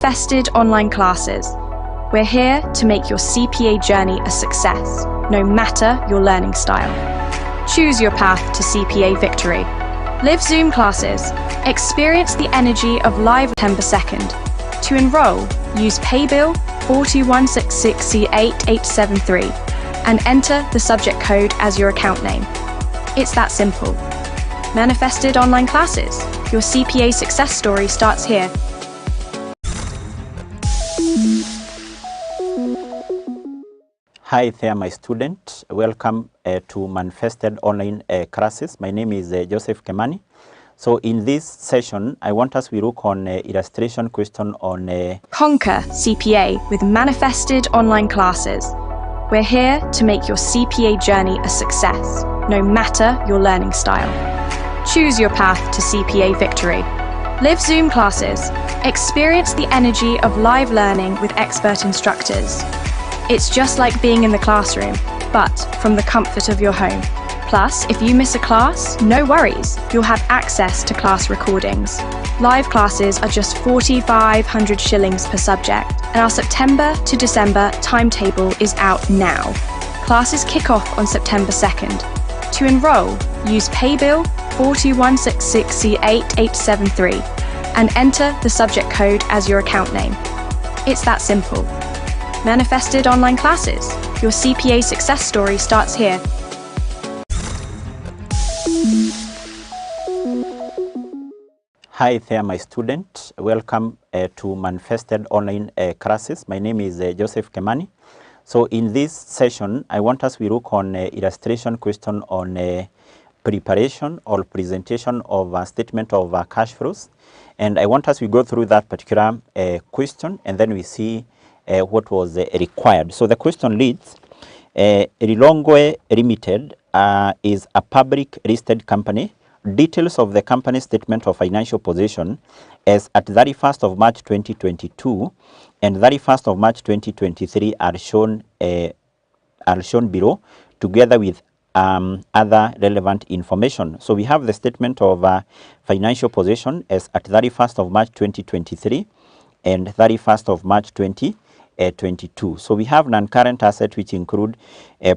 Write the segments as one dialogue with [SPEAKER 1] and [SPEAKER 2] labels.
[SPEAKER 1] Manifested online classes. We're here to make your CPA journey a success, no matter your learning style. Choose your path to CPA victory. Live Zoom classes. Experience the energy of live September 2nd. To enroll, use paybill 42166C8873 and enter the subject code as your account name. It's that simple. Manifested online classes. Your CPA success story starts here.
[SPEAKER 2] Hi there, my student. Welcome to Manifested Online classes. My name is Joseph Kemani. So in this session, I want us to look on illustration question on
[SPEAKER 1] Conquer CPA with Manifested online classes. We're here to make your CPA journey a success, no matter your learning style. Choose your path to CPA victory. Live Zoom classes. Experience the energy of live learning with expert instructors. It's just like being in the classroom, but from the comfort of your home. Plus, if you miss a class, no worries. You'll have access to class recordings. Live classes are just 4,500 shillings per subject, and our September to December timetable is out now. Classes kick off on September 2nd. To enroll, use paybill 42166C8873 and enter the subject code as your account name. It's that simple. Manifested online classes. Your CPA success story starts here.
[SPEAKER 2] Hi there, my student. Welcome to Manifested Online classes. My name is Joseph Kemani. So in this session, I want us to look on illustration question on preparation or presentation of a statement of cash flows. And I want us to go through that particular question, and then we see what was required. So the question reads, Rilongwe Limited is a public listed company. Details of the company statement of financial position as at 31st of March 2022 and 31st of March 2023 are shown below, together with other relevant information. So we have the statement of financial position as at 31st of March 2023 and 31st of March 2022. So we have non-current assets, which include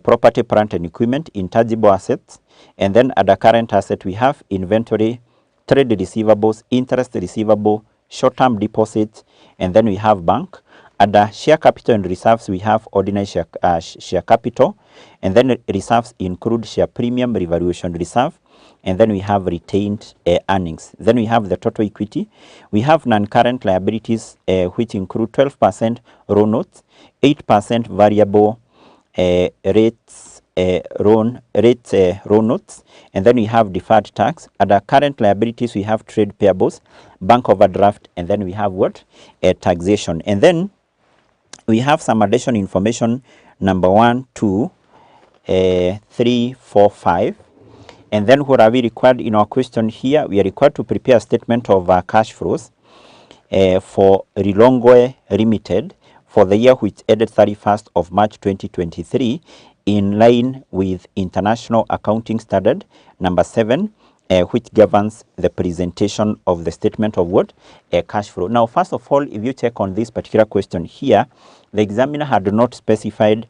[SPEAKER 2] property, plant and equipment, intangible assets, and then other current asset we have inventory, trade receivables, interest receivable, short-term deposits, and then we have bank. Under share capital and reserves we have ordinary share capital, and then reserves include share premium, revaluation reserve, and then we have retained earnings. Then we have the total equity. We have non-current liabilities, which include 12% raw notes, 8% variable rates raw notes, and then we have deferred tax. Other current liabilities we have trade payables, bank overdraft, and then we have what? Taxation. And then we have some additional information, number 1, 2, 3, 4, 5. And then what are we required in our question here? We are required to prepare a statement of cash flows for Rilongwe Limited for the year which ended 31st of March 2023 in line with International Accounting Standard number 7, which governs the presentation of the statement of what? Cash flow. Now, first of all, if you check on this particular question here, the examiner had not specified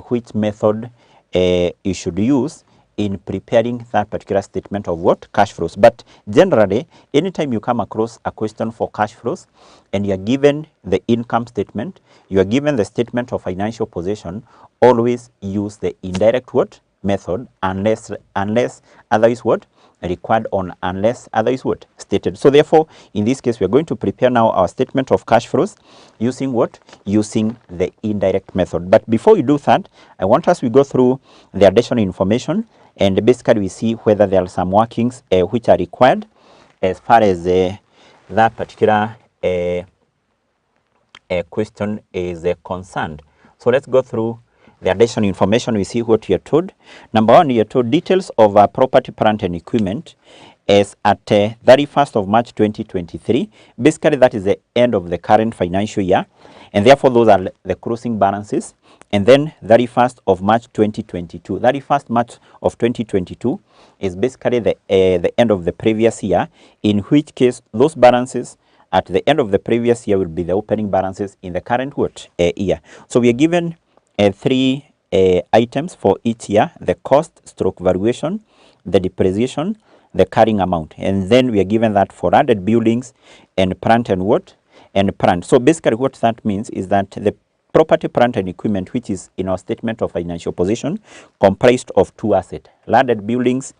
[SPEAKER 2] which method you should use in preparing that particular statement of what? Cash flows. But generally, anytime you come across a question for cash flows and you are given the income statement, you are given the statement of financial position, always use the indirect what? Method, unless otherwise what? Required on, unless otherwise what? Stated. So therefore, in this case, we are going to prepare now our statement of cash flows using what? Using the indirect method. But before we do that, I want us to go through the additional information, and basically we see whether there are some workings which are required as far as that particular question is concerned. So let's go through the additional information. We see what you are told. Number 1, you are told details of property, plant and equipment as at 31st of March 2023. Basically, that is the end of the current financial year, and therefore those are the closing balances. And then 31st of March 2022. 31st March of 2022 is basically the end of the previous year, in which case those balances at the end of the previous year will be the opening balances in the current what year. So we are given three items for each year: the cost stroke valuation, the depreciation, the carrying amount. And then we are given that for added buildings and plant and what? And plant. So basically what that means is that the property, plant and equipment, which is in our statement of financial position, comprised of two assets: landed buildings,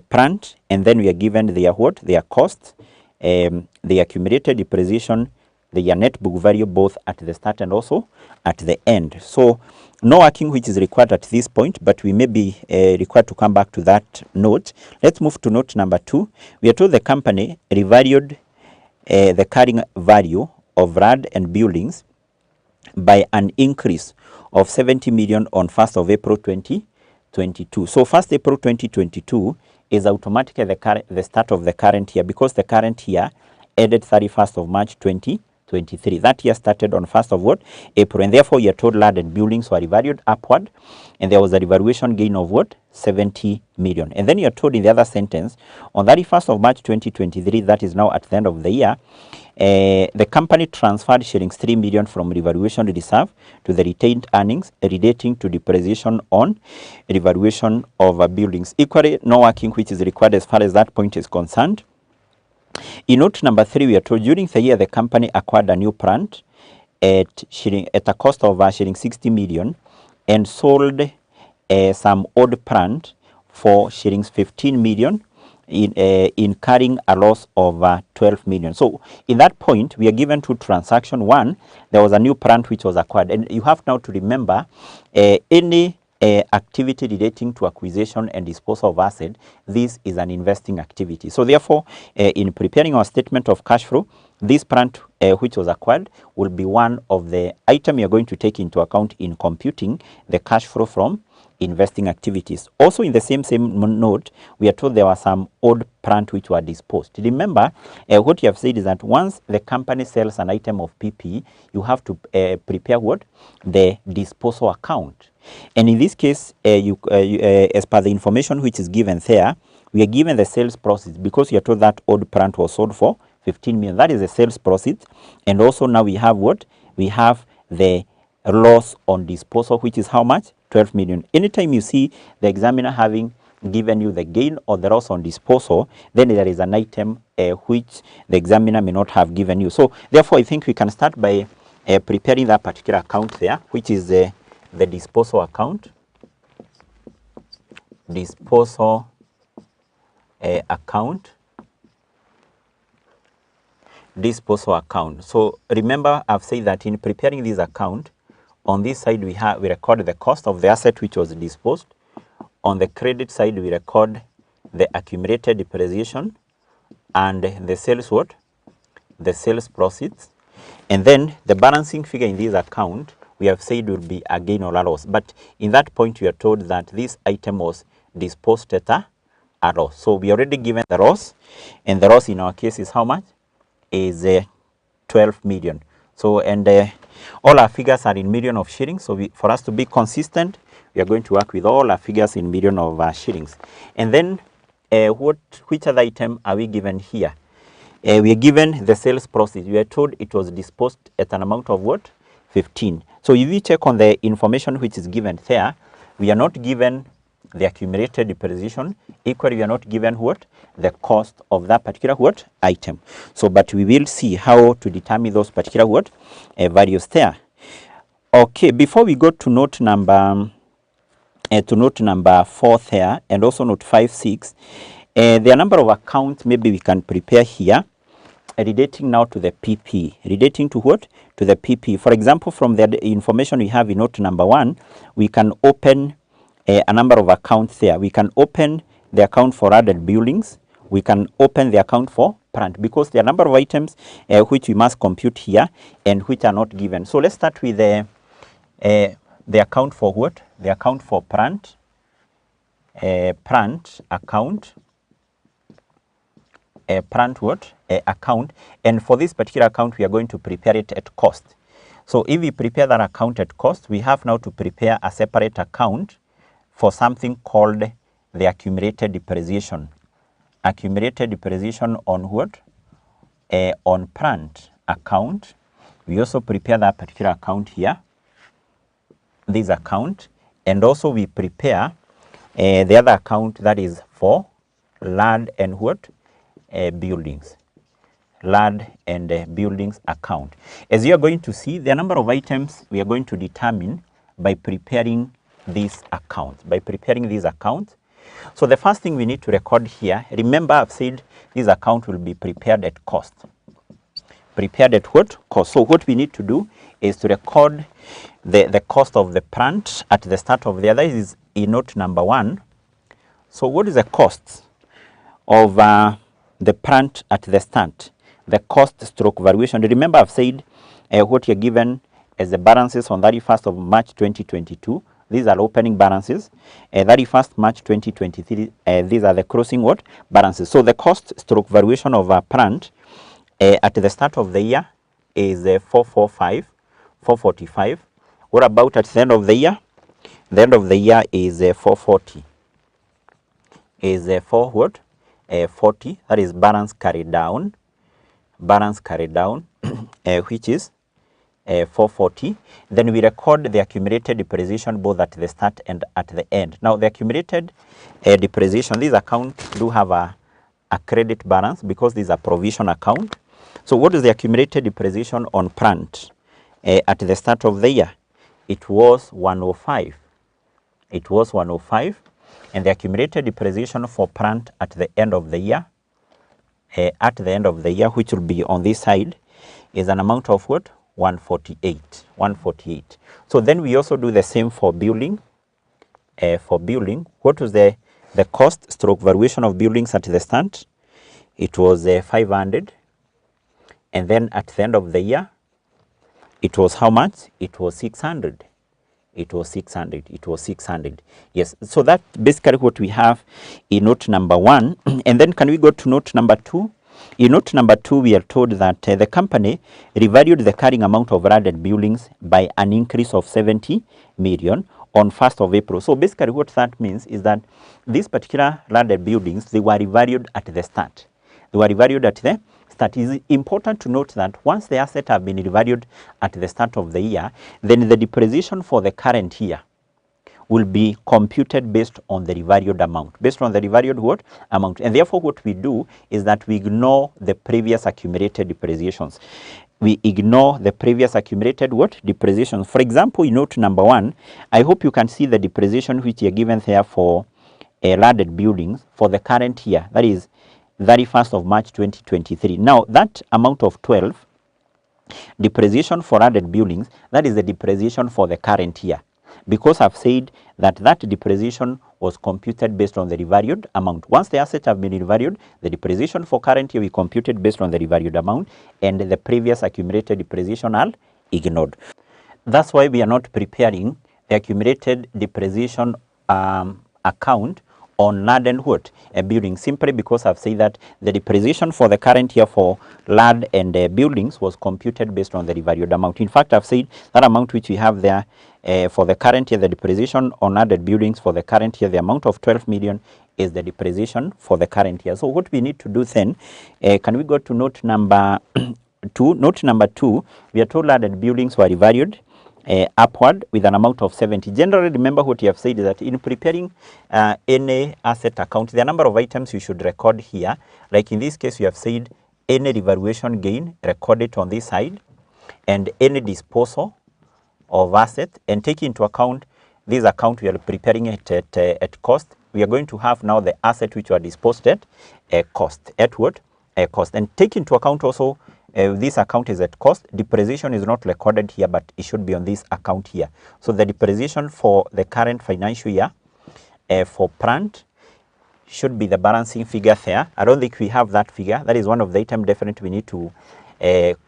[SPEAKER 2] plant, and then we are given their what? Their cost, the accumulated depreciation, their net book value, both at the start and also at the end. So no working which is required at this point, but we may be required to come back to that note. Let's move to note number 2. We are told the company revalued the carrying value of land and buildings by an increase of 70 million on 1st of April 2022. So 1st April 2022 is automatically the start of the current year, because the current year ended 31st of March 2023. That year started on 1st of what? April. And therefore you are told land and buildings were revalued upward, and there was a revaluation gain of what? 70 million. And then you are told in the other sentence, on 31st of March 2023, that is now at the end of the year, the company transferred shillings 3 million from revaluation reserve to the retained earnings relating to depreciation on revaluation of buildings. Equally, no working which is required as far as that point is concerned. In note number 3, we are told during the year the company acquired a new plant at a cost of shilling 60 million and sold some old plant for shillings 15 million, in carrying a loss of 12 million. So in that point, we are given two transactions. One, there was a new plant which was acquired, and you have now to remember any activity relating to acquisition and disposal of asset, this is an investing activity. So therefore, in preparing our statement of cash flow, this plant which was acquired will be one of the item you're going to take into account in computing the cash flow from investing activities. Also in the same note, we are told there were some old plant which were disposed. Remember, what you have said is that once the company sells an item of PP, you have to prepare what? The disposal account. And in this case, as per the information which is given there, we are given the sales proceeds, because you are told that old plant was sold for 15 million. That is the sales proceeds. And also now we have what? We have the loss on disposal, which is how much? 12 million. Anytime you see the examiner having given you the gain or the loss on disposal, then there is an item which the examiner may not have given you. So therefore, I think we can start by preparing that particular account there, which is the disposal account. Disposal account. Disposal account. So remember, I've said that in preparing this account, on this side we record the cost of the asset which was disposed. On the credit side we record the accumulated depreciation and the sales what? The sales proceeds. And then the balancing figure in this account we have said will be a gain or a loss. But in that point we are told that this item was disposed at a loss. So we already given the loss, and the loss in our case is how much? Is 12 million. So and all our figures are in million of shillings. So for us to be consistent, we are going to work with all our figures in million of shillings. And then which other item are we given here? We are given the sales proceeds. We are told it was disposed at an amount of what? 15. So if we check on the information which is given there, we are not given the accumulated depreciation. Equally, we are not given what? The cost of that particular what? Item. So, but we will see how to determine those particular what? Values there. Okay, before we go to note number 4 there, and also note 5, 6, there are a number of accounts maybe we can prepare here relating now to the PP. Relating to what? To the PP. For example, from the information we have in note number 1, we can open a number of accounts there. We can open the account for added buildings. We can open the account for plant, because there are a number of items which we must compute here and which are not given. So let's start with the account for what? The account for plant. Plant account. Plant what? Account. And for this particular account, we are going to prepare it at cost. So if we prepare that account at cost, we have now to prepare a separate account for something called the accumulated depreciation. Accumulated depreciation on what? on plant account, we also prepare that particular account here, this account, and also we prepare the other account that is for land and what? Buildings. Land and buildings account. As you are going to see, the number of items we are going to determine by preparing these accounts. So the first thing we need to record here, remember I've said this account will be prepared at cost. Prepared at what? Cost. So what we need to do is to record the cost of the plant at the start of the other is in note number 1. So what is the cost of the plant at the start? The cost stroke valuation. Remember I've said what you're given as the balances on 31st of March 2022. These are opening balances. 31st March 2023, these are the closing what? Balances. So the cost stroke valuation of a plant at the start of the year is 445. What about at the end of the year? The end of the year is 440. Is 4 what? 40. That is balance carried down. Balance carried down, which is 440. Then we record the accumulated depreciation both at the start and at the end. Now the accumulated depreciation, these accounts do have a credit balance because this is a provision account. So what is the accumulated depreciation on plant at the start of the year? It was 105. It was 105. And the accumulated depreciation for plant at the end of the year, which will be on this side, is an amount of what? 148. 148. So then we also do the same for building. What was the cost stroke valuation of buildings at the start? It was 500. And then at the end of the year, it was how much? It was 600. It was 600. Yes, so that's basically what we have in note number 1. And then can we go to note number 2? In note number 2, we are told that the company revalued the carrying amount of landed buildings by an increase of 70 million on 1st of April. So basically what that means is that these particular landed buildings, they were revalued at the start. It is important to note that once the assets have been revalued at the start of the year, then the depreciation for the current year will be computed based on the revalued amount. And therefore what we do is that we ignore the previous accumulated depreciations. Depreciations. For example, in note number 1, I hope you can see the depreciation which are given there for landed buildings for the current year. That is 31st of March 2023. Now that amount of 12 depreciation for landed buildings, that is the depreciation for the current year, because I've said that depreciation was computed based on the revalued amount. Once the assets have been revalued, the depreciation for current year we computed based on the revalued amount, and the previous accumulated depreciation are ignored. That's why we are not preparing the accumulated depreciation account on land and what? A building, simply because I've said that the depreciation for the current year for land and buildings was computed based on the revalued amount. In fact, I've said that amount which we have there for the current year, the depreciation on landed buildings for the current year, the amount of 12 million is the depreciation for the current year. So what we need to do then, can we go to note number 2? Note number 2, we are told landed buildings were revalued upward with an amount of 70. Generally, remember what you have said is that in preparing any asset account, the number of items you should record here, like in this case, you have said any revaluation gain recorded on this side, and any disposal of asset, and take into account this account we are preparing it at cost. We are going to have now the asset which were disposed at cost. At what? Cost. And take into account also this account is at cost. Depreciation is not recorded here, but it should be on this account here. So the depreciation for the current financial year for plant should be the balancing figure there. I don't think we have that figure. That is one of the items definitely we need to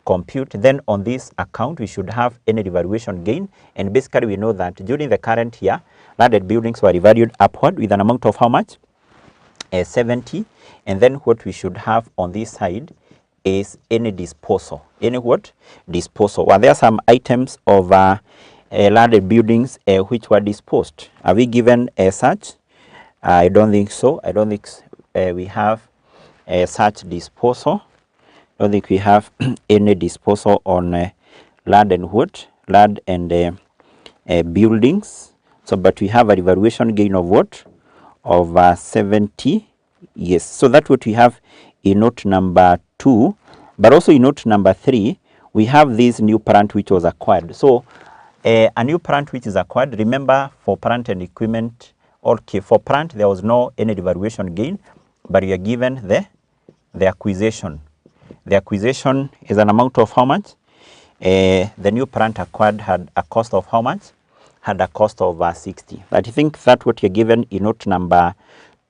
[SPEAKER 2] compute. Then on this account we should have any revaluation gain, and basically we know that during the current year landed buildings were revalued upward with an amount of how much? 70. And then what we should have on this side is any disposal. Any what? Disposal. Well, there are some items of landed buildings which were disposed. Are we given such? I don't think so. I don't think we have such disposal. don't think we have any disposal on land and what? Land and buildings. So, but we have a revaluation gain of what? Of 70. Yes. So that's what we have in note number 2. But also in note number 3, we have this new plant which was acquired. So, a new plant which is acquired, remember for plant and equipment, okay, for plant there was no any revaluation gain, but you are given the acquisition. The acquisition is an amount of how much? The new plant acquired had a cost of how much? Had a cost of 60. But I think that's what you're given in note number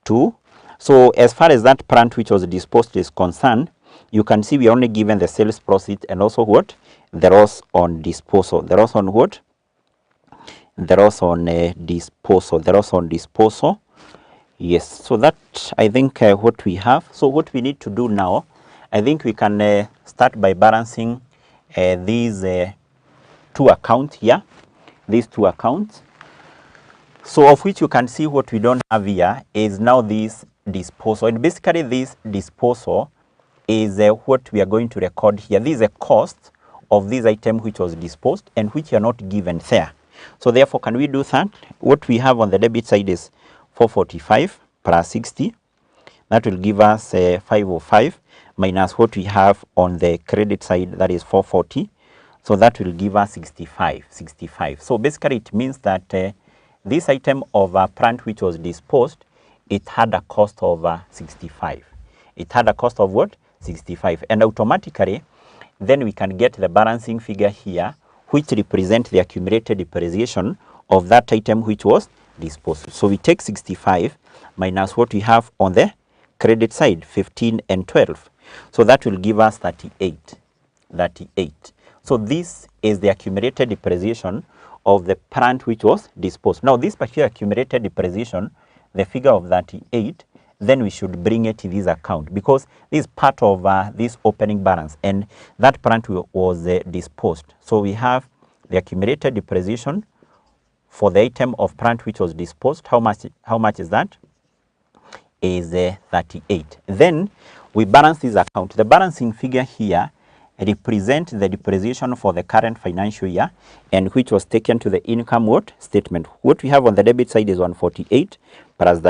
[SPEAKER 2] 2. So as far as that plant which was disposed is concerned, you can see we are only given the sales proceeds and also what? The loss on disposal. The loss on what? The loss on disposal. The loss on disposal. Yes. So that I think what we have. So what we need to do now, I think we can start by balancing these two accounts here. These two accounts. So of which you can see what we don't have here is now this disposal. And basically this disposal is what we are going to record here. This is a cost of this item which was disposed and which are not given there. So therefore, can we do that? What we have on the debit side is 445 plus 60. That will give us 505 minus what we have on the credit side, that is 440. So that will give us 65. So basically it means that this item of plant which was disposed, it had a cost of 65. It had a cost of what? 65. And automatically, then we can get the balancing figure here, which represent the accumulated depreciation of that item which was disposed. So we take 65 minus what we have on the credit side, 15 and 12. So that will give us 38. So this is the accumulated depreciation of the plant which was disposed. Now this particular accumulated depreciation, the figure of 38, then we should bring it to this account because this is part of this opening balance and that plant was disposed. So we have the accumulated depreciation for the item of plant which was disposed. How much is that? Is 38. Then we balance this account. The balancing figure here represent the depreciation for the current financial year and which was taken to the income statement. What we have on the debit side is 148 plus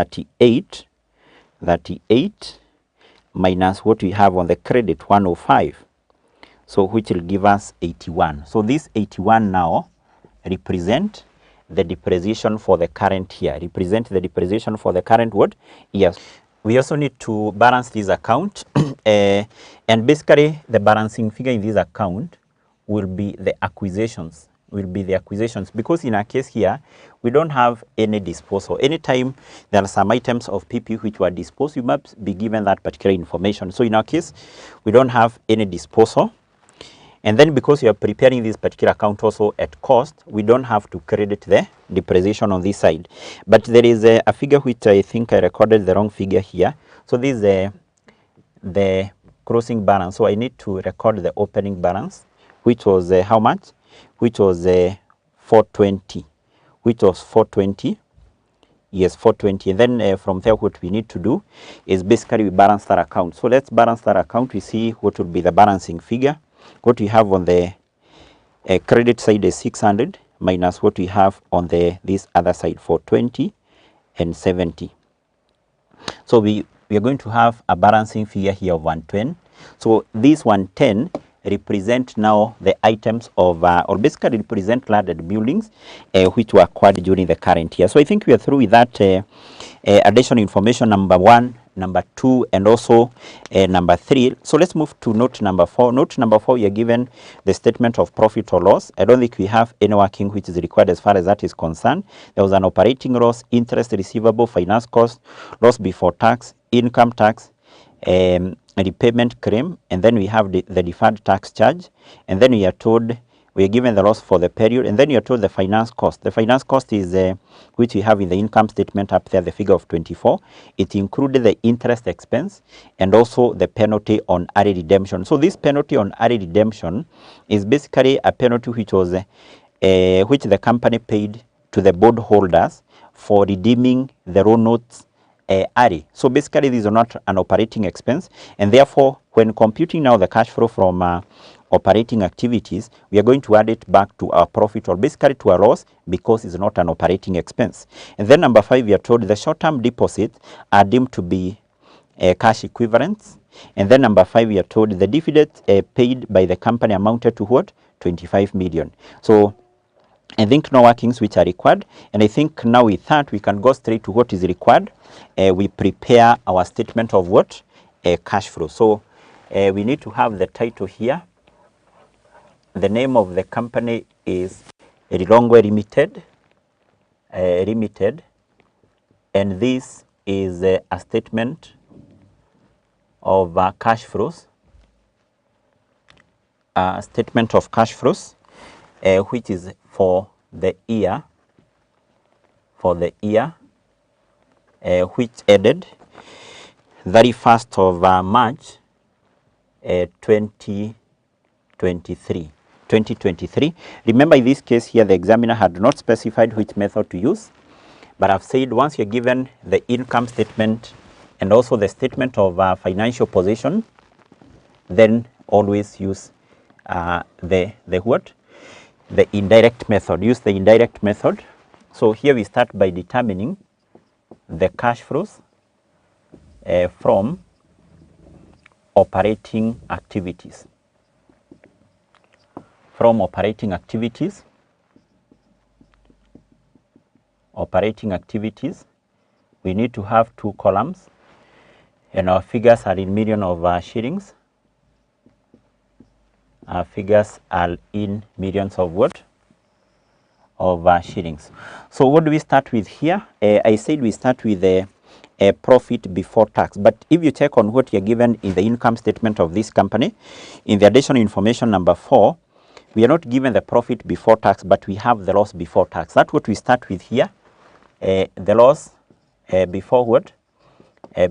[SPEAKER 2] 38 minus what we have on the credit 105. So which will give us 81. So this 81 now represent the depreciation for the current year. Represent the depreciation for the current what? Yes. We also need to balance this account and basically the balancing figure in this account will be the acquisitions. Because in our case here we don't have any disposal. Anytime there are some items of PP which were disposed, you must be given that particular information. So in our case we don't have any disposal, and then because you are preparing this particular account also at cost, we don't have to credit the depreciation on this side. But there is a figure which I think I recorded the wrong figure here. So this is the closing balance. So I need to record the opening balance, which was how much? Which was 420. Which was 420. Yes, 420. And then from there, what we need to do is basically we balance that account. So let's balance that account. We see what will be the balancing figure. What we have on the credit side is 600 minus what we have on this other side, 420 and 70. So we are going to have a balancing figure here of 110. So this 110 represent now the items of or basically represent land and buildings which were acquired during the current year. So I think we are through with that additional information number 1, number 2, and also number 3. So let's move to note number 4. Note number 4, you're given the statement of profit or loss. I don't think we have any working which is required as far as that is concerned. There was an operating loss, interest receivable, finance cost, loss before tax, income tax, repayment claim, and then we have the deferred tax charge, and then we are told we are given the loss for the period, and then you are told the finance cost. The finance cost is which we have in the income statement up there, the figure of 24. It included the interest expense and also the penalty on early redemption. So this penalty on early redemption is basically a penalty which was which the company paid to the bondholders for redeeming the loan notes early. So basically this is not an operating expense, and therefore when computing now the cash flow from operating activities, we are going to add it back to our profit or basically to our loss because it's not an operating expense. And then number 5, we are told the short-term deposits are deemed to be cash equivalents. And then number 5, we are told the dividends paid by the company amounted to what? 25 million. So I think no workings which are required, and I think now with that we can go straight to what is required. We prepare our statement of what? Cash flow. So we need to have the title here. The name of the company is Lilongwe Limited, and this is a statement of cash flows, statement of cash flows, which is for the year, which ended 31st of March 2023. Remember, in this case here, the examiner had not specified which method to use, but I've said once you're given the income statement and also the statement of financial position, then always use the indirect method. Use the indirect method. So here we start by determining the cash flows from operating activities. From operating activities, we need to have 2 columns, and our figures are in million of shillings. Our figures are in millions of what? Of shillings. So what do we start with here? I said we start with a profit before tax. But if you check on what you're given in the income statement of this company, in the additional information number 4, we are not given the profit before tax, but we have the loss before tax. That's what we start with here. The loss before what?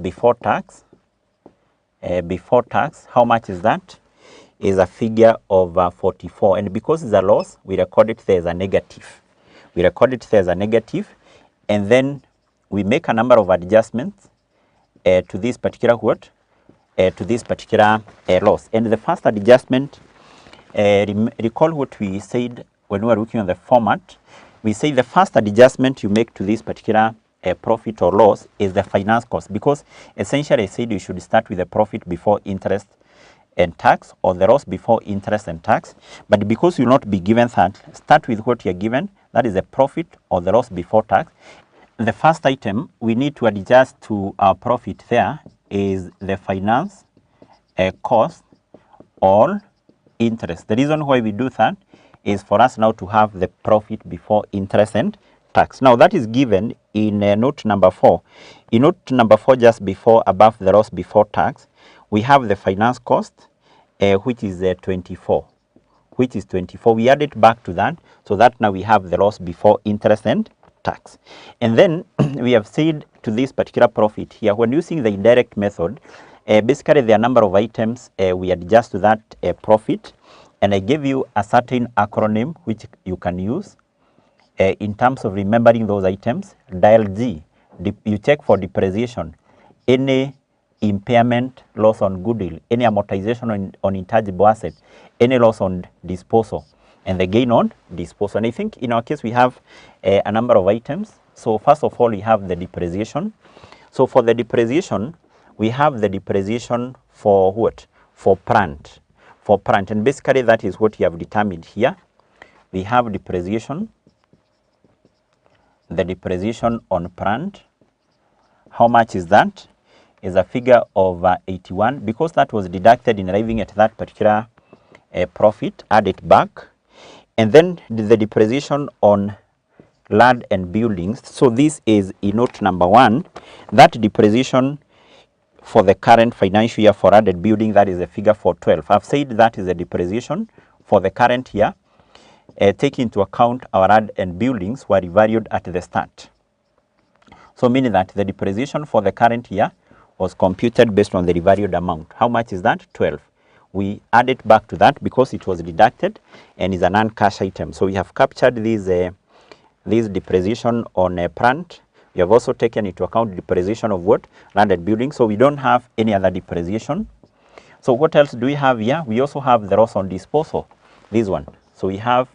[SPEAKER 2] Before tax. Before tax, how much is that? Is a figure of 44, and because it's a loss, we record it there as a negative. And then we make a number of adjustments to this particular what? To this particular loss. And the first adjustment, recall what we said when we were looking at the format. We say the first adjustment you make to this particular profit or loss is the finance cost, because essentially I said you should start with the profit before interest and tax, or the loss before interest and tax. But because you will not be given that, start with what you are given, that is the profit or the loss before tax. The first item we need to adjust to our profit there is the finance cost or interest. The reason why we do that is for us now to have the profit before interest and tax. Now that is given in note number 4. In note number 4, just before, above the loss before tax, we have the finance cost, which is 24. We add it back to that, so that now we have the loss before interest and tax. And then we have said to this particular profit here, when using the indirect method, basically there are a number of items we adjust to that profit, and I gave you a certain acronym which you can use in terms of remembering those items. Dial G, you check for depreciation, any impairment, loss on goodwill, any amortization on intangible asset, any loss on disposal, and the gain on disposal. And I think in our case we have a number of items. So first of all, we have the depreciation. So for the depreciation, we have the depreciation for what? For plant. And basically that is what you have determined here. We have depreciation, the depreciation on plant. How much is that? Is a figure of 81, because that was deducted in arriving at that particular profit. Add it back. And then the depreciation on land and buildings. So this is in note number 1. That depreciation for the current financial year for added building, that is a figure for 12. I've said that is a depreciation for the current year. Take into account our ad and buildings were revalued at the start. So meaning that the depreciation for the current year was computed based on the revalued amount. How much is that? 12. We add it back to that because it was deducted and is a non-cash item. So we have captured this depreciation on a plant. We have also taken into account depreciation of what? Landed buildings. So we don't have any other depreciation. So what else do we have here? We also have the loss on disposal. This one. So we have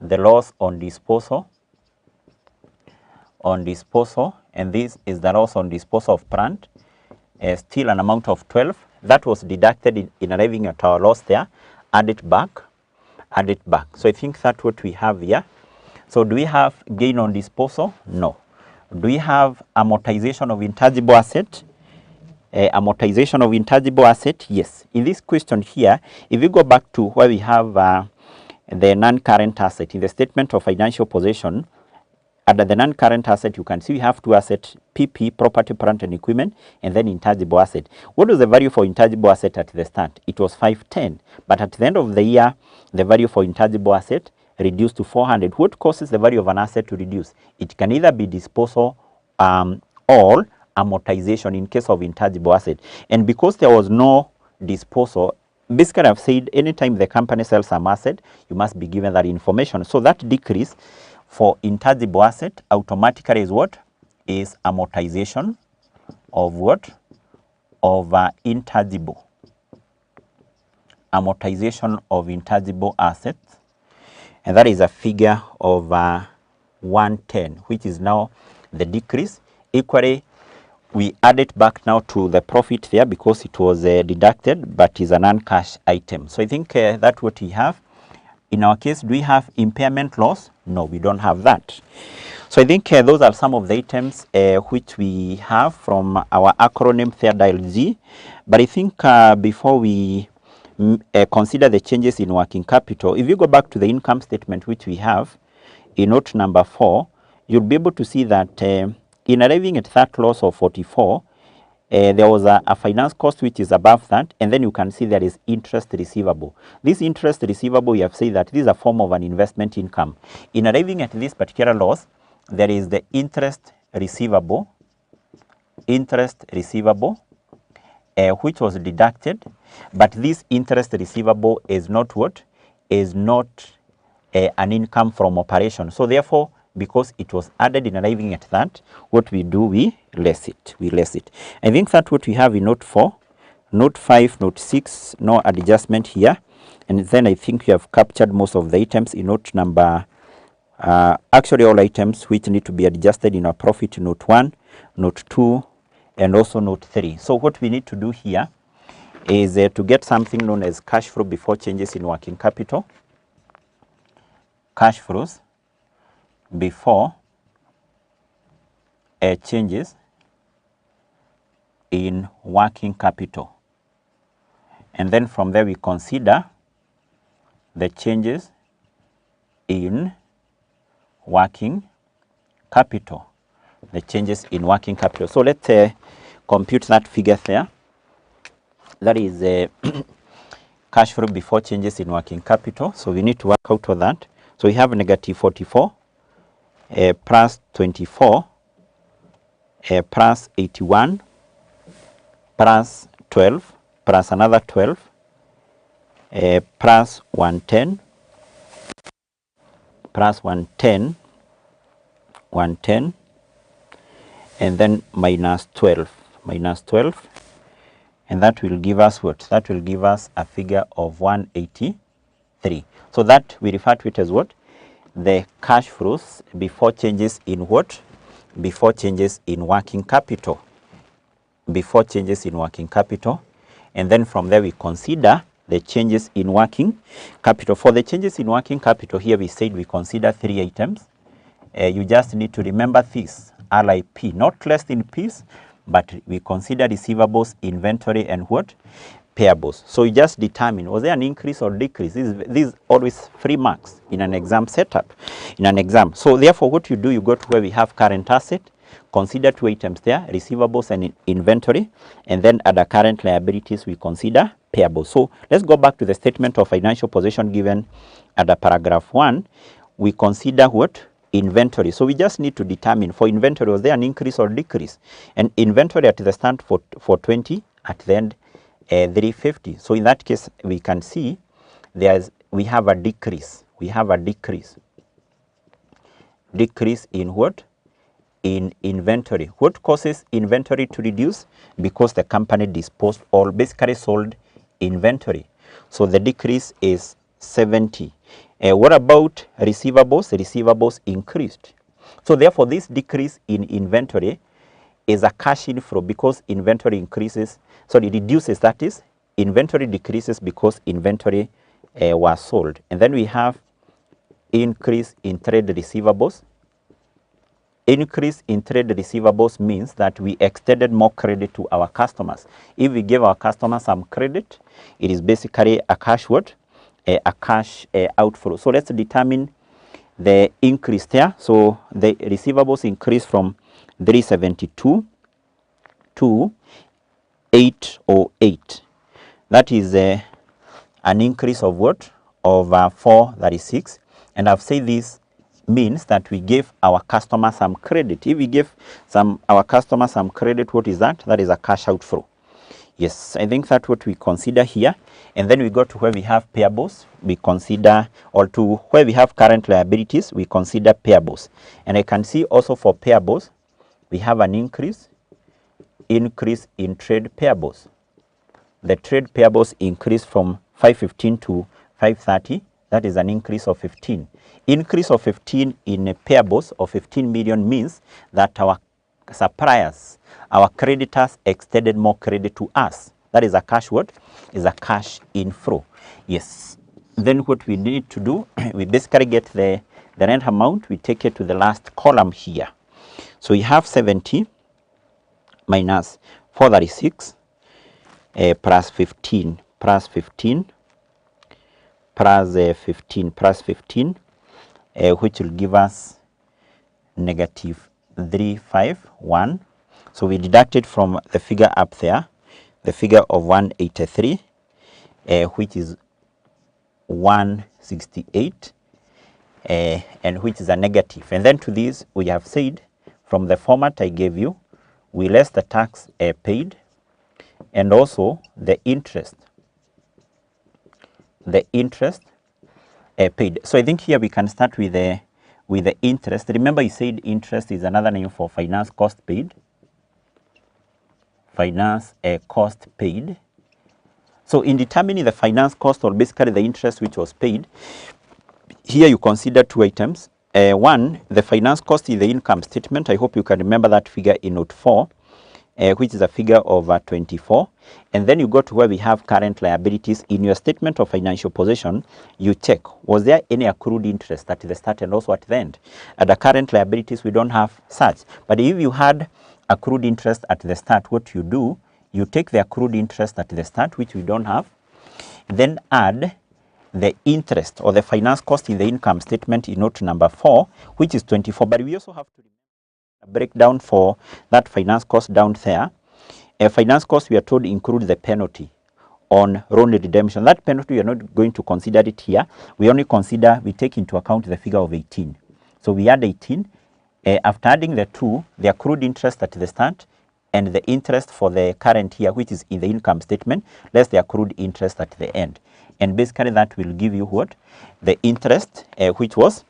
[SPEAKER 2] the loss on disposal. And this is the loss on disposal of plant. Still an amount of 12. That was deducted in arriving at our loss there. Add it back. So I think that's what we have here. So do we have gain on disposal? No. Do we have amortization of intangible asset? Amortization of intangible asset? Yes. In this question here, if we go back to where we have the non-current asset, in the statement of financial position, under the non-current asset, you can see we have two assets, PP, property, plant and equipment, and then intangible asset. What was the value for intangible asset at the start? It was 510, but at the end of the year, the value for intangible asset reduced to 400. What causes the value of an asset to reduce? It can either be disposal or amortization in case of intangible asset. And because there was no disposal, basically I've said anytime the company sells some asset, you must be given that information. So that decrease for intangible asset automatically is what? Is amortization of what? Of intangible. Amortization of intangible assets. And that is a figure of 110, which is now the decrease. Equally, we add it back now to the profit there because it was deducted, but is a non-cash item. So I think that's what we have. In our case, do we have impairment loss? No, we don't have that. So I think those are some of the items which we have from our acronym THEODILE-G. But I think before we consider the changes in working capital, if you go back to the income statement which we have in note number 4, you'll be able to see that in arriving at that loss of 44, there was a finance cost which is above that, and then you can see there is interest receivable. This interest receivable, you have said that this is a form of an investment income. In arriving at this particular loss, there is the interest receivable, which was deducted, but this interest receivable is not what? Is not an income from operation. So therefore, because it was added in arriving at that, what we do, we less it. I think that's what we have in note 4, note 5, note 6, no adjustment here. And then I think we have captured most of the items in note number, actually all items which need to be adjusted in our profit, note 1, note 2, and also note 3. So what we need to do here is to get something known as cash flow before changes in working capital. Cash flows before changes in working capital. And then from there we consider the changes in working capital. So let's compute that figure there. That is cash flow before changes in working capital. So we need to work out of that. So we have negative 44 plus 24 plus 81 plus 12 plus another 12 plus 110 plus 110 and then minus 12, and that will give us what? That will give us a figure of 183. So that we refer to it as what? The cash flows before changes in what? Before changes in working capital. And then from there we consider the changes in working capital. For the changes in working capital here, we said we consider 3 items. You just need to remember this, RIP, not less in P's, but we consider receivables, inventory, and what? Payables. So you just determine, was there an increase or decrease? These always 3 marks in an exam setup, So therefore what you do, you go to where we have current asset, consider 2 items there, receivables and inventory, and then other current liabilities we consider payables. So let's go back to the statement of financial position given under paragraph 1. We consider what? Inventory. So we just need to determine for inventory, was there an increase or decrease? And inventory at the start for 20, at the end 350. So in that case, we can see we have a decrease. Decrease in what? in inventory. What causes inventory to reduce? Because the company disposed or basically sold inventory. So the decrease is 70. What about receivables? Receivables increased. So therefore, this decrease in inventory is a cash inflow because inventory increases. So it reduces, that is, inventory decreases because inventory was sold. And then we have increase in trade receivables. Increase in trade receivables means that we extended more credit to our customers. If we give our customers some credit, it is basically a cash what? A cash outflow. So let's determine the increase there. So the receivables increased from 372 to 808. That is an increase of what? Of 436. And I've said this means that we give our customer some credit. If we give our customer some credit, what is that? That is a cash outflow. Yes, I think that's what we consider here. And then we go to where we have payables. We consider, or to where we have current liabilities, we consider payables. And I can see also for payables, we have an increase in trade payables. The trade payables increased from 515 to 530. That is an increase of 15. Increase of 15 in payables of 15 million means that our suppliers, our creditors extended more credit to us. That is a cash what? Is a cash inflow. Yes. Then what we need to do, we basically get the rent amount, we take it to the last column here. So we have 70 minus 436 plus 15 plus 15 plus 15 plus 15, which will give us negative 351. So we deducted from the figure up there, the figure of 183, which is 168, and which is a negative. And then to this, we have said from the format I gave you, we less the tax paid and also the interest. The interest paid. So I think here we can start with the interest. Remember, you said interest is another name for finance cost paid. Finance cost paid. So in determining the finance cost, or basically the interest which was paid, here you consider two items. One, the finance cost in the income statement. I hope you can remember that figure in note 4, which is a figure of 24. And then you go to where we have current liabilities. In your statement of financial position, you check, was there any accrued interest at the start and also at the end? At the current liabilities, we don't have such. But if you had accrued interest at the start, what you do, you take the accrued interest at the start, which we don't have, then add the interest or the finance cost in the income statement in note number 4, which is 24. But we also have to break down for that finance cost down there. A finance cost, we are told, include the penalty on loan redemption. That penalty, we are not going to consider it here. We only consider, we take into account the figure of 18. So we add 18. After adding the two, the accrued interest at the start and the interest for the current year, which is in the income statement, less the accrued interest at the end. And basically that will give you what? The interest, which was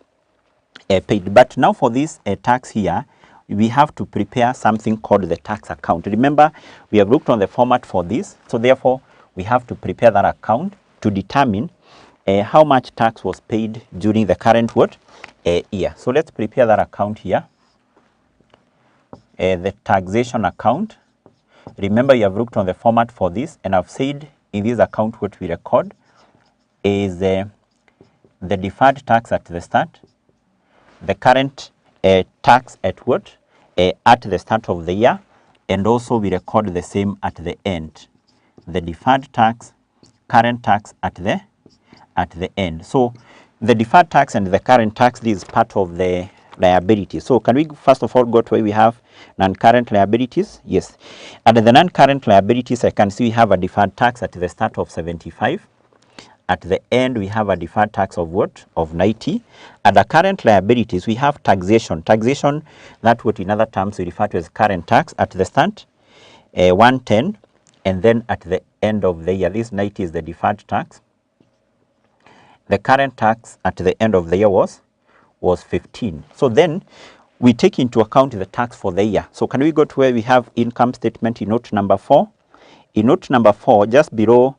[SPEAKER 2] paid. But now for this tax here, we have to prepare something called the tax account. Remember, we have looked on the format for this. So therefore, we have to prepare that account to determine how much tax was paid during the current what? Year. So let's prepare that account here. The taxation account. Remember, you have looked on the format for this, and I've said in this account what we record is the deferred tax at the start, the current tax at what? At the start of the year, and also we record the same at the end. The deferred tax, current tax at the end. So the deferred tax and the current tax, this is part of the liability. So can we first of all go to where we have non-current liabilities? Yes. At the non-current liabilities, I can see we have a deferred tax at the start of 75. At the end, we have a deferred tax of what? Of 90. At the current liabilities, we have taxation. Taxation, that what in other terms we refer to as current tax. At the start, 110. And then at the end of the year, this 90 is the deferred tax. The current tax at the end of the year was 15. So then, we take into account the tax for the year. So can we go to where we have income statement in note number 4? In note number 4, just below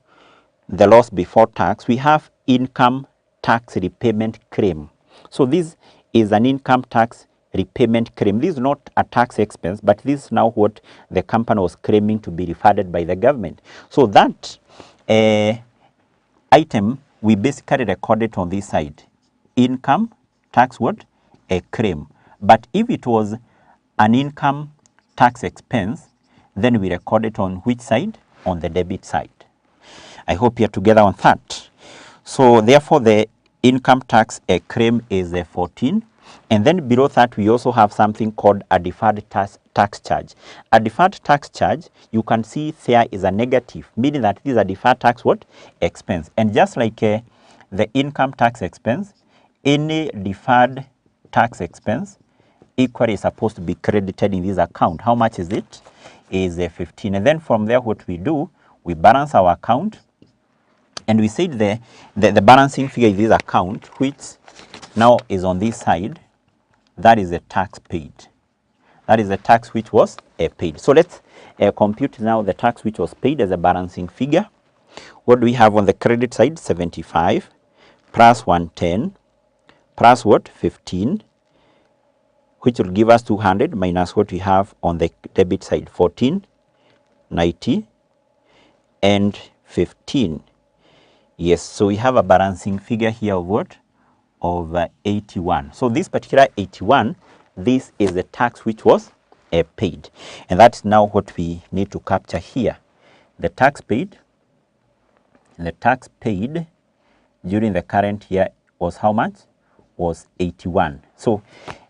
[SPEAKER 2] the loss before tax, we have income tax repayment claim. So this is an income tax repayment claim. This is not a tax expense, but this is now what the company was claiming to be refunded by the government. So that item, we basically record it on this side. Income tax what? A claim. But if it was an income tax expense, then we record it on which side? On the debit side. I hope you're together on that. So therefore, the income tax claim is 14. And then below that, we also have something called a deferred tax charge. A deferred tax charge, you can see there is a negative, meaning that this is a deferred tax what? Expense. And just like the income tax expense, any deferred tax expense equally is supposed to be credited in this account. How much is it? Is 15. And then from there, what we do, we balance our account. And we said the balancing figure in this account, which now is on this side, that is the tax paid. That is the tax which was paid. So let's compute now the tax which was paid as a balancing figure. What do we have on the credit side? 75 plus 110 plus what? 15, which will give us 200 minus what we have on the debit side, 14, 90, and 15. Yes, so we have a balancing figure here of what? Of 81. So this particular 81, this is the tax which was paid. And that's now what we need to capture here. The tax paid during the current year was how much? Was 81. So,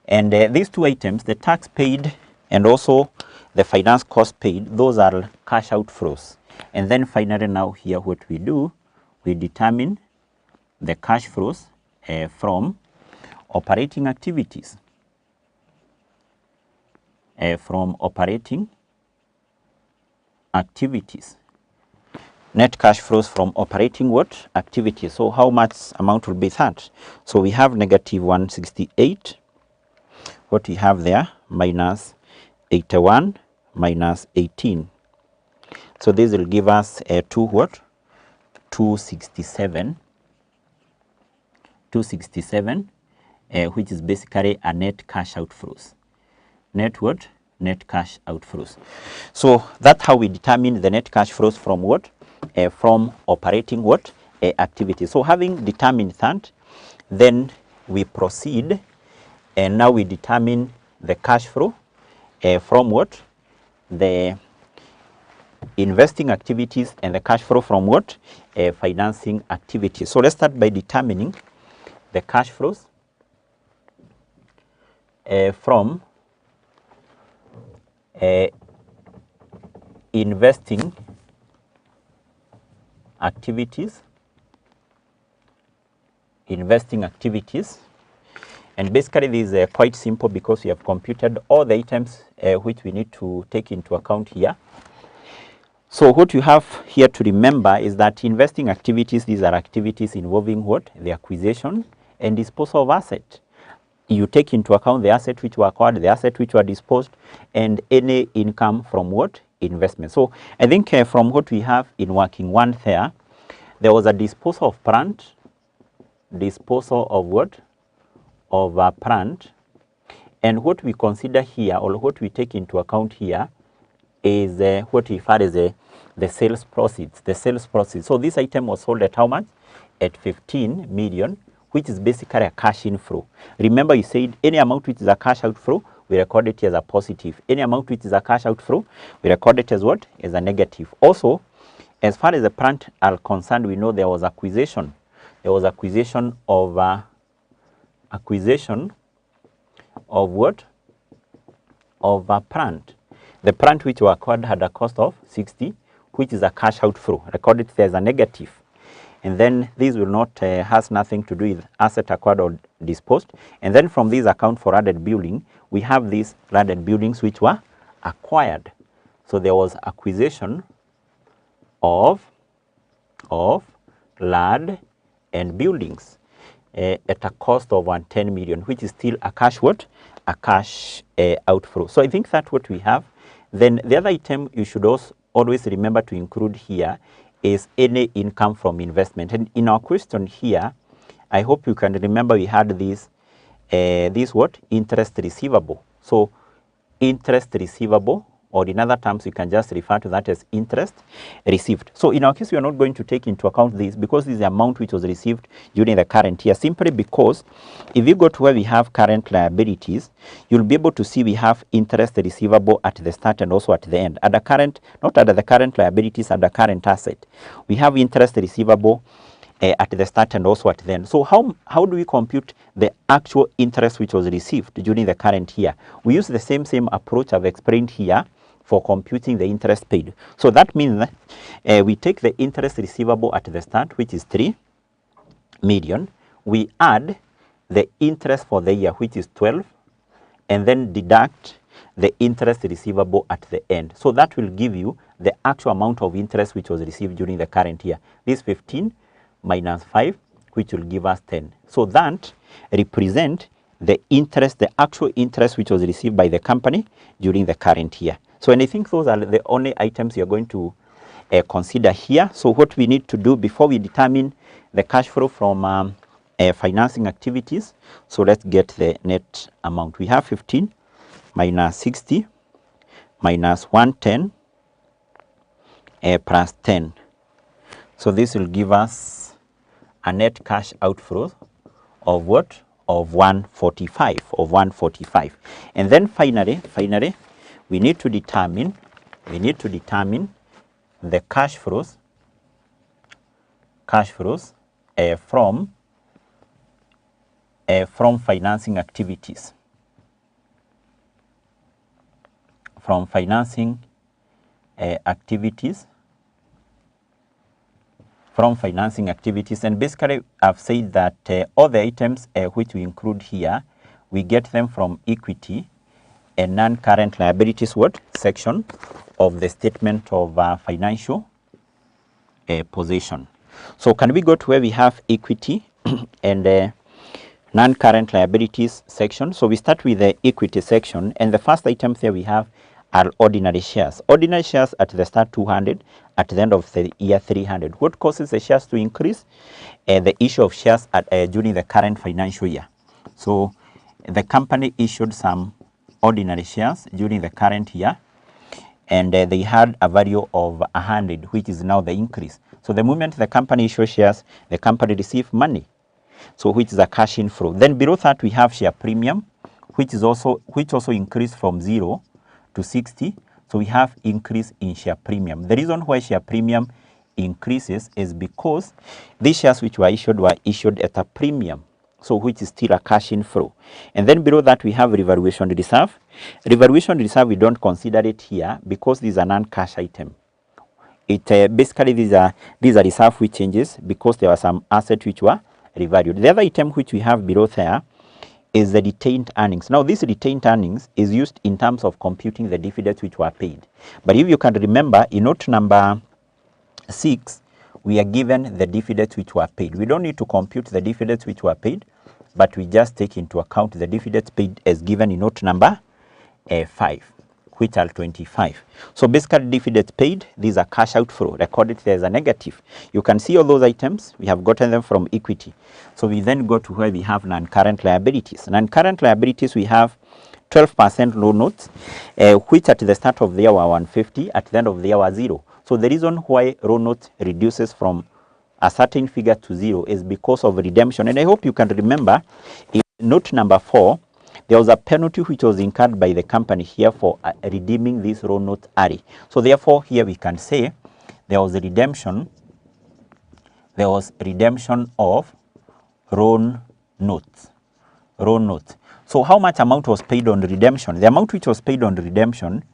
[SPEAKER 2] and these two items, the tax paid and also the finance cost paid, those are cash outflows. And then finally now here what we do, we determine the cash flows from operating activities. From operating activities. Net cash flows from operating what? Activities. So how much amount will be that? So we have negative 168. What we have there? Minus 81 minus 18. So this will give us a 267, which is basically a net cash outflows. Net what? Net cash outflows. So that's how we determine the net cash flows from what? From operating what? Activity. So having determined that, then we proceed and now we determine the cash flow from what? The investing activities and the cash flow from what? Financing activities. So let's start by determining the cash flows from investing activities. And basically this is quite simple because we have computed all the items which we need to take into account here. So what you have here to remember is that investing activities, these are activities involving what? The acquisition and disposal of asset. You take into account the asset which were acquired, the asset which were disposed, and any income from what? Investment. So I think from what we have in working one there was a disposal of plant, disposal of what? Of plant. And what we consider here, or what we take into account here, is what we refer as the sales proceeds. The sales proceeds. So this item was sold at how much? At 15 million, which is basically a cash inflow. Remember, you said any amount which is a cash outflow, we record it as a positive. Any amount which is a cash outflow, we record it as what? As a negative. Also, as far as the plant are concerned, we know there was acquisition. There was acquisition of what? Of a plant. The plant which were acquired had a cost of 60, which is a cash outflow. Record it there as a negative. And then this will not has nothing to do with asset acquired or disposed. And then from this account for added building, we have these landed buildings which were acquired. So there was acquisition of land and buildings. at a cost of 110 million, which is still a cash what? A cash outflow. So I think that's what we have. Then the other item you should also always remember to include here is any income from investment. And in our question here, I hope you can remember we had this what? Interest receivable. So interest receivable, or in other terms, you can just refer to that as interest received. So in our case, we are not going to take into account this because this is the amount which was received during the current year, simply because if you go to where we have current liabilities, you'll be able to see we have interest receivable at the start and also at the end. At the current, not at the current liabilities, at the current asset, we have interest receivable at the start and also at the end. So how do we compute the actual interest which was received during the current year? We use the same approach I've explained here for computing the interest paid. So that means we take the interest receivable at the start, which is 3 million. We add the interest for the year, which is 12, and then deduct the interest receivable at the end. So that will give you the actual amount of interest which was received during the current year. This 15 minus 5, which will give us 10. So that represent the interest, the actual interest which was received by the company during the current year. So, and I think those are the only items you're going to consider here. So what we need to do before we determine the cash flow from financing activities, so let's get the net amount. We have 15 minus 60 minus 110 plus 10. So this will give us a net cash outflow of what? Of 145. And then finally, we need to determine the cash flows from financing activities. From financing activities. And basically I've said that all the items which we include here, we get them from equity and non-current liabilities section of the statement of financial position. So can we go to where we have equity and non-current liabilities section? So we start with the equity section, and the first item there we have are ordinary shares. Ordinary shares at the start 200, at the end of the year 300. What causes the shares to increase? The issue of shares during the current financial year. So the company issued some ordinary shares during the current year, and they had a value of 100, which is now the increase. So the moment the company issues shares, the company receives money, so which is a cash inflow. Then below that we have share premium, which also increased from 0 to 60. So we have increase in share premium. The reason why share premium increases is because these shares which were issued at a premium, so which is still a cash inflow. And then below that we have revaluation reserve. Revaluation reserve, we don't consider it here because this is a non-cash item. It basically these are reserve which changes because there were some assets which were revalued. The other item which we have below there is the retained earnings. Now this retained earnings is used in terms of computing the dividends which were paid. But if you can remember, in note number 6, we are given the dividends which were paid. We don't need to compute the dividends which were paid, but we just take into account the dividends paid as given in note number 5, which are 25. So basically dividends paid, these are cash outflow, recorded there as a negative. You can see all those items, we have gotten them from equity. So we then go to where we have non-current liabilities. Non-current liabilities, we have 12% loan notes, which at the start of the year were 150, at the end of the year were 0. So the reason why loan note reduces from a certain figure to 0 is because of redemption. And I hope you can remember in note number 4, there was a penalty which was incurred by the company here for redeeming this loan note early. So therefore here we can say there was redemption of loan notes. So how much amount was paid on redemption? The amount which was paid on redemption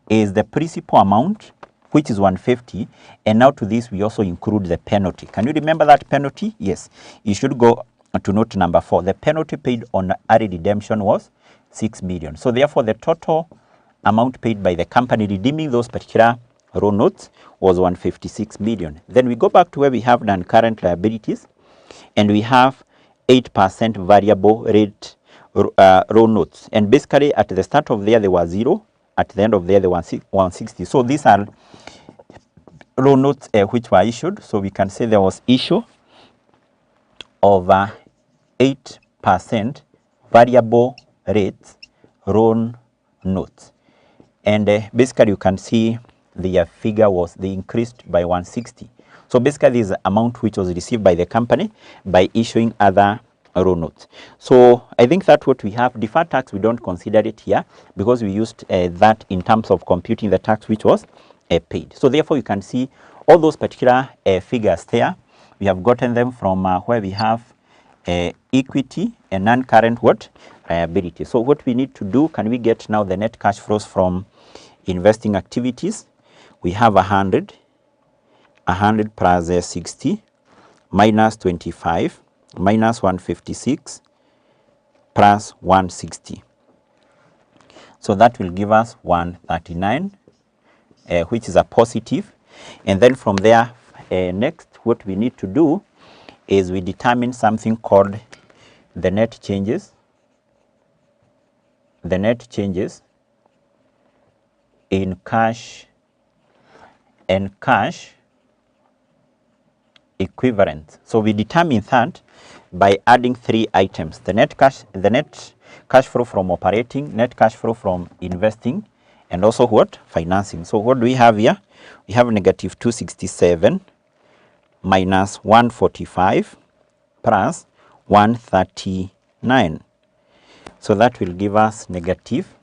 [SPEAKER 2] is the principal amount, which is 150, and now to this we also include the penalty. Can you remember that penalty? Yes, you should go to note number 4. The penalty paid on early redemption was 6 million. So therefore the total amount paid by the company redeeming those particular loan notes was 156 million. Then we go back to where we have non-current liabilities, and we have 8% variable rate raw notes. And basically at the start of the year they were 0, at the end of the year they were 160. So these are raw notes which were issued. So we can say there was issue of 8% variable rate raw notes. And basically you can see the figure was, they increased by 160. So basically this is the amount which was received by the company by issuing other raw notes. So I think that's what we have. Deferred tax, we don't consider it here because we used that in terms of computing the tax which was paid. So therefore you can see all those particular figures there. We have gotten them from where we have equity and non-current what? Liability. So what we need to do, can we get now the net cash flows from investing activities? We have 100 plus 60 minus 25 minus 156 plus 160. So that will give us 139, which is a positive. And then from there, next, what we need to do is we determine something called the net changes. The net changes in cash and cash equivalent. So we determine that by adding 3 items: the net cash flow from operating, net cash flow from investing, and also what? Financing. So what do we have here? We have negative 267 minus 145 plus 139. So that will give us negative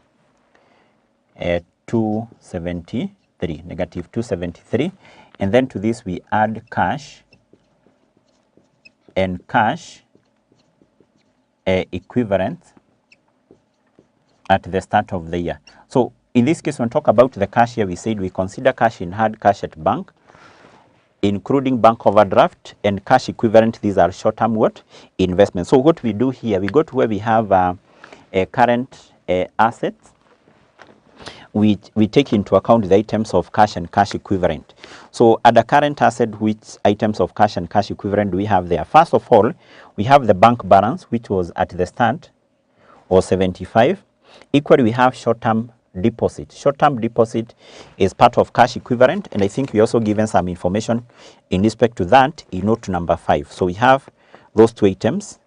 [SPEAKER 2] 273, negative 273. And then to this we add cash and cash equivalent at the start of the year. So in this case, when we talk about the cash here, we said we consider cash in hard cash at bank, including bank overdraft and cash equivalent. These are short-term what? Investments. So what we do here, we go to where we have current assets. We take into account the items of cash and cash equivalent. So at the current asset, which items of cash and cash equivalent do we have there? First of all, we have the bank balance, which was at the start, or 75. Equally, we have short-term deposit. Short-term deposit is part of cash equivalent, and I think we also given some information in respect to that in note number 5. So we have those 2 items,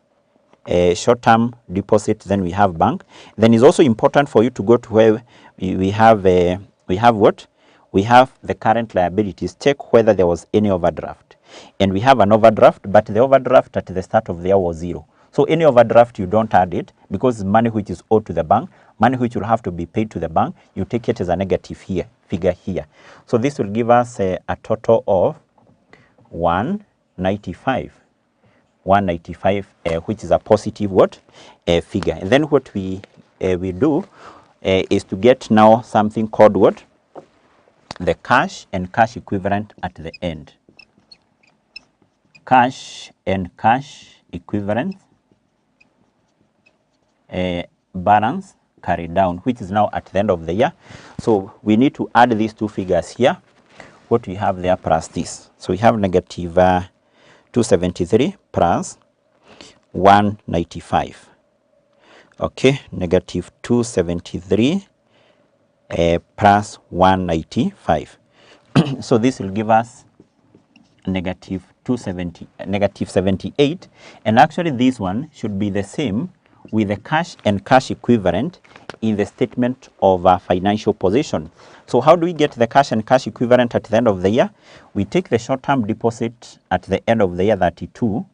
[SPEAKER 2] short-term deposit, then we have bank. Then it's also important for you to go to where we have what? We have the current liabilities. Check whether there was any overdraft. And we have an overdraft, but the overdraft at the start of the year was 0. So any overdraft, you don't add it because money which is owed to the bank, money which will have to be paid to the bank, you take it as a negative here, figure here. So this will give us a total of 195. 195, which is a positive what? Figure. And then what we do is to get now something called what? The cash and cash equivalent at the end. Cash and cash equivalent balance carried down, which is now at the end of the year. So we need to add these 2 figures here. What we have there plus this. So we have negative 273 plus 195. Okay, negative 273 plus 195. So this will give us negative 78. And actually this one should be the same with the cash and cash equivalent in the statement of financial position. So how do we get the cash and cash equivalent at the end of the year? We take the short-term deposit at the end of the year, 32,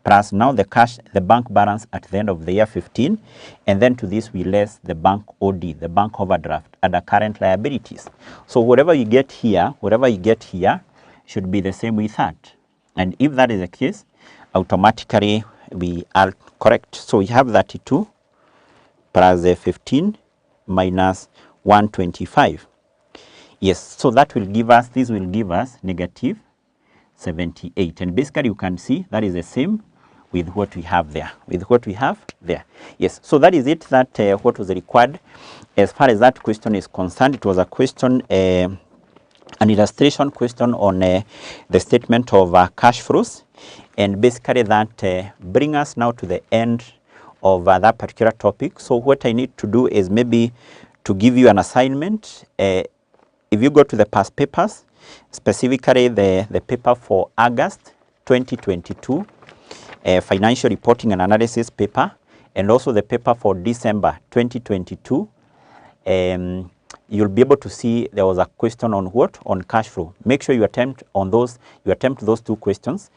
[SPEAKER 2] plus now the cash, the bank balance at the end of the year, 15, and then to this we less the bank OD, the bank overdraft, and the current liabilities. So whatever you get here should be the same with that. And if that is the case, automatically we are correct. So we have 32 plus 15 minus 125. Yes, so that will give us, this will give us negative 78. And basically you can see that is the same with what we have there, Yes, so that is it, that what was required as far as that question is concerned. It was a question, an illustration question on the statement of cash flows. And basically that bring us now to the end of that particular topic. So what I need to do is maybe to give you an assignment. If you go to the past papers, specifically the paper for August 2022, financial reporting and analysis paper, and also the paper for December 2022, you'll be able to see there was a question on what? On cash flow. Make sure you attempt those two questions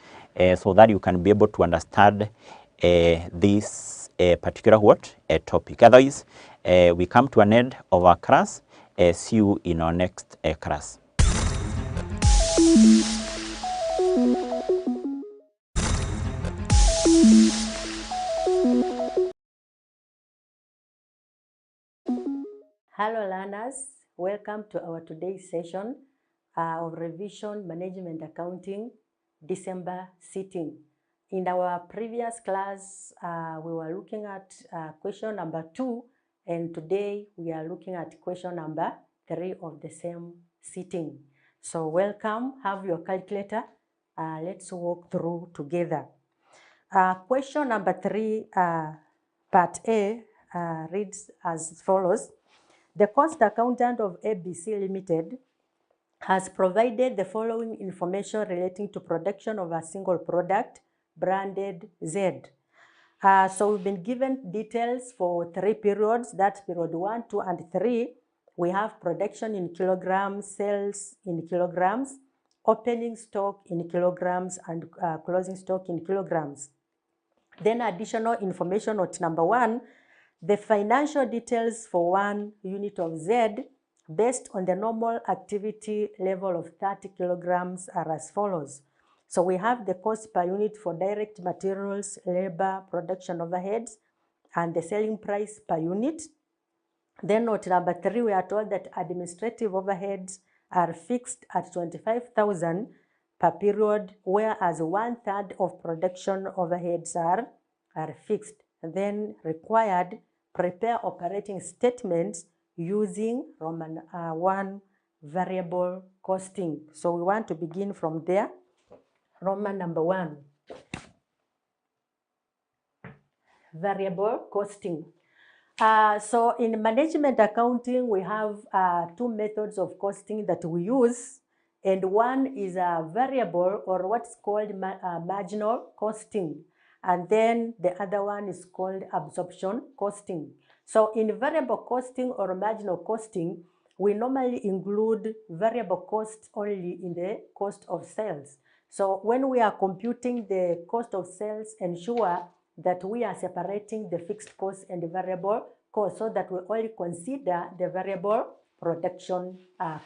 [SPEAKER 2] so that you can be able to understand this particular topic. Otherwise, we come to an end of our class. See you in our next class.
[SPEAKER 3] Hello learners, welcome to our today's session of Revision Management Accounting December sitting. In our previous class, we were looking at question number 2, and today we are looking at question number 3 of the same sitting. So welcome, have your calculator. Let's walk through together. Question number 3, part A, reads as follows. The cost accountant of ABC Limited has provided the following information relating to production of a single product branded Z. So we've been given details for 3 periods. That's period 1, 2, and 3. We have production in kilograms, sales in kilograms, opening stock in kilograms, and closing stock in kilograms. Then additional information note number 1, the financial details for 1 unit of Z based on the normal activity level of 30 kilograms are as follows. So we have the cost per unit for direct materials, labor, production overheads, and the selling price per unit. Then note number 3, we are told that administrative overheads are fixed at 25,000 per period, whereas 1/3 of production overheads are fixed. Then required, prepare operating statements using Roman 1 variable costing. So we want to begin from there. Roman number 1, variable costing. So in management accounting, we have 2 methods of costing that we use, and one is a variable, or what's called marginal costing, and then the other one is called absorption costing. So in variable costing or marginal costing, we normally include variable cost only in the cost of sales. So when we are computing the cost of sales, ensure that we are separating the fixed cost and the variable cost so that we only consider the variable production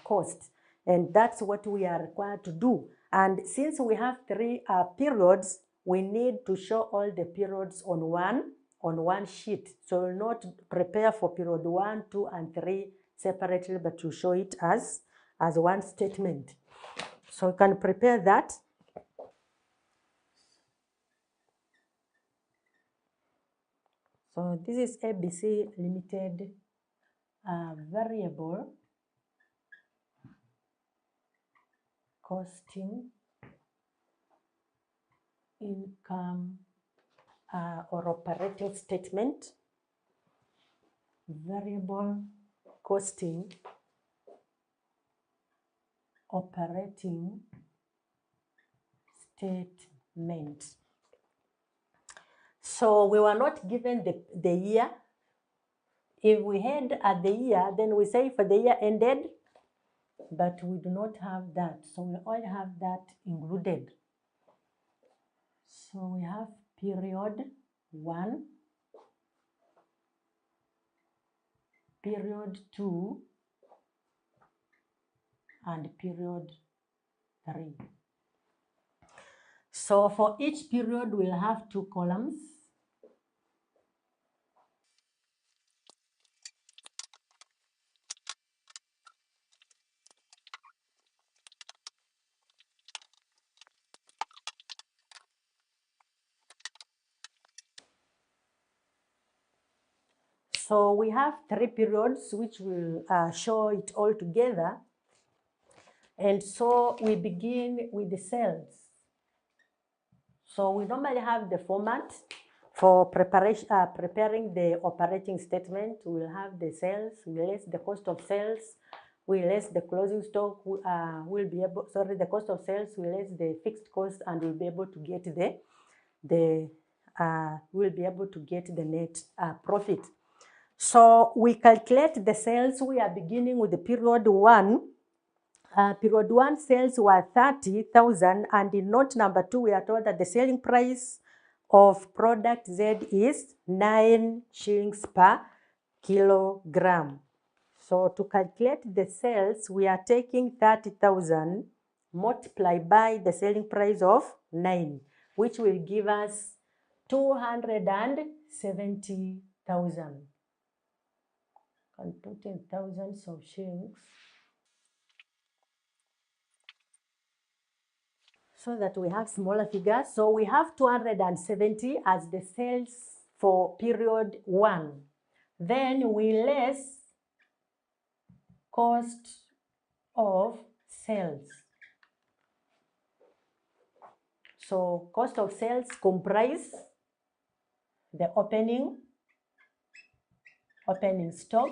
[SPEAKER 3] cost. And that's what we are required to do. And since we have 3 periods, we need to show all the periods on one sheet. So we'll not prepare for period 1, 2, and 3 separately, but you show it as one statement. So you can prepare that. So this is ABC Limited variable costing income or operating statement. Variable costing operating statement. So we were not given the year. If we had at the year, then we say for the year ended, but we do not have that. So we all have that included. So we have period 1, period 2, and period 3. So for each period, we'll have 2 columns. So we have 3 periods, which will show it all together. And so we begin with the sales. So we normally have the format for preparing the operating statement. We'll have the sales, we less the cost of sales, we less the closing stock, the cost of sales, we less the fixed cost, and we'll be able to get the net profit. So we calculate the sales. We are beginning with the period 1. Period 1 sales were 30,000, and in note number 2 we are told that the selling price of product Z is 9 shillings per kilogram. So to calculate the sales, we are taking 30,000 multiplied by the selling price of 9, which will give us 270,000. Can put in thousands of shillings so that we have smaller figures. So we have 270 as the sales for period 1. Then we less cost of sales. So cost of sales comprise the opening stock.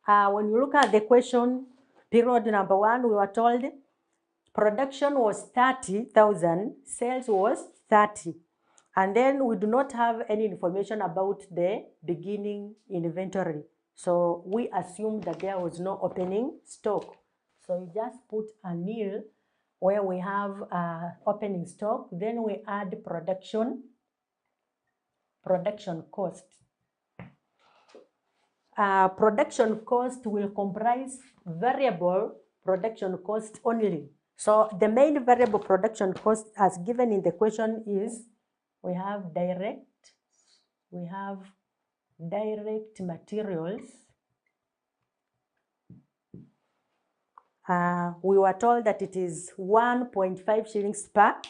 [SPEAKER 3] When you look at the question, period number 1, we were told production was 30,000, sales was 30. And then we do not have any information about the beginning inventory. So we assume that there was no opening stock. So you just put a nil where we have opening stock. Then we add production cost. Production cost will comprise variable production cost only. So the main variable production cost as given in the question is we have direct materials. We were told that it is 1.5 shillings per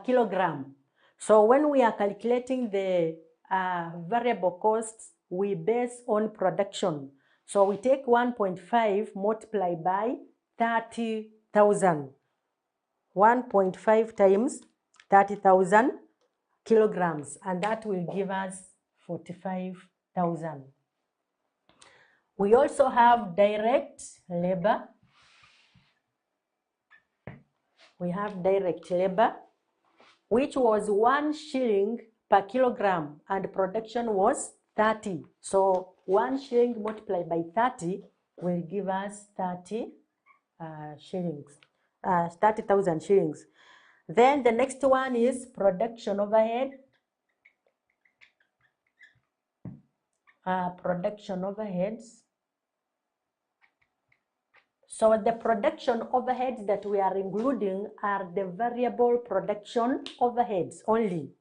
[SPEAKER 3] kilogram. So when we are calculating the variable costs, we base on production. So we take 1.5 multiplied by 30,000. 1.5 times 30,000 kilograms, and that will give us 45,000. We also have direct labor. We have direct labor, which was 1 shilling per kilogram, and production was 30. So 1 shilling multiplied by 30 will give us 30,000 shillings. Then the next one is production overhead. Production overheads. So the production overheads that we are including are the variable production overheads only.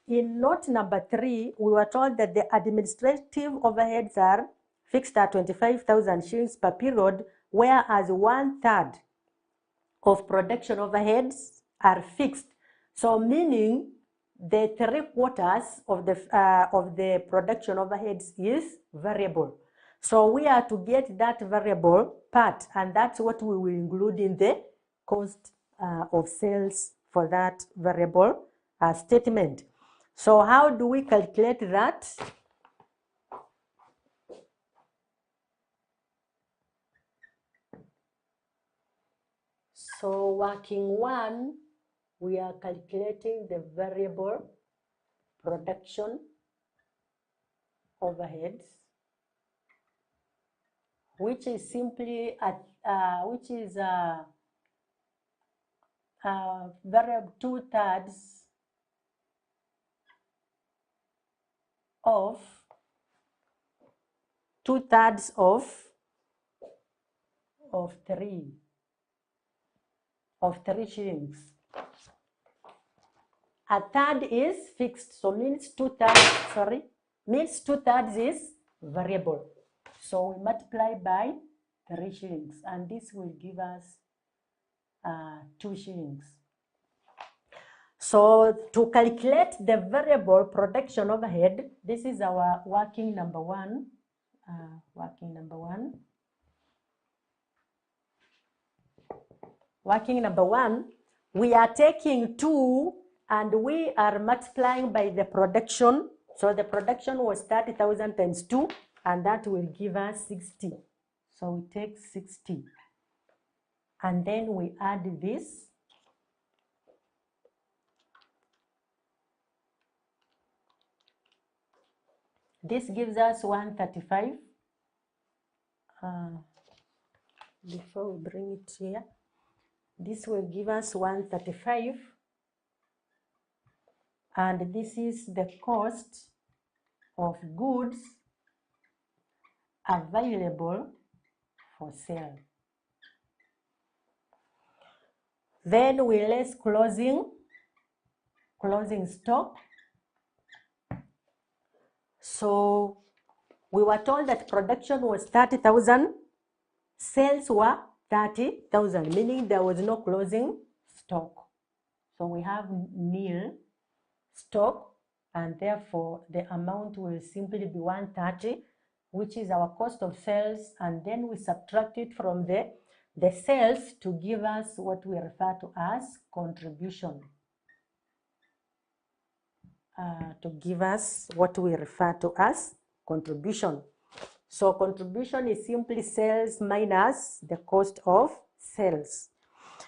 [SPEAKER 3] In note number 3, we were told that the administrative overheads are fixed at 25,000 shillings per period, whereas 1/3 of production overheads are fixed. So meaning the 3/4 of the production overheads is variable. So we are to get that variable part, and that's what we will include in the cost of sales for that variable statement. So how do we calculate that? So working 1, we are calculating the variable production overheads, which is simply variable 2/3 of 3 shillings. A third is fixed, so means 2/3 is variable. So we multiply by 3 shillings, and this will give us 2 shillings. So to calculate the variable production overhead, this is our working number 1. Working number 1, we are taking 2 and we are multiplying by the production. So the production was 30,000 times 2, and that will give us 60. So we take 60 and then we add this. This gives us 135. Before we bring it here, this will give us 135, and this is the cost of goods available for sale. Then we less closing stock. So we were told that production was 30,000, sales were 30,000, meaning there was no closing stock. So we have nil stock, and therefore the amount will simply be 130, which is our cost of sales, and then we subtract it from the sales to give us what we refer to as contribution. So contribution is simply sales minus the cost of sales.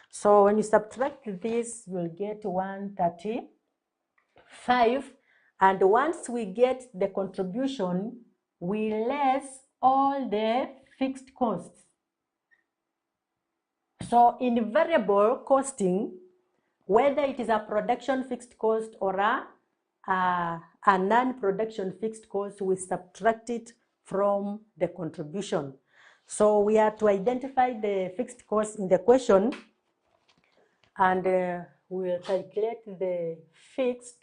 [SPEAKER 3] So when you subtract this, you'll get 135. And once we get the contribution, we less all the fixed costs. So in variable costing, whether it is a production fixed cost or a non-production fixed cost, we subtract it from the contribution. So we are to identify the fixed cost in the question, and we will calculate the fixed.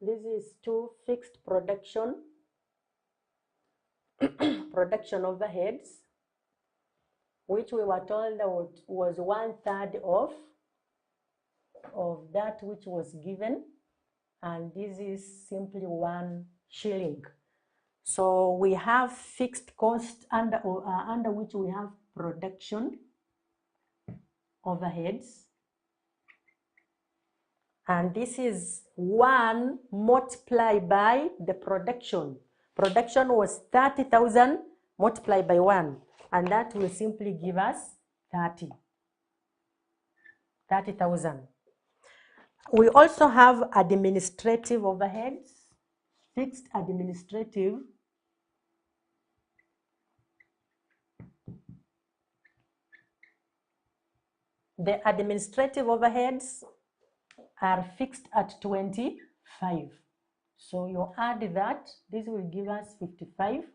[SPEAKER 3] This is 2 fixed production overheads, which we were told that was 1/3 of that which was given, and this is simply 1 shilling. So we have fixed cost under which we have production overheads, and this is 1 multiplied by the production. Production was 30,000 multiplied by 1, and that will simply give us 30,000. We also have administrative overheads, fixed administrative. The administrative overheads are fixed at 25. So you add that, this will give us 55,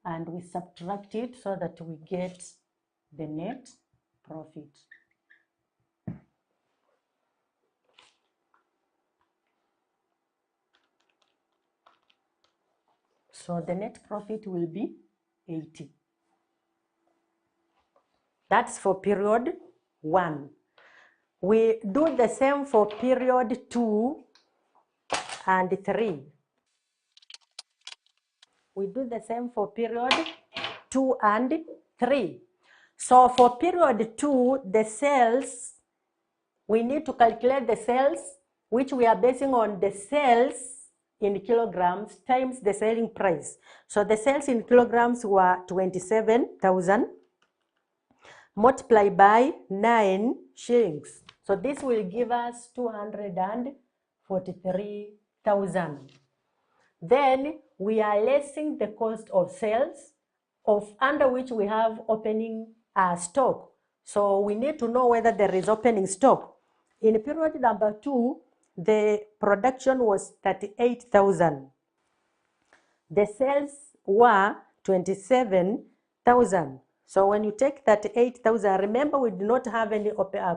[SPEAKER 3] and we subtract it so that we get the net profit. So the net profit will be 80. That's for period 1. We do the same for period 2 and 3. We do the same for period 2 and 3. So for period 2, the sales, we need to calculate the sales, which we are basing on the sales in kilograms times the selling price. So the sales in kilograms were 27,000 multiplied by 9 shillings. So this will give us 243,000. Then we are lessing the cost of sales under which we have opening stock. So we need to know whether there is opening stock. In period number 2, the production was 38,000. The sales were 27,000. So when you take 38,000, remember we do not have any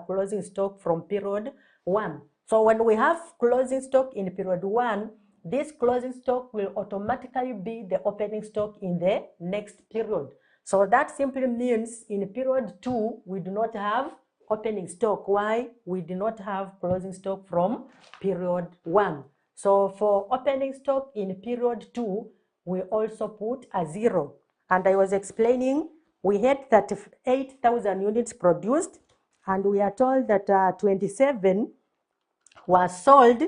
[SPEAKER 3] closing stock from period 1. So when we have closing stock in period 1, this closing stock will automatically be the opening stock in the next period. So that simply means in period 2, we do not have opening stock. Why? We do not have closing stock from period 1. So for opening stock in period 2, we also put a 0. And I was explaining we had 38,000 units produced, and we are told that 27 was sold,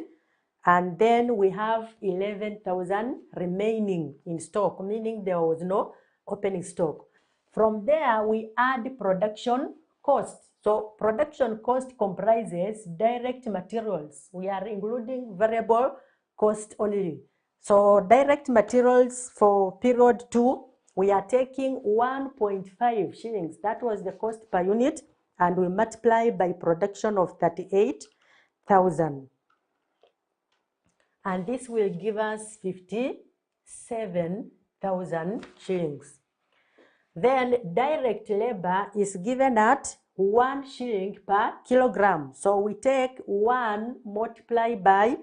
[SPEAKER 3] and then we have 11,000 remaining in stock, meaning there was no opening stock. From there, we add production cost. So production cost comprises direct materials. We are including variable cost only. So direct materials for period 2, we are taking 1.5 shillings. That was the cost per unit, and we multiply by production of 38,000. And this will give us 57,000 shillings. Then direct labor is given at 1 shilling per kilogram. So we take 1 multiplied by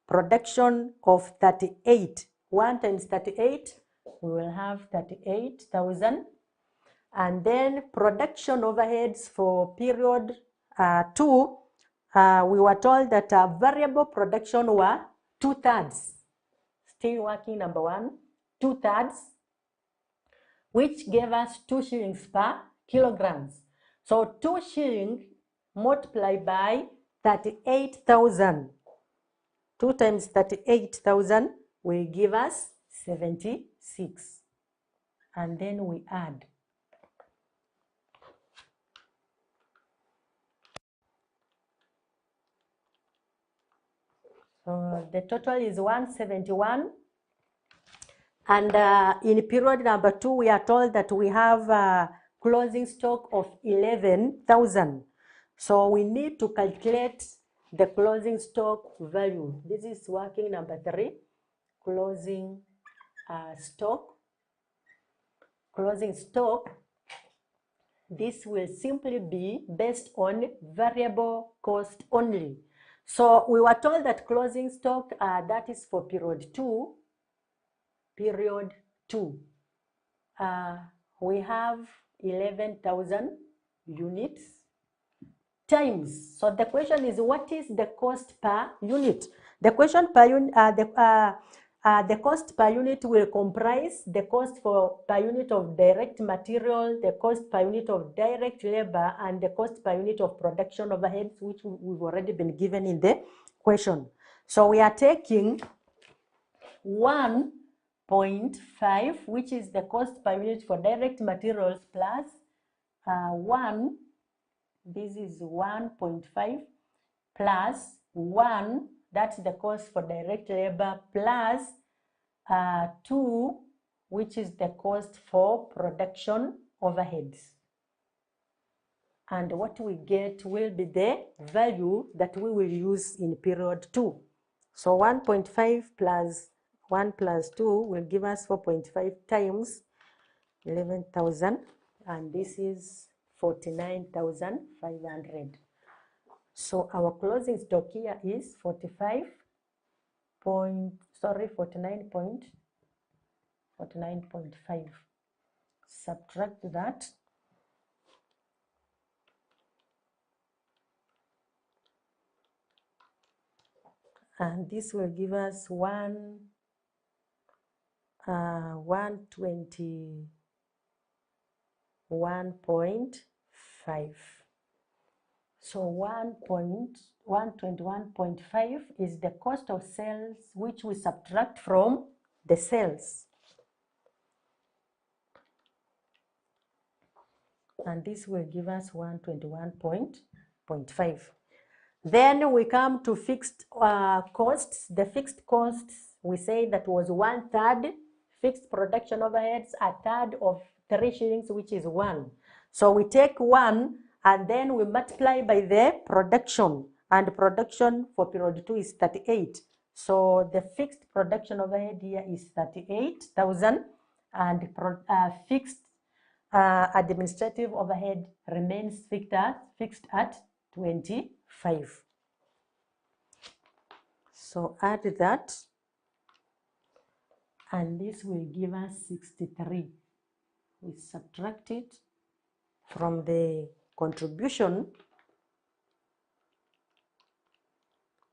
[SPEAKER 3] production of 38. 1 times 38, we will have 38,000. And then production overheads for period 2, we were told that variable production were 2/3. Still working number 1, 2/3, which gave us 2 shillings per kilograms. So 2 shillings multiplied by 38,000. 2 times 38,000 will give us 76. And then we add. So the total is 171. And in period number 2, we are told that we have closing stock of 11,000. So we need to calculate the closing stock value. This is working number 3, closing stock. Closing stock, this will simply be based on variable cost only. So we were told that closing stock, that is for period 2. Period 2. We have 11,000 units times. So the question is, what is the cost per unit? The question per unit, the cost per unit will comprise the cost per unit of direct material, the cost per unit of direct labor, and the cost per unit of production overheads, which we've already been given in the question. So we are taking 1.5, which is the cost per unit for direct materials, plus 1, this is 1.5, plus 1, that's the cost for direct labor, plus 2, which is the cost for production overheads. And what we get will be the value that we will use in period 2. So 1.5 plus 1 plus 2 will give us 4.5 times 11,000, and this is 49,500. So our closing stock here is 49.5. Subtract that. And this will give us 121.5. So 121.5 is the cost of sales, which we subtract from the sales. And this will give us 121.5. Then we come to fixed costs. The fixed costs, we say that was 1/3. Fixed production overheads, 1/3 of 3 shillings, which is 1. So we take 1 and then we multiply by the production, and production for period 2 is 38. So the fixed production overhead here is 38,000, and fixed administrative overhead remains fixed at 25. So add that, and this will give us 63. We subtract it from the contribution,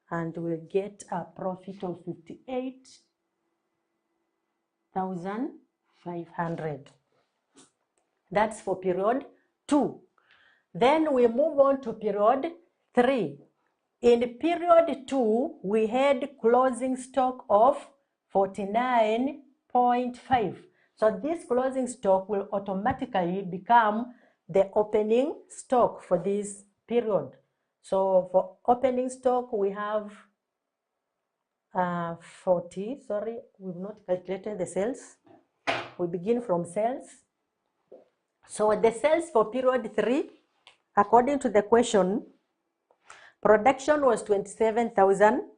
[SPEAKER 3] and we'll get a profit of 58,500. That's for period 2. Then we move on to period 3. In period 2, we had closing stock of 49.5. So this closing stock will automatically become the opening stock for this period. So for opening stock, we have 40, sorry, we've not calculated the sales. We begin from sales. So the sales for period 3, according to the question, production was 27,000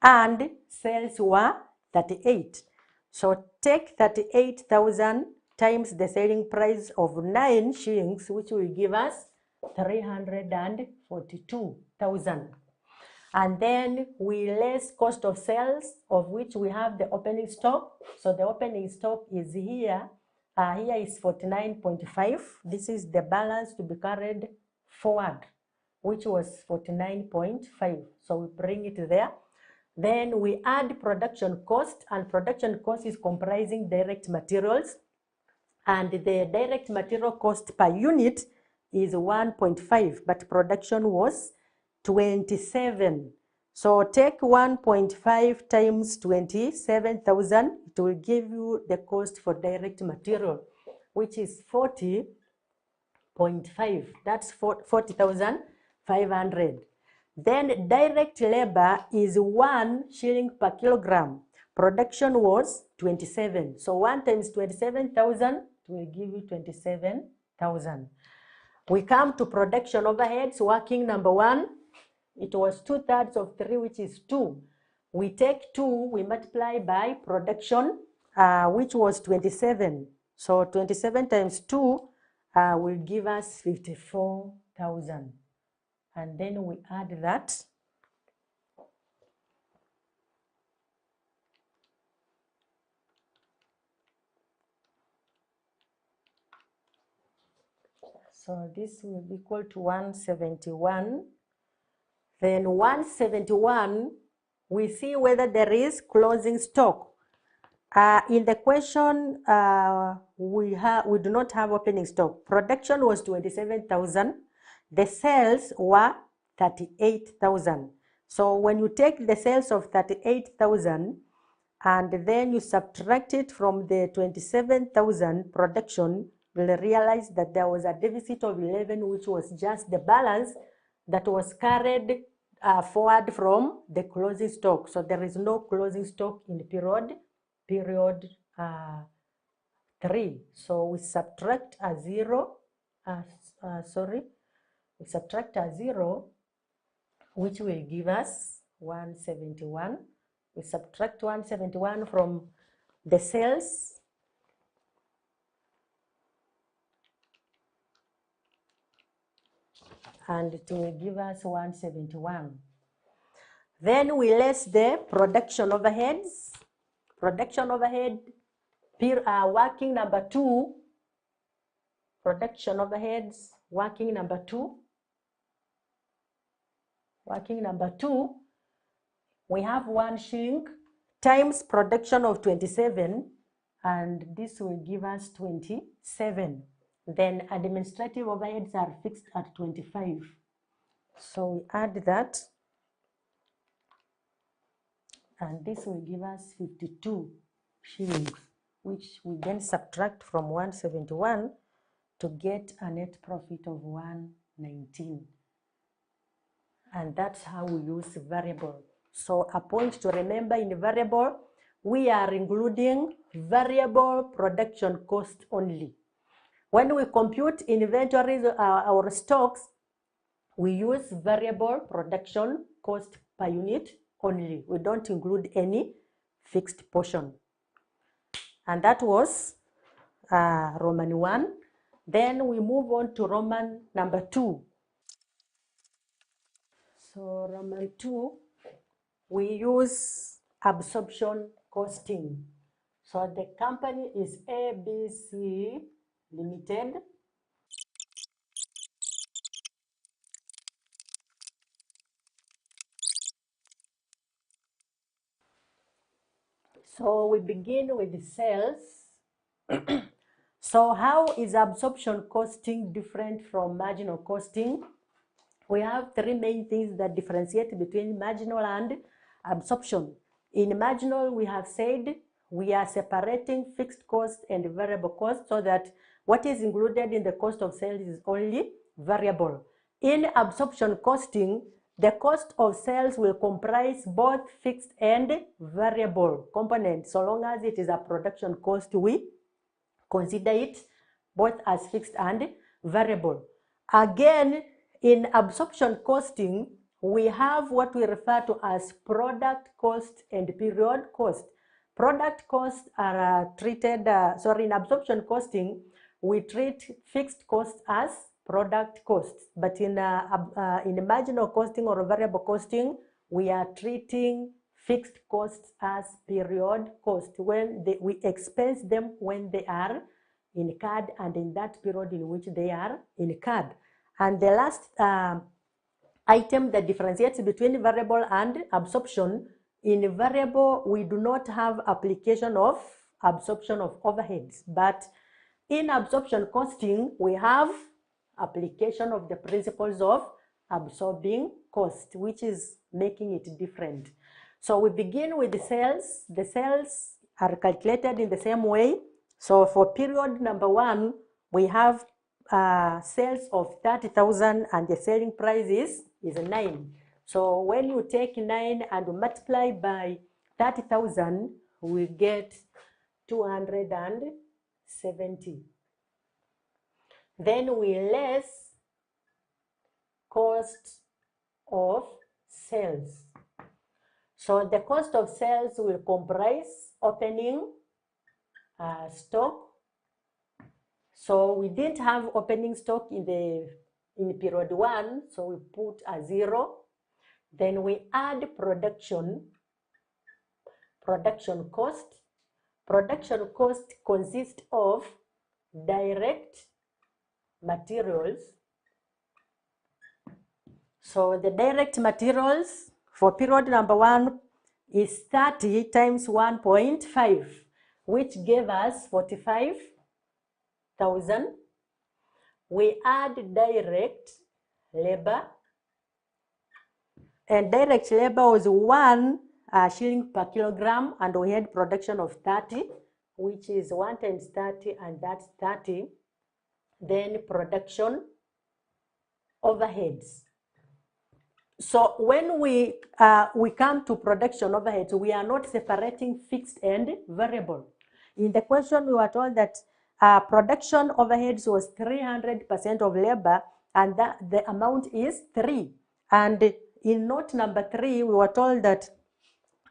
[SPEAKER 3] and sales were 38. So take 38,000 times the selling price of 9 shillings, which will give us 342,000. And then we less cost of sales, of which we have the opening stock. So the opening stock is here. Here is 49.5. This is the balance to be carried forward, which was 49.5. So we bring it there. Then we add production cost, and production cost is comprising direct materials. And the direct material cost per unit is 1.5, but production was 27. So take 1.5 times 27,000, it will give you the cost for direct material, which is 40.5. That's 40,500. Then direct labor is 1 shilling per kilogram. Production was 27. So 1 times 27,000 will give you 27,000. We come to production overheads, working number 1. It was 2/3 of 3, which is 2. We take 2, we multiply by production, which was 27. So 27 times 2 will give us 54,000. And then we add that. So this will be equal to 171. Then 171, we see whether there is closing stock. In the question, we do not have opening stock. Production was 27,000. The sales were 38,000. So when you take the sales of 38,000 and then you subtract it from the 27,000 production, you'll realize that there was a deficit of 11, which was just the balance that was carried forward from the closing stock. So there is no closing stock in period 3. So we subtract a 0, we subtract a 0, which will give us 171. We subtract 171 from the sales, and it will give us 171. Then we less the production overheads. Production overhead, working number 2. Production overheads, working number 2. Working number 2, we have 1 shilling times production of 27, and this will give us 27. Then administrative overheads are fixed at 25. So we add that, and this will give us 52 shillings, which we then subtract from 171 to get a net profit of 119. And that's how we use variable. So a point to remember in variable, we are including variable production cost only. When we compute inventories or stocks, we use variable production cost per unit only. We don't include any fixed portion. And that was Roman 1. Then we move on to Roman number 2. So Roman 2, we use absorption costing. So the company is ABC Limited. So we begin with the sales. So how is absorption costing different from marginal costing? We have three main things that differentiate between marginal and absorption. In marginal, we have said we are separating fixed cost and variable cost so that what is included in the cost of sales is only variable. In absorption costing, the cost of sales will comprise both fixed and variable components. So long as it is a production cost, we consider it both as fixed and variable. Again, in absorption costing, we have what we refer to as product cost and period cost. Product costs are treated, in absorption costing, we treat fixed costs as product costs. But in marginal costing or variable costing, we are treating fixed costs as period cost. We expense them when they are incurred and in that period in which they are incurred. And the last item that differentiates between variable and absorption, in variable, we do not have application of absorption of overheads, but in absorption costing, we have application of the principles of absorbing cost, which is making it different. So we begin with the sales. The sales are calculated in the same way. So for period number 1, we have sales of 30,000 and the selling price is 9. So when you take 9 and multiply by 30,000, we get 270. Then we less cost of sales. So the cost of sales will comprise opening stock. So we didn't have opening stock in period 1, so we put a 0. Then we add production cost. Production cost consists of direct materials. So the direct materials for period number 1 is 30 times 1.5, which gave us 45,000. We add direct labor, and direct labor was 1 shilling per kilogram, and we had production of 30, which is 1 times 30, and that's 30. Then production overheads. So when we come to production overheads, we are not separating fixed and variable. In the question, we were told that production overheads was 300% of labor, and that the amount is 3. And in note number 3, we were told that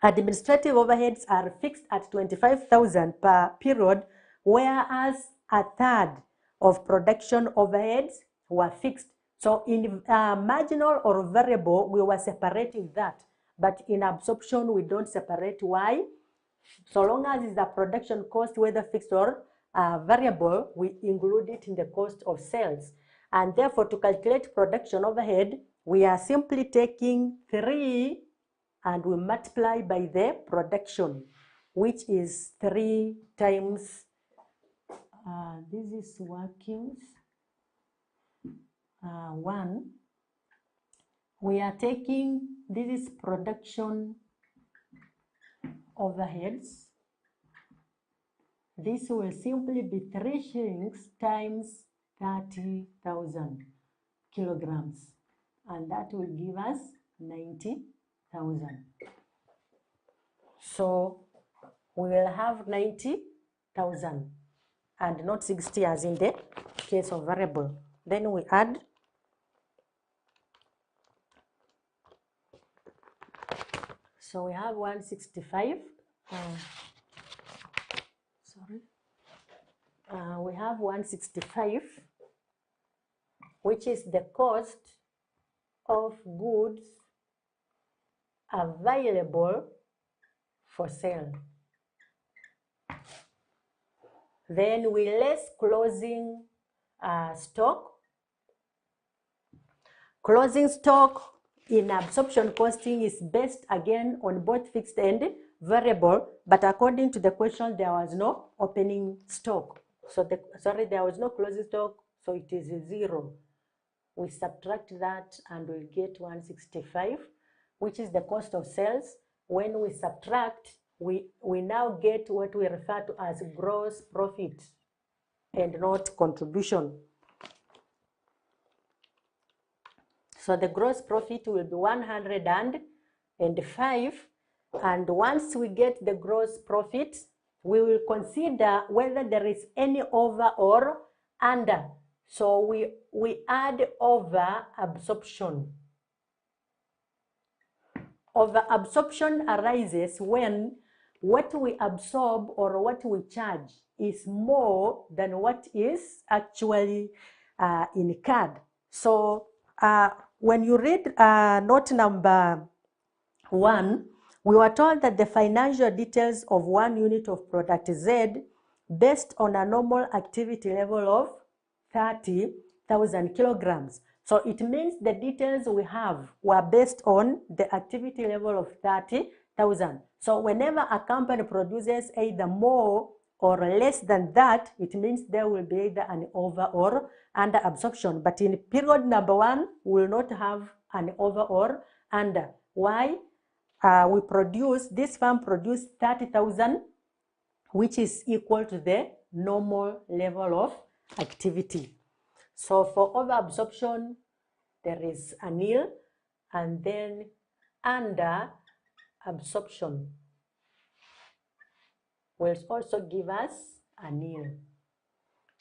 [SPEAKER 3] administrative overheads are fixed at 25,000 per period, whereas a third of production overheads were fixed. So in marginal or variable, we were separating that. But in absorption, we don't separate. Why? So long as it's a production cost, whether fixed or variable, we include it in the cost of sales. And therefore, to calculate production overhead, we are simply taking 3 and we multiply by the production, which is 3 times, this is workings, 1. We are taking, this is production overheads. This will simply be 3 shillings times 30,000 kilograms, and that will give us 90,000. So we will have 90,000 and not 60 as in the case of variable. Then we add so we have 165. We have 165, which is the cost of goods available for sale. Then we less closing stock. Closing stock in absorption costing is based again on both fixed and variable, but according to the question, there was no opening stock. So there was no closing stock, so it is 0. We subtract that and we'll get 165, which is the cost of sales. When we subtract, we now get what we refer to as gross profit and not contribution. So the gross profit will be 105, and once we get the gross profit, we will consider whether there is any over or under. So we add over absorption. Over absorption arises when what we absorb or what we charge is more than what is actually incurred. So when you read note number 1, we were told that the financial details of one unit of product Z based on a normal activity level of 30,000 kilograms. So it means the details we have were based on the activity level of 30,000. So whenever a company produces either more or less than that, it means there will be either an over or under absorption. But in period number 1, we will not have an over or under. Why? This farm produced 30,000, which is equal to the normal level of activity. So for over absorption, there is a nil, and then under absorption will also give us a nil.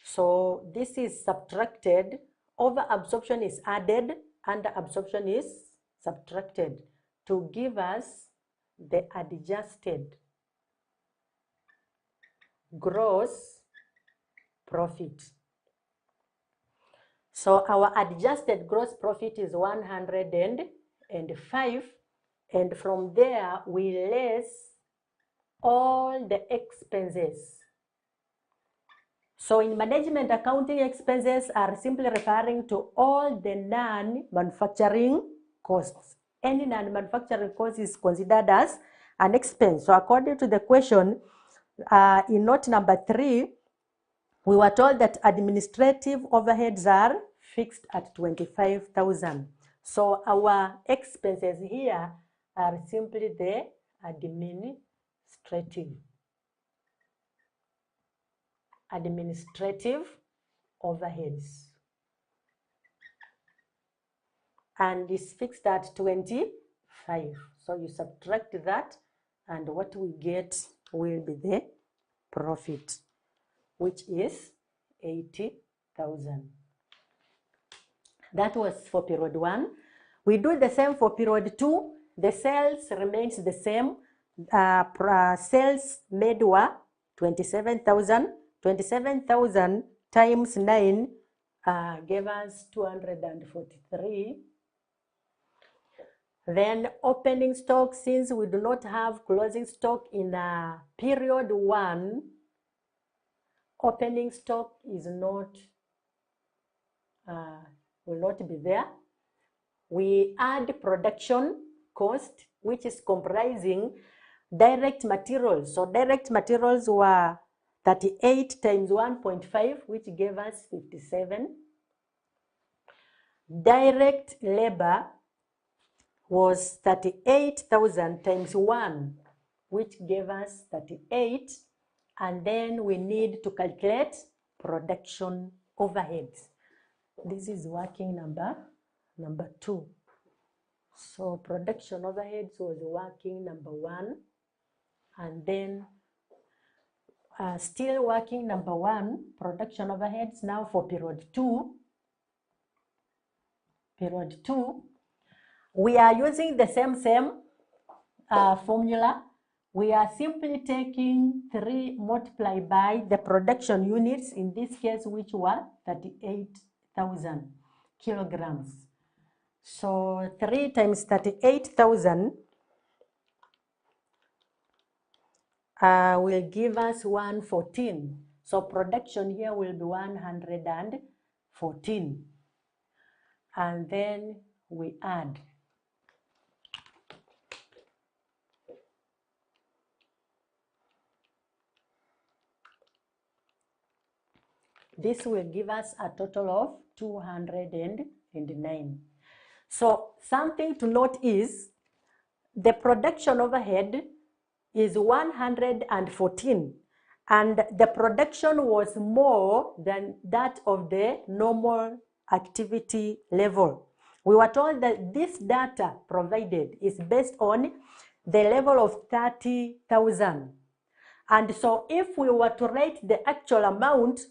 [SPEAKER 3] So this is subtracted. Over absorption is added, under absorption is subtracted to give us the adjusted gross profit. So our adjusted gross profit is 105, and from there we less all the expenses. So in management accounting, expenses are simply referring to all the non-manufacturing costs. Any non-manufacturing cost is considered as an expense. So according to the question in note number 3, we were told that administrative overheads are fixed at 25,000. So our expenses here are simply the administrative overheads, and is fixed at 25. So you subtract that, and what we get will be the profit, which is 80,000. That was for period 1. We do the same for period 2. The sales remains the same. Sales made were 27,000. 27,000 times 9 gave us 243. Then opening stock, since we do not have closing stock in period 1, opening stock is not will not be there. We add production cost, which is comprising direct materials. So direct materials were 38 times 1.5, which gave us 57. Direct labor was 38,000 times 1, which gave us 38. And then we need to calculate production overheads. This is working number 2. So production overheads was working number 1, and then still working number 1, production overheads. Now for period 2, we are using the same formula. We are simply taking 3 multiplied by the production units, in this case, which were 38,000 kilograms. So 3 times 38,000 will give us 114. So production here will be 114. And then we add. This will give us a total of 209. So something to note is the production overhead is 114, and the production was more than that of the normal activity level. We were told that this data provided is based on the level of 30,000. And so if we were to rate the actual amount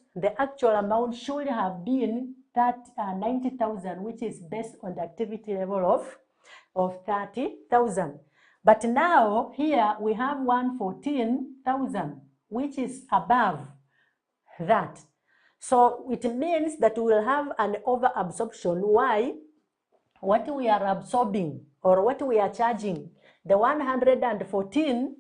[SPEAKER 3] should have been 90,000, which is based on the activity level of 30,000. But now here we have 114,000, which is above that. So it means that we will have an overabsorption. Why? What we are absorbing or what we are charging, the 114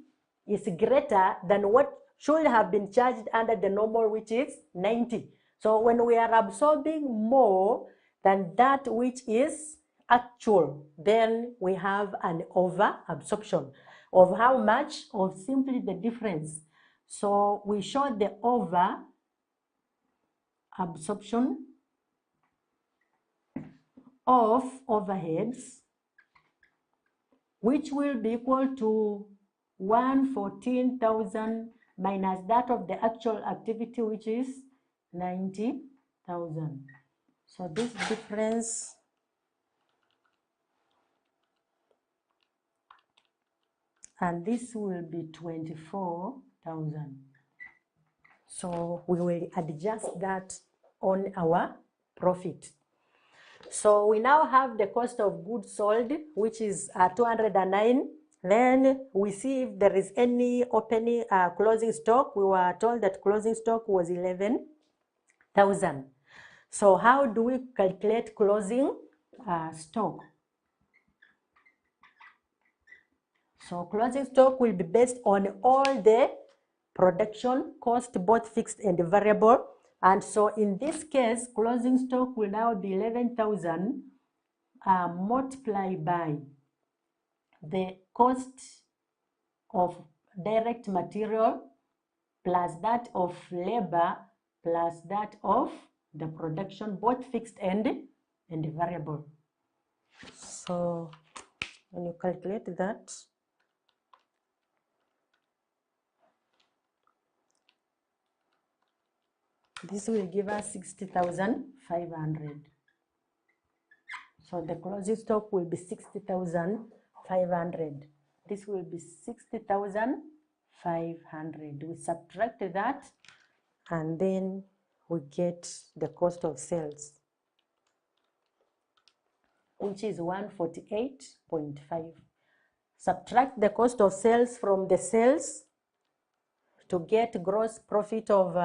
[SPEAKER 3] is greater than what should have been charged under the normal, which is 90. So when we are absorbing more than that which is actual, then we have an over-absorption. Of how much? Of simply the difference. So we show the over-absorption of overheads, which will be equal to 114,000 minus that of the actual activity, which is 90,000. So this difference and this will be 24,000. So we will adjust that on our profit. So we now have the cost of goods sold, which is 209. Then we see if there is any opening closing stock. We were told that closing stock was 11,000. So how do we calculate closing stock? So closing stock will be based on all the production cost, both fixed and variable. And so in this case, closing stock will now be 11,000 multiplied by the cost of direct material plus that of labor plus that of the production, both fixed and variable. So when you calculate that, this will give us 60,500. So the closing stock will be 60,500. This will be 60,500. We subtract that and then we get the cost of sales, which is 148.5. Subtract the cost of sales from the sales to get gross profit of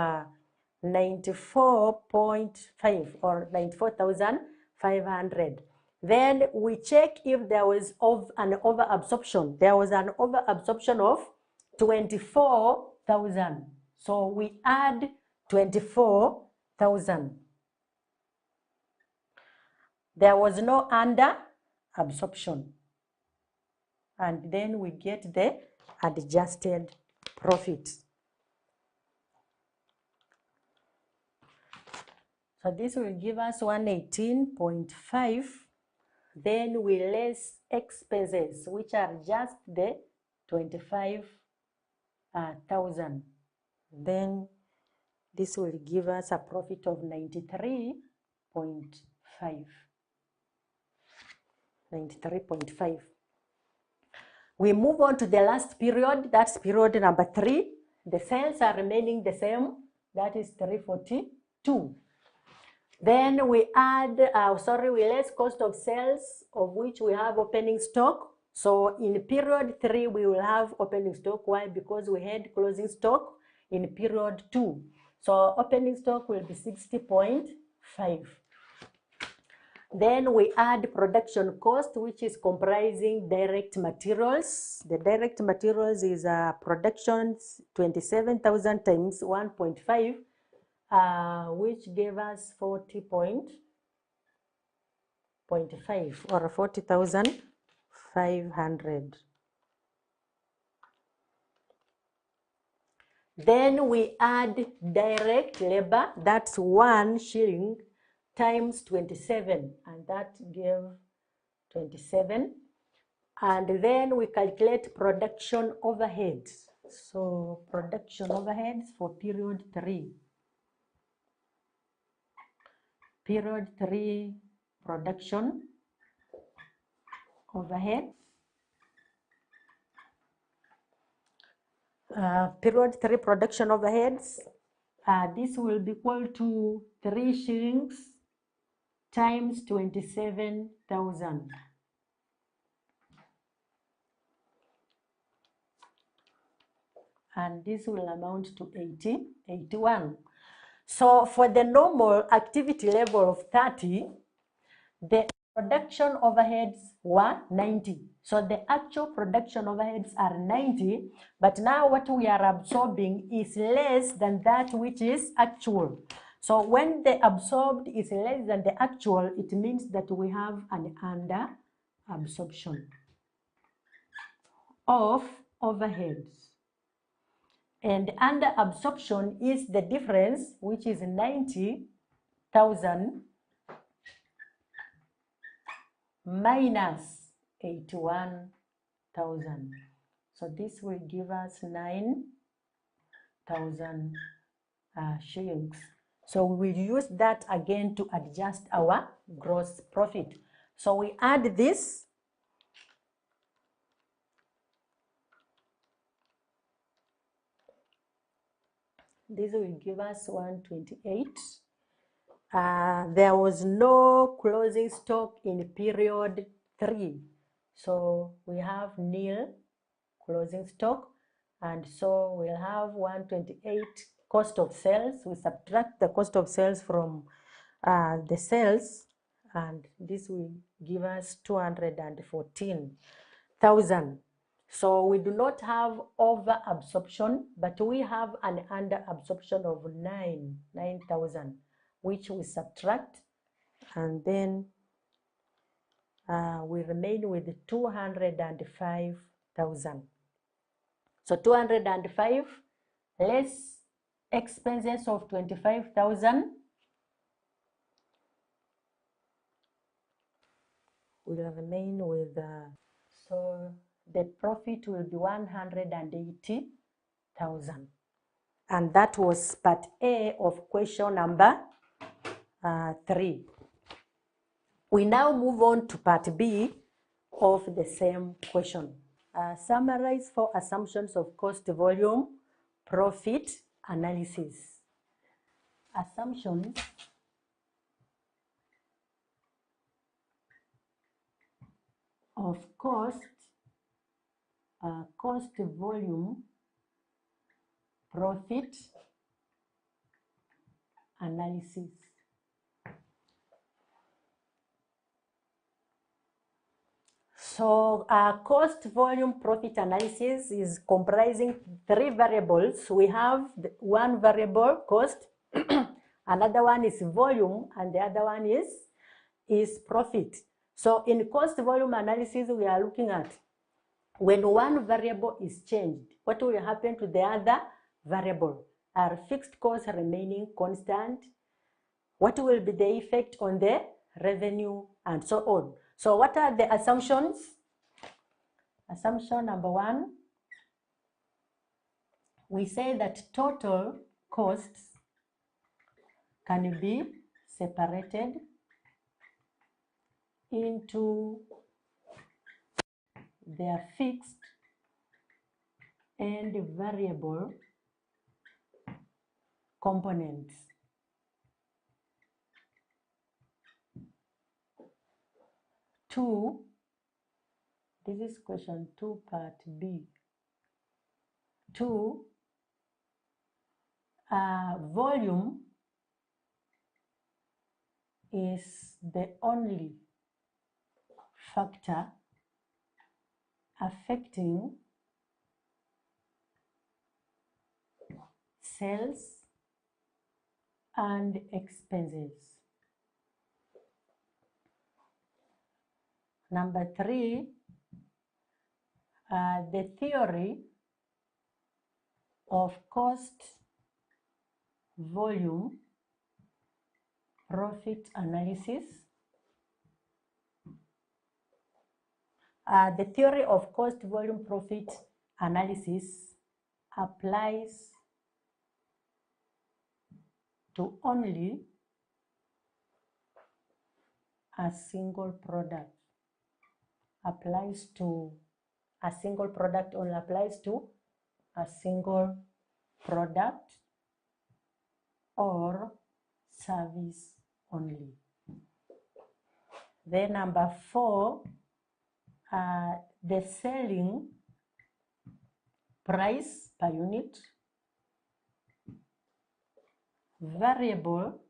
[SPEAKER 3] 94.5 or 94,500. Then we check if there was an overabsorption. There was an overabsorption of 24,000. So we add 24,000. There was no under absorption. And then we get the adjusted profit. So this will give us 118.5. Then we less expenses, which are just the 25,000. Then this will give us a profit of 93.5. 93.5. We move on to the last period. That's period number 3. The sales are remaining the same. That is 342. Then we add, we less cost of sales, of which we have opening stock. So in period 3, we will have opening stock. Why? Because we had closing stock in period 2. So opening stock will be 60.5. Then we add production cost, which is comprising direct materials. The direct materials is production 27,000 times 1.5. Which gave us 40.5 or 40,500. Then we add direct labor, that's 1 shilling times 27, and that gave 27. And then we calculate production overheads. So production overheads for period 3. Period 3 production overhead. Period 3 production overheads. This will be equal to 3 shillings times 27,000. And this will amount to 81. So for the normal activity level of 30, the production overheads were 90. So the actual production overheads are 90, but now what we are absorbing is less than that which is actual. So when the absorbed is less than the actual, it means that we have an under absorption of overheads. And under absorption is the difference, which is 90,000 minus 81,000. So this will give us 9,000 shillings. So we will use that again to adjust our gross profit. So we add this. This will give us 128. There was no closing stock in period 3. So we have nil closing stock. And so we'll have 128 cost of sales. We subtract the cost of sales from the sales. And this will give us 214,000. So we do not have over absorption, but we have an under absorption of 9,000, which we subtract, and then we remain with 205,000. So 205 less expenses of 25,000 will remain with so the profit will be 180,000. And that was part A of question number 3. We now move on to part B of the same question. Summarize 4 assumptions of cost, volume, profit analysis. Assumptions of cost, volume, profit analysis. So cost, volume, profit analysis is comprising 3 variables. We have one variable, cost, another one is volume, and the other one is profit. So in cost volume analysis, we are looking at when one variable is changed, what will happen to the other variable? Are fixed costs remaining constant? What will be the effect on the revenue, and so on? So what are the assumptions? Assumption number 1, we say that total costs can be separated into their fixed and variable components. This is question 2, part B. 2, volume is the only factor affecting sales and expenses. Number 3, the theory of cost volume profit analysis. The theory of cost volume profit analysis applies to only a single product. Applies to a single product, only applies to a single product or service only. Then number 4, the selling price per unit, variable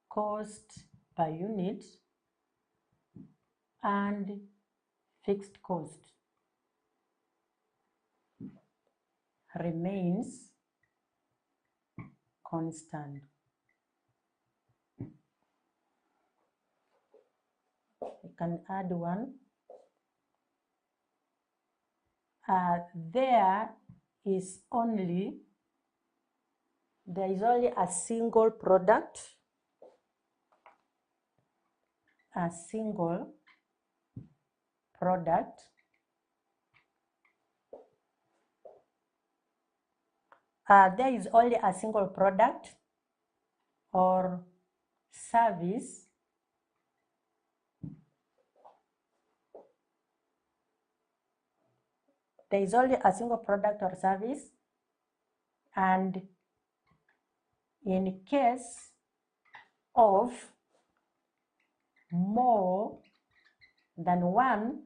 [SPEAKER 3] cost per unit, and fixed cost remains constant. We can add one. There is only a single product, a single product there is only a single product or service there is only a single product or service, and in case of more than one,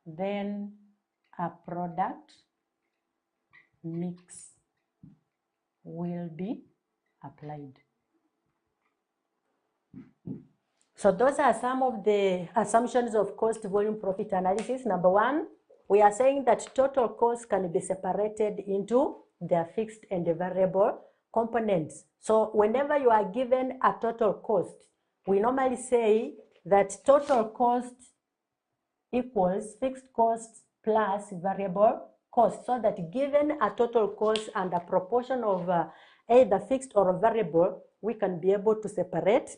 [SPEAKER 3] then a product mix will be applied. So those are some of the assumptions of cost volume profit analysis. Number 1, we are saying that total costs can be separated into their fixed and variable components. So whenever you are given a total cost, we normally say that total cost equals fixed cost plus variable cost, so that given a total cost and a proportion of either fixed or variable, we can be able to separate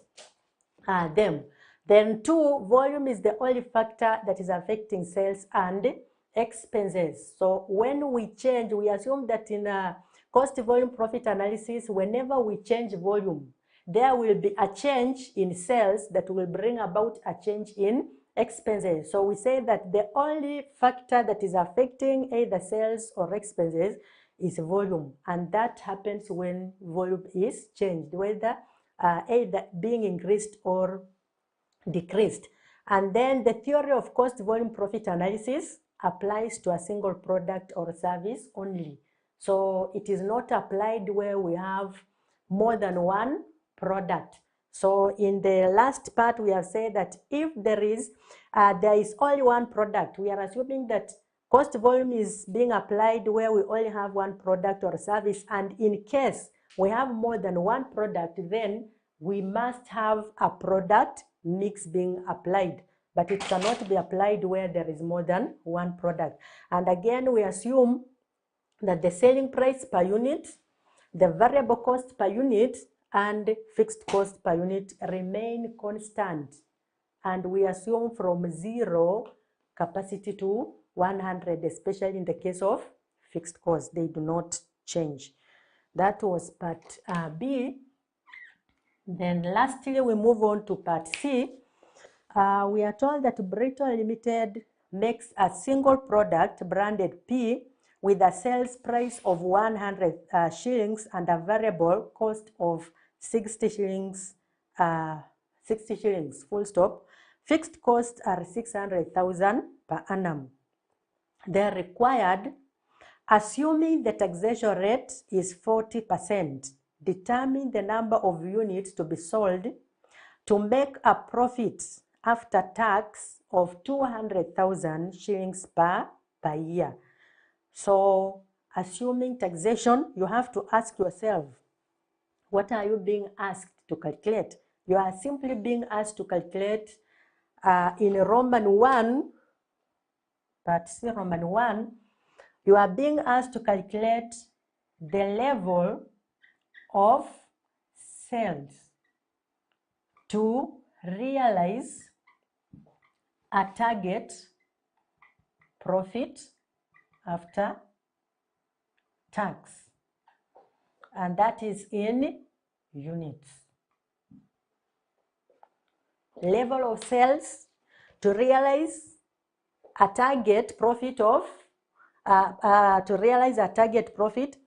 [SPEAKER 3] them. Then 2, volume is the only factor that is affecting sales and expenses. So when we change, we assume that in a cost volume profit analysis, whenever we change volume, there will be a change in sales that will bring about a change in expenses. So we say that the only factor that is affecting either sales or expenses is volume, and that happens when volume is changed, whether either being increased or decreased. And then the theory of cost volume profit analysis applies to a single product or service only. So it is not applied where we have more than one product. So in the last part, we have said that if there is only one product, we are assuming that cost volume is being applied where we only have one product or service. And in case we have more than one product, then we must have a product mix being applied. But it cannot be applied where there is more than one product. And again, we assume that the selling price per unit, the variable cost per unit, and fixed cost per unit remain constant. And we assume from 0 capacity to 100, especially in the case of fixed costs, they do not change. That was part B. Then lastly, we move on to part C. We are told that Britain Limited makes a single product branded P with a sales price of 100 shillings and a variable cost of 60 shillings, full stop. Fixed costs are 600,000 per annum. They are required, assuming the taxation rate is 40%, determine the number of units to be sold to make a profit after tax of 200,000 shillings per year. So assuming taxation, you have to ask yourself, what are you being asked to calculate? You are simply being asked to calculate in Roman 1, part C, Roman 1, You are being asked to calculate the level of sales to realize a target profit after tax, and that is in units. Level of sales to realize a target profit of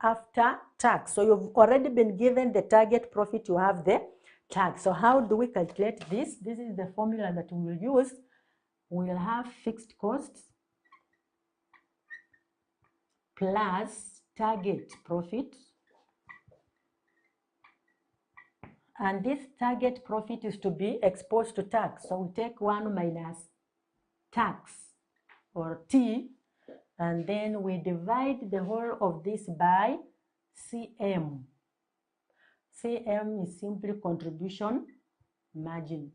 [SPEAKER 3] after tax. So you've already been given the target profit, you have the tax. So how do we calculate this? This is the formula that we will use. We'll have fixed costs plus target profit, and this target profit is to be exposed to tax. So we take 1 minus tax, or T, and then we divide the whole of this by CM. CM is simply contribution margin.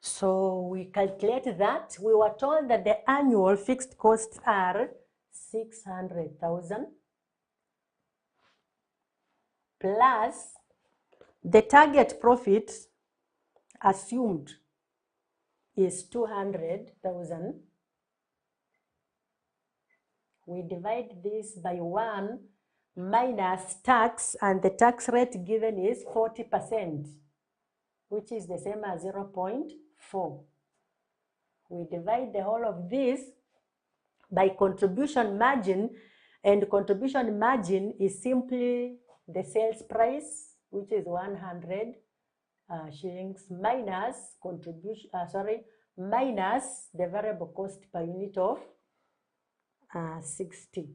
[SPEAKER 3] So we calculate that. We were told that the annual fixed costs are 600,000 plus the target profit assumed is 200,000. We divide this by 1 minus tax, and the tax rate given is 40%, which is the same as 0.4. We divide the whole of this by contribution margin, and contribution margin is simply the sales price, which is 100 shillings, minus minus the variable cost per unit of 60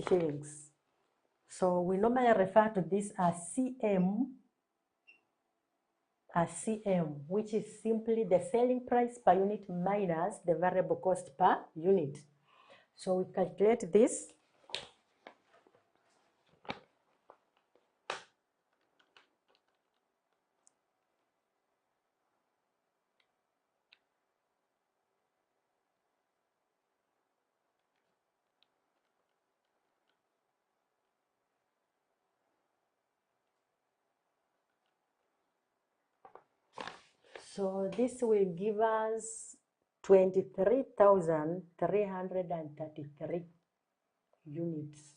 [SPEAKER 3] shillings. So we normally refer to this as CM, which is simply the selling price per unit minus the variable cost per unit. So we calculate this. So this will give us 23,333 units.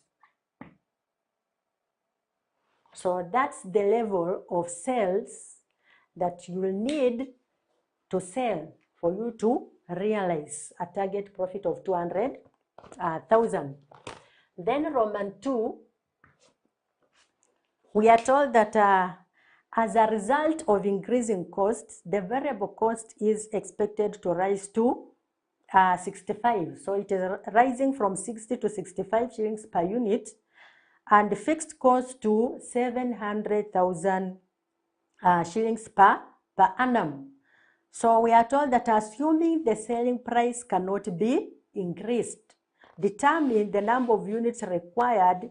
[SPEAKER 3] So that's the level of sales that you will need to sell for you to realize a target profit of 200,000. Then Roman 2, we are told that as a result of increasing costs, the variable cost is expected to rise to 65. So it is rising from 60 to 65 shillings per unit, and the fixed cost to 700,000 shillings per annum. So we are told that assuming the selling price cannot be increased, determine the number of units required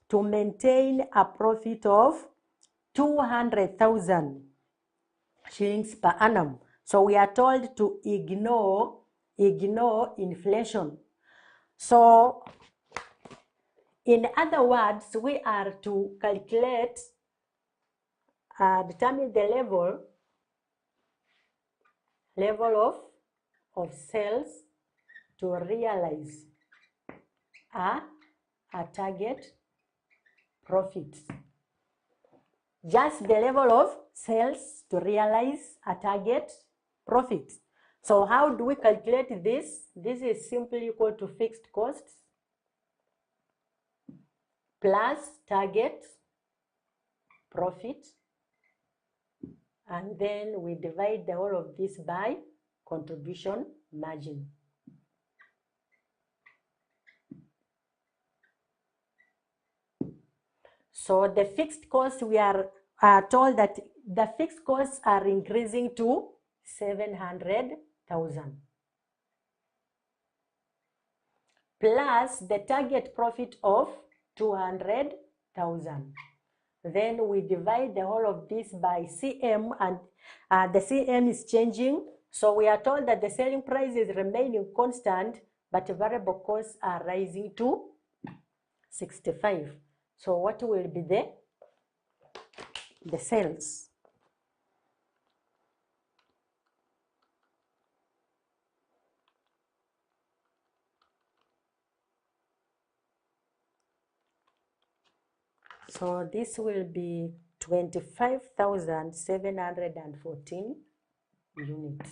[SPEAKER 3] to maintain a profit of 200,000 shillings per annum. So we are told to ignore inflation. So in other words, we are to calculate, determine the level of sales to realize a target profit. Just the level of sales to realize a target profit. So how do we calculate this? This is simply equal to fixed costs plus target profit, and then we divide the whole of this by contribution margin. So the fixed costs, we are told that the fixed costs are increasing to 700,000 plus the target profit of 200,000. Then we divide the whole of this by CM, and the CM is changing. So we are told that the selling price is remaining constant, but variable costs are rising to 65. So what will be the sales? So this will be 25,714 units.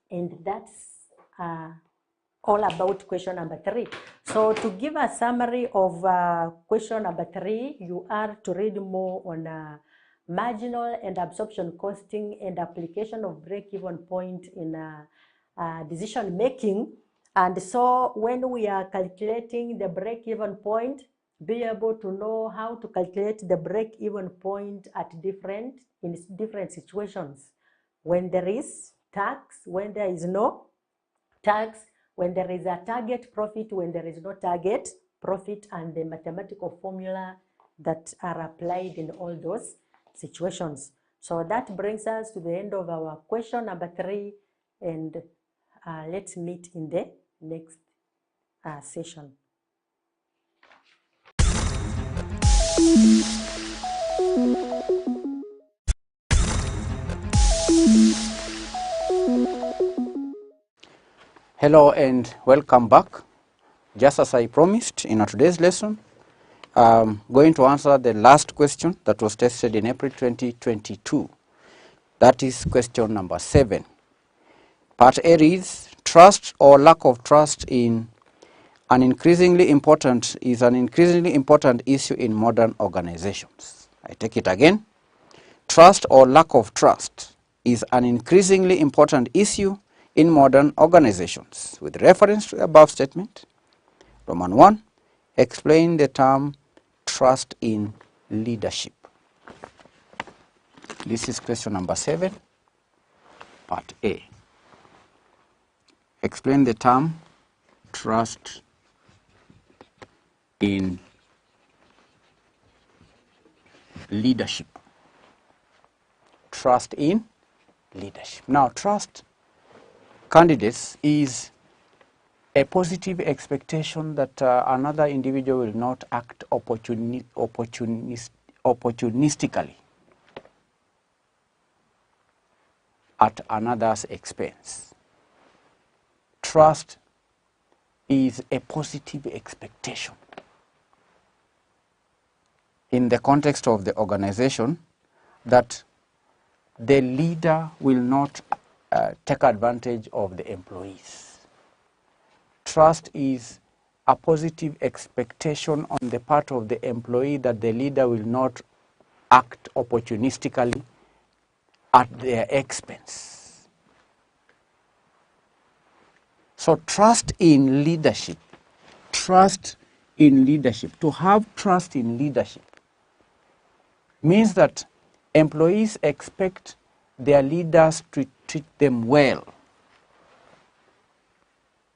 [SPEAKER 3] And that's all about question number 3. So to give a summary of question number 3, you are to read more on marginal and absorption costing and application of break-even point in decision making. And so when we are calculating the break-even point, be able to know how to calculate the break-even point in different situations. When there is tax, when there is no tax, when there is a target profit, when there is no target profit, and the mathematical formula that are applied in all those situations. So that brings us to the end of our question number 3, and let's meet in the next session.
[SPEAKER 4] Hello and welcome back. Just as I promised in today's lesson, I'm going to answer the last question that was tested in April 2022. That is question number 7. Part A reads, trust or lack of trust is an increasingly important issue in modern organizations. I take it again. Trust or lack of trust is an increasingly important issue in modern organizations. With reference to the above statement, Roman 1, explain the term trust in leadership. This is question number 7, part A. Explain the term trust in leadership. Trust in leadership. Now, trust, candidates, is a positive expectation that another individual will not act opportunistically at another's expense. Trust is a positive expectation in the context of the organization that the leader will not take advantage of the employees. Trust is a positive expectation on the part of the employee that the leader will not act opportunistically at their expense. So trust in leadership, to have trust in leadership means that employees expect their leaders to treat them well.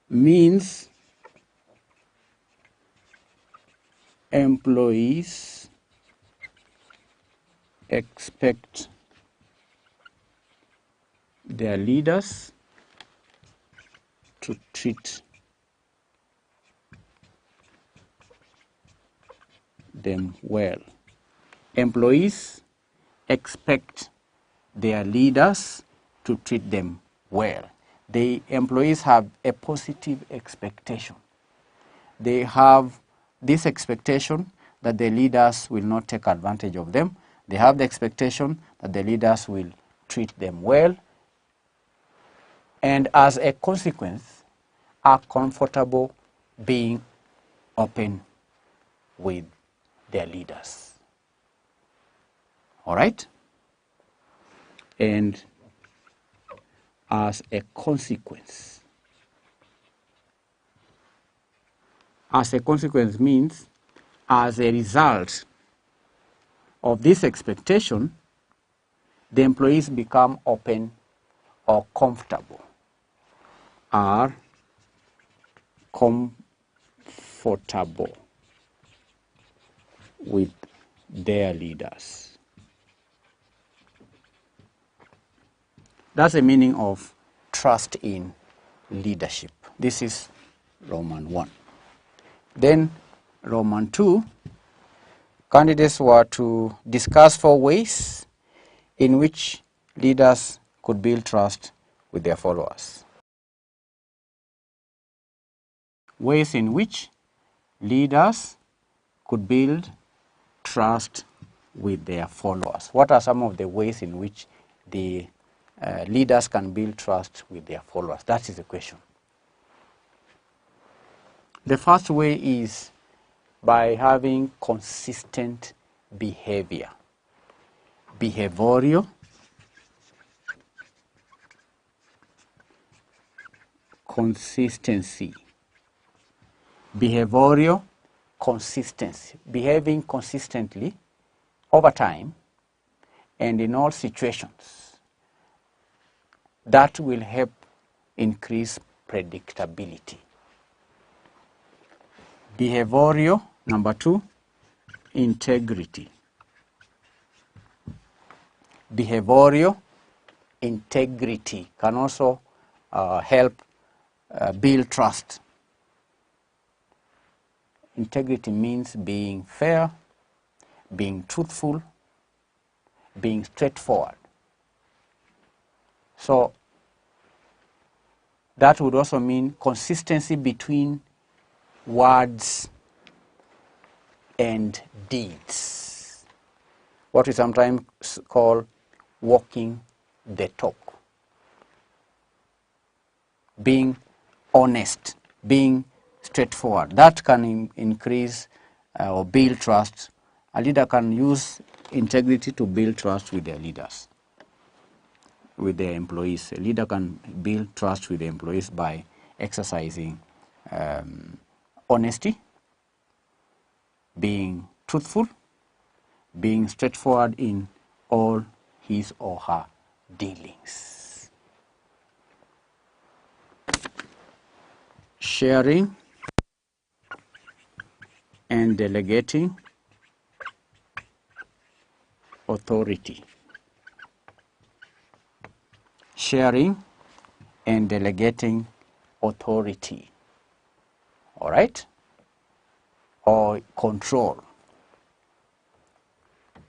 [SPEAKER 4] Means employees expect their leaders to treat them well. Employees expect their leaders to treat them well. The employees have a positive expectation. They have this expectation that the leaders will not take advantage of them. They have the expectation that the leaders will treat them well, and as a consequence, are comfortable being open with their leaders. All right? And as a consequence means as a result of this expectation, the employees become open or comfortable, with their leaders. That's the meaning of trust in leadership. This is Roman 1. Then Roman 2, candidates were to discuss 4 ways in which leaders could build trust with their followers. Ways in which leaders could build trust with their followers. What are some of the ways in which the leaders can build trust with their followers? That is the question. The first way is by having consistent behavior. Behavioral consistency. Behavioral consistency. Behaving consistently over time and in all situations. That will help increase predictability. Behavioral, number 2, integrity. Behavioral integrity can also help build trust. Integrity means being fair, being truthful, being straightforward. So that would also mean consistency between words and deeds. What we sometimes call walking the talk. Being honest, being straightforward. That can increase or build trust. A leader can use integrity to build trust with their leaders, with their employees. A leader can build trust with the employees by exercising honesty, being truthful, being straightforward in all his or her dealings. Sharing and delegating authority. Sharing and delegating authority. All right? Or control.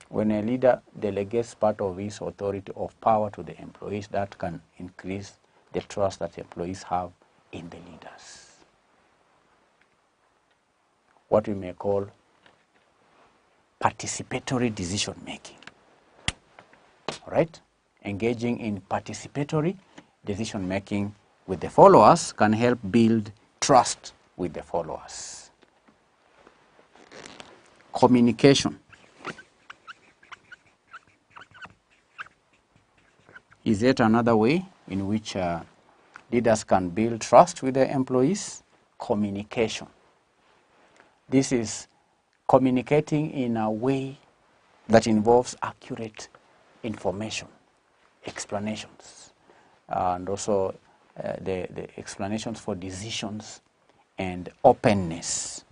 [SPEAKER 4] When a leader delegates part of his authority of power to the employees, that can increase the trust that employees have in the leaders. What we may call participatory decision making. All right? Engaging in participatory decision making with the followers can help build trust with the followers. Communication is yet another way in which leaders can build trust with their employees. Communication. This is communicating in a way that involves accurate information, explanations, and also the explanations for decisions and openness.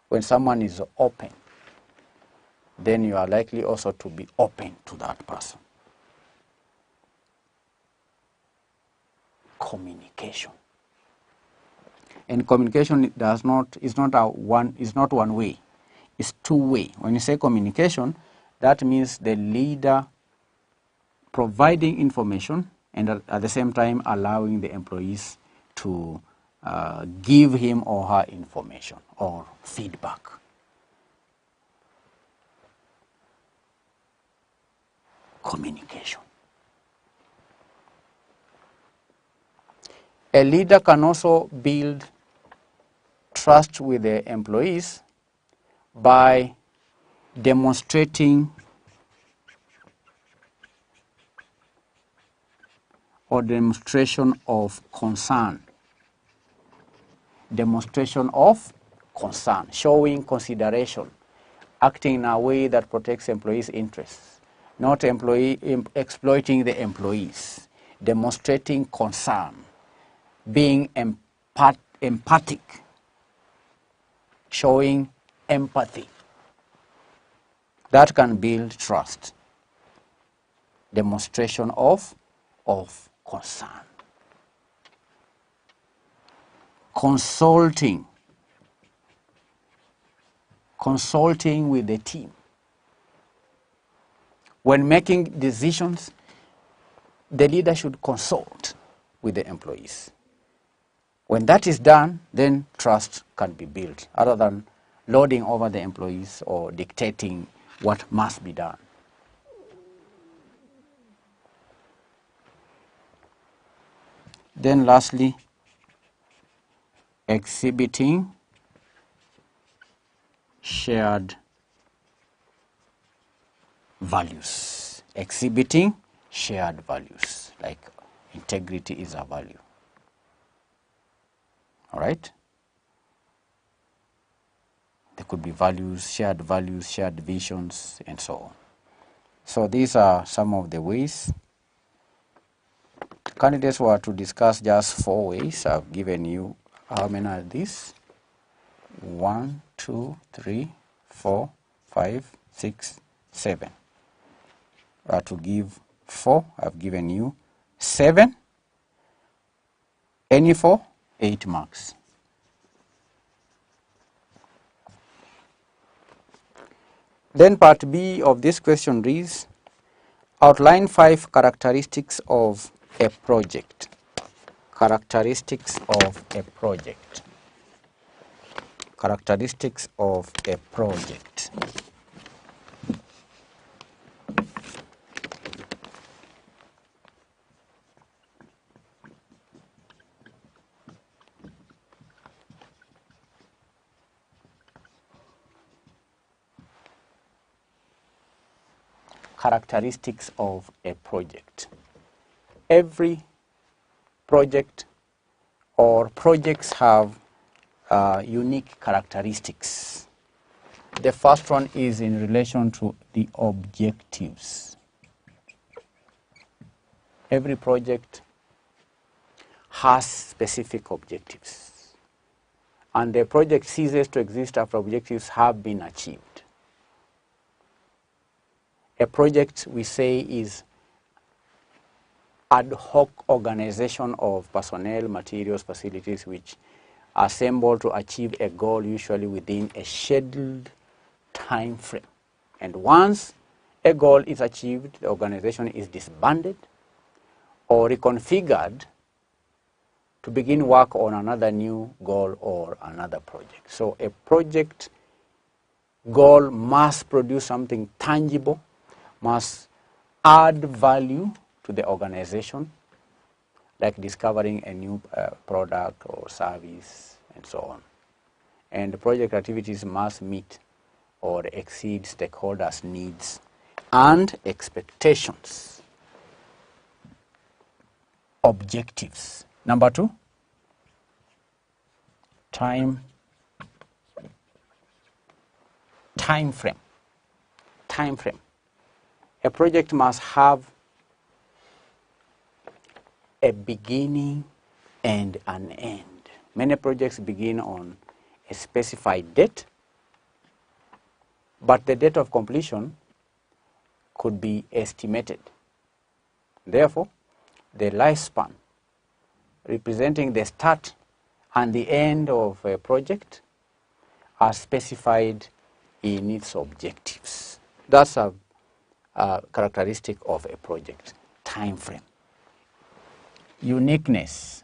[SPEAKER 4] When someone is open, then you are likely also to be open to that person. Communication. And communication is not one way. It's 2 way. When you say communication, that means the leader providing information and at the same time allowing the employees to give him or her information or feedback. Communication. A leader can also build trust with the employees by demonstrating or demonstration of concern. Demonstration of concern, showing consideration, acting in a way that protects employees' interests, not exploiting the employees, demonstrating concern, being empathic, showing empathy that can build trust. Demonstration of concern. Consulting with the team. When making decisions, the leader should consult with the employees. When that is done, then trust can be built, other than loading over the employees or dictating what must be done. Then lastly, exhibiting shared values. Exhibiting shared values, like integrity is a value. All right? There could be values, shared visions, and so on. So these are some of the ways. Candidates were to discuss just 4 ways. I've given you how many are these? 1, 2, 3, 4, 5, 6, 7. To give 4, I've given you 7. Any 4, 8 marks. Then part B of this question reads, outline 5 characteristics of a project. Characteristics of a project. Characteristics of a project. Characteristics of a project. Every project or projects have unique characteristics. The first one is in relation to the objectives. Every project has specific objectives, and the project ceases to exist after objectives have been achieved. A project, we say, is ad hoc organization of personnel, materials, facilities which assemble to achieve a goal, usually within a scheduled time frame. And once a goal is achieved, the organization is disbanded or reconfigured to begin work on another new goal or another project. So a project goal must produce something tangible, must add value to the organization, like discovering a new product or service and so on. And the project activities must meet or exceed stakeholders' needs and expectations. Objectives. Number 2, time frame. Time frame. A project must have a beginning and an end. Many projects begin on a specified date, but the date of completion could be estimated. Therefore, the lifespan representing the start and the end of a project are specified in its objectives. That's a characteristic of a project. Time frame. Uniqueness.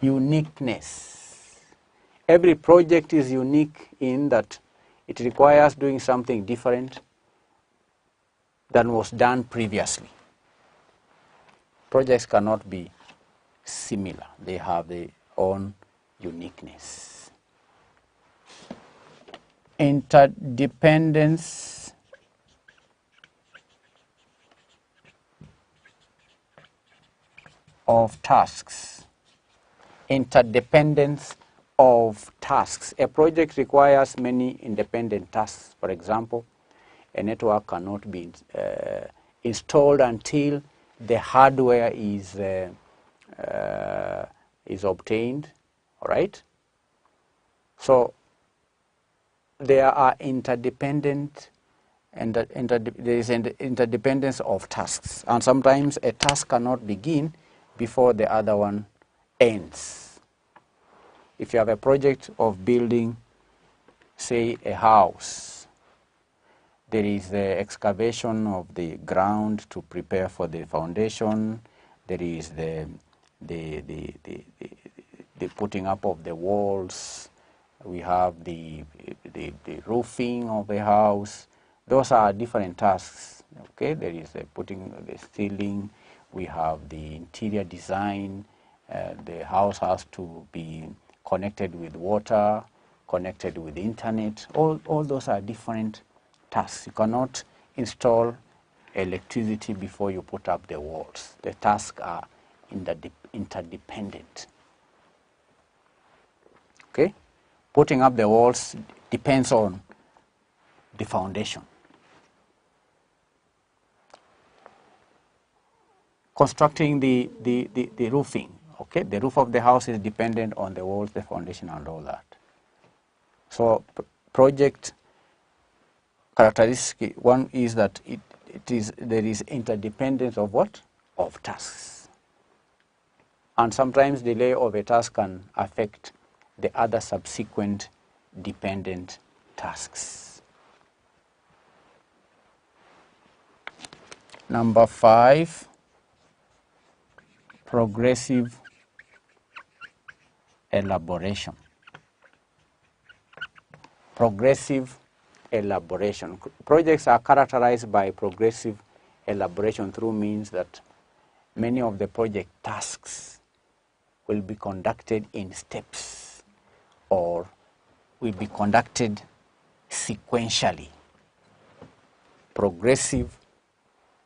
[SPEAKER 4] Uniqueness. Every project is unique in that it requires doing something different than was done previously. Projects cannot be similar. They have their own uniqueness. Interdependence of tasks. Interdependence of tasks. A project requires many independent tasks. For example, a network cannot be installed until the hardware is obtained. All right. So there are interdependent, and there is an interdependence of tasks, and sometimes a task cannot begin before the other one ends. If you have a project of building, say, a house, there is the excavation of the ground to prepare for the foundation. There is the putting up of the walls. We have the roofing of the house. Those are different tasks. Okay, there is the putting the ceiling. We have the interior design. The house has to be connected with water, connected with internet. All those are different tasks. You cannot install electricity before you put up the walls. The tasks are interdependent. Okay? Putting up the walls depends on the foundation. Constructing the roofing, okay? The roof of the house is dependent on the walls, the foundation, and all that. So project characteristic one is that there is interdependence of what? Of tasks. And sometimes delay of a task can affect the other subsequent dependent tasks. Number 5, progressive elaboration. Progressive elaboration. Projects are characterized by progressive elaboration through means that many of the project tasks will be conducted in steps or will be conducted sequentially. Progressive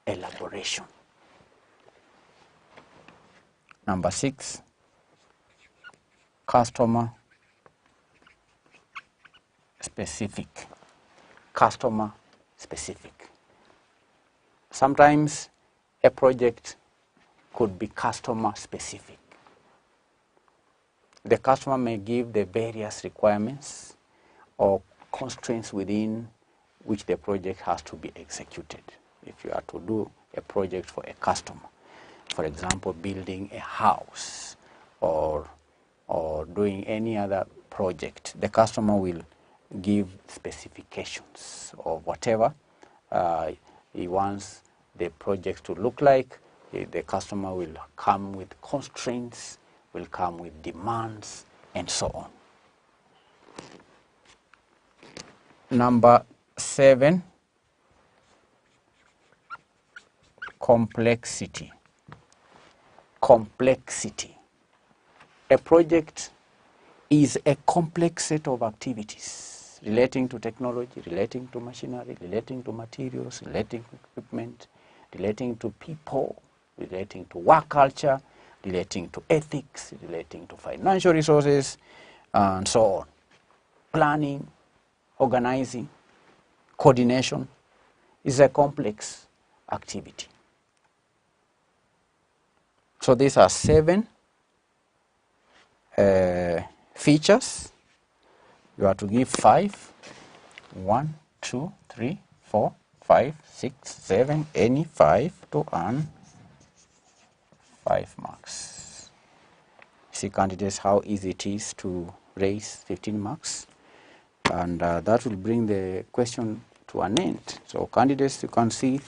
[SPEAKER 4] elaboration. Number 6, customer specific. Customer specific. Sometimes a project could be customer specific. The customer may give the various requirements or constraints within which the project has to be executed. If you are to do a project for a customer, for example, building a house or doing any other project, the customer will give specifications of whatever he wants the project to look like. The customer will come with constraints, will come with demands, and so on. Number 7, complexity. Complexity. A project is a complex set of activities relating to technology, relating to machinery, relating to materials, relating to equipment, relating to people, relating to work culture, relating to ethics, relating to financial resources, and so on. Planning, organizing, coordination is a complex activity. So these are 7 features. You are to give 5. 1, 2, 3, 4, 5, 6, 7, any 5 to earn 5 marks. See, candidates, how easy it is to raise 15 marks. And that will bring the question to an end. So candidates, you can see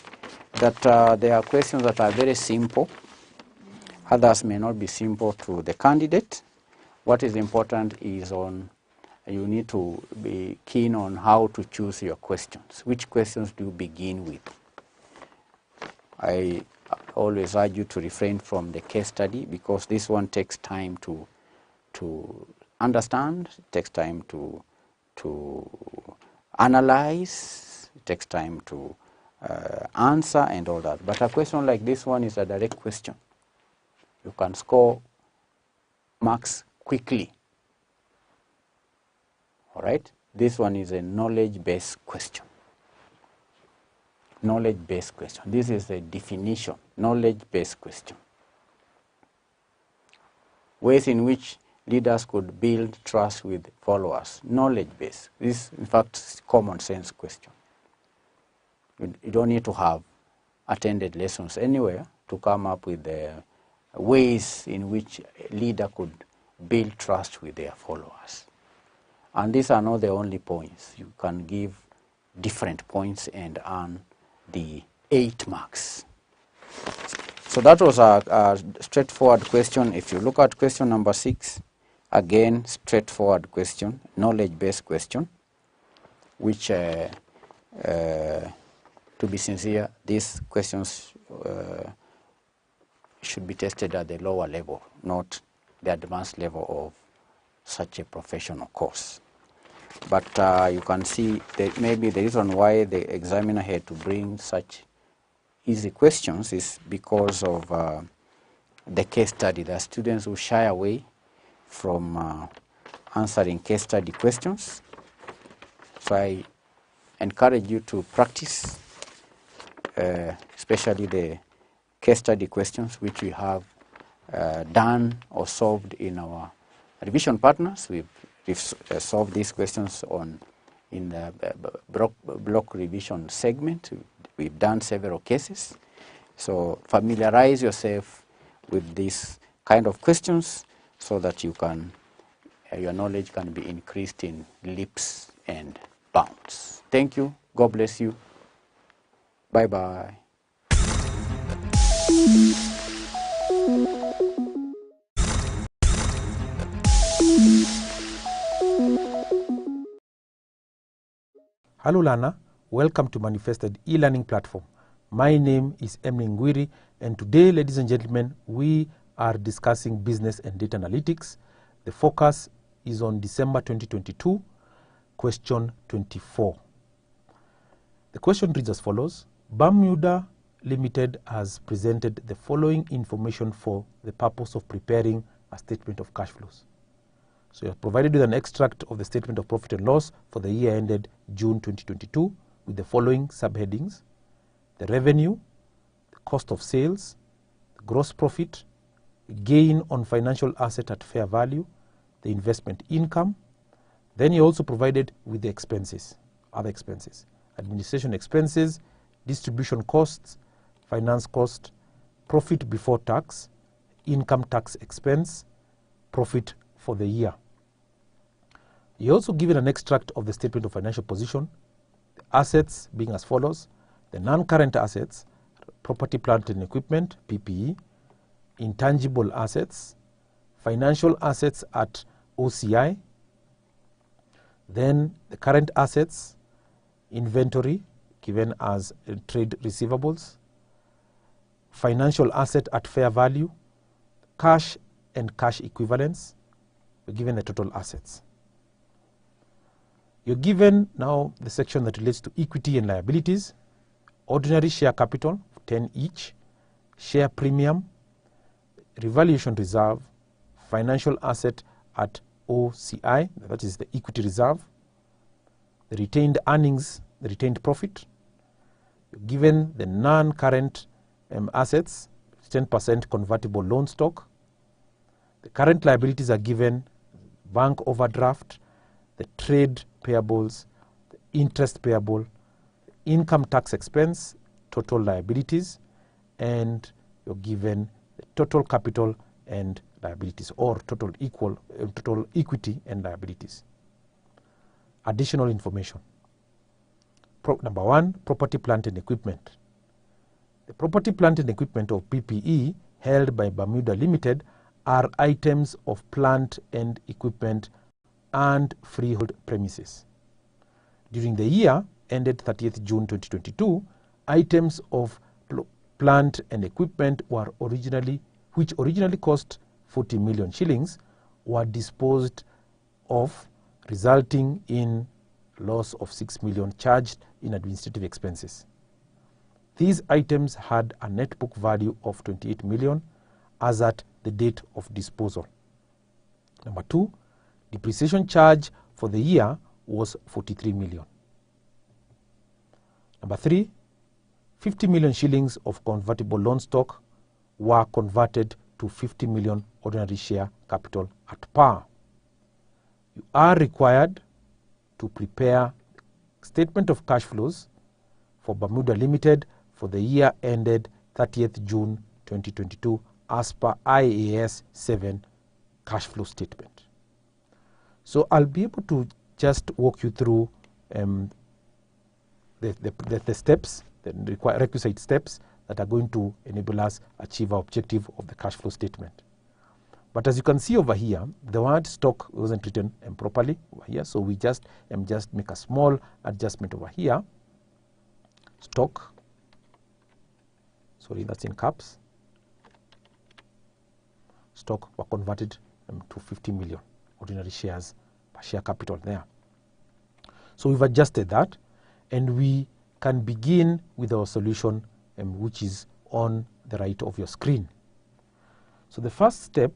[SPEAKER 4] that there are questions that are very simple. Others may not be simple to the candidate. What is important is you need to be keen on how to choose your questions. Which questions do you begin with? I always urge you to refrain from the case study because this one takes time to understand, it takes time to analyze, it takes time to answer and all that. But a question like this one is a direct question. You can score marks quickly. All right? This one is a knowledge-based question. Knowledge-based question. This is a definition, knowledge-based question. Ways in which leaders could build trust with followers. Knowledge base. This, in fact, is a common sense question. You don't need to have attended lessons anywhere to come up with the ways in which a leader could build trust with their followers. And these are not the only points. You can give different points and earn the 8 marks. So that was a straightforward question. If you look at question number 6, again, straightforward question, knowledge-based question, which, to be sincere, these questions should be tested at the lower level, not the advanced level of such a professional course. But you can see that maybe the reason why the examiner had to bring such easy questions is because of the case study. There are students who shy away from answering case study questions. So I encourage you to practice, especially the case study questions which we have done or solved in our revision partners. We've solved these questions in the block revision segment. We've done several cases. So familiarize yourself with these kind of questions so that you can, your knowledge can be increased in leaps and bounds. Thank you. God bless you. Bye-bye.
[SPEAKER 5] Hello learner, welcome to Manifested e-learning platform. My name is Emily Ngwiri, and today, ladies and gentlemen, we are discussing business and data analytics. The focus is on December 2022, question 24. The question reads as follows. Bermuda Limited has presented the following information for the purpose of preparing a statement of cash flows. So you are provided with an extract of the statement of profit and loss for the year ended June 2022 with the following subheadings: the revenue, the cost of sales, the gross profit, gain on financial asset at fair value, the investment income. Then you're also provided with the expenses, other expenses, administration expenses, distribution costs, finance cost, profit before tax, income tax expense, profit for the year. You're also given an extract of the statement of financial position, the assets being as follows: the non-current assets, property, plant and equipment, PPE, intangible assets, financial assets at OCI, then the current assets, inventory given as trade receivables, financial asset at fair value, cash and cash equivalents. We're given the total assets. You're given now the section that relates to equity and liabilities, ordinary share capital, 10 each, share premium, revaluation reserve, financial asset at OCI, that is the equity reserve, the retained earnings, the retained profit. You're given the non-current assets, 10% convertible loan stock. The current liabilities are given bank overdraft, the trade payables, the interest payable, income tax expense, total liabilities, and you're given the total capital and liabilities, or total equity and liabilities. Additional information. Number 1, property, plant and equipment. The property, plant and equipment of PPE held by Bermuda Limited are items of plant and equipment and freehold premises. During the year ended 30th June 2022, items of plant and equipment which originally cost 40 million shillings were disposed of, resulting in loss of 6 million charged in administrative expenses. These items had a net book value of 28 million as at the date of disposal. Number 2, depreciation charge for the year was 43 million. Number 3, 50 million shillings of convertible loan stock were converted to 50 million ordinary share capital at par. You are required to prepare statement of cash flows for Bermuda Limited for the year ended 30th June 2022 as per IAS 7 cash flow statement. So I'll be able to just walk you through the steps, the requisite steps that are going to enable us achieve our objective of the cash flow statement. But as you can see over here, the word stock wasn't written properly over here, so we just make a small adjustment over here. Stock, sorry, that's in caps. Stock were converted to 50 million ordinary shares per share capital there. So we've adjusted that, and we can begin with our solution, which is on the right of your screen. So the first step,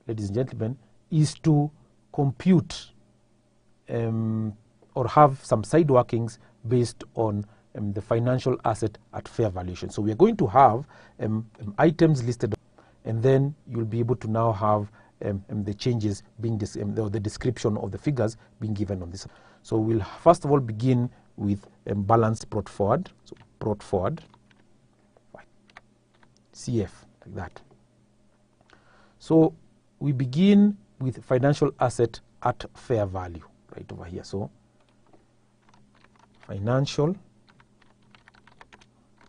[SPEAKER 5] ladies and gentlemen, is to compute or have some side workings based on the financial asset at fair valuation. So we are going to have items listed, and then you'll be able to now have the changes being the description of the figures being given on this. So we'll first of all begin with balance brought forward. So brought forward, CF, like that. So we begin with financial asset at fair value, right over here. So financial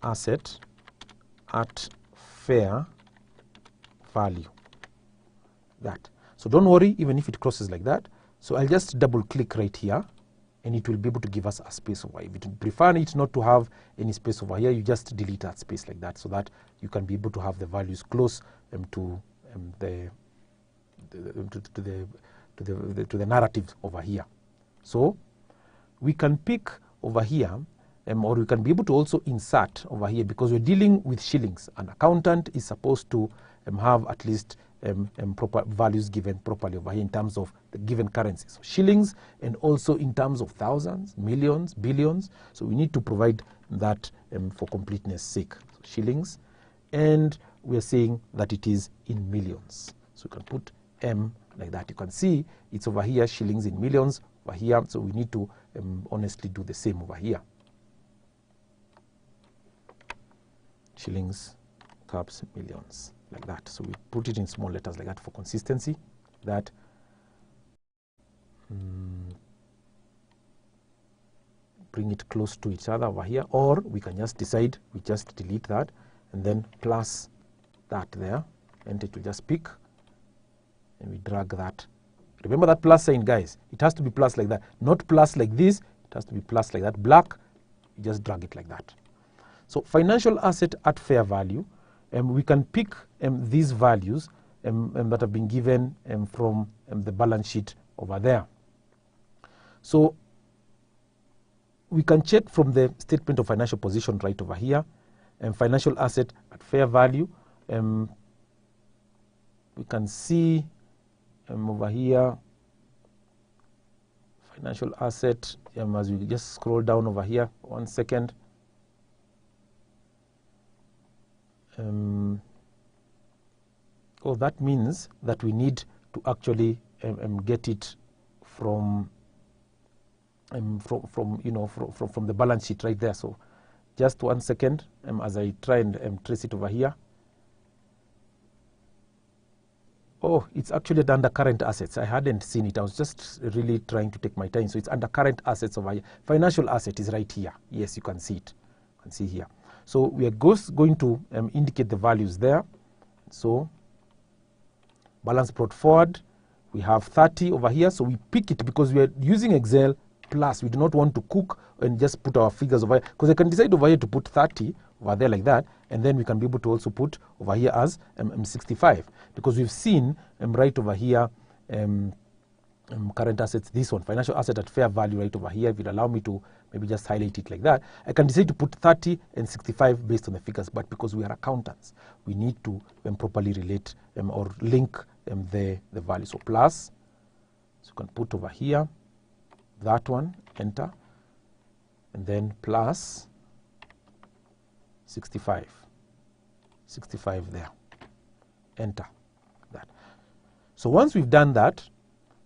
[SPEAKER 5] asset at fair value, that. So don't worry even if it crosses like that. So I'll just double click right here, and it will be able to give us a space over here. If you prefer it not to have any space over here, you just delete that space like that, so that you can be able to have the values close to the narrative over here. So we can pick over here, or we can be able to also insert over here, because we're dealing with shillings. An accountant is supposed to have at least proper values given properly over here in terms of the given currencies. So shillings, and also in terms of thousands, millions, billions. So we need to provide that for completeness sake. So shillings, and we are saying that it is in millions. So you can put M like that. You can see it's over here, shillings in millions over here. So we need to honestly do the same over here. Shillings, caps, millions, like that. So we put it in small letters like that for consistency. That bring it close to each other over here, or we can just decide, we just delete that and then plus that there, and it will just pick, and we drag that. Remember that plus sign, guys, it has to be plus like that, not plus like this. It has to be plus like that, black. You just drag it like that. So financial asset at fair value, we can pick these values that have been given from the balance sheet over there. So we can check from the statement of financial position right over here, and financial asset at fair value. We can see over here financial asset, as we just scroll down over here, 1 second. That means that we need to actually get it from the balance sheet right there. So just 1 second as I try and trace it over here. Oh, it's actually under current assets. I hadn't seen it. I was just really trying to take my time. So it's under current assets over here. Financial asset is right here. Yes, you can see it. You can see here. So we are going to indicate the values there. So balance brought forward, we have 30 over here. So we pick it because we are using Excel plus. We do not want to cook and just put our figures over here, because I can decide over here to put 30 over there like that, and then we can be able to also put over here as 65, because we've seen right over here current assets, this one, financial asset at fair value right over here. If it allow me to maybe just highlight it like that, I can decide to put 30 and 65 based on the figures, but because we are accountants, we need to properly relate or link the value. So plus, so you can put over here that one, enter, and then plus 65 there. enter that. So once we've done that,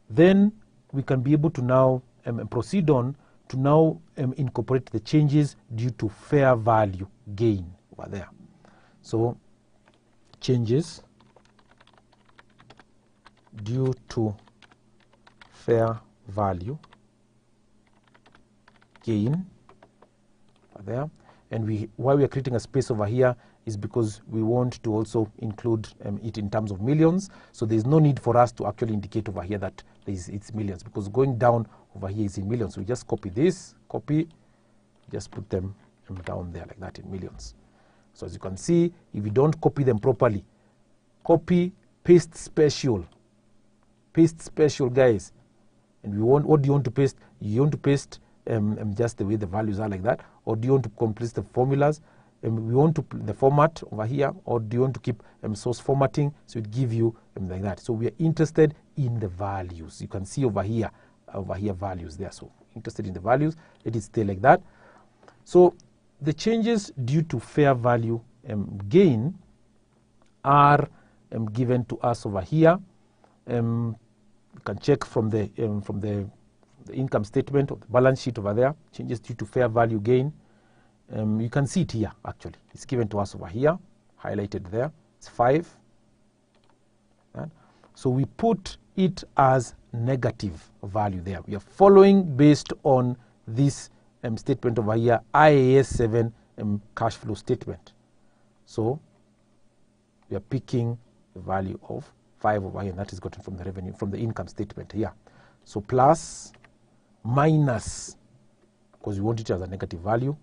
[SPEAKER 5] then we can be able to now proceed on to now incorporate the changes due to fair value gain over there. So changes due to fair value gain over there. And why we are creating a space over here is because we want to also include it in terms of millions. So there's no need for us to actually indicate over here that it's millions, because going down over here is in millions. So we just copy this, just put them down there like that in millions. So as you can see, if you don't copy them properly, copy, paste special, guys. And what do you want to paste? You want to paste just the way the values are like that, or do you want to complete the formulas? We want to the format over here, or do you want to keep source formatting so it give you like that? So we are interested in the values. You can see over here values there. So interested in the values, let it stay like that. So the changes due to fair value gain are given to us over here. You can check from the income statement or the balance sheet over there. Changes due to fair value gain. You can see it here. Actually, it's given to us over here, highlighted there. It's 5. Right? So we put it as negative value there. We are following based on this statement over here, IAS 7 cash flow statement. So we are picking the value of 5 over here, and that is gotten from the revenue, from the income statement here. So plus, minus, because we want it as a negative value,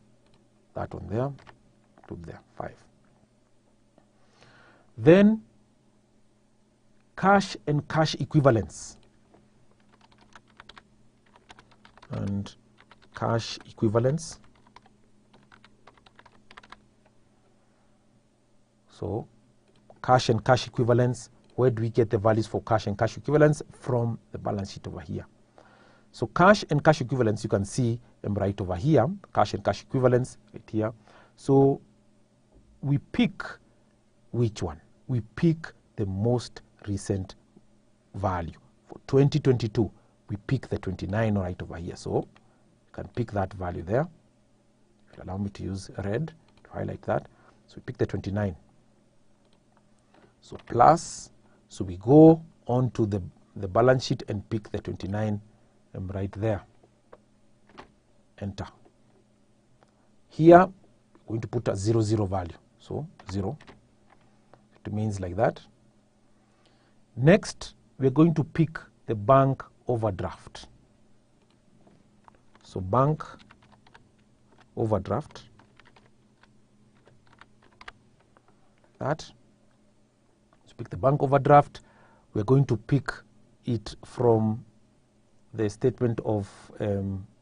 [SPEAKER 5] that one there, put there, 5. Then cash and cash equivalents. And cash equivalents. So cash and cash equivalents, where do we get the values for cash and cash equivalents? From the balance sheet over here. So cash and cash equivalents, you can see them right over here, cash and cash equivalents right here. So we pick which one? We pick the most recent value. For 2022, we pick the 29 right over here. So you can pick that value there. If you allow me to use red to highlight that. So we pick the 29. So plus, so we go on to the balance sheet and pick the 29 right there. Enter. Here, we're going to put a 00 value. So 0. It means like that. Next, we're going to pick the bank overdraft. So bank overdraft. That. So pick the bank overdraft. We're going to pick it from the statement of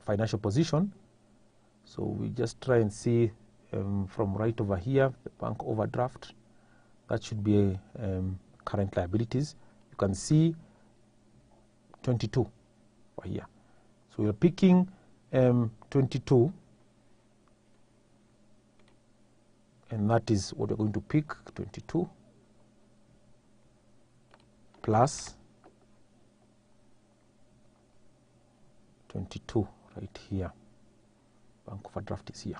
[SPEAKER 5] financial position. So we just try and see from right over here, the bank overdraft. That should be current liabilities. You can see 22 over here. So we're picking 22, and that is what we're going to pick, 22 plus 22 right here. Bank overdraft is here.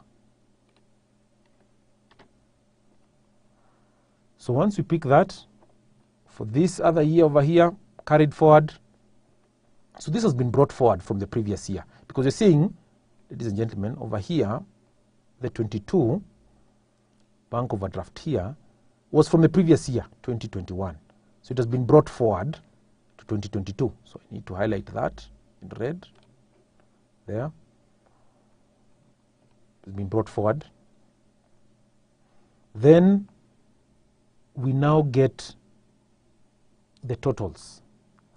[SPEAKER 5] So once we pick that, for this other year over here, carried forward. So this has been brought forward from the previous year, because you're seeing, ladies and gentlemen, over here, the 22 bank overdraft here was from the previous year, 2021. So it has been brought forward to 2022. So I need to highlight that in red there. It's been brought forward. Then we now get the totals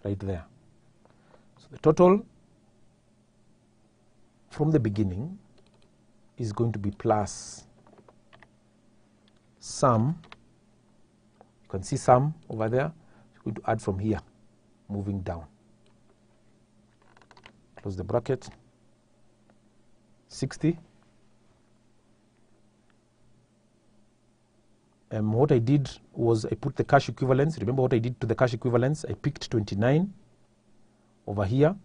[SPEAKER 5] right there. So the total from the beginning is going to be plus sum. You can see sum over there. It's going to add from here, moving down. Close the bracket. 60. what I did was I put the cash equivalents. Remember what I did to the cash equivalents? I picked 29 over here,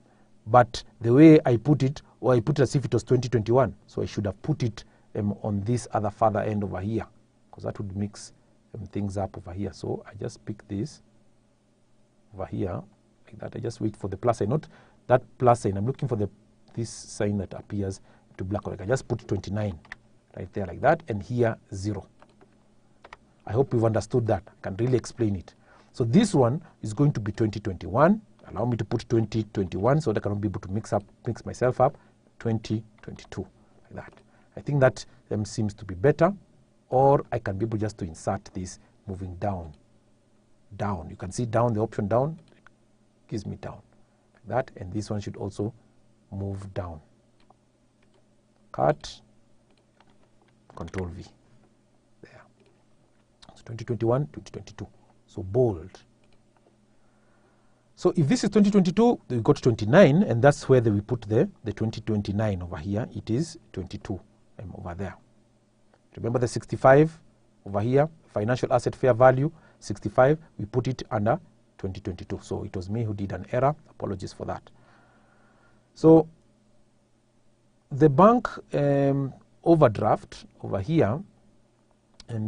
[SPEAKER 5] but the way I put it, or I put it as if it was 2021. So I should have put it on this other further end over here, because that would mix things up over here. So I just pick this over here like that. I just wait for the plus sign, not that plus sign. I'm looking for this sign that appears to black. I just put 29 right there like that, and here 0. I hope you've understood that. I can really explain it. So this one is going to be 2021. Allow me to put 2021 so that I cannot be able to mix myself up. 2022 like that. I think that seems to be better, or I can be able just to insert this moving down. You can see down, the option down, it gives me down like that, and this one should also move down. Cut, Control V. There. So 2021, 2022. So bold. So if this is 2022, we got 29, and that's where we put the 2029 over here. It is 22 over there. Remember the 65 over here, financial asset fair value, 65, we put it under 2022. So it was me who did an error. Apologies for that. So the bank overdraft over here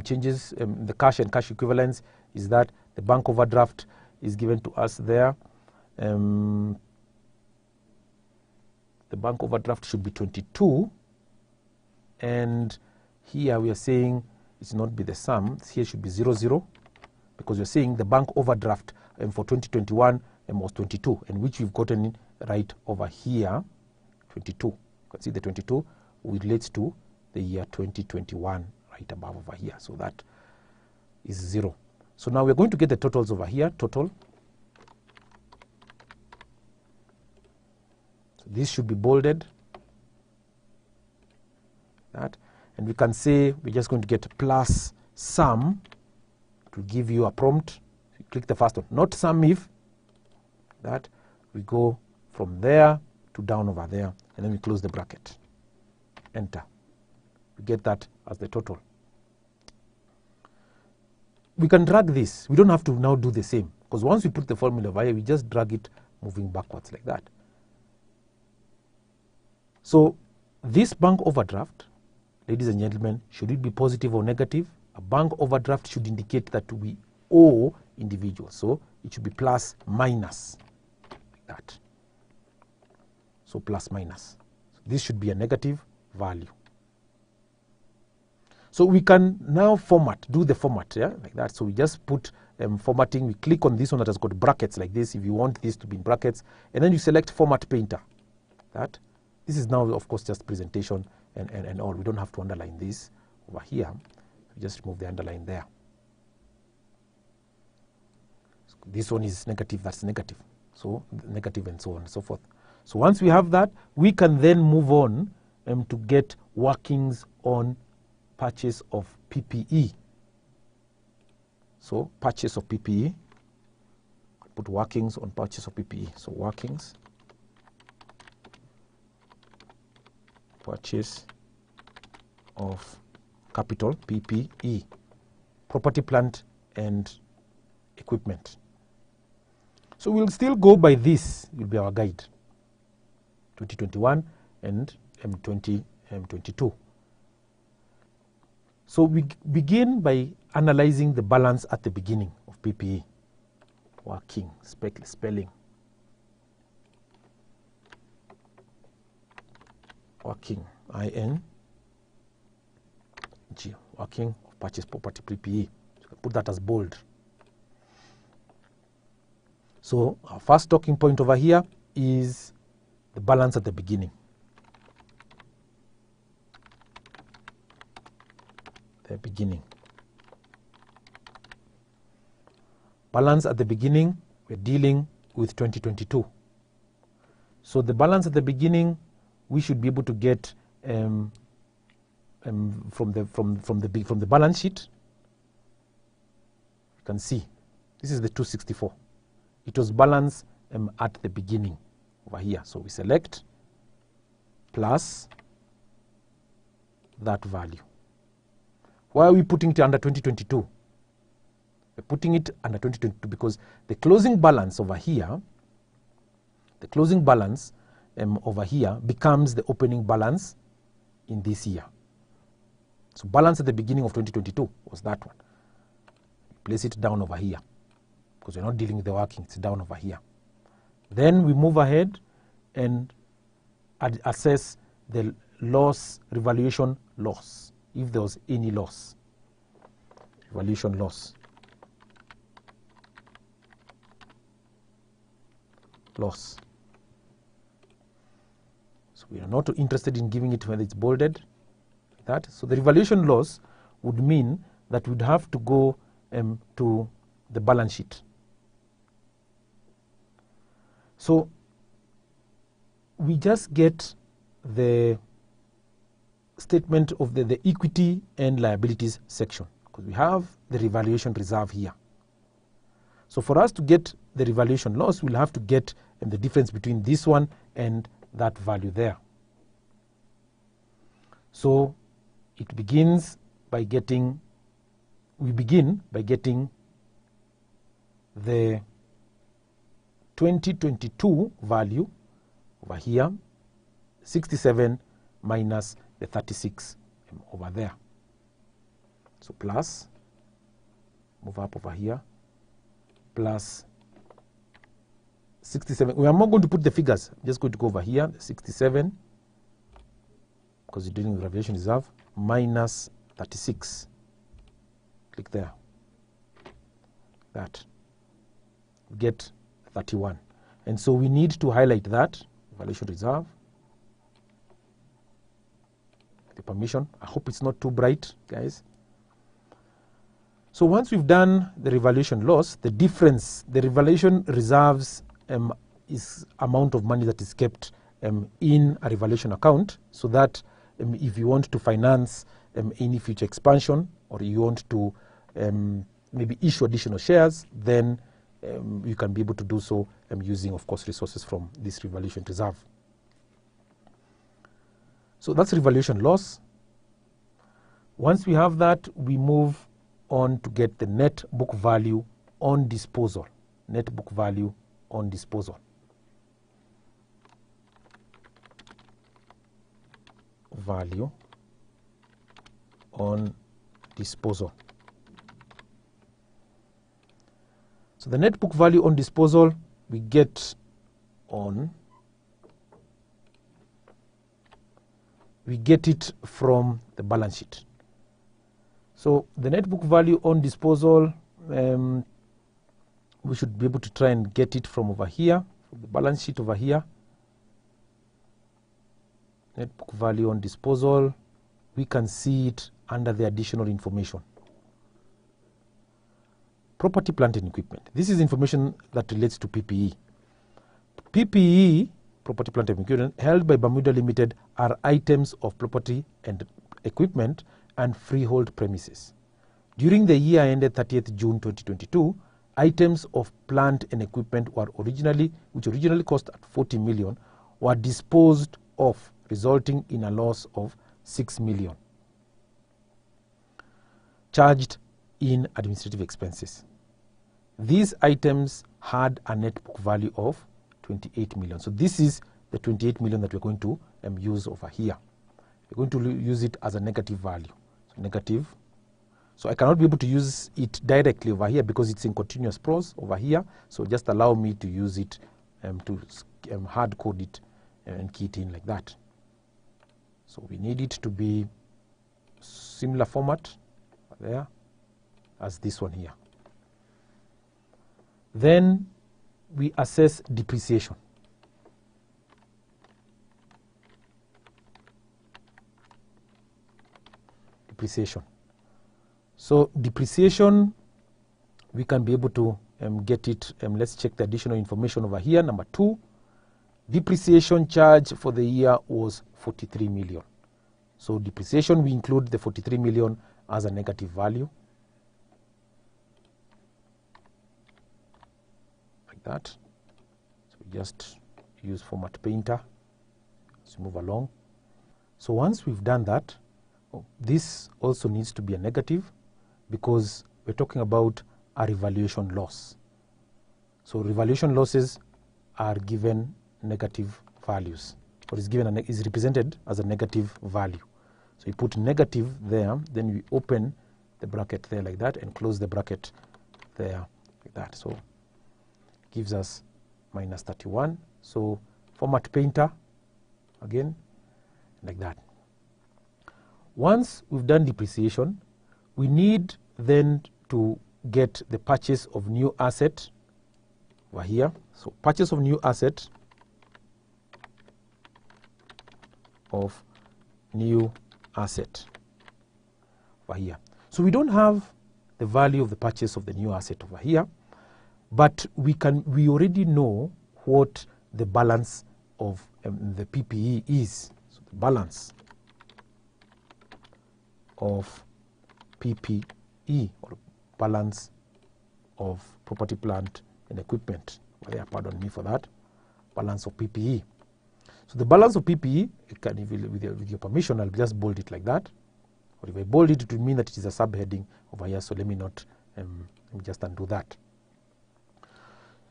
[SPEAKER 5] changes the cash and cash equivalents is that the bank overdraft is given to us there. The bank overdraft should be 22, and here we are saying it's not be the sum. Here should be 00, because we're saying the bank overdraft for 2021 was 22, and which we've gotten right over here, 22. You can see the 22 relates to the year 2021 right above over here, so that is 0. So now we're going to get the totals over here, total. So this should be bolded, that, and we can say we're just going to get plus sum to give you a prompt. You click the first one, not sum if, that, we go from there to down over there, and then we close the bracket, enter. We get that as the total. We can drag this. We don't have to now do the same, because once we put the formula over here, we just drag it moving backwards like that. So this bank overdraft, ladies and gentlemen, should it be positive or negative? A bank overdraft should indicate that we owe individuals. So it should be plus minus like that. So plus minus. So this should be a negative value. So we can now do the format, yeah, like that. So we just put formatting. We click on this one that has got brackets like this if you want this to be in brackets, and then you select Format Painter. That. This is now, of course, just presentation and all. We don't have to underline this over here. We just remove the underline there. So this one is negative, that's negative. So negative and so on and so forth. So once we have that, we can then move on to get workings on purchase of PPE. So purchase of PPE. Put workings on purchase of PPE. So workings. Purchase of capital, PPE, property, plant, and equipment. So we'll still go by this, will be our guide, 2021 and 2022. So we begin by analyzing the balance at the beginning of PPE. Working, spelling. Working, I-N-G, working of purchase property PPE. So put that as bold. So our first talking point over here is the balance at the beginning. The beginning. Balance at the beginning, we're dealing with 2022. So the balance at the beginning, we should be able to get from the balance sheet. You can see this is the 264. It was balanced at the beginning over here. So we select plus that value. Why are we putting it under 2022? We're putting it under 2022 because the closing balance over here, becomes the opening balance in this year. So balance at the beginning of 2022 was that one. Place it down over here because we're not dealing with the working, it's down over here. Then we move ahead and assess the loss, revaluation loss, if there was any loss. Revaluation loss. Loss. So we are not interested in giving it whether it's bolded. That. So the revaluation loss would mean that we'd have to go to the balance sheet. So we just get the statement of the equity and liabilities section because we have the revaluation reserve here. So for us to get the revaluation loss, we'll have to get the difference between this one and that value there. So it begins by getting, we begin by getting the 2022 value over here, 67 minus the 36 over there. So plus, move up over here, plus 67. We are not going to put the figures. I'm just going to go over here, 67, because you're dealing with revaluation reserve, minus 36. Click there. That. Get 31. And so we need to highlight that, revaluation reserve. The permission. I hope it's not too bright, guys. So once we've done the revaluation loss, the difference, the revaluation reserves is amount of money that is kept in a revaluation account, so that if you want to finance any future expansion, or you want to maybe issue additional shares, then you can be able to do so using, of course, resources from this revaluation reserve. So that's revaluation loss. Once we have that, we move on to get the net book value on disposal. Net book value on disposal. Value on disposal. So the net book value on disposal we get it from the balance sheet. So the net book value on disposal, we should be able to try and get it from over here, from the balance sheet over here. Net book value on disposal, we can see it under the additional information. Property, plant and equipment. This is information that relates to PPE. PPE, property, plant and equipment, held by Bermuda Limited are items of property and equipment and freehold premises. During the year ended 30th June 2022, items of plant and equipment which originally cost at 40 million were disposed of, resulting in a loss of 6 million charged in administrative expenses. These items had a net book value of 28 million. So this is the 28 million that we're going to use over here. We're going to use it as a negative value. So negative. So I cannot be able to use it directly over here because it's in continuous prose over here. So just allow me to use it to hard code it and key it in like that. So we need it to be similar format there as this one here. Then we assess depreciation. Depreciation. So depreciation, we can be able to get it. Let's check the additional information over here. Number 2, depreciation charge for the year was 43 million. So depreciation, we include the 43 million as a negative value. Like that. So we just use format painter to move along. So once we've done that, This also needs to be a negative because we're talking about a revaluation loss. So revaluation losses are given negative values, or is represented as a negative value. So you put negative there, then we open the bracket there like that and close the bracket there like that. So gives us minus 31. So format painter again like that. Once we've done depreciation, we need then to get the purchase of new asset over here. So purchase of new asset over here. So we don't have the value of the purchase of the new asset over here, but we already know what the balance of the PPE is. So the balance of PPE, or balance of property, plant and equipment. Pardon me for that. Balance of PPE. So the balance of PPE, with your permission, I'll just bold it like that. Or if I bold it, it will mean that it is a subheading over here. So let me not, let me just undo that.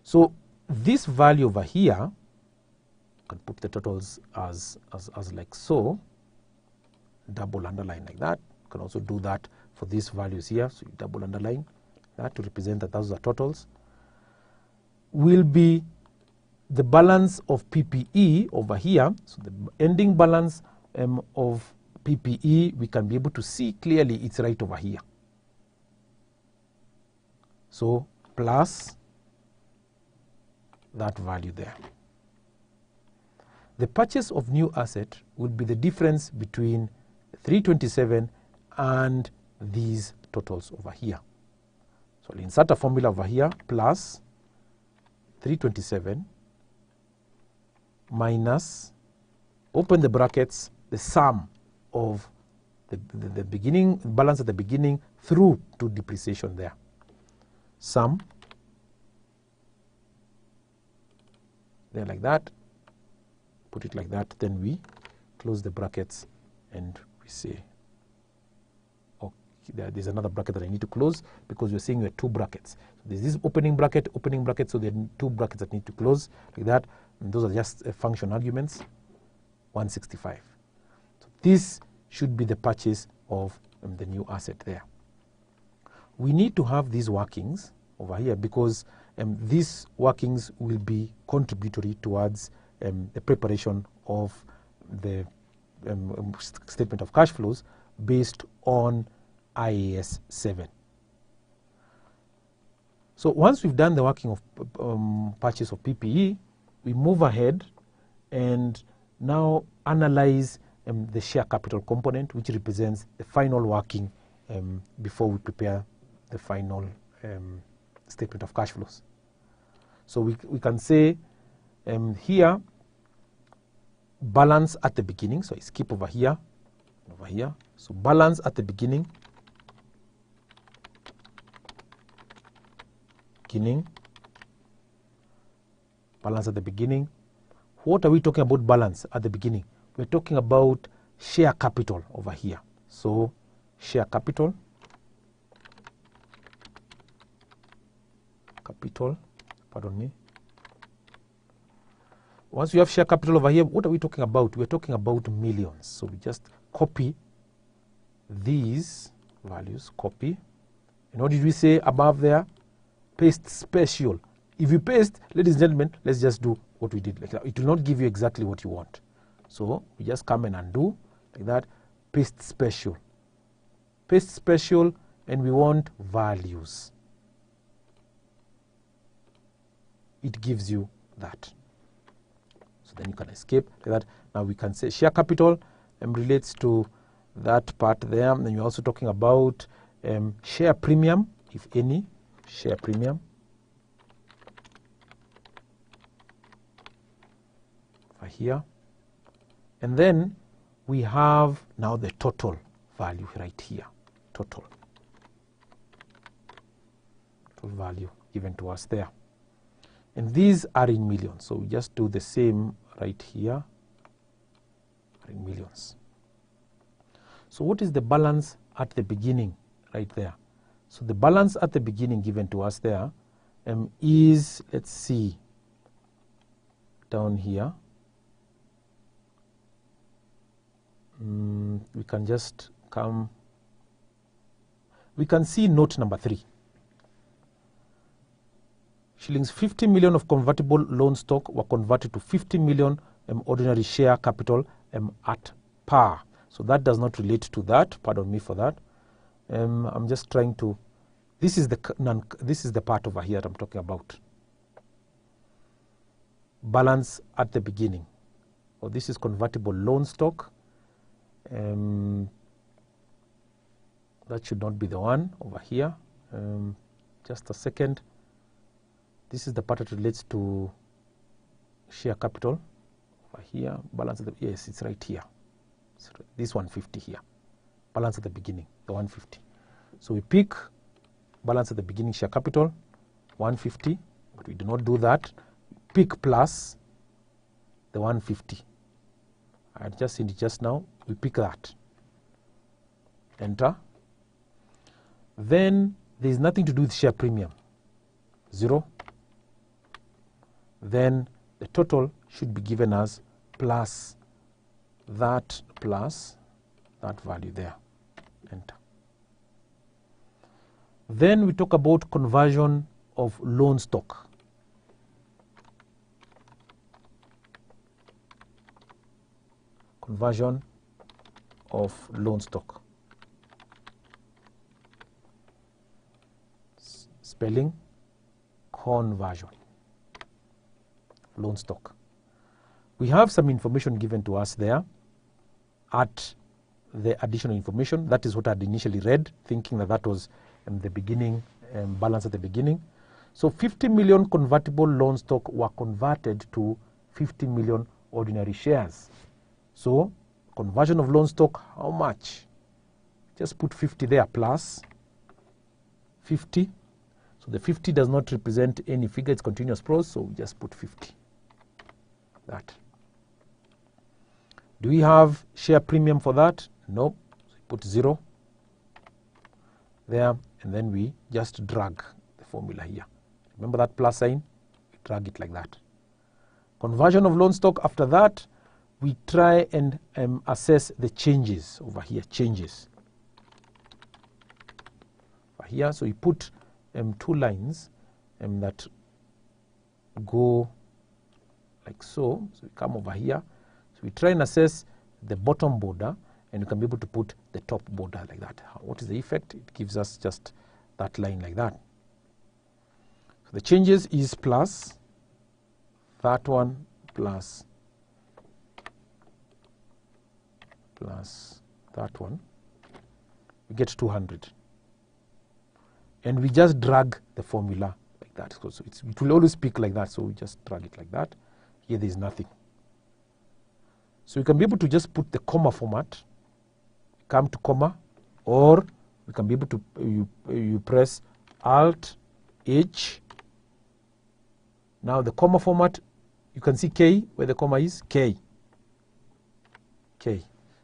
[SPEAKER 5] So this value over here, I can put the totals as like so, double underline like that. You can also do that for these values here. So you double underline that to represent that those are totals. Will be the balance of PPE over here. So the ending balance of PPE, we can be able to see clearly it's right over here. So plus that value there. The purchase of new asset would be the difference between 327 and these totals over here. So I'll insert a formula over here, plus 327 minus, open the brackets, the sum of the beginning balance at the beginning through to depreciation there. Sum there like that, put it like that, then we close the brackets and we say, okay, there's another bracket that I need to close because we're saying we have two brackets. So there's this opening bracket, so there are two brackets that need to close like that, and those are just function arguments, 165. So this should be the purchase of the new asset there. We need to have these workings over here because these workings will be contributory towards the preparation of the statement of cash flows based on IAS 7. So once we've done the working of purchase of PPE, we move ahead and now analyze the share capital component, which represents the final working before we prepare the final statement of cash flows. So we can say here, balance at the beginning. So I skip over here. So balance at the beginning. Balance at the beginning. What are we talking about balance at the beginning? We're talking about share capital over here. So share capital. Pardon me. Once you have share capital over here, what are we talking about? We're talking about millions. So we just copy these values, copy. And what did we say above there? Paste special. If you paste, ladies and gentlemen, let's just do what we did. Like that. It will not give you exactly what you want. So we just come and undo like that. Paste special. Paste special, and we want values. It gives you that. So then you can escape like that. Now we can say share capital relates to that part there. And then you're also talking about share premium, if any, share premium. Over here. And then we have now the total value right here. Total value given to us there. And these are in millions. So we just do the same right here, in millions. So what is the balance at the beginning right there? So the balance at the beginning given to us there is, let's see, down here. We can just come, we can see note number 3. Shillings 50 million of convertible loan stock were converted to 50 million ordinary share capital at par. So that does not relate to that. Pardon me for that. I'm just trying to. This is the part over here that I'm talking about. Balance at the beginning. Oh, this is convertible loan stock. That should not be the one over here. Just a second. This is the part that relates to share capital. Over here, balance at the, yes, it's right here. So this 150 here. Balance at the beginning, the 150. So we pick balance at the beginning share capital, 150, but we do not do that. Pick plus the 150. I just seen it just now. We pick that. Enter. Then there is nothing to do with share premium. 0. Then the total should be given as plus that value there. Enter. Then we talk about conversion of loan stock. Conversion of loan stock. Spelling conversion. Loan stock. We have some information given to us there at the additional information. That is what I had initially read, thinking that that was the beginning, balance at the beginning. So 50 million convertible loan stock were converted to 50 million ordinary shares. So conversion of loan stock, how much? Just put 50 there plus 50. So the 50 does not represent any figure, it's continuous prose, so we just put 50. That. Do we have share premium for that? No. So we put 0 there, and then we just drag the formula here. Remember that plus sign? We drag it like that. Conversion of loan stock, after that, we try and assess the changes over here, changes. Over here, so we put 2 lines that go like so. So we come over here. So we try and assess the bottom border, and you can be able to put the top border like that. What is the effect? It gives us just that line like that. So the changes is plus that one plus that one. We get 200. And we just drag the formula like that. So it will always speak like that, so we just drag it like that. Here there is nothing. So we can be able to just put the comma format, come to comma, or we can be able to, you press Alt H. Now the comma format, you can see K, where the comma is, K.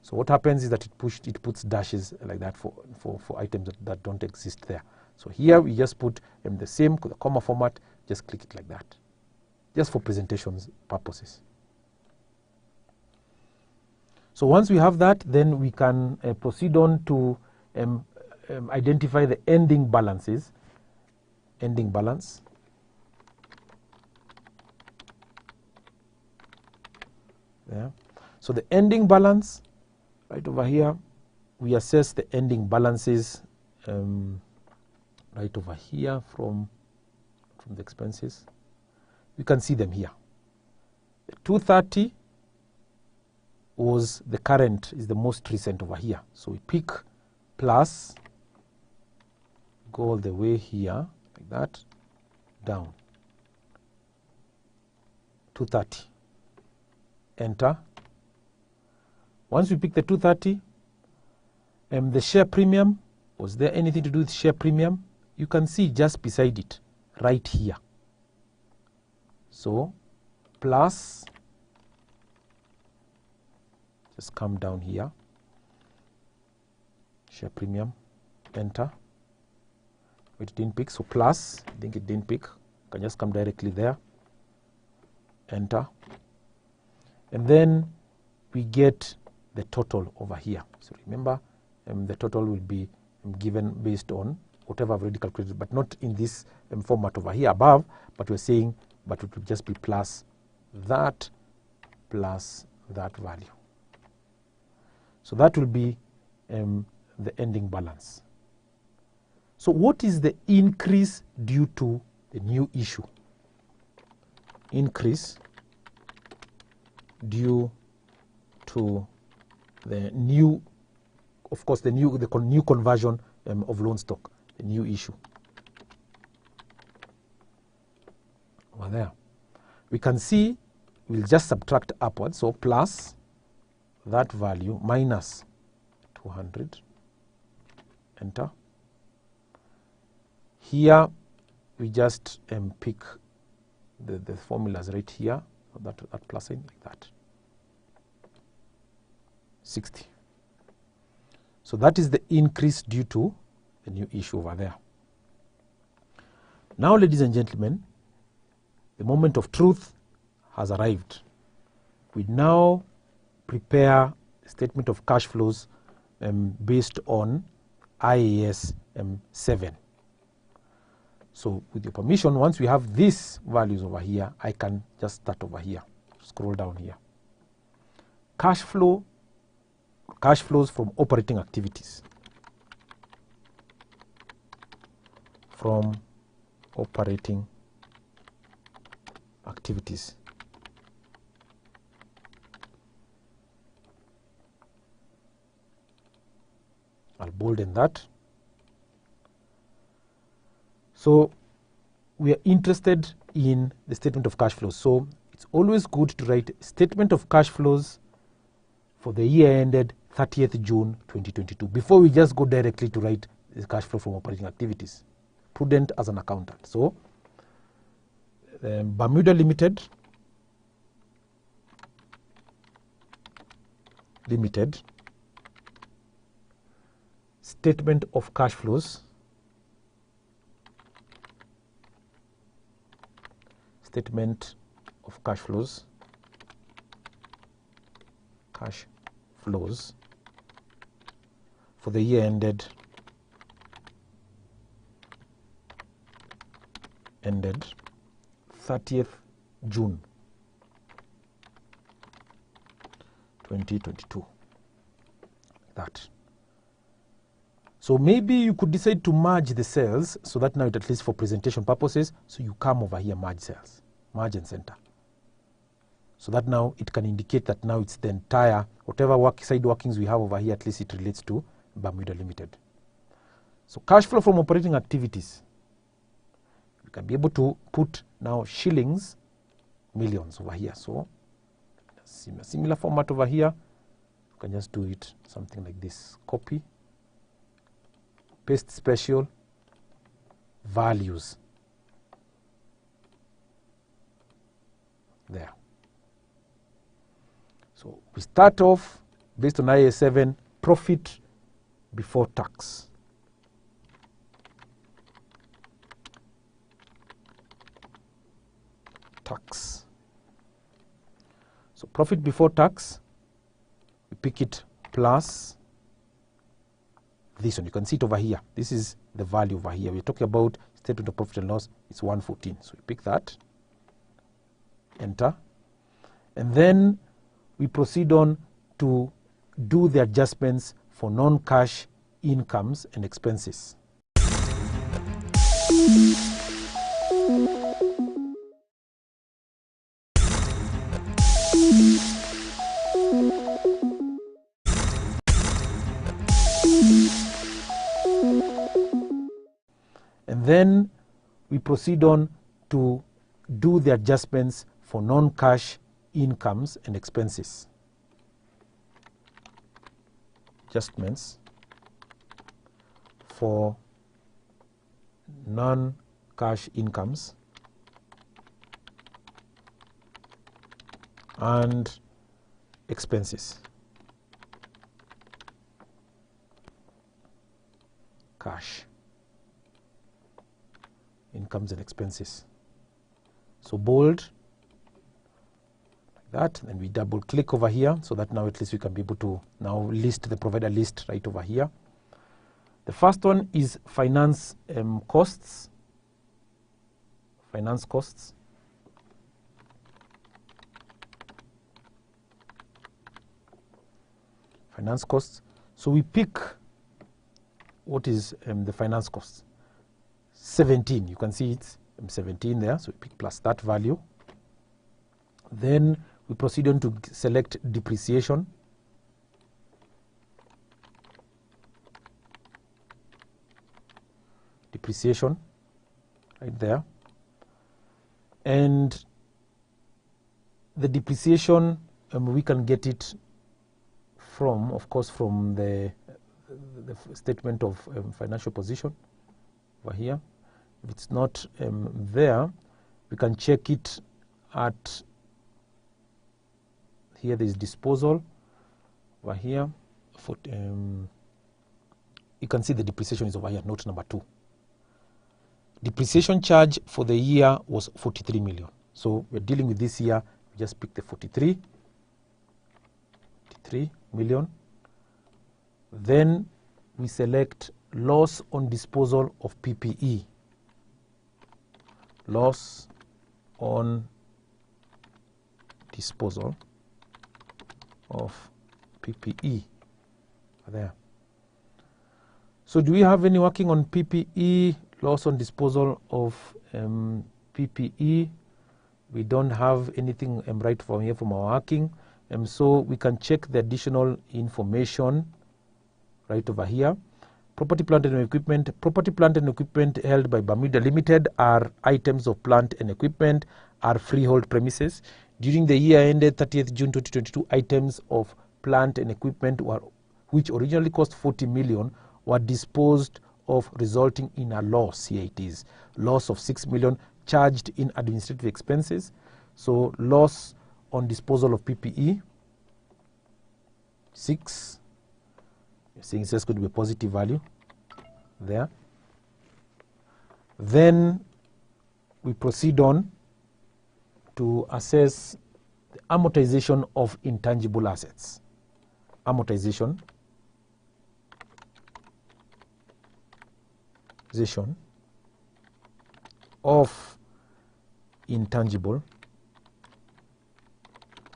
[SPEAKER 5] So what happens is that it puts dashes like that for items that don't exist there. So here we just put the same, the comma format, just click it like that, just for presentations purposes. So once we have that, then we can proceed on to identify the ending balances. Ending balance. Yeah. So the ending balance, right over here, we assess the ending balances right over here from the expenses. You can see them here. The 230 was the current, is the most recent over here. So we pick plus, go all the way here, like that, down. 230. Enter. Once we pick the 230, the share premium, was there anything to do with share premium? You can see just beside it, right here. So, plus, just come down here, share premium, enter. It didn't pick, so plus, I think it didn't pick. Can just come directly there, enter. And then we get the total over here. So remember, the total will be given based on whatever I've already calculated, but not in this format over here above, but we're saying, but it will just be plus that value. So that will be the ending balance. So what is the increase due to the new issue? Increase due to the new, of course, the new conversion of loan stock, the new issue. Over there, we can see we'll just subtract upwards, so plus that value minus 200, enter. Here we just pick the formulas right here, that plus sign like that, 60. So that is the increase due to the new issue over there. Now, ladies and gentlemen, the moment of truth has arrived. We now prepare a statement of cash flows based on IAS 7. So with your permission, once we have these values over here, I can just start over here, scroll down here. Cash flows from operating activities. From operating activities. I'll bolden that. So we are interested in the statement of cash flows. So it's always good to write statement of cash flows for the year ended 30th June 2022 before we just go directly to write the cash flow from operating activities. Prudent as an accountant. So Bermuda Limited statement of cash flows, for the year ended 30th June 2022. That. So maybe you could decide to merge the cells so that now it, at least for presentation purposes, so you come over here, merge cells, merge and center. So that now it can indicate that now it's the entire, whatever side workings we have over here, at least it relates to Bermuda Limited. So cash flow from operating activities. You can be able to put now shillings, millions over here. So similar format over here. You can just do it something like this. Copy, paste special, values. There. So we start off based on IAS 7, profit before tax. So profit before tax, we pick it plus this one. You can see it over here. This is the value over here. We're talking about statement of profit and loss. It's 114. So we pick that, enter, and then we proceed on to do the adjustments for non-cash incomes and expenses. And then we proceed on to do the adjustments for non-cash incomes and expenses. Adjustments for non-cash incomes and expenses. cash, incomes and expenses. So bold, like that, and we double click over here so that now at least we can be able to now list the provider list right over here. The first one is finance costs. Finance costs. Finance costs. So we pick what is the finance costs. 17. You can see it's 17 there. So we pick plus that value. Then we proceed on to select depreciation. Depreciation right there. And the depreciation, we can get it from, of course, from the statement of financial position over here. If it's not there, we can check it at here. There is disposal over here. For, you can see the depreciation is over here, note number 2. Depreciation charge for the year was 43 million. So we're dealing with this year. We just pick the 43 million. Then we select loss on disposal of PPE. Loss on disposal of PPE. There. So do we have any working on PPE? Loss on disposal of PPE. We don't have anything right from here from our working. So we can check the additional information right over here. Property, plant and equipment. Property, plant and equipment held by Bermuda Limited are items of plant and equipment, are freehold premises. During the year ended 30th June 2022, items of plant and equipment which originally cost 40 million were disposed of, resulting in a loss. Here it is, loss of 6 million charged in administrative expenses. So loss on disposal of PPE, 6. You're seeing it's just going to be a positive value there. Then we proceed on to assess the amortization of intangible assets. Amortization of intangible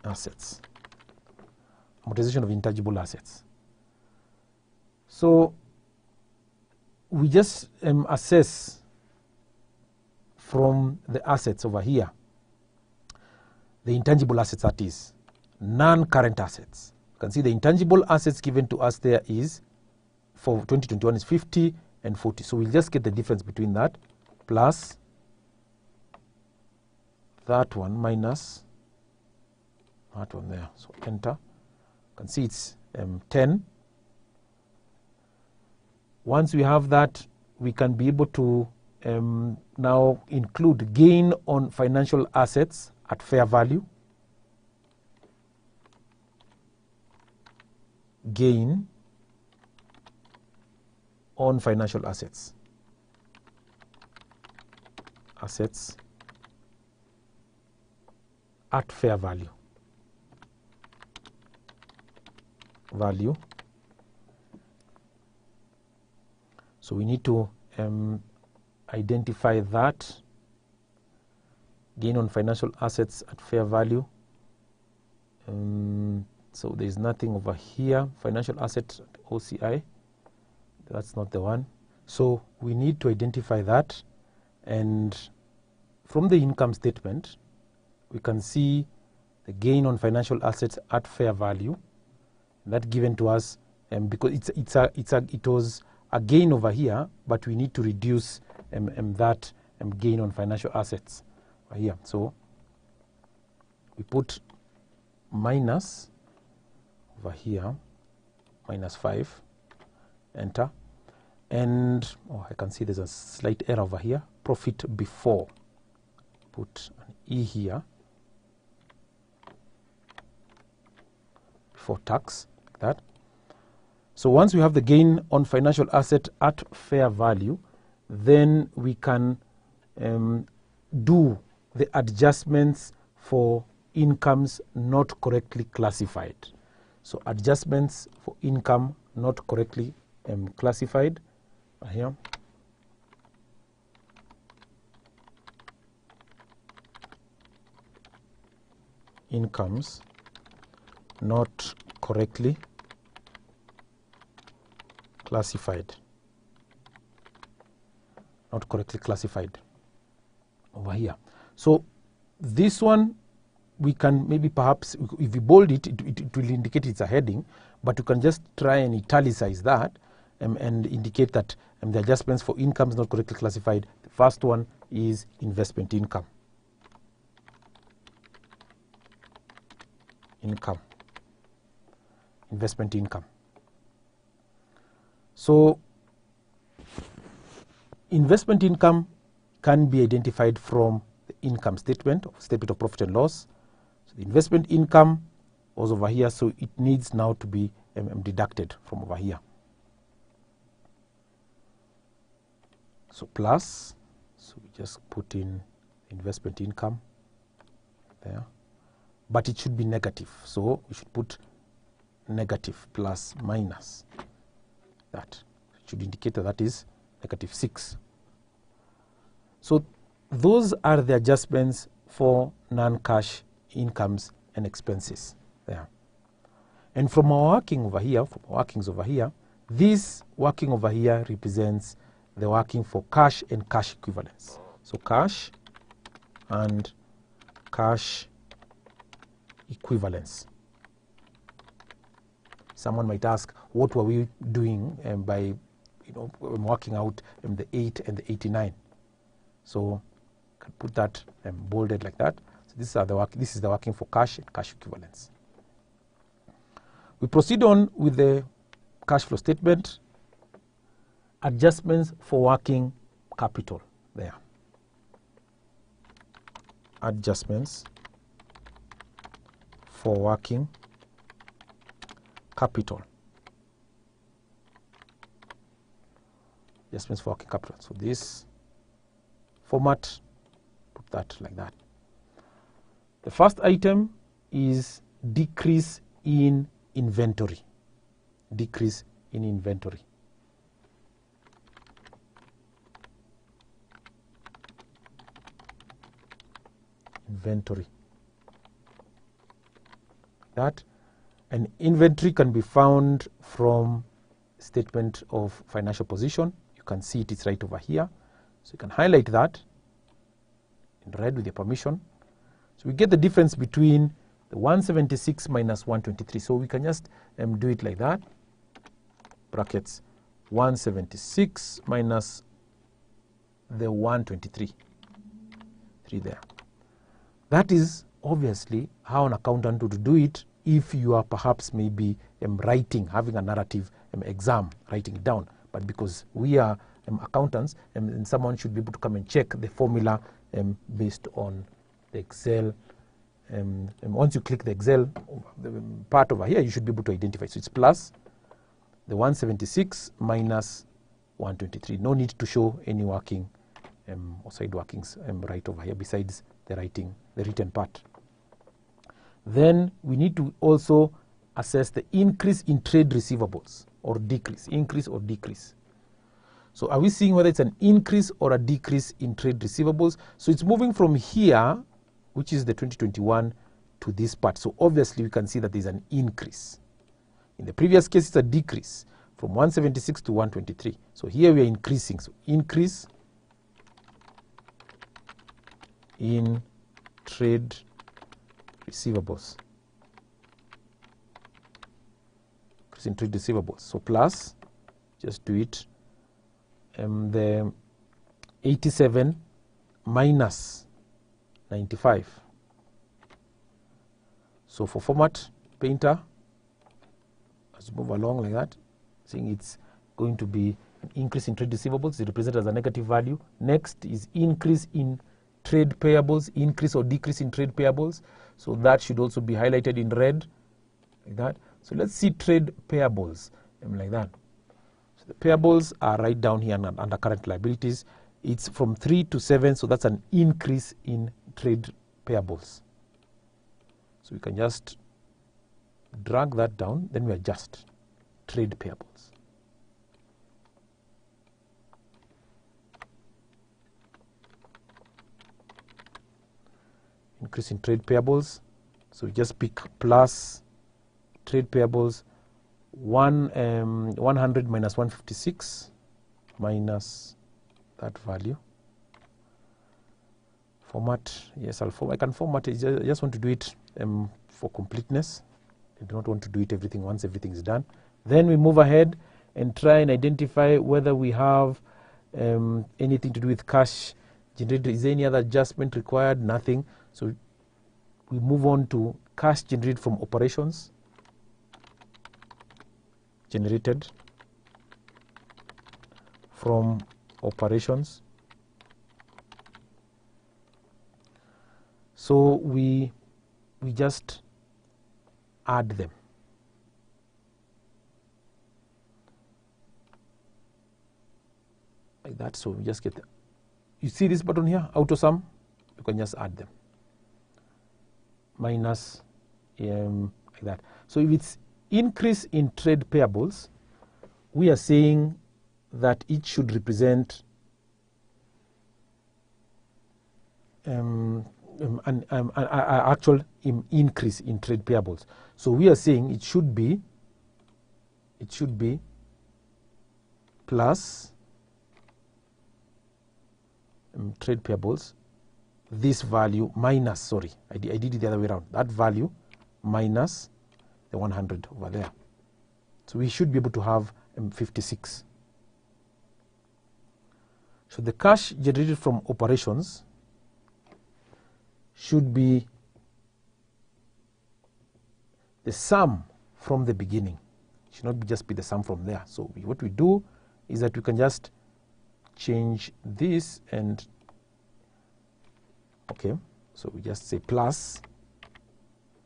[SPEAKER 5] assets. Amortization of intangible assets. So we just assess from the assets over here, the intangible assets, that is non-current assets. You can see the intangible assets given to us there is, for 2021 is 50 and 40. So we'll just get the difference between that plus that one minus that one there. So enter. You can see it's 10. Once we have that, we can be able to now include gain on financial assets at fair value. Gain on financial assets. Assets at fair value. Value. So we need to identify that. Gain on financial assets at fair value. So there's nothing over here. Financial asset OCI. That's not the one. So we need to identify that. And from the income statement, we can see the gain on financial assets at fair value. That given to us because it was a gain over here, but we need to reduce that gain on financial assets over here. So we put minus over here, minus 5, enter. And I can see there's a slight error over here. Profit before. Put an E here. Before tax, like that. So once we have the gain on financial asset at fair value, then we can do the adjustments for incomes not correctly classified. So adjustments for income not correctly classified here. Incomes not correctly classified. Not correctly classified over here. So this one we can maybe perhaps, if we bold it, it will indicate it's a heading, but you can just try and italicize that and indicate that the adjustments for incomes not correctly classified. The first one is investment income. Investment income. So investment income can be identified from the income statement or statement of profit and loss. So the investment income was over here, so it needs now to be deducted from over here. So plus, so we just put in investment income there, but it should be negative. So we should put negative plus minus that. It should indicate that that is -6. So those are the adjustments for non-cash incomes and expenses there. And from our working over here, this working over here represents the working for cash and cash equivalents. So cash and cash equivalents. Someone might ask, what were we doing by working out the 8 and the 89? So I can put that bolded like that. So this is the working for cash and cash equivalents. We proceed on with the cash flow statement. Adjustments for working capital there. Adjustments for working capital. Adjustments for working capital. So this format, put that like that. The first item is decrease in inventory. Decrease in inventory. Inventory. That an inventory can be found from statement of financial position. You can see it's right over here. So you can highlight that in red with your permission. So we get the difference between the 176 minus 123. So we can just do it like that. Brackets 176 minus the 123. 3 there. That is obviously how an accountant would do it if you are perhaps maybe writing, having a narrative exam, writing it down. But because we are accountants, and someone should be able to come and check the formula based on the Excel. Once you click the Excel part over here, you should be able to identify. So it's plus the 176 minus 123. No need to show any working or side workings right over here besides the written part. Then we need to also assess the increase in trade receivables or decrease, increase or decrease. So are we seeing whether it's an increase or a decrease in trade receivables? So it's moving from here, which is the 2021, to this part. So obviously we can see that there's an increase. In the previous case, it's a decrease from 176 to 123. So here we are increasing. So increase in trade receivables. Increase in trade receivables. So plus, just do it. The 87 minus 95. So for format painter, let's move along like that, saying it's going to be an increase in trade receivables. It represented as a negative value. Next is increase in trade payables, increase or decrease in trade payables. So that should also be highlighted in red like that. So let's see trade payables. like that. So the payables are right down here under current liabilities. It's from 3 to 7, so that's an increase in trade payables. So we can just drag that down, then we adjust trade payables. Increase in trade payables. So we just pick plus trade payables 100 minus 156 minus that value. Format, yes, I can format it. I just want to do it for completeness. I do not want to do it everything once everything is done. Then we move ahead and try and identify whether we have anything to do with cash generated. Is there any other adjustment required? Nothing. So we move on to cash generated from operations. Generated from operations. So we just add them. Like that. So we just get them. You see this button here, auto sum? You can just add them. Minus like that. So if it's increase in trade payables, we are saying that it should represent an actual increase in trade payables. So we are saying it should be plus trade payables, this value minus, sorry, I did it the other way around, that value minus the 100 over there. So we should be able to have 56. So the cash generated from operations should be the sum from the beginning. It should not just be the sum from there. So what we do is that we can just change this and okay, so we just say plus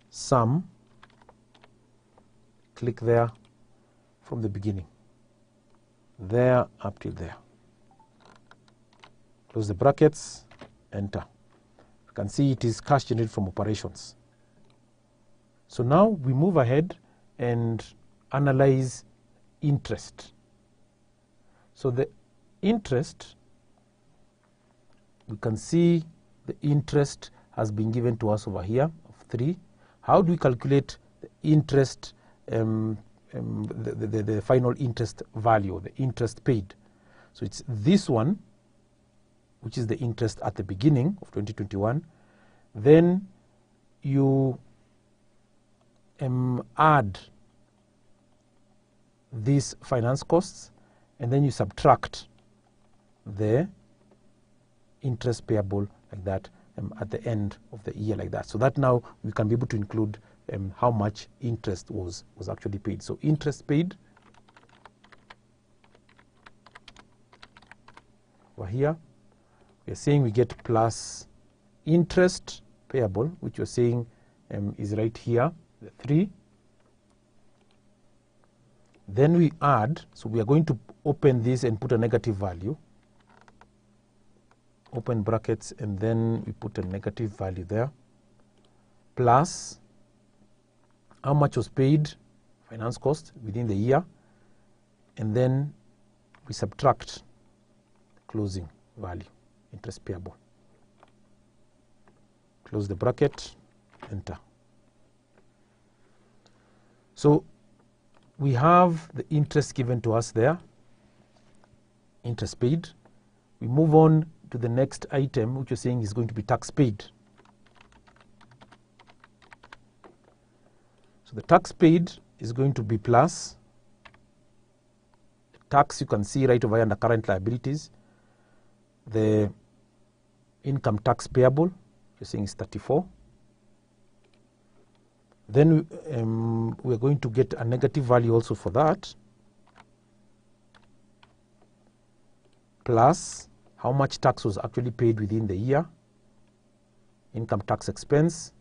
[SPEAKER 5] sum, click there from the beginning, there up till there. Close the brackets, enter. You can see it is cash generated from operations. So now we move ahead and analyze interest. So the interest, we can see the interest has been given to us over here of 3. How do we calculate the interest, the final interest value, the interest paid? So it's this one, which is the interest at the beginning of 2021. Then you add these finance costs, and then you subtract the interest payable like that at the end of the year like that. So that now we can be able to include how much interest was actually paid. So interest paid over here, we are saying we get plus interest payable, which we're saying is right here, the 3. Then we add, so we are going to open this and put a negative value, open brackets, and then we put a negative value there, plus how much was paid, finance cost within the year, and then we subtract the closing value, interest payable. Close the bracket, enter. So we have the interest given to us there, interest paid. We move on to the next item, which you're saying is going to be tax paid. So the tax paid is going to be plus the tax, you can see right over here under current liabilities, the income tax payable, you're saying is 34. Then we're going to get a negative value also for that, plus how much tax was actually paid within the year, income tax expense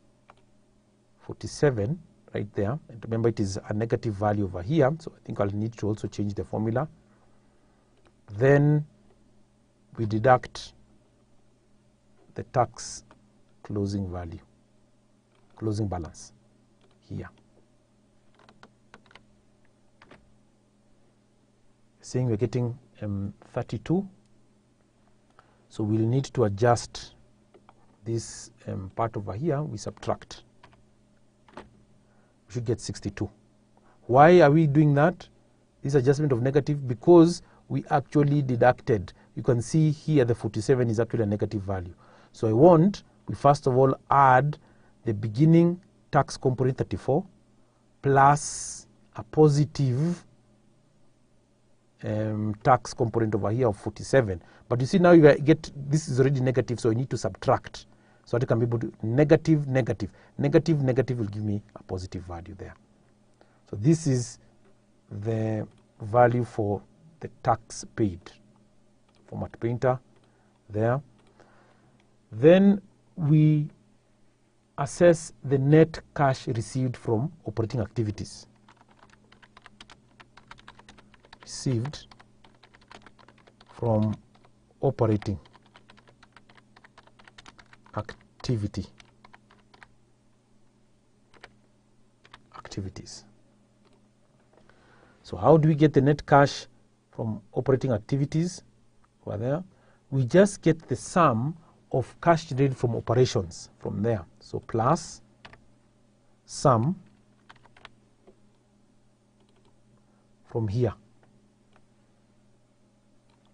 [SPEAKER 5] 47 right there. And remember, it is a negative value over here, so I think I'll need to also change the formula. Then we deduct the tax closing value, closing balance here. Saying we're getting 32, so we'll need to adjust this part over here. We subtract, we should get 62. Why are we doing that, this adjustment of negative? Because we actually deducted, you can see here the 47 is actually a negative value. So we first of all add the beginning tax component 34 plus a positive tax component over here of 47. But you see now you get, this is already negative, so I need to subtract. So I can be able to negative, negative, negative, negative will give me a positive value there. So this is the value for the tax paid. Format printer there. Then we assess the net cash received from operating activities. Received from operating activities. So how do we get the net cash from operating activities? Over there, we just get the sum of cash generated from operations from there. So plus sum from here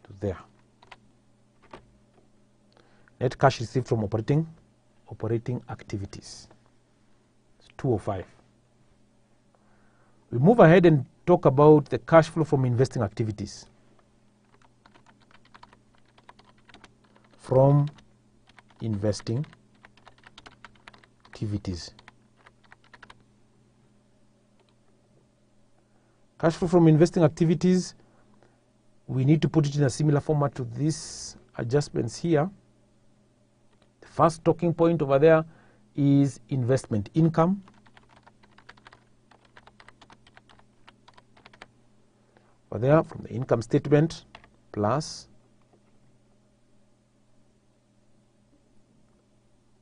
[SPEAKER 5] to there. Net cash received from operating activities. It's 205. We move ahead and talk about the cash flow from investing activities. From investing activities. Cash flow from investing activities, we need to put it in a similar format to these adjustments here. The first talking point over there is investment income. Over there from the income statement plus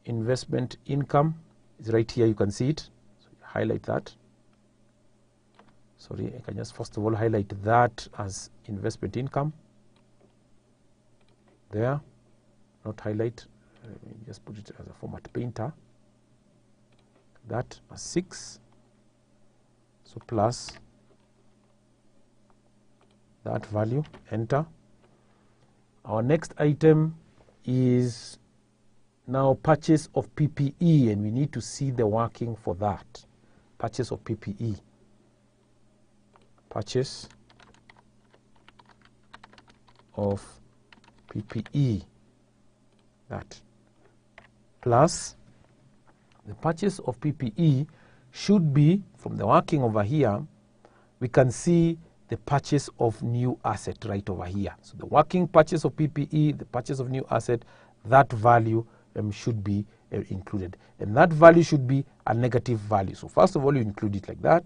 [SPEAKER 5] investment income is right here, you can see it. So you highlight that. Sorry, I can just first of all highlight that as investment income. There, not highlight, just put it as a format painter. That as 6. So plus that value, enter. Our next item is now purchase of PPE, and we need to see the working for that. Purchase of PPE. Purchase of PPE, that plus the purchase of PPE should be, from the working over here, we can see the purchase of new asset right over here. So the working purchase of PPE, the purchase of new asset, that value should be included, and that value should be a negative value. So first of all, you include it like that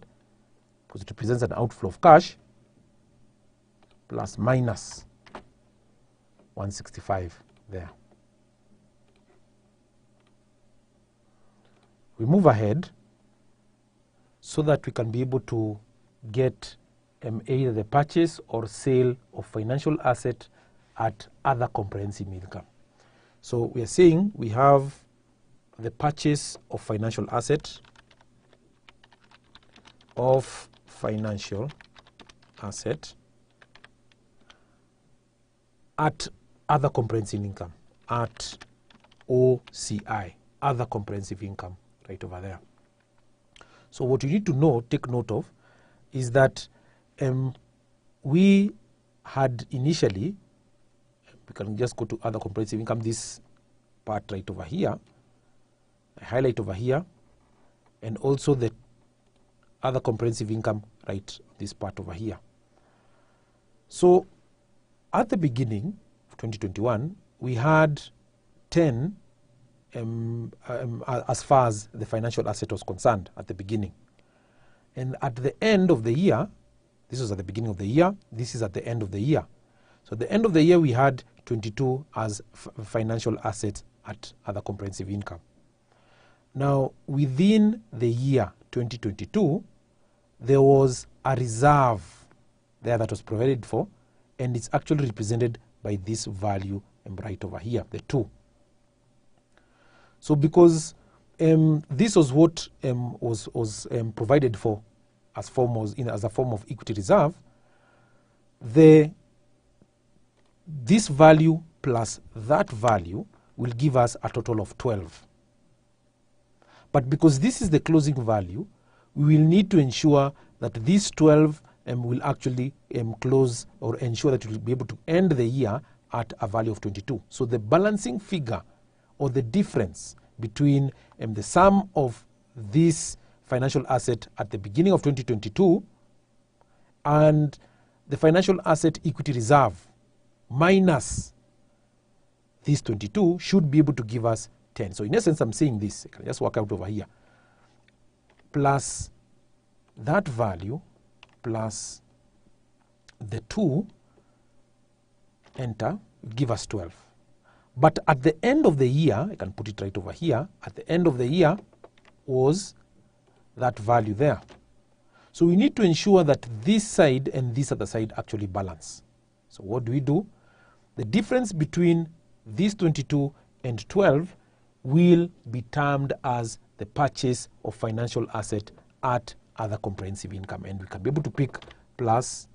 [SPEAKER 5] because it represents an outflow of cash, plus minus 165 there. We move ahead so that we can be able to get either the purchase or sale of financial asset at other comprehensive income. So we are saying we have the purchase of financial asset at other comprehensive income, at OCI, other comprehensive income, right over there. So what you need to take note of, is that we had initially, we can just go to other comprehensive income, this part right over here, I highlight over here, and also the other comprehensive income, right, this part over here. So at the beginning of 2021, we had 10 as far as the financial asset was concerned at the beginning. And at the end of the year, this was at the beginning of the year, this is at the end of the year. So at the end of the year, we had 22 as financial assets at other comprehensive income. Now, within the year 2022, there was a reserve there that was provided for, and it's actually represented by this value right over here, the 2. So because this was what was provided for as a form of equity reserve, this value plus that value will give us a total of 12. But because this is the closing value, we will need to ensure that this 12 will actually close, or ensure that we will be able to end the year at a value of 22. So the balancing figure, or the difference between the sum of this financial asset at the beginning of 2022 and the financial asset equity reserve minus this 22 should be able to give us 10. So in essence, I'm saying this, I can just work out over here, plus that value plus the 2, enter, give us 12. But at the end of the year, I can put it right over here, at the end of the year was that value there. So we need to ensure that this side and this other side actually balance. So what do? The difference between this 22 and 12 will be termed as the purchase of financial asset at other comprehensive income, and we can be able to pick plus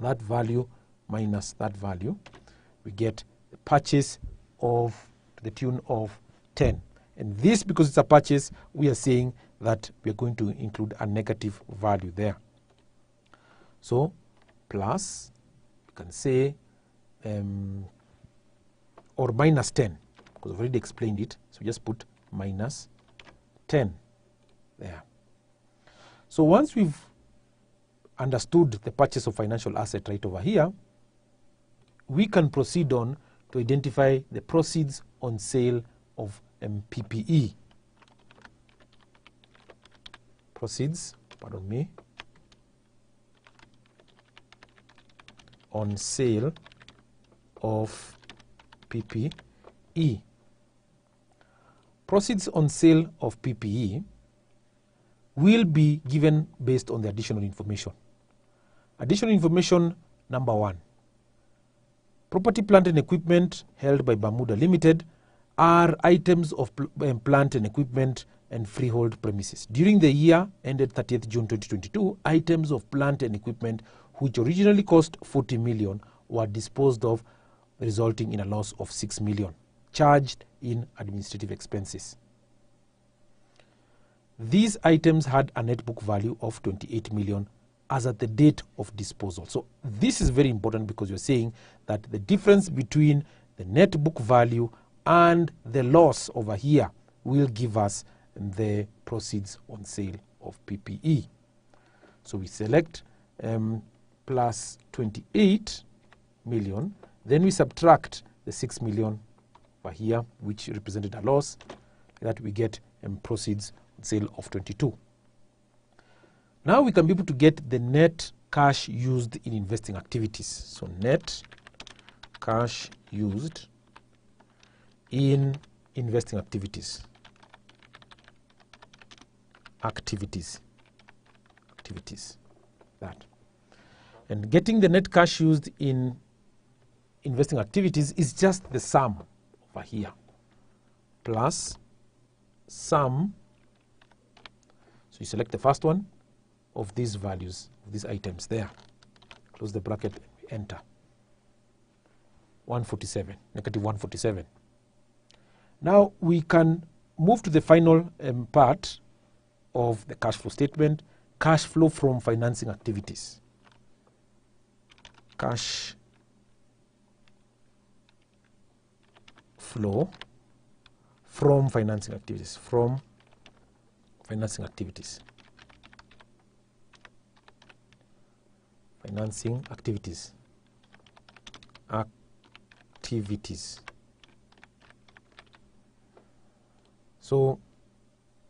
[SPEAKER 5] that value minus that value. We get the purchase of the tune of 10, and this, because it's a purchase, we are saying that we are going to include a negative value there. So plus, you can say or minus 10, because I've already explained it, so just put minus 10 there. So once we've understood the purchase of financial asset right over here, we can proceed on to identify the proceeds on sale of PPE. Proceeds, pardon me, on sale of PPE. Proceeds on sale of PPE will be given based on the additional information. Additional information number 1. Property, plant and equipment held by Bermuda Limited are items of plant and equipment and freehold premises. During the year ended 30th June 2022, items of plant and equipment which originally cost 40 million were disposed of, resulting in a loss of 6 million, charged in administrative expenses. These items had a net book value of 28 million as at the date of disposal. So this is very important, because you're saying that the difference between the net book value and the loss over here will give us the proceeds on sale of PPE. So we select plus 28 million, then we subtract the 6 million over here, which represented a loss, that we get proceeds on sale of 22. Now we can be able to get the net cash used in investing activities. So net cash used in investing activities. That. And getting the net cash used in investing activities is just the sum over here plus sum. So you select the first one of these values, of these items there, close the bracket, enter. 147, negative 147. Now we can move to the final part of the cash flow statement, cash flow from financing activities. Cash flow from financing activities, financing activities. So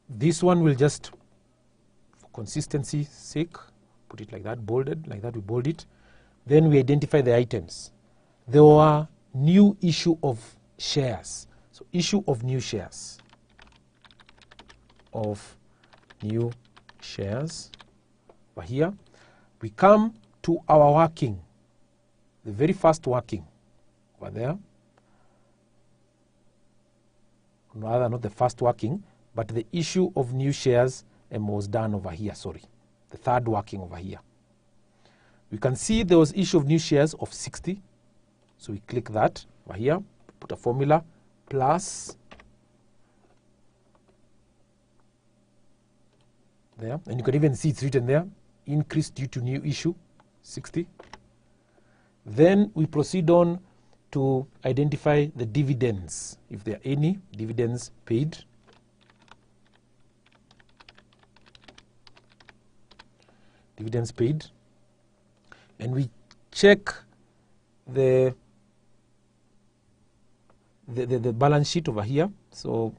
[SPEAKER 5] this one will just consistency sake, put it like that, bolded, like that, we bold it. Then we identify the items. There were new issue of shares. So issue of new shares. Of new shares. Over here, we come to our working, the very first working over there. Rather, not the first working, but the issue of new shares was done over here, sorry. The third working over here. We can see there was issue of new shares of 60. So we click that over here, put a formula, plus there. And you can even see it's written there, increase due to new issue, 60. Then we proceed on to identify the dividends, if there are any dividends paid. Dividends paid. And we check the balance sheet over here. So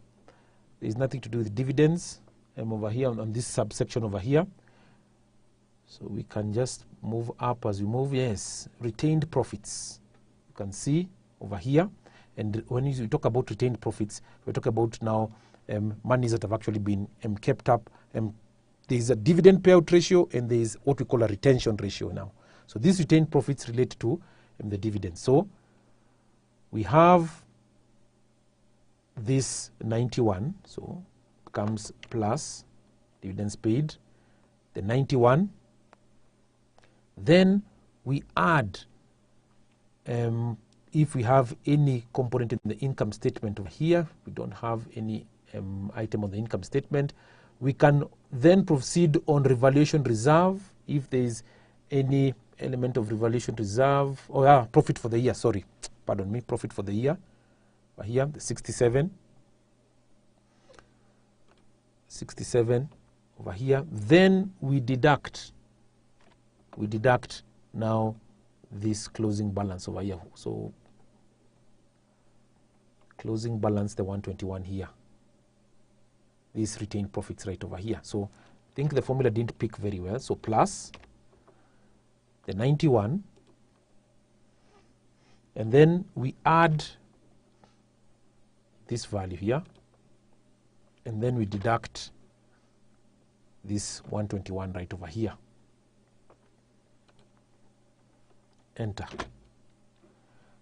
[SPEAKER 5] there's nothing to do with dividends. I'm over here on this subsection over here. So we can just move up as we move. Yes, retained profits. You can see over here. And when we talk about retained profits, we talk about now monies that have actually been kept up. There is a dividend payout ratio and there is what we call a retention ratio now. So these retained profits relate to the dividends. So we have this 91, so comes plus dividends paid, the 91. Then we add if we have any component in the income statement over here. We don't have any item on the income statement. We can then proceed on revaluation reserve if there is any element of revaluation reserve, or profit for the year, sorry, pardon me, profit for the year. Over here, the 67 over here. Then we deduct now this closing balance over here. So closing balance, the 121 here. These retained profits right over here. So I think the formula didn't pick very well. So plus the 91, and then we add this value here, and then we deduct this 121 right over here. Enter.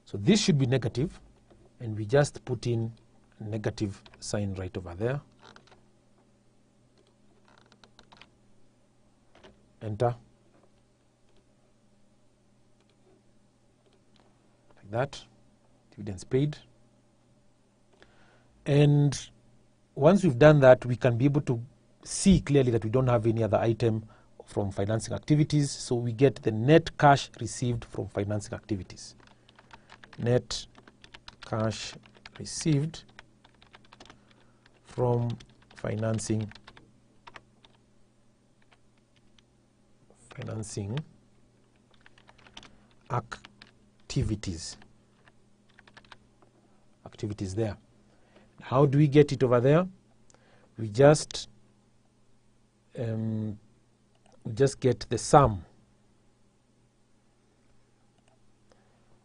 [SPEAKER 5] So this should be negative, and we just put in a negative sign right over there. Enter. Like that. Dividends paid. And once we've done that, we can be able to see clearly that we don't have any other item from financing activities. So we get the net cash received from financing activities. Net cash received from financing activities. Activities there. How do we get it over there? We just get the sum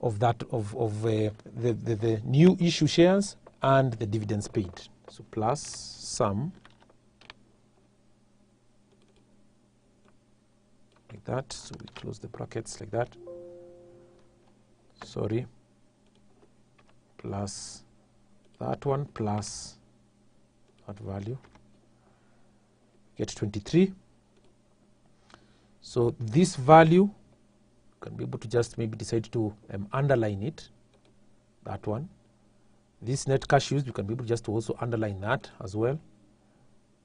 [SPEAKER 5] of that of the new issue shares and the dividends paid. So plus sum like that. So we close the brackets like that. Sorry. Plus that one plus that value. Get 23. So this value can be able to just maybe decide to underline it, that one. This net cash used, we can be able just to also underline that as well.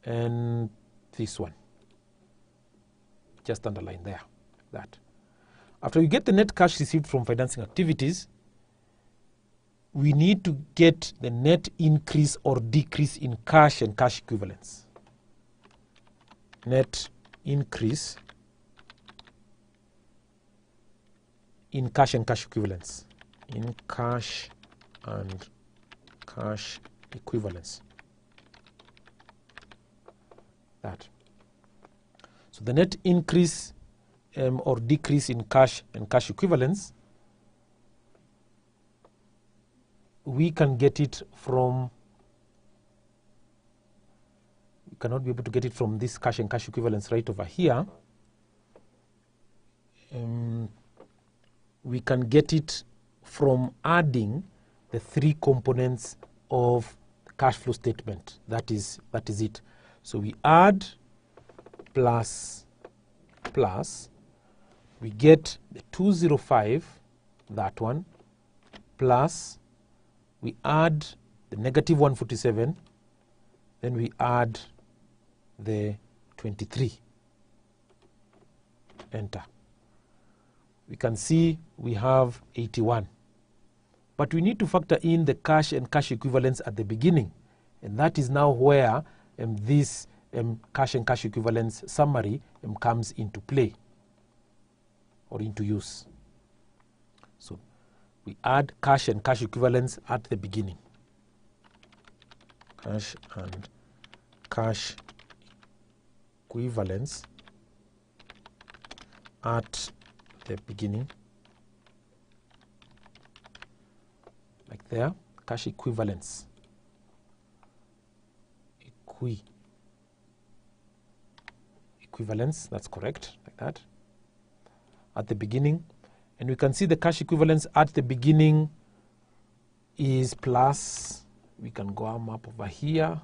[SPEAKER 5] And this one, just underline there, that. After we get the net cash received from financing activities, we need to get the net increase or decrease in cash and cash equivalents. Net increase in cash and cash equivalents. In cash and cash equivalents. That. So the net increase or decrease in cash and cash equivalents, we can get it from, we cannot be able to get it from this cash and cash equivalents right over here. We can get it from adding the three components of the cash flow statement. That is it. So we add plus, we get the 205, that one, plus we add the negative 147, then we add the 23. Enter. We can see we have 81. But we need to factor in the cash and cash equivalents at the beginning. And that is now where this cash and cash equivalents summary comes into play or into use. So we add cash and cash equivalents at the beginning. Cash and cash equivalents at the beginning, like there, cash equivalents, equivalents, that's correct, like that, at the beginning. And we can see the cash equivalents at the beginning is plus, we can go up over here,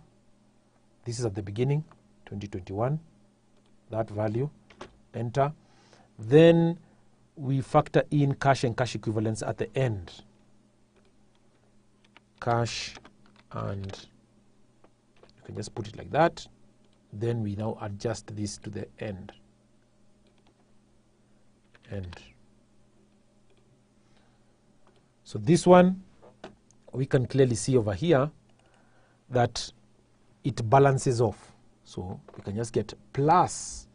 [SPEAKER 5] this is at the beginning, 2021, that value, enter. Then we factor in cash and cash equivalents at the end. Cash, and you can just put it like that. Then we now adjust this to the end. So this one, we can clearly see over here that it balances off. So we can just get plus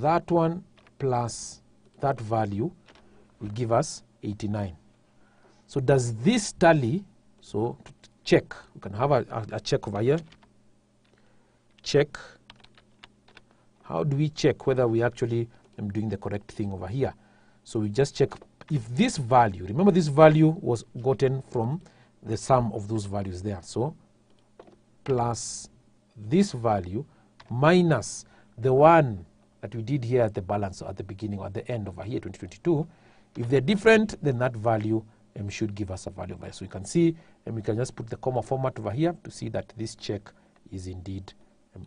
[SPEAKER 5] that one plus that value will give us 89. So does this tally? So to check, we can have a check over here. Check. How do we check whether we actually am doing the correct thing over here? So we just check if this value, remember this value was gotten from the sum of those values there. So plus this value minus the one that we did here at the balance or at the beginning or at the end over here, 2022. If they're different, then that value should give us a value over here. So you can see, and we can just put the comma format over here to see that this check is indeed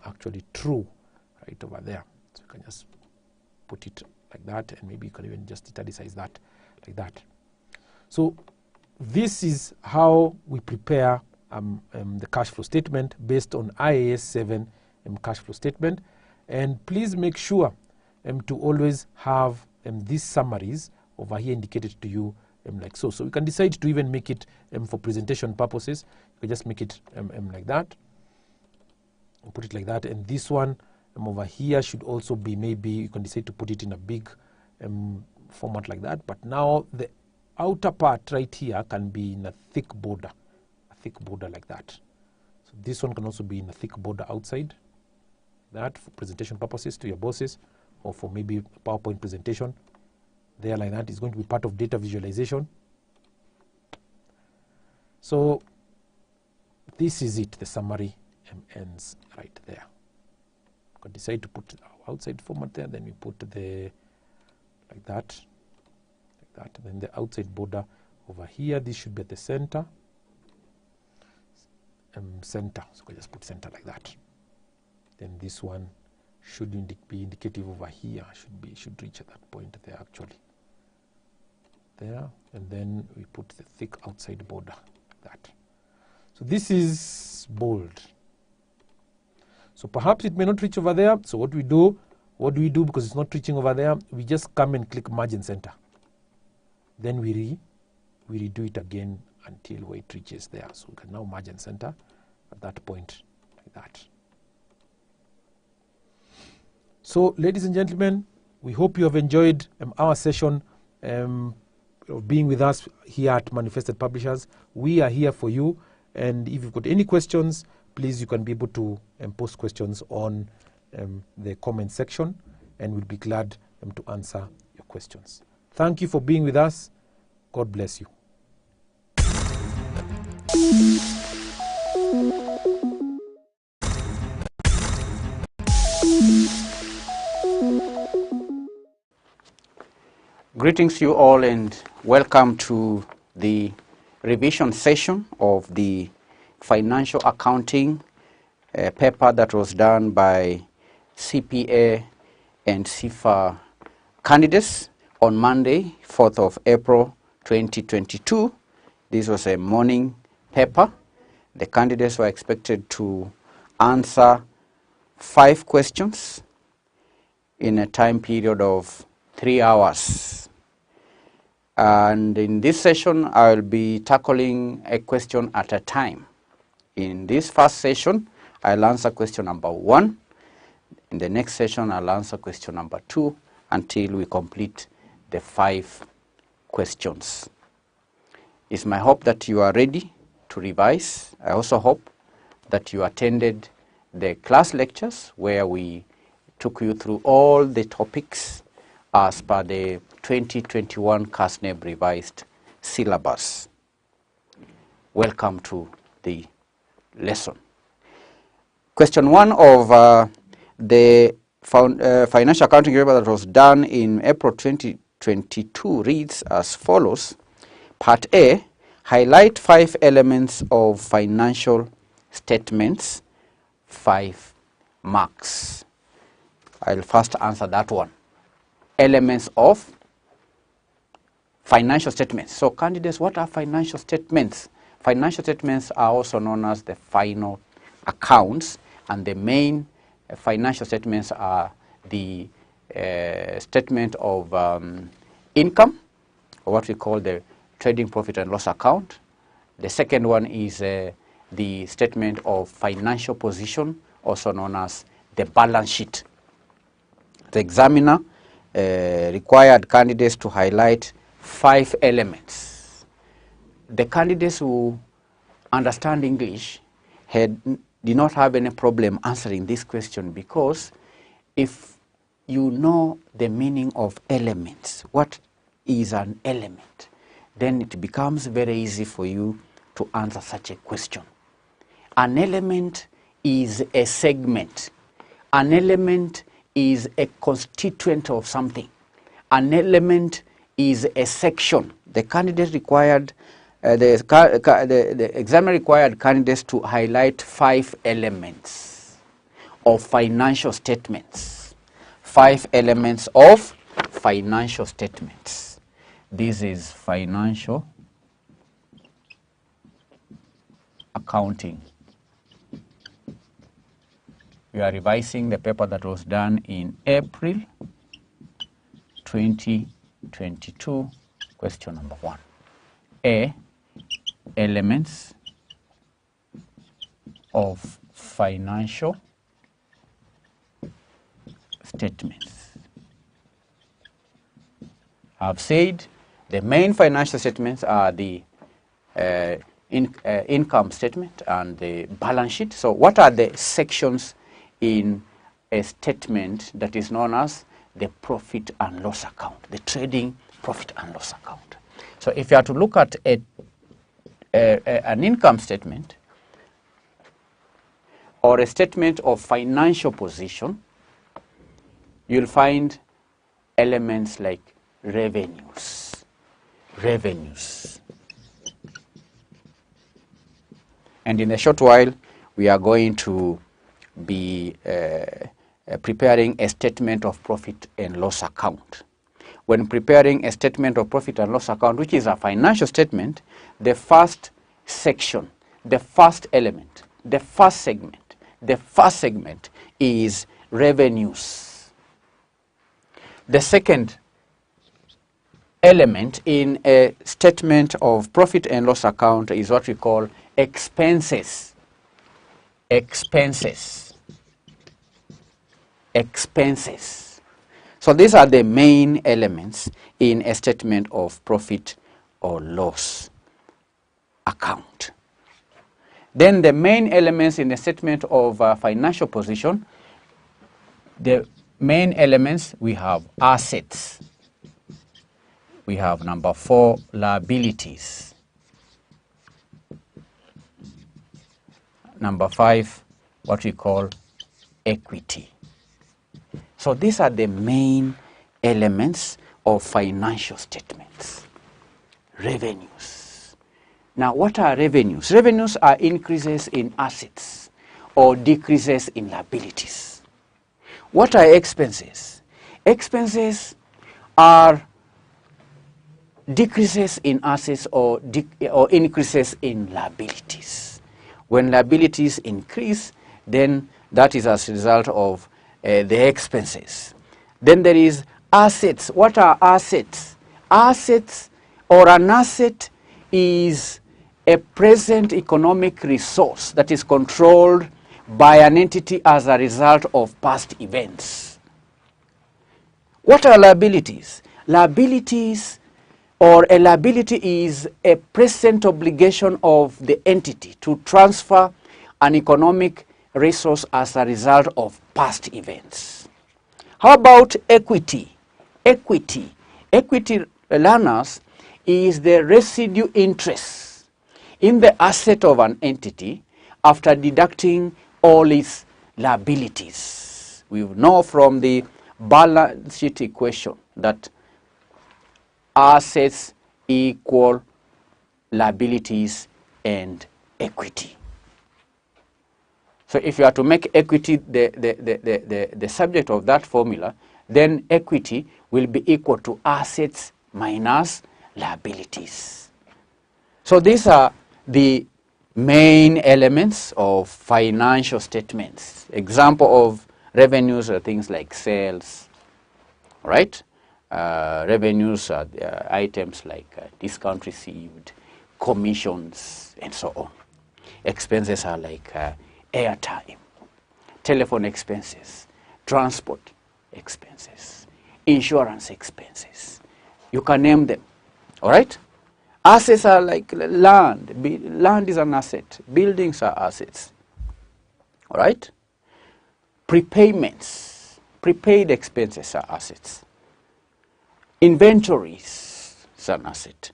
[SPEAKER 5] actually true right over there. So you can just put it like that, and maybe you can even just italicize that like that. So this is how we prepare the cash flow statement based on IAS 7 cash flow statement. And please make sure to always have these summaries over here indicated to you like so. So we can decide to even make it for presentation purposes. You can just make it like that, and put it like that. And this one over here should also be, maybe you can decide to put it in a big format like that. But now the outer part right here can be in a thick border like that. So this one can also be in a thick border outside, that for presentation purposes to your bosses, or for maybe PowerPoint presentation. There like that is going to be part of data visualization. So this is it, the summary ends right there. You can decide to put our outside format there, then we put the like that, then the outside border over here. This should be at the center, so we just put center like that. Then this one should be indicative over here, should reach at that point there actually. There, and then we put the thick outside border like that. So this is bold. So perhaps it may not reach over there. So what do we do because it's not reaching over there? We just come and click margin center. Then we redo it again until where it reaches there. So we can now margin center at that point like that. So ladies and gentlemen, we hope you have enjoyed our session of being with us here at Manifested Publishers. We are here for you, and if you've got any questions, please you can be able to post questions on the comment section, and we'll be glad to answer your questions. Thank you for being with us. God bless you.
[SPEAKER 4] Greetings to you all and welcome to the revision session of the financial accounting paper that was done by CPA and CFA candidates on Monday, 4th of April 2022. This was a morning paper. The candidates were expected to answer 5 questions in a time period of 3 hours. And in this session, I'll be tackling a question at a time. In this first session, I'll answer question number 1. In the next session, I'll answer question number 2 until we complete the 5 questions. It's my hope that you are ready to revise. I also hope that you attended the class lectures where we took you through all the topics as per the 2021 Kasneb revised syllabus. Welcome to the lesson. Question 1 of the financial accounting paper that was done in April 2022 reads as follows. Part A, highlight 5 elements of financial statements, 5 marks. I'll first answer that one. Elements of financial statements. So candidates, what are financial statements? Financial statements are also known as the final accounts, and the main financial statements are the statement of income, or what we call the trading profit and loss account. The second one is the statement of financial position, also known as the balance sheet. The examiner required candidates to highlight 5 elements. The candidates who understand English did not have any problem answering this question, because if you know the meaning of elements, what is an element, then it becomes very easy for you to answer such a question. An element is a segment. An element is a constituent of something. An element is a section. The candidate required, the examiner required candidates to highlight 5 elements of financial statements. 5 elements of financial statements. This is financial accounting. We are revising the paper that was done in April 2022. Question number 1. A, elements of financial statements. I've said the main financial statements are the income statement and the balance sheet. So what are the sections in a statement that is known as the profit and loss account, the trading profit and loss account? So if you are to look at an income statement or a statement of financial position, you'll find elements like revenues. And in a short while, we are going to be preparing a statement of profit and loss account. When preparing a statement of profit and loss account, which is a financial statement, the first section, the first element, the first segment is revenues. The second element in a statement of profit and loss account is what we call expenses. So these are the main elements in a statement of profit or loss account. Then the main elements in a statement of financial position, the main elements, we have assets. We have number 4, liabilities. Number 5, what we call equity. So these are the main elements of financial statements. Revenues. Now, what are revenues? Revenues are increases in assets or decreases in liabilities. What are expenses? Expenses are decreases in assets or increases in liabilities. When liabilities increase, then that is as a result of the expenses. Then there is assets. What are assets? Assets, or an asset, is a present economic resource that is controlled by an entity as a result of past events. What are liabilities? Liabilities, or a liability, is a present obligation of the entity to transfer an economic resource as a result of past events. How about equity? Equity, learners, is the residue interest in the asset of an entity after deducting all its liabilities. We know from the balance sheet equation that assets equal liabilities and equity. So if you are to make equity the subject of that formula, then equity will be equal to assets minus liabilities. So these are the main elements of financial statements. Example of revenues are things like sales, right? Revenues are items like discount received, commissions, and so on. Expenses are like airtime, telephone expenses, transport expenses, insurance expenses. You can name them, all right? Assets are like land. Land is an asset. Buildings are assets, all right? Prepayments, prepaid expenses are assets. Inventories is an asset.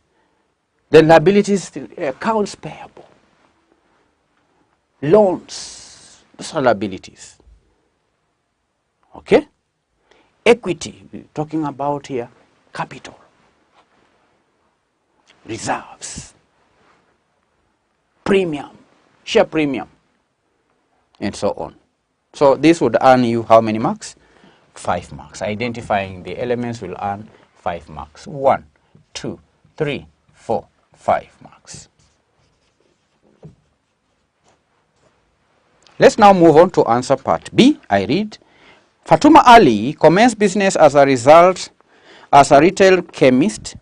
[SPEAKER 4] Then liabilities, accounts payable. Loans, those are liabilities. Okay? Equity, we're talking about here, capital. Reserves. Premium, share premium, and so on. So this would earn you how many marks? 5 marks. Identifying the elements will earn 5 marks. 1, 2, 3, 4, 5 marks. Let's now move on to answer part B. I read, Fatuma Ali commenced business as a retail chemist.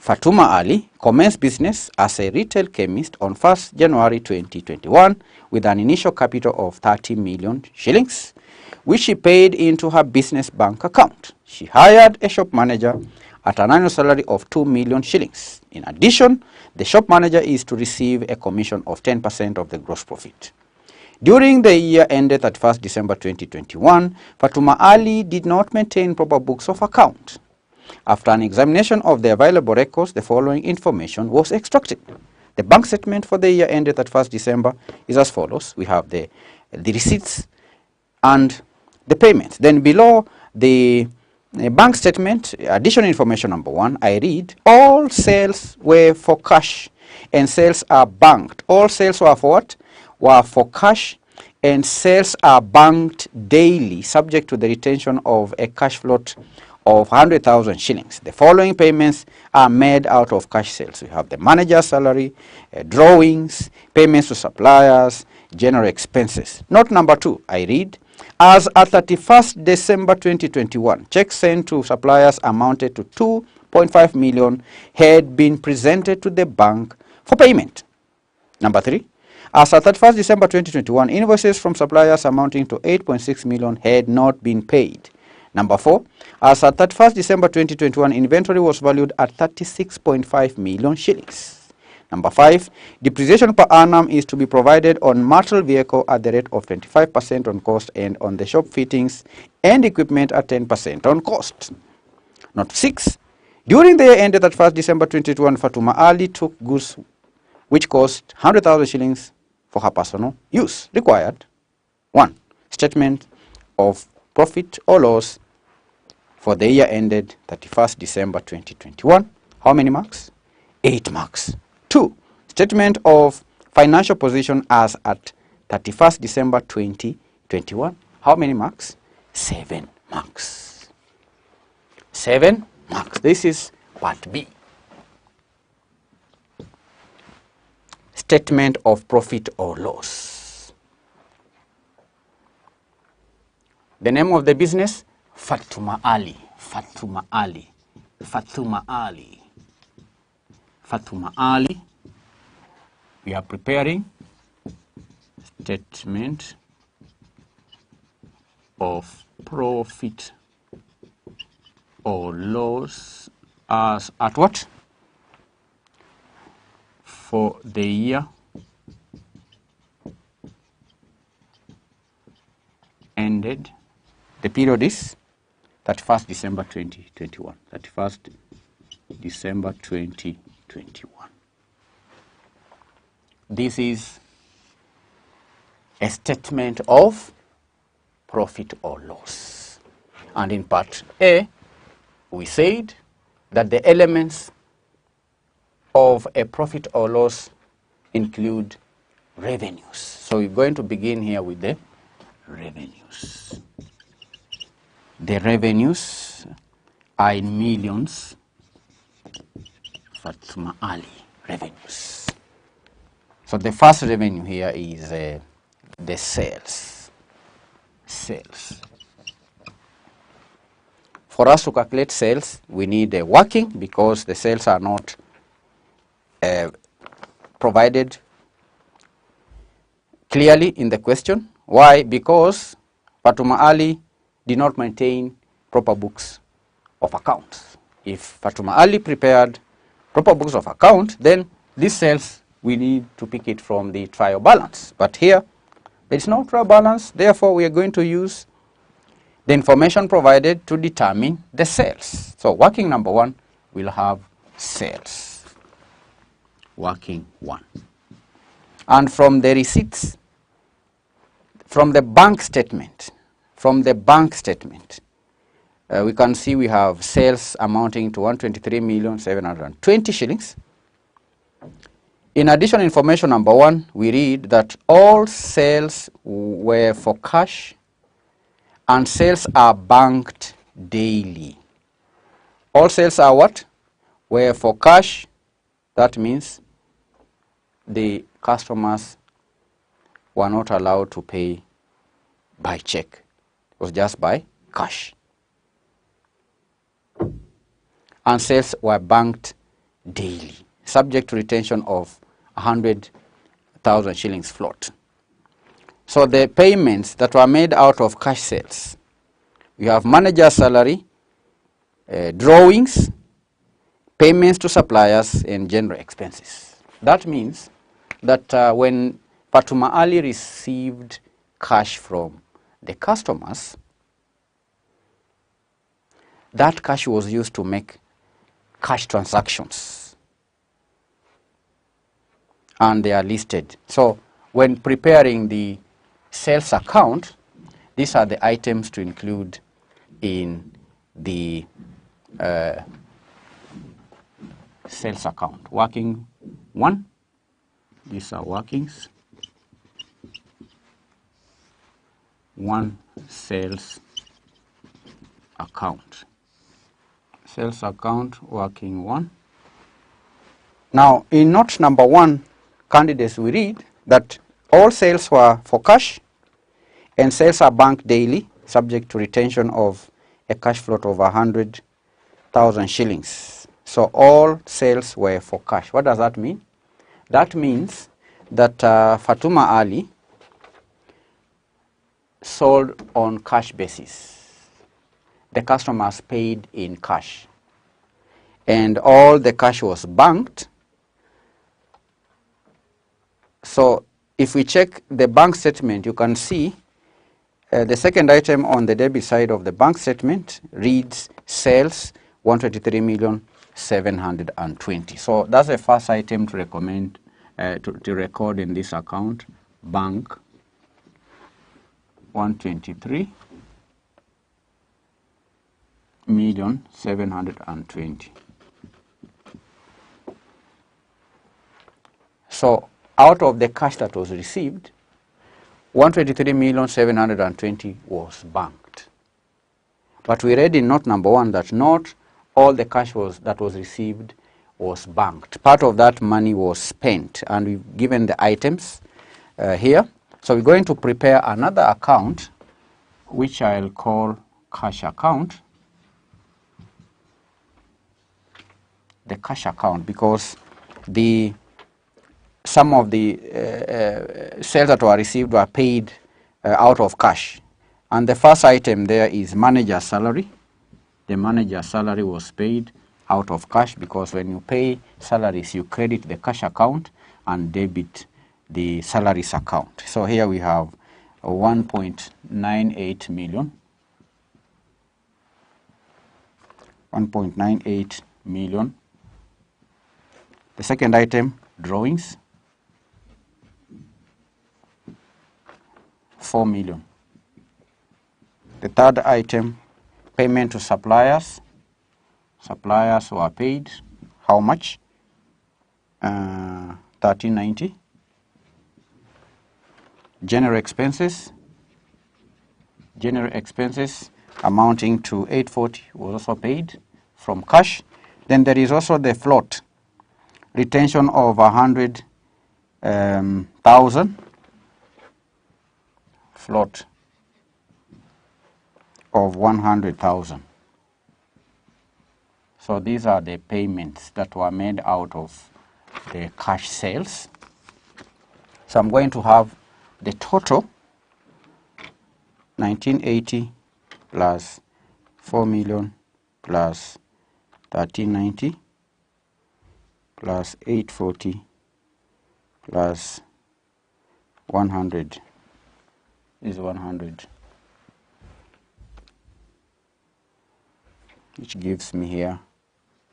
[SPEAKER 4] Fatuma Ali commenced business as a retail chemist on 1st January 2021 with an initial capital of 30 million shillings, which she paid into her business bank account. She hired a shop manager at an annual salary of 2 million shillings. In addition, the shop manager is to receive a commission of 10% of the gross profit. During the year ended 31st December 2021, Fatuma Ali did not maintain proper books of account. After an examination of the available records, the following information was extracted. The bank statement for the year ended 31st December is as follows. We have the receipts and the payments. Then below the bank statement, additional information number 1, I read, all sales were for cash and sales are banked. All sales were for what? Were for cash, and sales are banked daily, subject to the retention of a cash float of 100,000 shillings. The following payments are made out of cash sales. We have the manager's salary, drawings, payments to suppliers, general expenses. Note number 2, I read, as at 31st December 2021, checks sent to suppliers amounted to 2.5 million had been presented to the bank for payment. Number 3, as at 31st December 2021, invoices from suppliers amounting to 8.6 million had not been paid. Number 4, as at 31st December 2021, inventory was valued at 36.5 million shillings. Number 5, depreciation per annum is to be provided on motor vehicle at the rate of 25% on cost and on the shop fittings and equipment at 10% on cost. Note 6, during the year ended 31st December 2021, Fatuma Ali took goods which cost 100,000 shillings for her personal use. Required 1. Statement of profit or loss for the year ended 31st December 2021. How many marks? 8 marks. 2. Statement of financial position as at 31st December 2021. How many marks? 7 marks. 7 marks. This is part B. Statement of profit or loss. The name of the business? Fatuma Ali. Fatuma Ali. Fatuma Ali. Fatuma Ali. We are preparing statement of profit or loss as at what? For the year ended, the period is 31st December 2021. 31st December 2021. This is a statement of profit or loss. And in part A, we said that the elements of a profit or loss include revenues. So we're going to begin here with the revenues. The revenues are in millions. Fatuma Ali revenues. So the first revenue here is the sales. Sales. For us to calculate sales, we need a working because the sales are not provided clearly in the question. Why? Because Fatuma Ali did not maintain proper books of accounts. If Fatuma Ali prepared proper books of account, then these sales we need to pick it from the trial balance. But here there is no trial balance, therefore we are going to use the information provided to determine the sales. So working number 1 will have sales. Working 1. And from the receipts, from the bank statement, we can see we have sales amounting to 123,720 shillings. In addition, information number 1, we read that all sales were for cash and sales are banked daily. All sales are what? Were for cash. That means the customers were not allowed to pay by check. It was just by cash. And sales were banked daily, subject to retention of 100,000 shillings float. So the payments that were made out of cash sales, we have manager's salary, drawings, payments to suppliers, and general expenses. That means that when Fatuma Ali received cash from the customers, that cash was used to make cash transactions, and they are listed. So when preparing the sales account, these are the items to include in the sales account. Working 1, these are workings. 1 sales account. Sales account working 1. Now in note number 1, candidates, we read that all sales were for cash and sales are banked daily, subject to retention of a cash float of 100,000 shillings. So all sales were for cash. What does that mean? That means that Fatuma Ali sold on cash basis. The customers paid in cash, and all the cash was banked So if we check the bank statement, you can see the second item on the debit side of the bank statement reads sales 123,720,000. So that's the first item to recommend to record in this account, bank 123,720,000. So out of the cash that was received, 123,720,000 was banked. But we read in note number 1 that not all the cash that was received was banked. Part of that money was spent, and we've given the items here. So we're going to prepare another account, which I'll call cash account. The cash account, because some of the sales that were received were paid out of cash. And the first item there is manager's salary. The manager's salary was paid out of cash, because when you pay salaries, you credit the cash account and debit the salaries account. So here we have 1.98 million. 1.98 million. The second item, drawings, 4 million. The third item, payment to suppliers. Suppliers were paid how much? 1390. General expenses. General expenses amounting to 840 was also paid from cash. Then there is also the float, retention of 100,000. Float of 100,000. So these are the payments that were made out of the cash sales. So I'm going to have the total 1980 plus 4 million plus 1390 plus 840 plus 100 is 100, which gives me here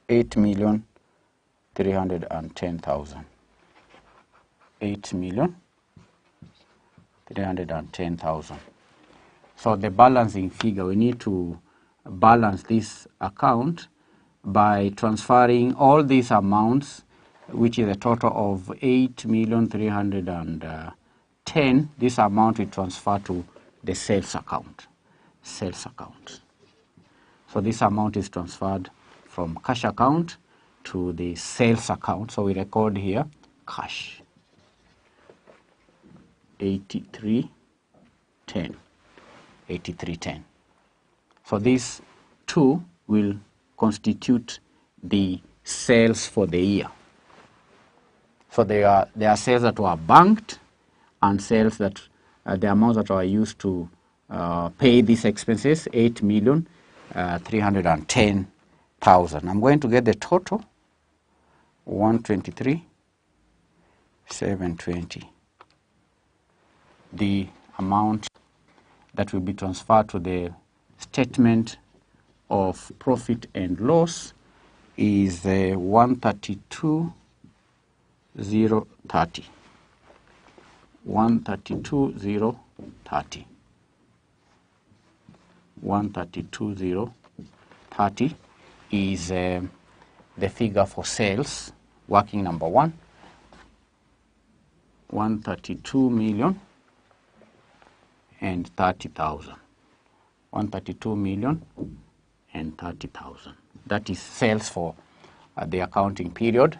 [SPEAKER 4] 8,310,000. 8,310,000. So the balancing figure, we need to balance this account by transferring all these amounts, which is a total of 8,310,000. This amount we transfer to the sales account. Sales account. So this amount is transferred from cash account to the sales account. So we record here cash 8310. 8310. So these two will constitute the sales for the year. So there are sales that were banked and sales that the amounts that were used to pay these expenses, 8,310,000. I'm going to get the total 123,720. The amount that will be transferred to the statement of profit and loss is 132,030. 132,030. 132,030 is the figure for sales, working number 1. 132,030,000. 132,030,000. That is sales for the accounting period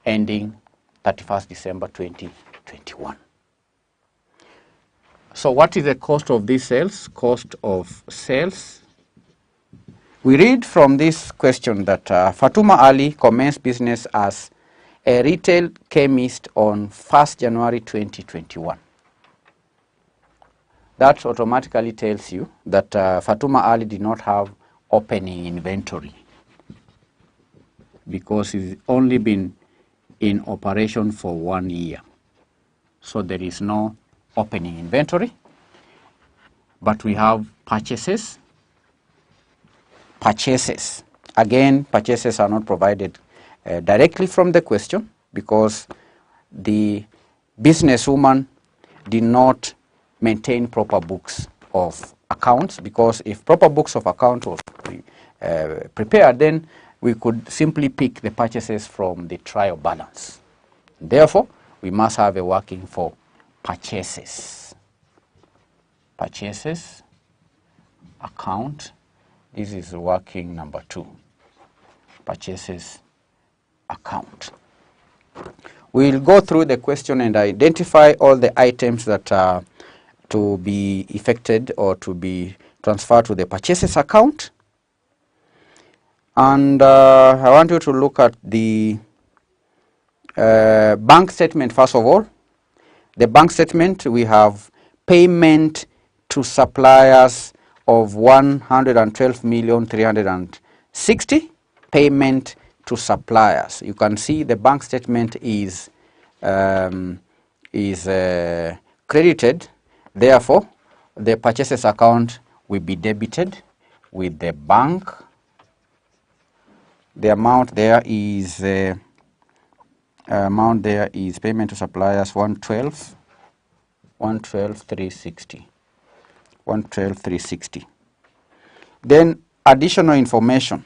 [SPEAKER 4] ending 31st December 2021. So what is the cost of these sales? Cost of sales. We read from this question that Fatuma Ali commenced business as a retail chemist on 1st January 2021. That automatically tells you that Fatuma Ali did not have opening inventory, because it's only been in operation for 1 year. So there is no opening inventory, but we have purchases. Purchases. Again, purchases are not provided directly from the question because the businesswoman did not maintain proper books of accounts, because if proper books of account was prepared, then we could simply pick the purchases from the trial balance. Therefore, we must have a working for purchases. Purchases account. This is working number 2. Purchases account. We'll go through the question and identify all the items that are to be effected or to be transferred to the purchases account. And I want you to look at the bank statement first of all. The bank statement, we have payment to suppliers of 112,360,000, payment to suppliers. You can see the bank statement is credited. Therefore, the purchases account will be debited with the bank. The amount there is payment to suppliers 112,360. Then additional information.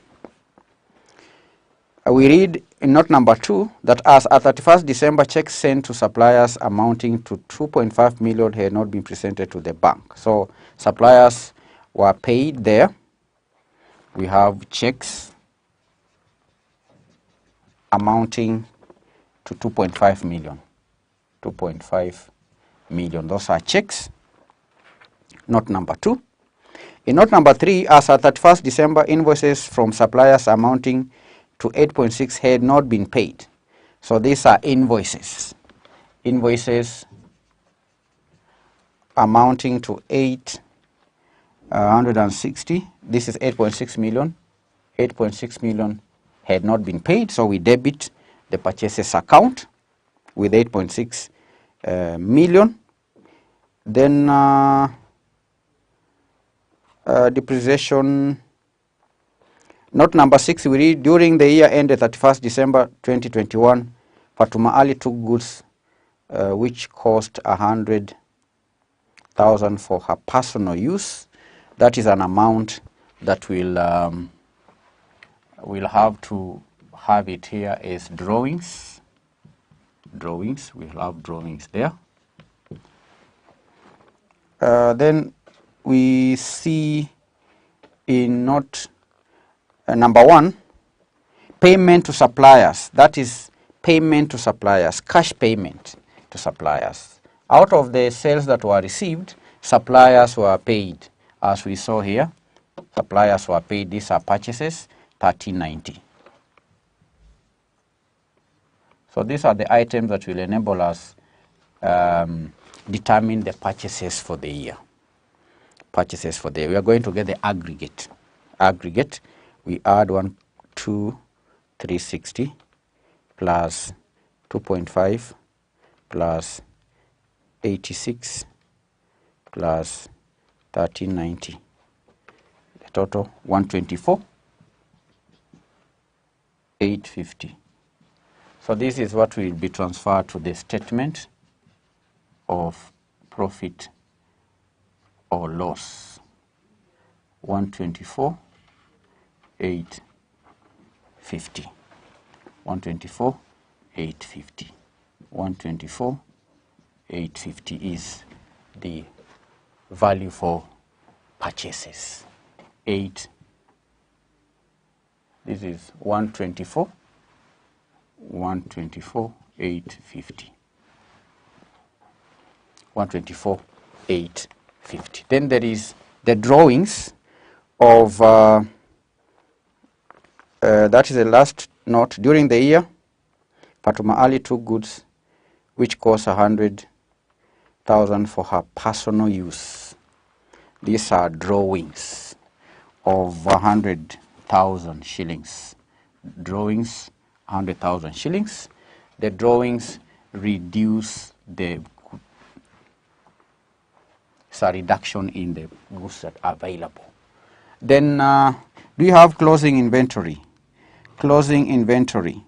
[SPEAKER 4] We read in note number 2 that as at 31st December, checks sent to suppliers amounting to 2.5 million had not been presented to the bank. So suppliers were paid there. We have checks amounting to 2.5 million. 2.5 million. Those are checks. Note number 2. In note number 3, as at 31st December, invoices from suppliers amounting to 8.6 had not been paid. So these are invoices. Invoices amounting to 860. This is 8.6 million. 8.6 million had not been paid, so we debit the purchases account with 8.6 million. Then depreciation. Note number 6, we read, during the year ended 31st December 2021, Fatuma Ali took goods which cost 100,000 for her personal use. That is an amount that we'll have to have it here as drawings. Drawings, we'll have drawings there. Then we see in note number 1, payment to suppliers. That is payment to suppliers, cash payment to suppliers. Out of the sales that were received, suppliers were paid. As we saw here, suppliers were paid. These are purchases, 1390. So these are the items that will enable us determine the purchases for the year. Purchases for the year. We are going to get the aggregate. Aggregate. We add 1,2,360 plus 2.5 plus 86 plus 1390. The total 124,850. So this is what will be transferred to the statement of profit or loss. 124,850. 124,850. 124,850 is the value for purchases. 8. This is 124. 124,850. 124,850. Then there is the drawings of that is the last note. During the year, Fatuma Ali took goods which cost 100,000 for her personal use. These are drawings of 100,000 shillings. Drawings 100,000 shillings. The drawings reduce the It's a reduction in the goods that are available. Then do you have closing inventory? Closing inventory.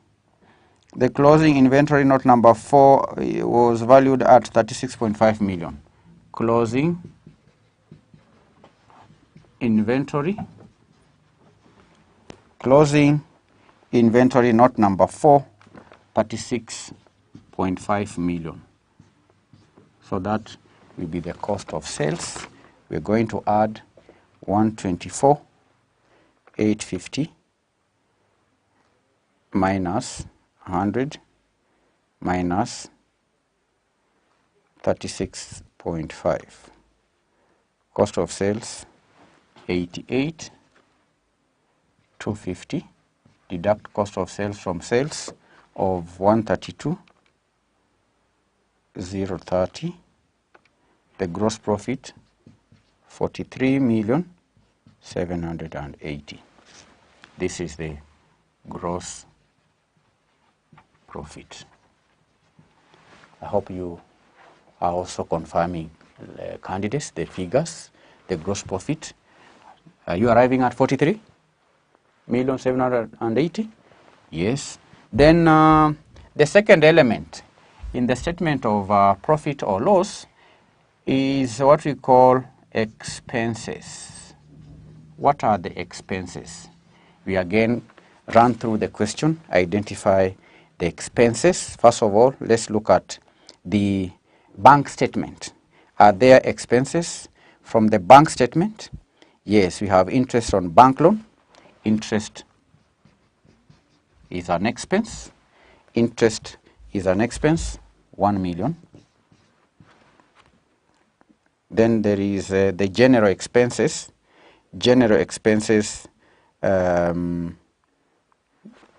[SPEAKER 4] The closing inventory note number 4 was valued at 36.5 million. Closing inventory. Closing inventory note number 4, 36.5 million. So that will be the cost of sales. We're going to add 124,850 minus 100 minus 36.5. Cost of sales 88,250. Deduct cost of sales from sales of 132,030. The gross profit 43,780,000. This is the gross profit. I hope you are also confirming, candidates, the figures, the gross profit. Are you arriving at 43,780,000? Yes. Then the second element in the statement of profit or loss is what we call expenses. What are the expenses? We again run through the question, identify the expenses. First of all, let's look at the bank statement. Are there expenses from the bank statement? Yes, we have interest on bank loan. Interest is an expense. Interest is an expense, 1 million. Then there is the general expenses. General expenses will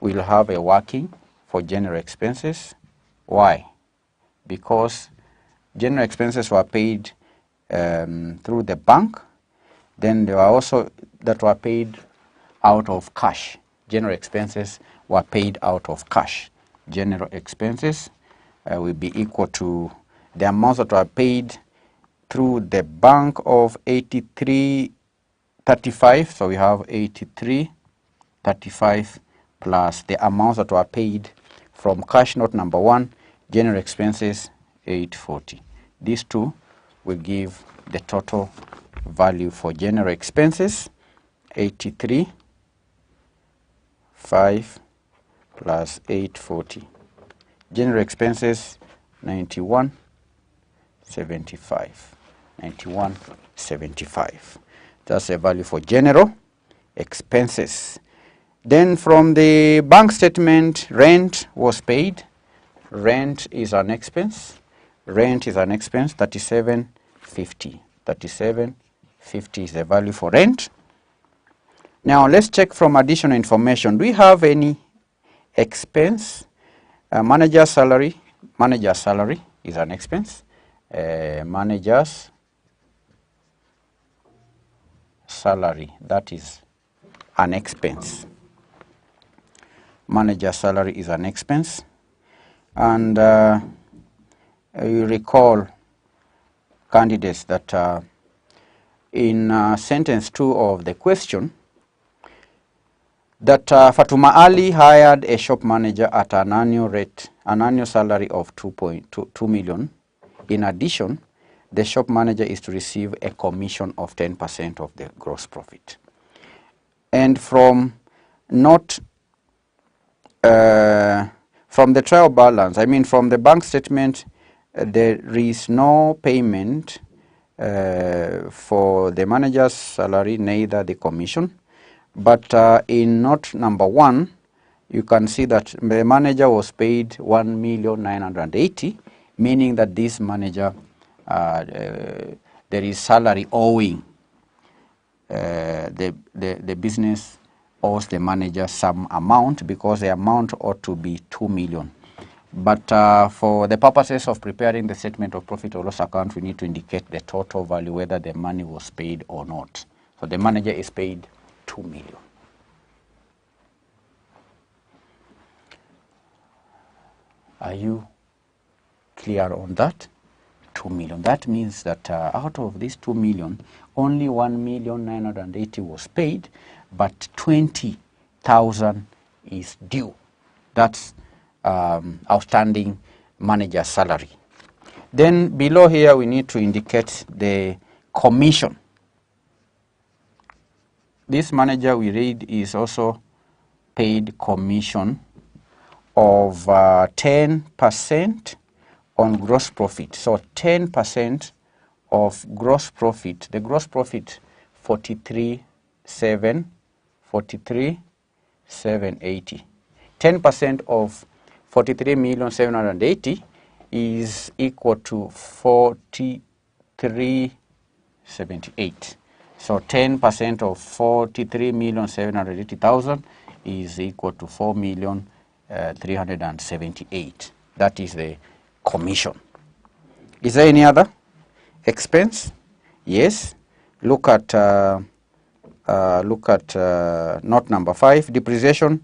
[SPEAKER 4] have a working for general expenses. Why? Because general expenses were paid through the bank. Then there were also that were paid out of cash. General expenses were paid out of cash. General expenses will be equal to the amounts that were paid through the bank of 83.35. So we have 83.35 plus the amounts that were paid from cash note number 1, general expenses 840. These two will give the total value for general expenses 83.5 plus 840. General expenses 91.75. 91.75. That's the value for general expenses. Then from the bank statement, rent was paid. Rent is an expense. Rent is an expense, 37.50. 37.50 is the value for rent. Now let's check from additional information. Do we have any expense? Manager's salary. Manager's salary is an expense. Manager's salary, that is an expense. Manager's salary is an expense. And you recall, candidates, that in sentence 2 of the question, that Fatuma Ali hired a shop manager at an annual salary of 2 million. In addition, the shop manager is to receive a commission of 10% of the gross profit. And from the trial balance, I mean from the bank statement, there is no payment for the manager's salary, neither the commission. But in note number 1, you can see that the manager was paid 1,980,000, meaning that this manager, there is salary owing. The business owes the manager some amount, because the amount ought to be 2 million. But for the purposes of preparing the statement of profit or loss account, we need to indicate the total value, whether the money was paid or not. So the manager is paid 2 million. Are you clear on that? 2 2 million. That means that out of this 2 million, only 1,980,000 was paid, but 20,000 is due. That's outstanding manager salary. Then below here we need to indicate the commission. This manager we read is also paid commission of 10% on gross profit. So 10% of gross profit, the gross profit 43,780. 10% of 43,780 is equal to 43,778. So 10% of 43,780,000 is equal to 4,378,000. That is the commission. Is there any other expense? Yes. Look at note number 5. Depreciation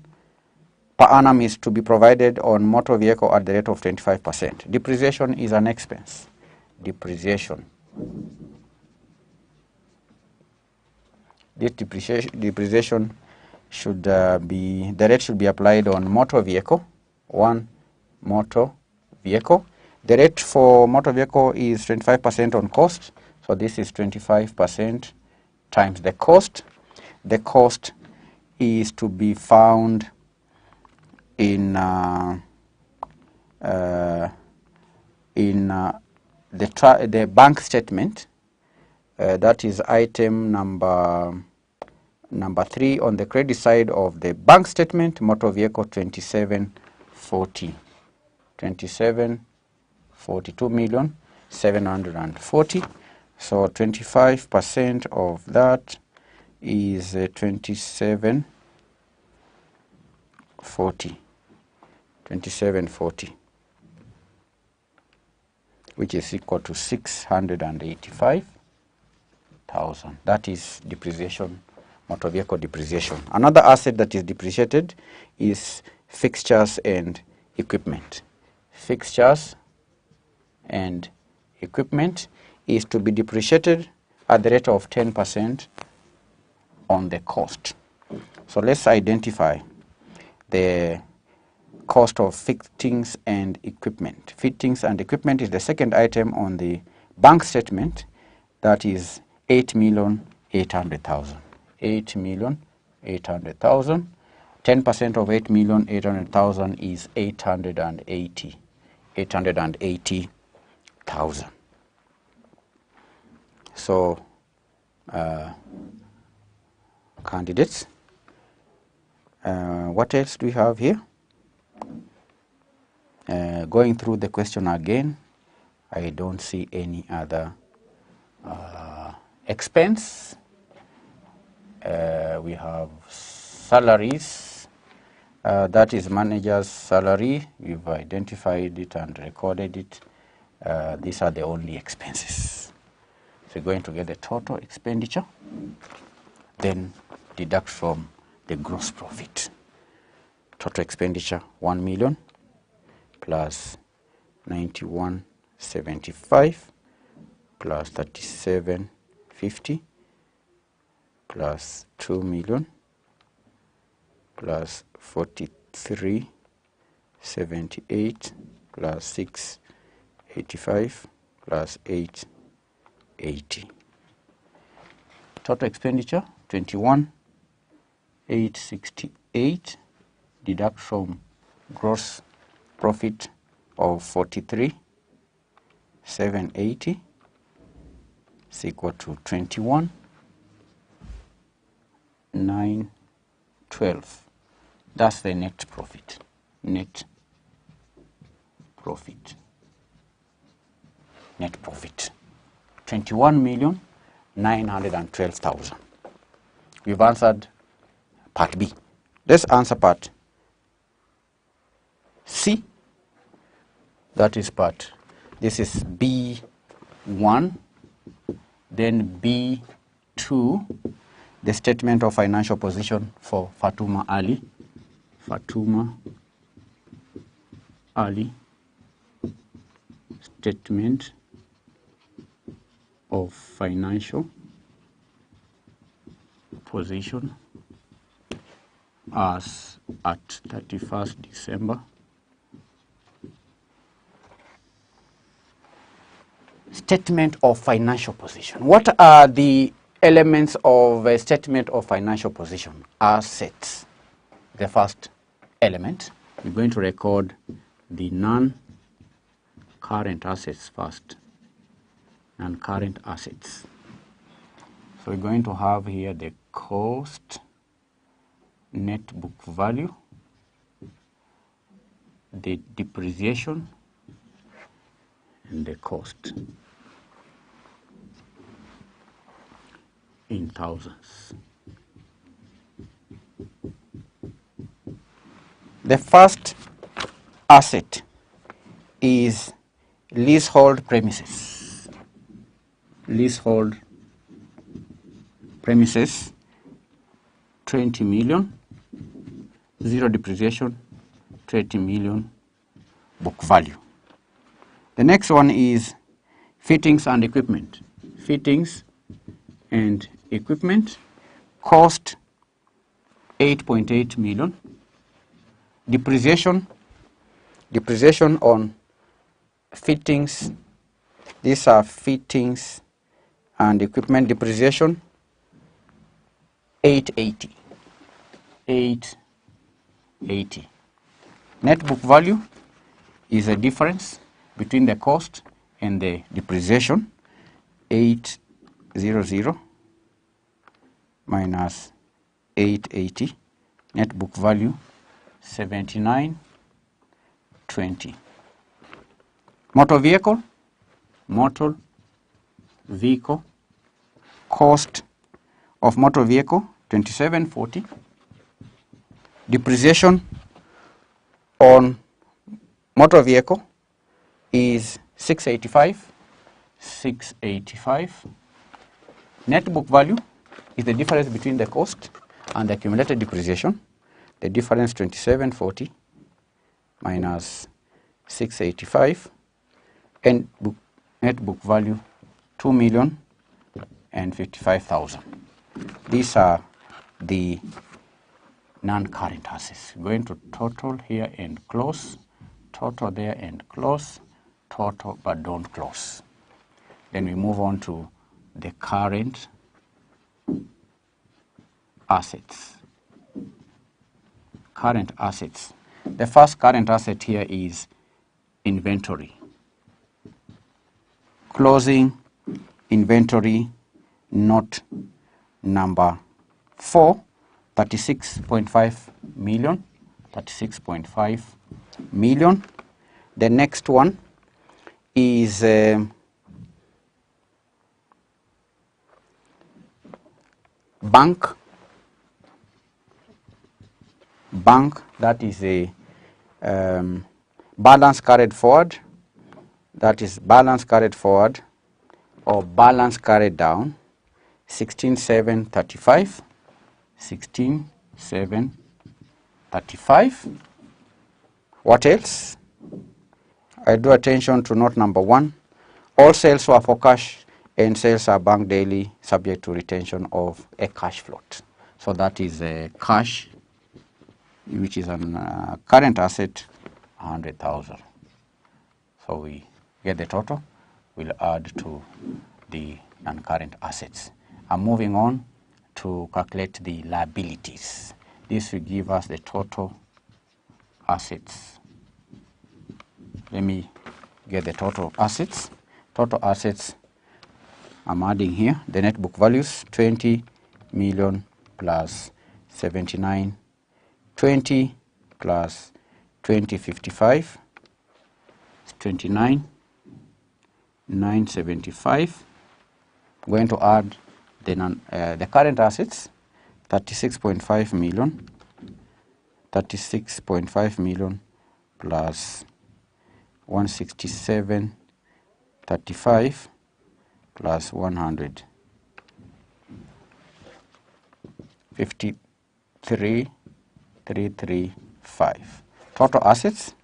[SPEAKER 4] per annum is to be provided on motor vehicle at the rate of 25%. Depreciation is an expense. Depreciation. This depreciation should be, the rate should be applied on motor vehicle, one motor vehicle. The rate for motor vehicle is 25% on cost. So this is 25% times the cost. The cost is to be found in the bank statement. That is item number 3 on the credit side of the bank statement, motor vehicle 2740. 2,740,000. So 25% of that is 2740, which is equal to 685,000. That is depreciation, motor vehicle depreciation. Another asset that is depreciated is fixtures and equipment. Fixtures and equipment is to be depreciated at the rate of 10% on the cost. So let's identify the cost of fittings and equipment. Fittings and equipment is the second item on the bank statement. That is 8,800,000. 8,800,000. 10% of 8,800,000 is 880,000. So candidates, what else do we have here? Going through the question again, I don't see any other expense. We have salaries. That is manager's salary. We've identified it and recorded it. These are the only expenses. So you're going to get the total expenditure, then deduct from the gross profit. Total expenditure 1 million plus 9175 plus 3750 plus 2 million plus 4378 plus 685 plus 880. Total expenditure 21,868. Deduct from gross profit of 43,780 is equal to 21,912. That's the net profit. Net profit. Net profit. 21,912,000. We've answered part B. Let's answer part C. That is part. This is B1. Then B2. The statement of financial position for Fatuma Ali. Fatuma Ali. Statement of financial position as at 31st December. Statement of financial position. What are the elements of a statement of financial position? Assets. The first element. We're going to record the non-current assets first. Non-current assets. So we're going to have here the cost, net book value, the depreciation, and the cost in thousands. The first asset is leasehold premises. Leasehold premises, 20 million, zero depreciation, 20 million book value. The next one is fittings and equipment. Fittings and equipment, cost 8.8 million. Depreciation on fittings, these are fittings and equipment depreciation, 880. 880. Net book value is a difference between the cost and the depreciation, 800 minus 880. Net book value 7920. Motor vehicle, cost of motor vehicle 2740. Depreciation on motor vehicle is 685. Net book value is the difference between the cost and the accumulated depreciation. The difference 2740 minus 685, and net book value 2,055,000. These are the non-current assets. Going to total here and close, total there and close, total but don't close. Then we move on to the current assets. Current assets. The first current asset here is inventory. Closing inventory note number 4, 36.5 million. 36.5 million. The next one is bank, that is a balance carried forward, that is balance carried forward or balance carried down, 16,735, 16,735. What else? I draw attention to note number 1. All sales were for cash and sales are bank daily subject to retention of a cash float. So that is a cash, which is a current asset, 100,000. So we get the total. We'll add to the non-current assets. I'm moving on to calculate the liabilities. This will give us the total assets. Let me get the total assets. Total assets, I'm adding here the net book values, 20 million plus 79, 20 plus 2055, 29, 975. Going to add the current assets, 36.5 million, 36.5 million plus 167.35 plus 100, 53,335. Total assets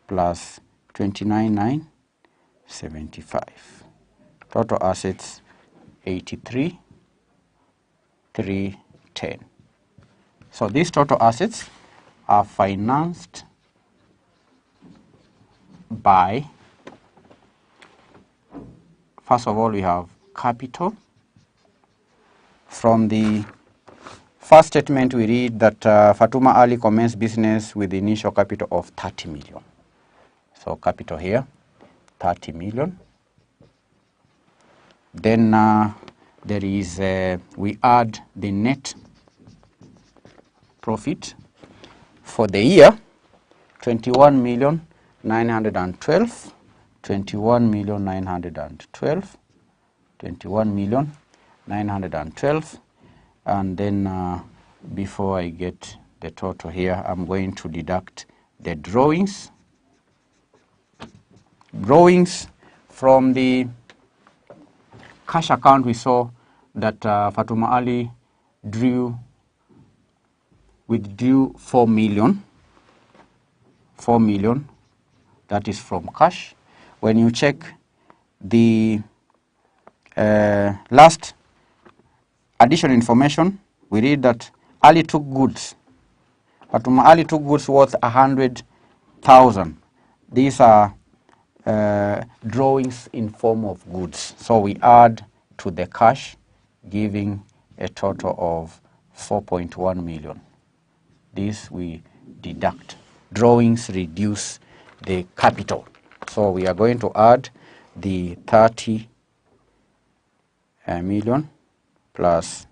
[SPEAKER 4] plus 29,975. Total assets 83,310. So these total assets are financed by, first of all, we have capital. From the first statement, we read that Fatuma Ali commenced business with the initial capital of 30 million. So capital here, 30 million. Then there is, we add the net profit for the year, 21,912, 21,912, 21,912, and then before I get the total here, I'm going to deduct the drawings. Drawings from the cash account, we saw that Fatuma Ali withdrew 4 million. 4 million, that is from cash. When you check the last additional information, we read that Ali took goods. Fatuma Ali took goods worth 100,000. These are drawings in form of goods. So we add to the cash, giving a total of 4.1 million. This we deduct. Drawings reduce the capital. So we are going to add the 30 million plus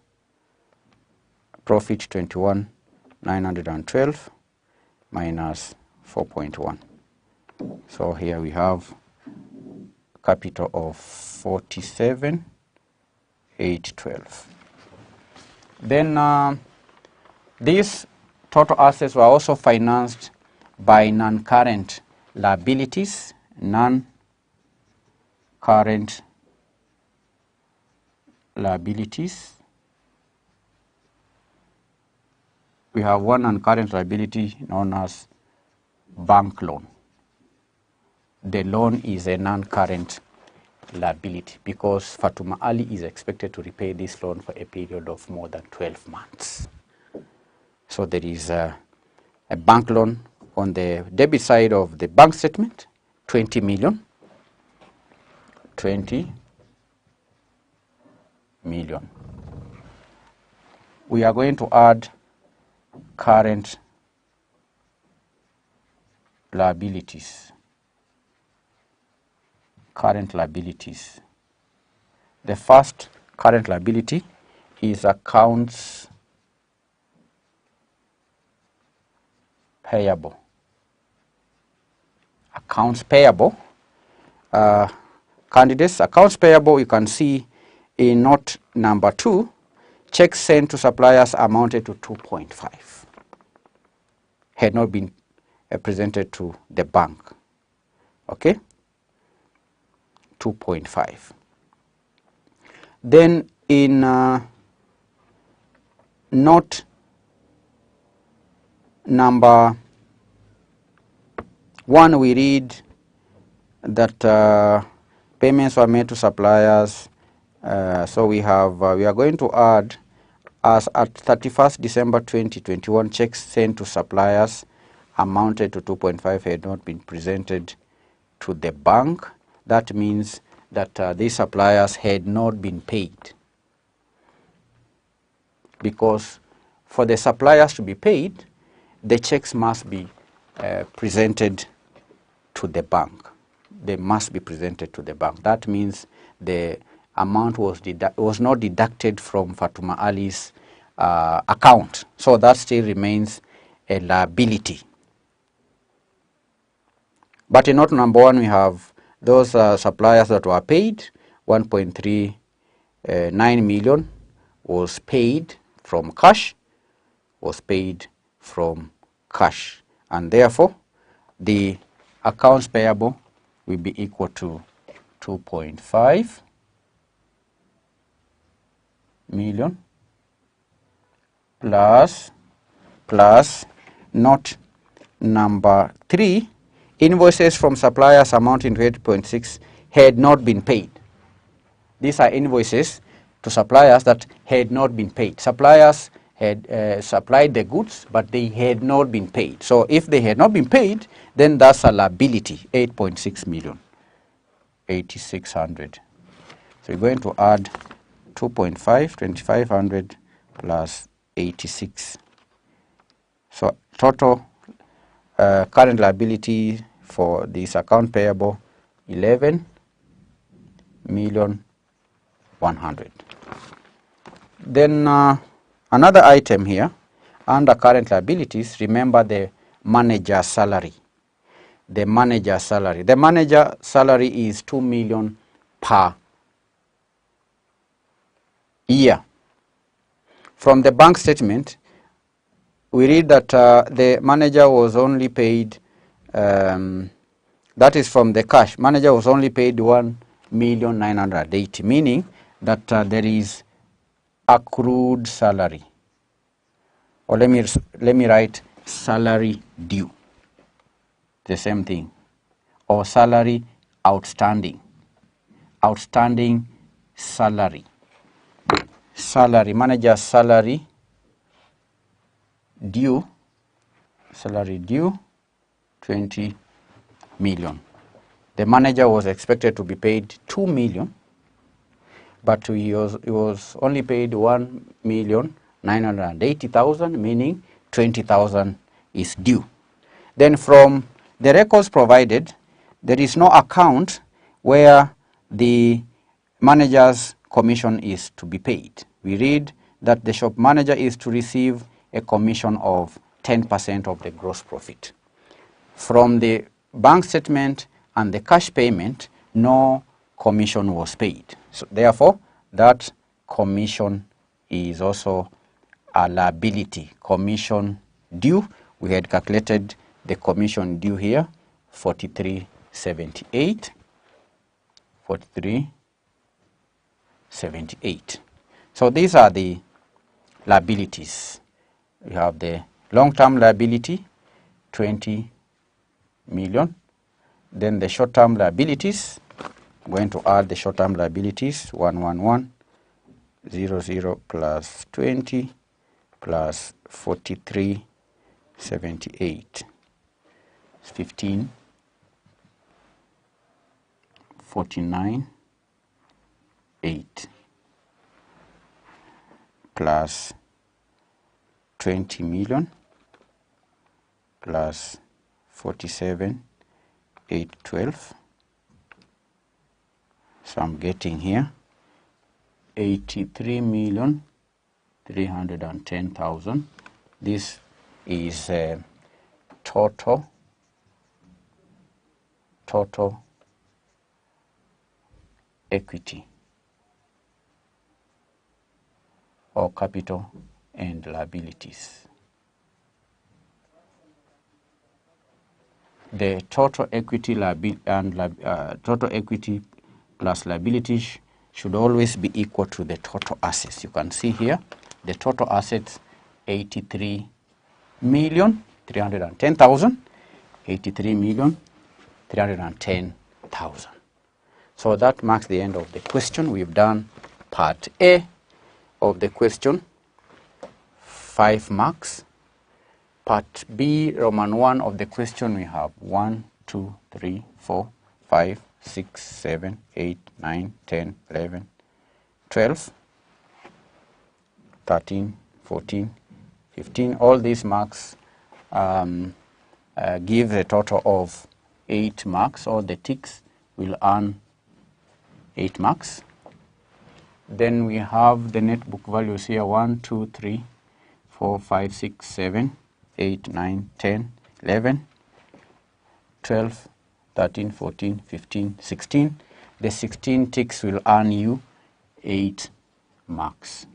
[SPEAKER 4] profit 21,912 minus 4.1. So here we have capital of 47,812. Then these total assets were also financed by non-current liabilities. Non-current liabilities. We have one non-current liability known as bank loan. The loan is a non-current liability because Fatuma Ali is expected to repay this loan for a period of more than 12 months. So there is a bank loan on the debit side of the bank statement, 20 million. 20 million. We are going to add current liabilities. Current liabilities. The first current liability is accounts payable. Accounts payable. Candidates, accounts payable, you can see in note number 2, checks sent to suppliers amounted to 2.5. Had not been presented to the bank. Okay? 2.5. Then in note number 1, we read that payments were made to suppliers. So we are going to add, as at 31st December 2021, checks sent to suppliers amounted to 2.5 had not been presented to the bank. That means that these suppliers had not been paid, because for the suppliers to be paid, the checks must be presented to the bank. They must be presented to the bank. That means the amount was not deducted from Fatuma Ali's account. So that still remains a liability. But in note number 1, we have those suppliers that were paid. 1.39 million was paid from cash, and therefore the accounts payable will be equal to 2.5 million plus note number 3, invoices from suppliers amounting to 8.6 had not been paid. These are invoices to suppliers that had not been paid. Suppliers had supplied the goods, but they had not been paid. So if they had not been paid, then that's a liability, 8.6 million, 8,600. So you're going to add 2.5, 2,500 plus 86. So total current liability for this account payable, 11,100,000. Then another item here, under current liabilities, remember the manager's salary. The manager's salary. The manager's salary is 2 million per year. From the bank statement, we read that the manager was only paid, that is from the cash, manager was only paid 1,980,000, meaning that there is accrued salary. Or let me write salary due, the same thing, or salary outstanding, outstanding salary, salary, manager's salary due, 20 million. The manager was expected to be paid 2 million, but he was only paid 1,980,000, meaning 20,000 is due. Then from the records provided, there is no account where the manager's commission is to be paid. We read that the shop manager is to receive a commission of 10% of the gross profit. From the bank statement and the cash payment, no commission was paid. So therefore, that commission is also a liability. Commission due, we had calculated the commission due here, 43.78. 43.78. So these are the liabilities. We have the long-term liability, 20 million. Then the short-term liabilities, I'm going to add the short-term liabilities, 111,000 plus 20 plus 43.78, 15,49,8 plus 20 million plus 47,812. So I'm getting here 83,310,000. This is total equity or capital and liabilities. The total equity total equity plus liabilities should always be equal to the total assets. You can see here the total assets 83,310,000, 83,310,000. So that marks the end of the question. We've done part A of the question, 5 marks. Part B, Roman 1 of the question, we have 1, 2, 3, 4, 5, 6, 7, 8, 9, 10, 11, 12, 13, 14, 15. All these marks give a total of 8 marks. All the ticks will earn 8 marks. Then we have the net book values here, 1, 2, 3, 4, 5, 6, 7, 8, 9, 10, 11, 12, 13, 14, 15, 16. The 16 ticks will earn you 8 marks.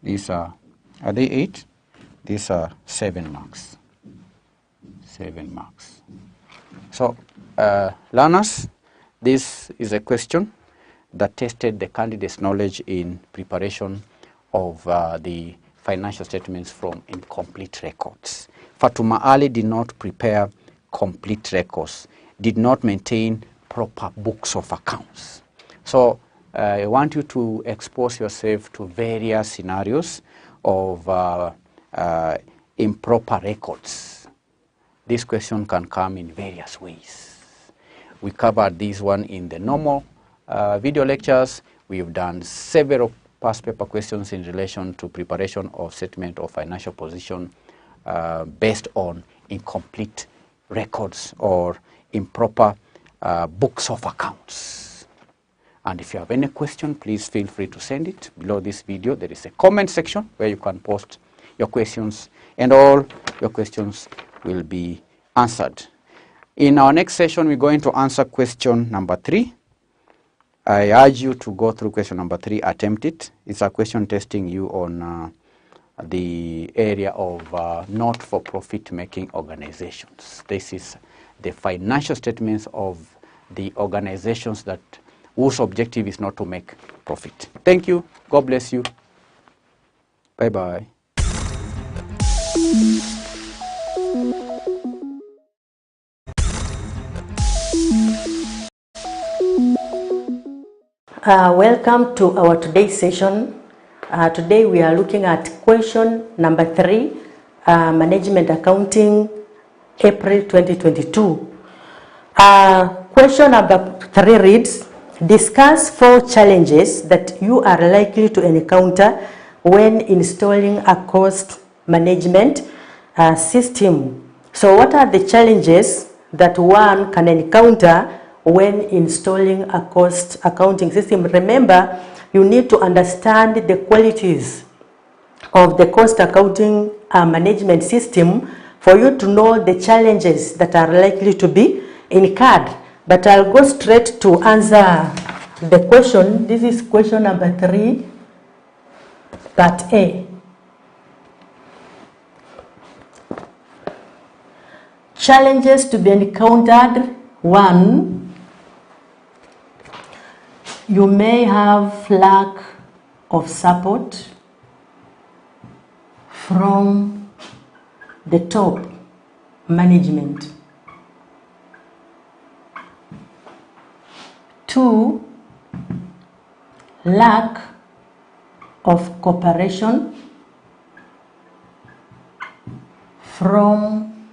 [SPEAKER 4] These are they 8? These are 7 marks. 7 marks. So, learners, this is a question that tested the candidate's knowledge in preparation of the financial statements from incomplete records. Fatuma Ali did not prepare complete records, did not maintain proper books of accounts. So I want you to expose yourself to various scenarios of improper records. This question can come in various ways. We covered this one in the normal video lectures. We've done several past paper questions in relation to preparation of statement of financial position based on incomplete records or improper books of accounts. And if you have any question, please feel free to send it. Below this video, there is a comment section where you can post your questions, and all your questions will be answered. In our next session, we're going to answer question number 3. I urge you to go through question number 3, attempt it. It's a question testing you on the area of not-for-profit making organizations. This is the financial statements of the organizations that whose objective is not to make profit. Thank you. God bless you. Bye-bye.
[SPEAKER 3] Welcome to our today's session. Today we are looking at question number 3, Management Accounting, April 2022. Question number 3 reads, discuss 4 challenges that you are likely to encounter when installing a cost management system. So what are the challenges that one can encounter when installing a cost accounting system? Remember, you need to understand the qualities of the cost accounting management system for you to know the challenges that are likely to be incurred. But I'll go straight to answer the question. This is question number 3, part A. Challenges to be encountered. 1, you may have lack of support from the top management. 2, lack of cooperation from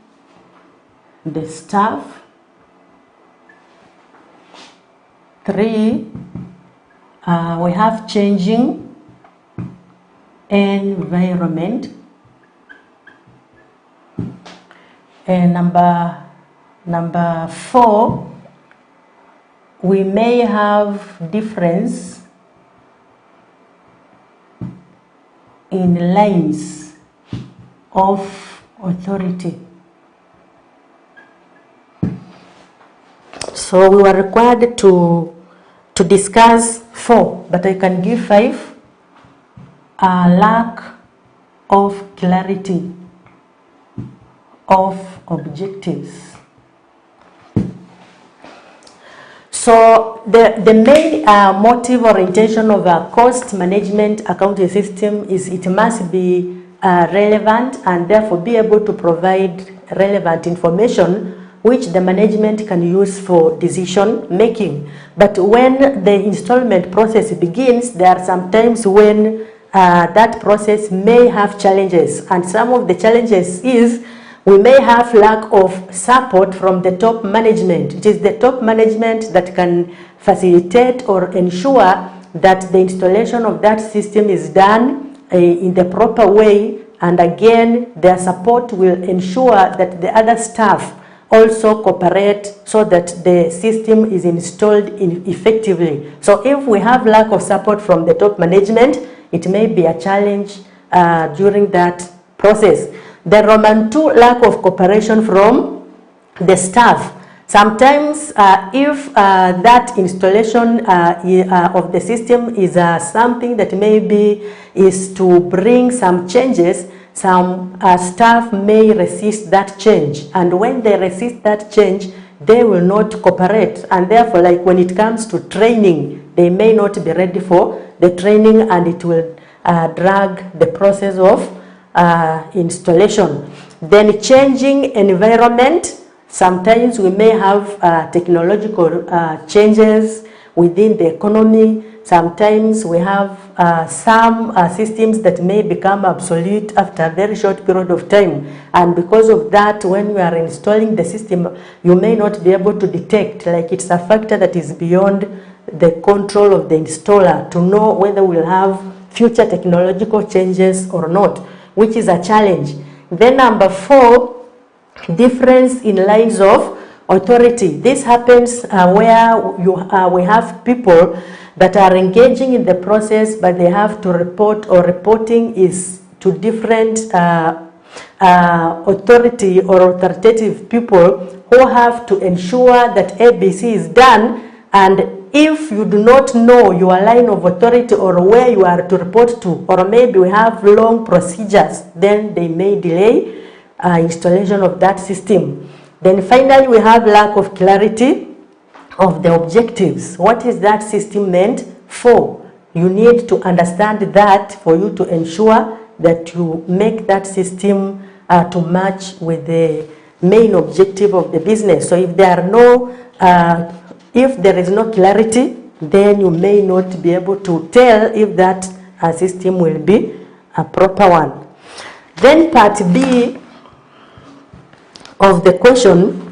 [SPEAKER 3] the staff. 3, we have changing environment. And number 4, we may have difference in lines of authority. So we were required to discuss 4, but I can give 5. Lack of clarity of objectives. So the main motive or intention of a cost management accounting system is it must be relevant and therefore be able to provide relevant information which the management can use for decision making. But when the installment process begins, there are some times when that process may have challenges, and some of the challenges is we may have lack of support from the top management. It is the top management that can facilitate or ensure that the installation of that system is done in the proper way, and again their support will ensure that the other staff also cooperate so that the system is installed effectively. So if we have lack of support from the top management, it may be a challenge during that process. The Roman 2, lack of cooperation from the staff. Sometimes if that installation of the system is something that maybe is to bring some changes, some staff may resist that change, and when they resist that change, they will not cooperate, and therefore, like when it comes to training, they may not be ready for the training, and it will drag the process of installation. Then changing environment. Sometimes we may have technological changes, within the economy. Sometimes we have some systems that may become obsolete after a very short period of time. And because of that, when you are installing the system, you may not be able to detect, like it's a factor that is beyond the control of the installer to know whether we'll have future technological changes or not, which is a challenge. Then number 4, difference in lines of authority. This happens where we have people that are engaging in the process, but they have to report, or reporting is to different authority or authoritative people who have to ensure that ABC is done. And if you do not know your line of authority or where you are to report to, or maybe we have long procedures, then they may delay installation of that system. Then finally, we have lack of clarity of the objectives. What is that system meant for? You need to understand that for you to ensure that you make that system to match with the main objective of the business. So if there are no, if there is no clarity, then you may not be able to tell if that system will be a proper one. Then part B of the question,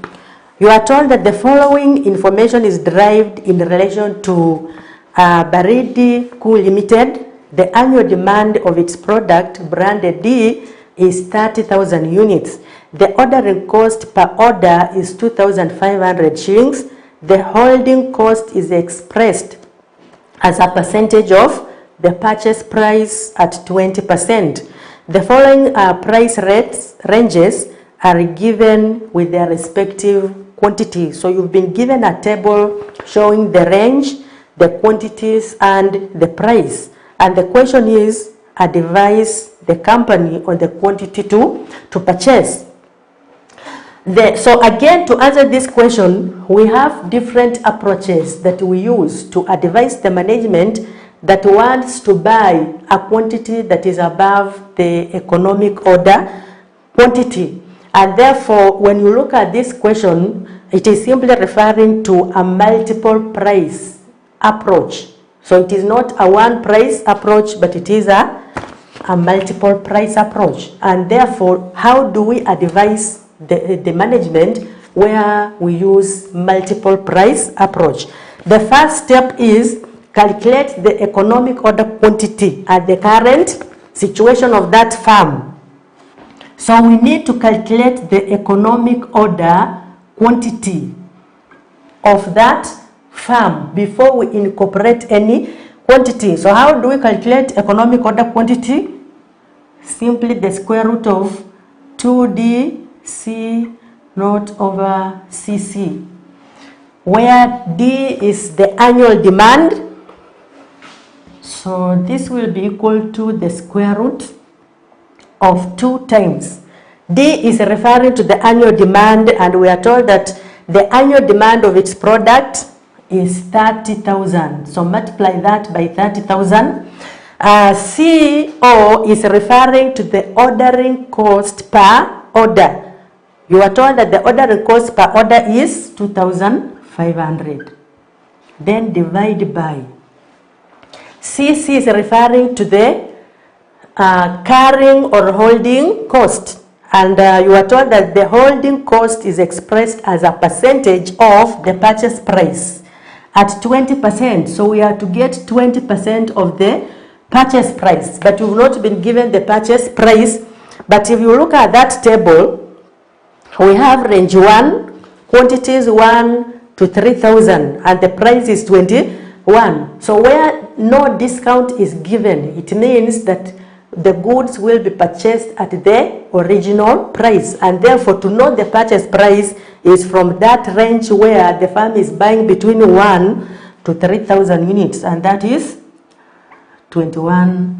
[SPEAKER 3] you are told that the following information is derived in relation to Baridi Co Limited. The annual demand of its product, branded D, is 30,000 units. The ordering cost per order is 2,500 shillings. The holding cost is expressed as a percentage of the purchase price at 20%. The following price ranges are given with their respective quantity. So you've been given a table showing the range, the quantities, and the price. And the question is, advise the company on the quantity to purchase. So again, to answer this question, we have different approaches that we use to advise the management that wants to buy a quantity that is above the economic order quantity. And therefore, when you look at this question, it is simply referring to a multiple price approach. So it is not a one price approach, but it is a multiple price approach. And therefore, how do we advise the management where we use multiple price approach? The first step is calculate the economic order quantity at the current situation of that farm. So we need to calculate the economic order quantity of that farm before we incorporate any quantity. So how do we calculate economic order quantity? Simply the square root of 2DC naught over CC, where D is the annual demand. So this will be equal to the square root of 2 times. D is referring to the annual demand, and we are told that the annual demand of its product is 30,000. So multiply that by 30,000. CO is referring to the ordering cost per order. You are told that the ordering cost per order is 2,500. Then divide by. CC is referring to the carrying or holding cost, and you are told that the holding cost is expressed as a percentage of the purchase price at 20%. So we are to get 20% of the purchase price, but we've not been given the purchase price. But if you look at that table, we have range 1, quantities 1 to 3,000, and the price is 21. So where no discount is given, it means that the goods will be purchased at the original price, and therefore to know the purchase price is from that range where the firm is buying between 1 to 3,000 units, and that is 21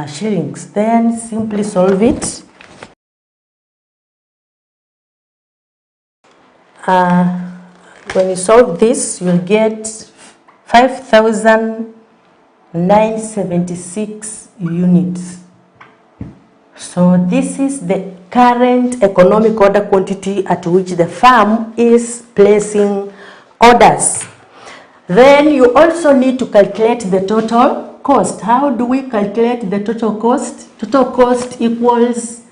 [SPEAKER 3] shillings. Then simply solve it. When you solve this, you'll get 5,976 units. So this is the current economic order quantity at which the firm is placing orders. Then you also need to calculate the total cost. How do we calculate the total cost? Total cost equals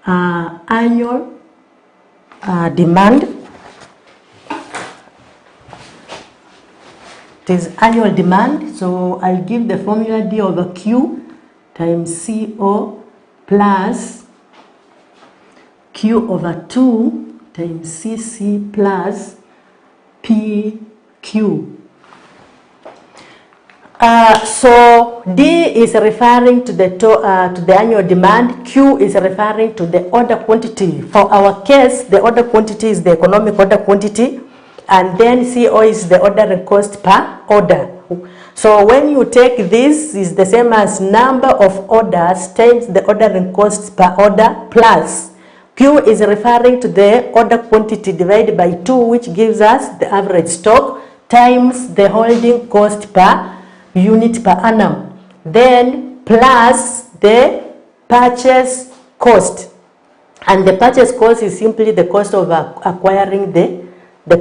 [SPEAKER 3] annual demand. It is annual demand. So I'll give the formula D over Q times CO plus Q over 2 times CC plus PQ. So D is referring to the annual demand, Q is referring to the order quantity. For our case, the order quantity is the economic order quantity, and then CO is the ordering cost per order. So when you take this, is the same as number of orders times the ordering cost per order plus Q is referring to the order quantity divided by 2, which gives us the average stock, times the holding cost per unit per annum, then plus the purchase cost. And the purchase cost is simply the cost of acquiring the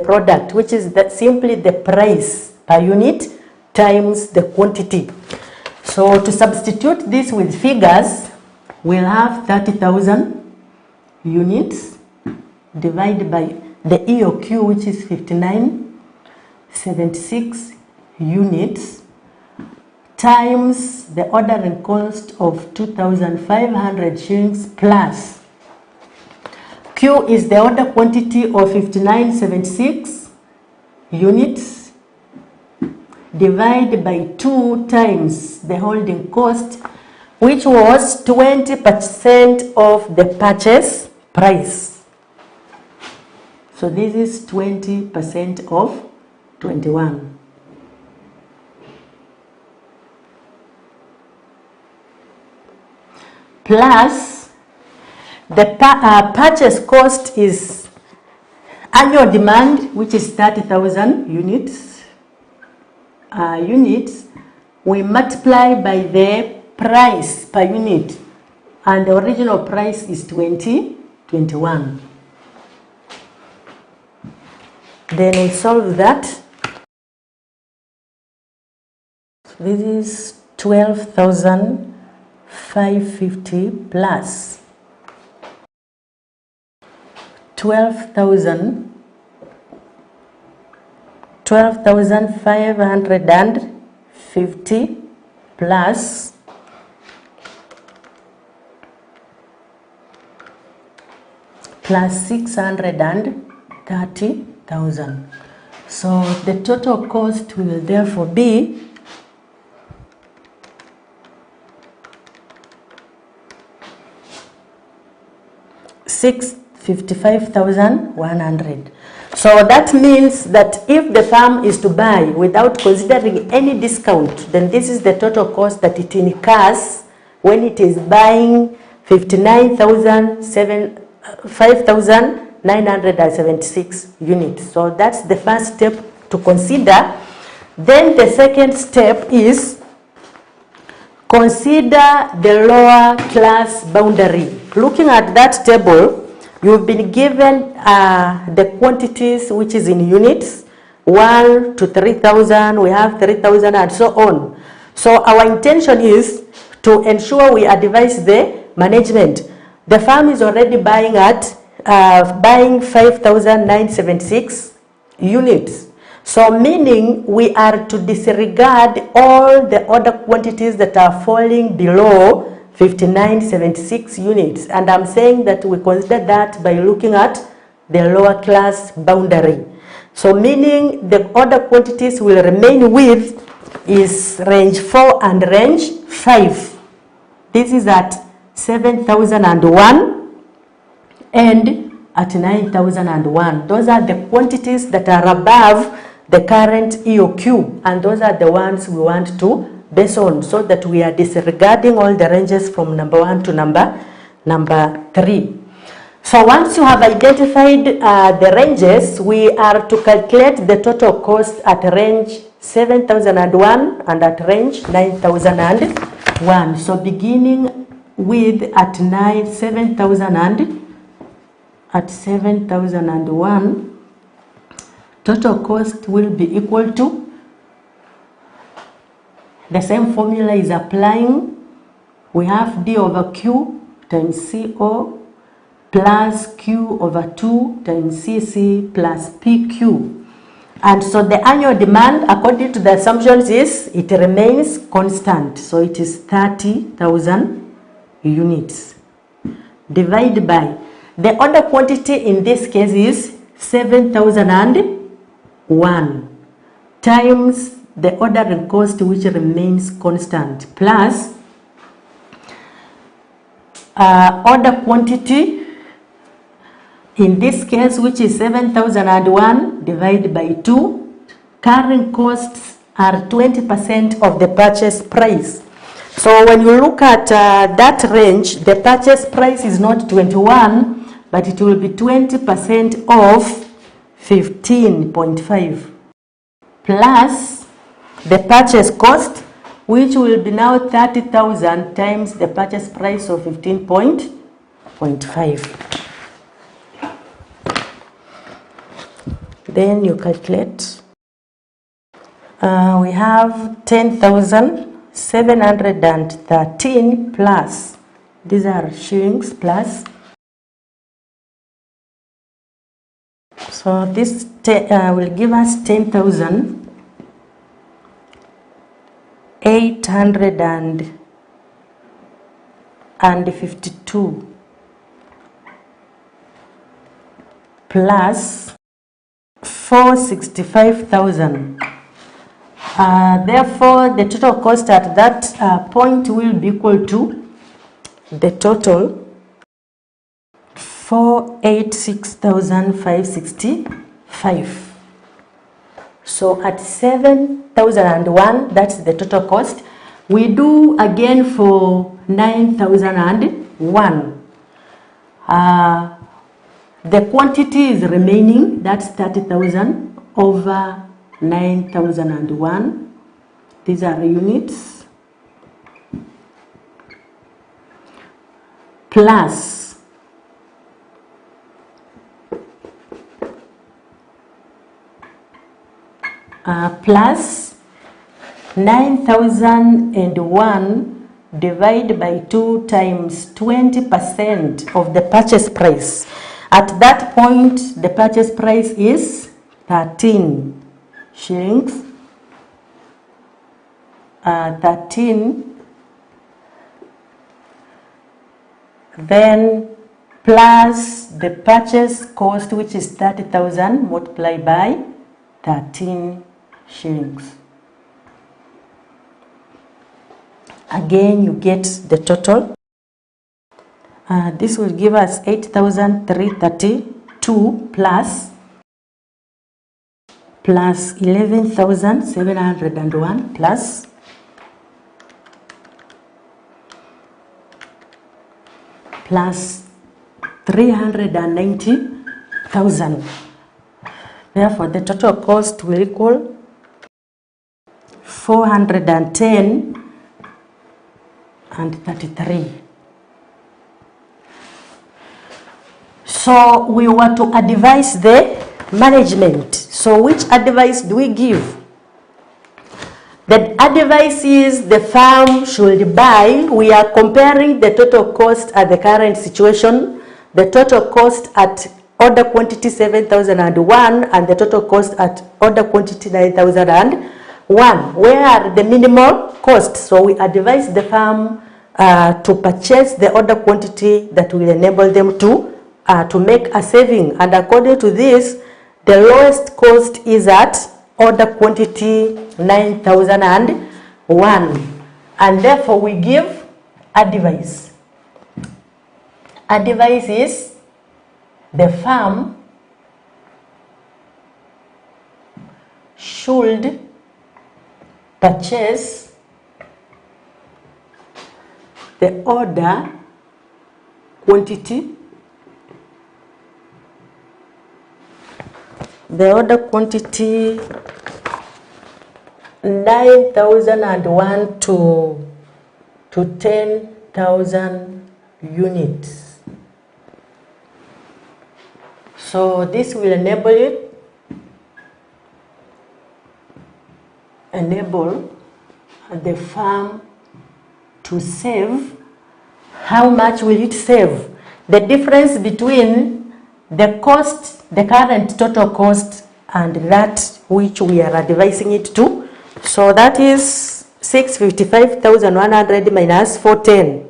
[SPEAKER 3] product, which is simply the price per unit times the quantity. So to substitute this with figures, we'll have 30,000 units divided by the EOQ, which is 5976 units, times the ordering cost of 2,500 shillings plus Q is the order quantity of 5976 units divided by 2 times the holding cost, which was 20% of the purchase price. So this is 20% of 21. Plus the purchase cost is annual demand, which is 30,000 units. We multiply by the price per unit, and the original price is 2021. Then we solve that. This is 12,550 plus 12,550 plus 630,000. So the total cost will therefore be 655,100. So that means that if the farm is to buy without considering any discount, then this is the total cost that it incurs when it is buying 5,976 units. So that's the first step to consider. Then the second step is consider the lower class boundary. Looking at that table, you've been given the quantities, which is in units, 1 to 3,000, we have 3,000 and so on. So our intention is to ensure we advise the management. The farm is already buying 5,976 units. So meaning we are to disregard all the other quantities that are falling below 5,976 units. And I'm saying that we consider that by looking at the lower class boundary. So meaning the other quantities will remain with is range 4 and range 5. This is at 7,001 and at 9,001. Those are the quantities that are above the current EOQ, and those are the ones we want to base on, so that we are disregarding all the ranges from number 1 to number 3. So once you have identified the ranges, we are to calculate the total cost at range 7,001 and at range 9,001. So beginning with at 7,001, total cost will be equal to The same formula is applying. We have D over Q times CO plus Q over 2 times CC plus PQ. And so the annual demand, according to the assumptions, is it remains constant. So it is 30,000 units. Divided by the order quantity in this case is 7,001 times the ordering cost, which remains constant, plus order quantity in this case, which is 7,001 divided by 2. Carrying costs are 20% of the purchase price. So when you look at that range, the purchase price is not 21, but it will be 20% of 15.5 plus the purchase cost, which will be now 30,000 times the purchase price of 15.5. Then you calculate. We have 10,713 plus, these are shillings plus. So this will give us 10,852 plus 465,000. Therefore, the total cost at that point will be equal to the total 486,565. So at 7,001, that's the total cost. We do again for 9,001. The quantity is remaining, that's 30,000 over 9,001. These are units. Plus plus 9,001 divided by 2 times 20% of the purchase price. At that point, the purchase price is 13 shillings. 13. Then plus the purchase cost, which is 30,000 multiplied by 13 shillings. Again, you get the total. This will give us 8,332 plus 11,701 plus 390,000. Therefore, the total cost will equal 410 and 33. So we want to advise the management. So which advice do we give? The advice is the firm should buy. We are comparing the total cost at the current situation, the total cost at order quantity 7,001 and the total cost at order quantity 9,001. Where are the minimal costs? So we advise the firm to purchase the order quantity that will enable them to make a saving. And according to this, the lowest cost is at order quantity 9,001. And therefore we give advice. Advice is the firm should purchase the order quantity, the order quantity 9,001 to 10,000 units. So this will enable the farm to save, how much will it save? The difference between the cost, the current total cost, and that which we are advising it to. So that is 655,100 minus 410.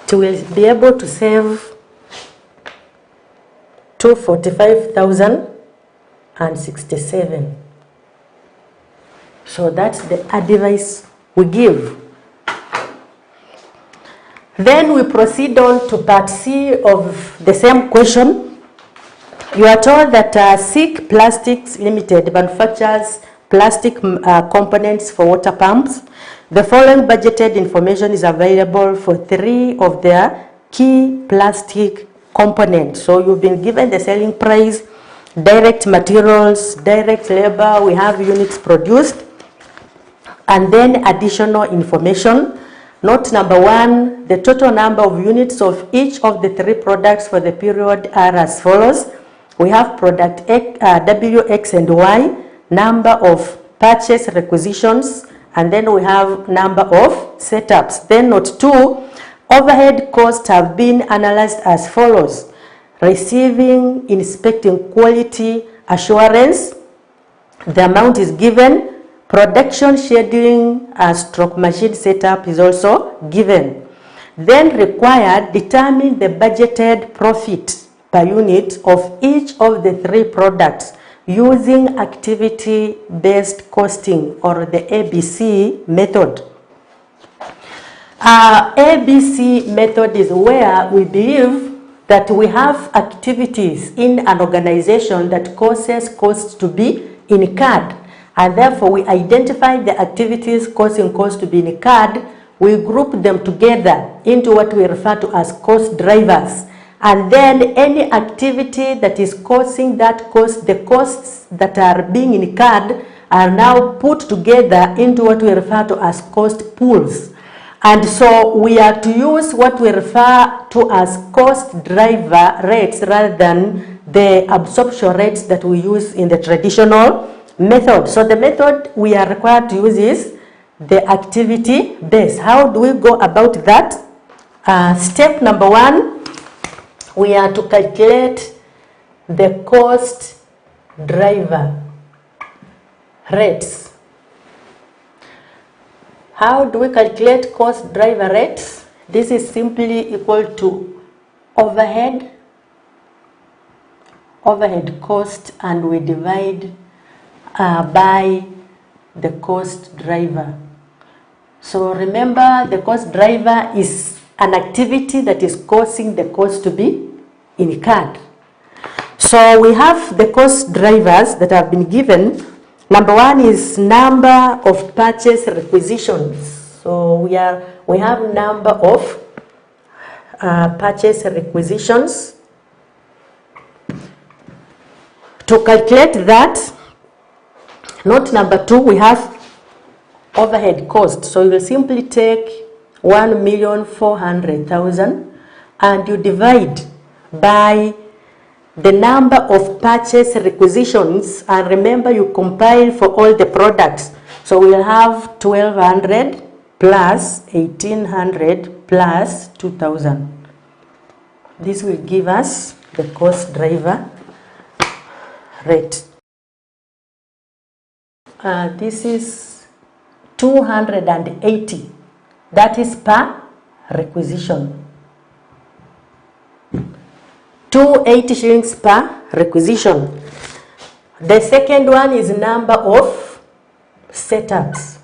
[SPEAKER 3] It will be able to save 245,067. So that's the advice we give. Then we proceed on to part C of the same question. You are told that SICK Plastics Limited manufactures plastic components for water pumps. The following budgeted information is available for 3 of their key plastic components. So you've been given the selling price, direct materials, direct labor, we have units produced, and then additional information. Note number 1, the total number of units of each of the 3 products for the period are as follows. We have product X, W, X, and Y, number of purchase requisitions, and then we have number of setups. Then note 2, overhead costs have been analyzed as follows. Receiving, inspecting quality assurance, the amount is given. Production scheduling stroke machine setup is also given. Then required, determine the budgeted profit per unit of each of the 3 products using activity-based costing, or the ABC method. ABC method is where we believe that we have activities in an organization that causes costs to be incurred, and therefore we identify the activities causing costs to be incurred, we group them together into what we refer to as cost drivers. And then any activity that is causing that cost, the costs that are being incurred are now put together into what we refer to as cost pools. And so we are to use what we refer to as cost driver rates rather than the absorption rates that we use in the traditional method. So the method we are required to use is the activity base. How do we go about that? Step number 1, we are to calculate the cost driver rates. How do we calculate cost driver rates? This is simply equal to overhead cost, and we divide by the cost driver. So remember, the cost driver is an activity that is causing the cost to be incurred. So we have the cost drivers that have been given. Number 1 is number of purchase requisitions. So we have number of purchase requisitions. To calculate that, note number 2, we have overhead cost. So you will simply take 1,400,000 and you divide by the number of purchase requisitions, and remember you compile for all the products. So we'll have 1,200 plus 1,800 plus 2,000. This will give us the cost driver rate. This is 280. That is per requisition. 280 shillings per requisition. The second one is number of setups.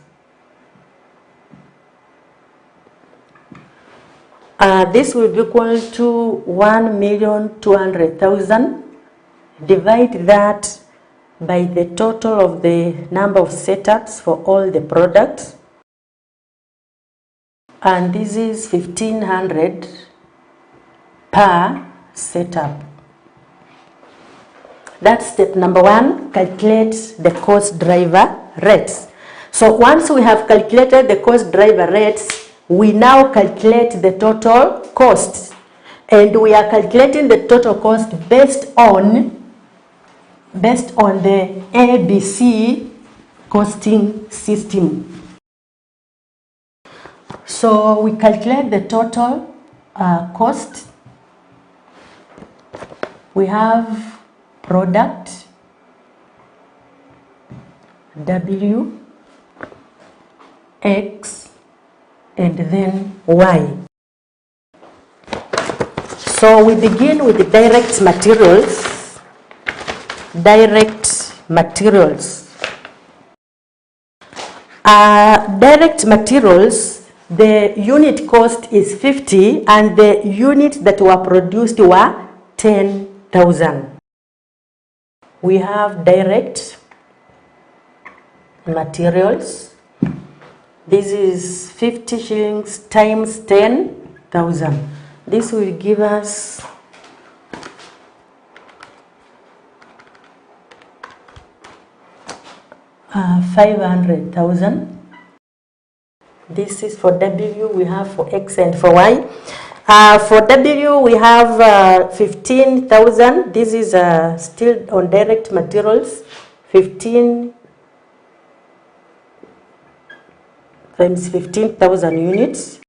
[SPEAKER 3] This will be equal to 1,200,000. Divide that by the total of the number of setups for all the products. And this is 1,500 per setup. That's step number 1, calculate the cost driver rates. So once we have calculated the cost driver rates, we now calculate the total cost. And we are calculating the total cost based on based on the ABC costing system. So we calculate the total cost. We have product W, X, and then Y. So we begin with the direct materials. Direct materials. Direct materials, the unit cost is 50 and the units that were produced were 10,000. We have direct materials. This is 50 shillings times 10,000. This will give us 500,000. This is for W, we have for X and for Y. For W, we have 15,000. This is still on direct materials. 15 times 15,000 units.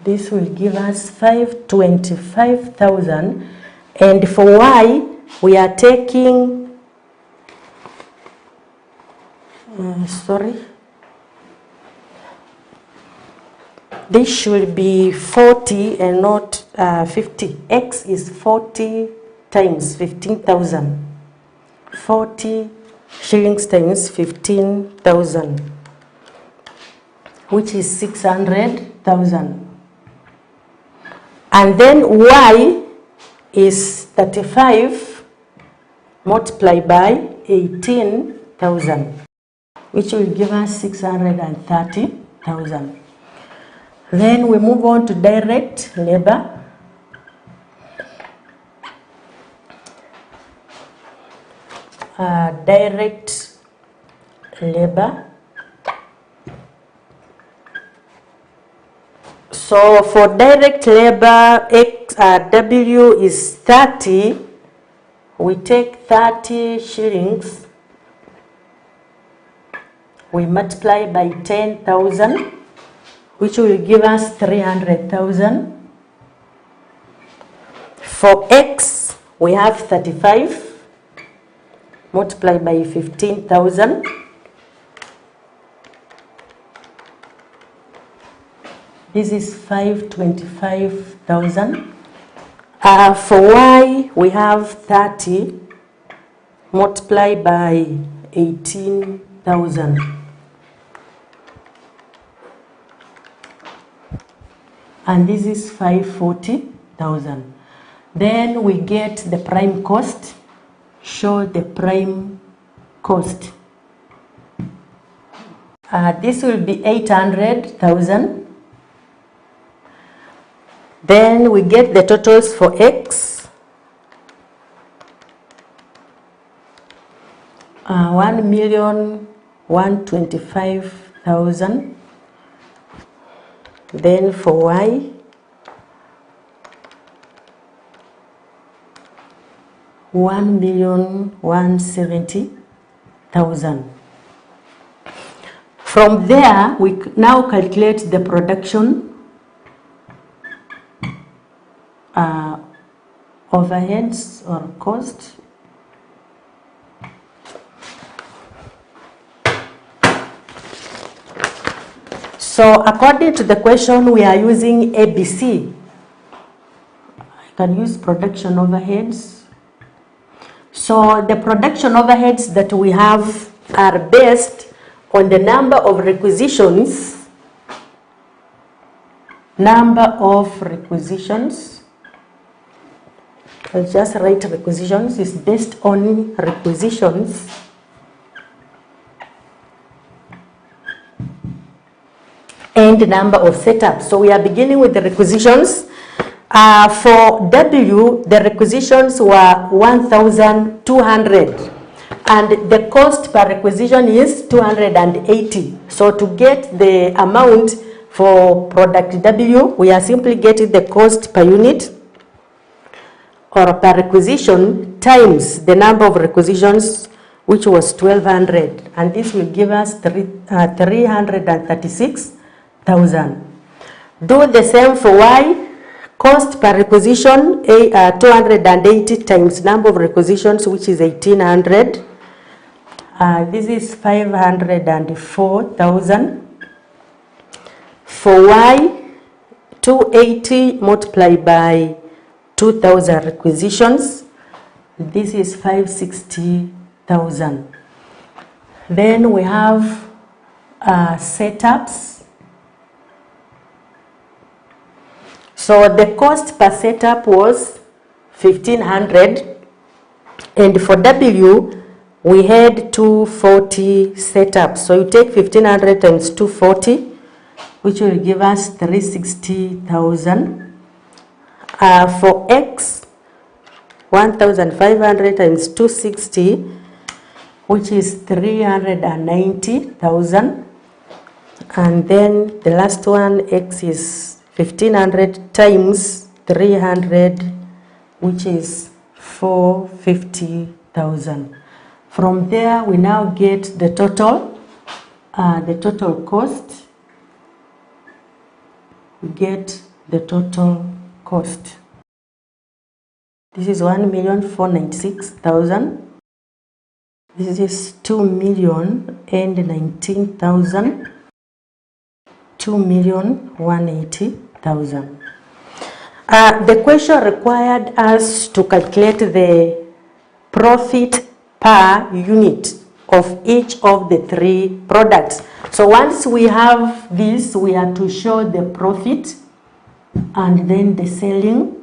[SPEAKER 3] This will give us 525,000. And for Y, we are taking, this should be 40 and not 50. X is 40 times 15,000. 40 shillings times 15,000, which is 600,000. And then Y is 35 multiplied by 18,000, which will give us 630,000. Then we move on to direct labor. Direct labor. So for direct labor, W is 30. We take 30 shillings. We multiply by 10,000, which will give us 300,000. For X, we have 35 multiplied by 15,000. This is 525,000. For Y, we have 30 multiplied by 18,000. And this is 540,000. Then we get the prime cost. Show the prime cost. This will be 800,000. Then we get the totals for X. 1,125,000. Then for Y, 1,170,000. From there, we now calculate the production overheads or cost. So according to the question, we are using ABC. I can use production overheads. So the production overheads that we have are based on the number of requisitions. Number of requisitions. I'll just write requisitions. Is based on requisitions. And the number of setups. So we are beginning with the requisitions. For W, the requisitions were 1,200. And the cost per requisition is 280. So to get the amount for product W, we are simply getting the cost per unit or per requisition times the number of requisitions, which was 1,200, and this will give us 336,000. Do the same for Y. Cost per requisition, 280 times number of requisitions, which is 1,800. This is 504,000. For Y, 280 multiplied by 2,000 requisitions. This is 560,000. Then we have setups. So the cost per setup was 1,500, and for W we had 240 setups. So you take 1,500 times 240, which will give us 360,000. For X, 1,500 times 260, which is 390,000. And then the last one, X, is 1,500 times 300, which is 450,000. From there, we now get the total cost. We get the total cost. This is 1,496,000. This is 2,019,000. 2,180,000. The question required us to calculate the profit per unit of each of the three products. So once we have this, we have to show the profit and then the selling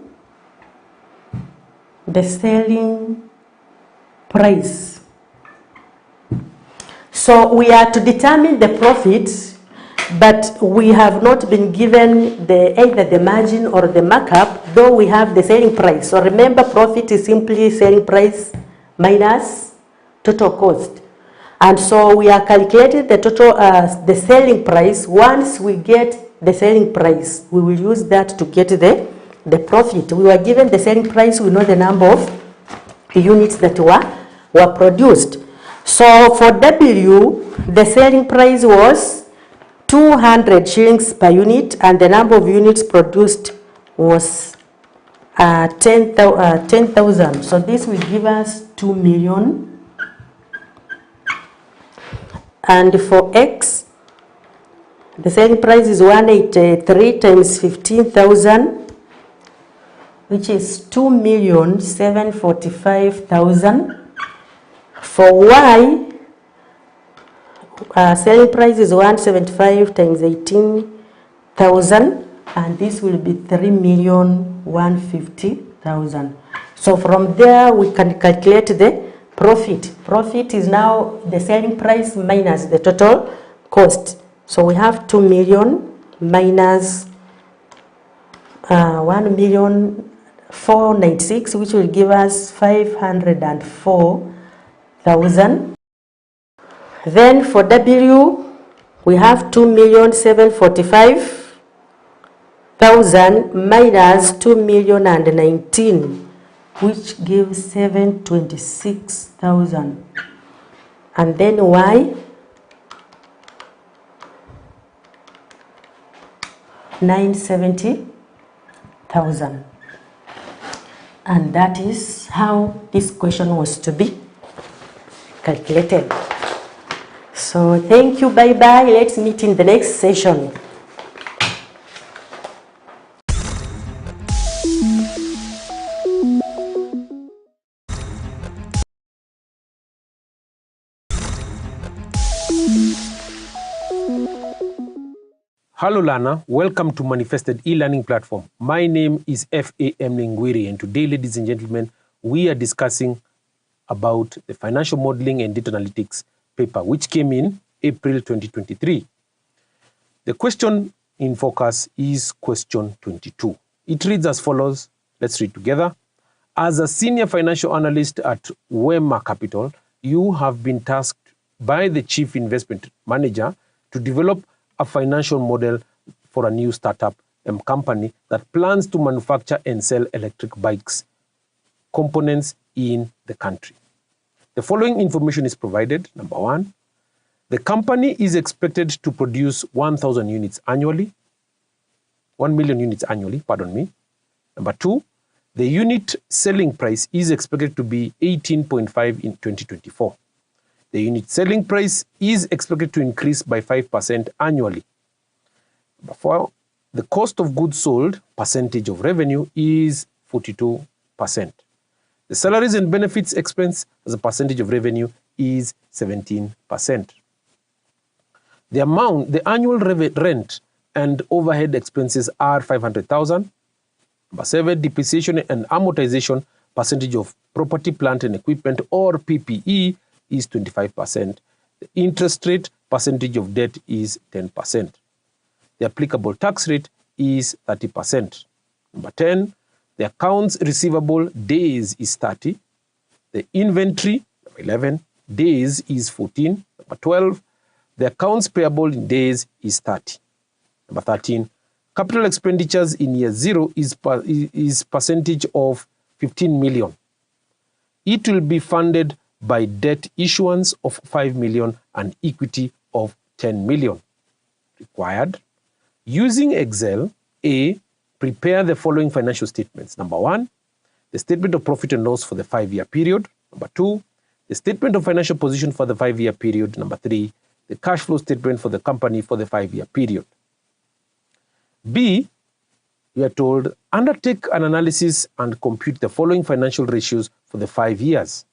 [SPEAKER 3] price. So we are to determine the profit, but we have not been given either the margin or the markup, though we have the selling price. So remember, profit is simply selling price minus total cost. And so we are calculating the total, the selling price. Once we get the selling price, we will use that to get the profit. We were given the selling price, we know the number of units that were produced. So for W, the selling price was 200 shillings per unit, and the number of units produced was 10,000. So this will give us 2 million. And for X, the selling price is 183 times 15,000, which is 2,745,000. For Y, selling price is 175 times 18,000, and this will be 3,150,000. So from there we can calculate the profit. Profit is now the selling price minus the total cost. So we have 2 million minus 1,496,000, which will give us 504,000. Then for W, we have 2,745,000 minus 2,019,000, which gives 726,000. And then Y, 970,000. And that is how this question was to be calculated. So thank you, bye-bye. Let's meet in the next session.
[SPEAKER 5] Hello learner, welcome to Manifested e-learning platform. My name is F.A.M. Lingwiri, and today, ladies and gentlemen, we are discussing about the financial modeling and data analytics paper, which came in April 2023. The question in focus is question 22. It reads as follows. Let's read together. As a senior financial analyst at Wema Capital, you have been tasked by the chief investment manager to develop a financial model for a new startup company that plans to manufacture and sell electric bikes components in the country. The following information is provided. Number 1, the company is expected to produce 1,000 units annually, 1 million units annually, pardon me. Number 2, the unit selling price is expected to be 18.5 in 2024. The unit selling price is expected to increase by 5% annually. Number 4, the cost of goods sold percentage of revenue is 42%. The salaries and benefits expense as a percentage of revenue is 17%. The annual rent and overhead expenses are 500,000. Number 7, depreciation and amortization percentage of property, plant and equipment or PPE is 25%. The interest rate percentage of debt is 10%. The applicable tax rate is 30%. Number 10, the accounts receivable days is 30. The inventory, number 11, days is 14. Number 12, the accounts payable in days is 30. Number 13, capital expenditures in year 0 is percentage of 15 million. It will be funded by debt issuance of 5 million and equity of 10 million. Required. Using Excel, A, prepare the following financial statements. Number 1, the statement of profit and loss for the 5-year period. Number 2, the statement of financial position for the 5-year period. Number 3, the cash flow statement for the company for the 5-year period. B, we are told, undertake an analysis and compute the following financial ratios for the 5 years.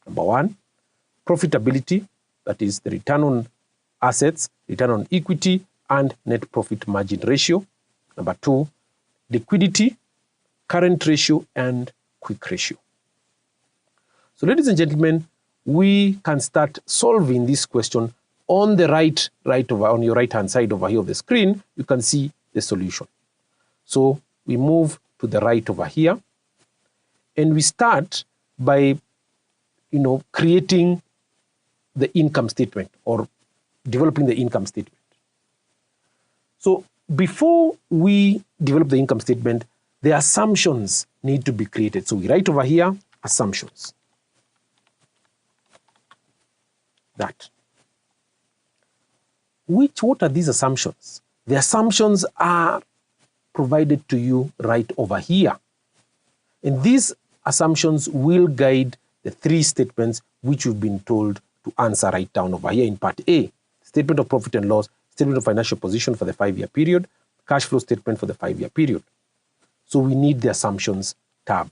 [SPEAKER 5] Number 1, profitability, that is the return on assets, return on equity, and net profit margin ratio. Number 2, liquidity, current ratio, and quick ratio. So ladies and gentlemen, we can start solving this question. On the on your right hand side over here of the screen, you can see the solution. So we move to the right over here, and we start by creating the income statement or developing the income statement. So before we develop the income statement, the assumptions need to be created. So we write over here, assumptions. What are these assumptions? The assumptions are provided to you right over here. And these assumptions will guide the 3 statements which you've been told to answer right down over here in part A. Statement of profit and loss, statement of financial position for the 5-year period, cash flow statement for the 5-year period. So we need the assumptions tab.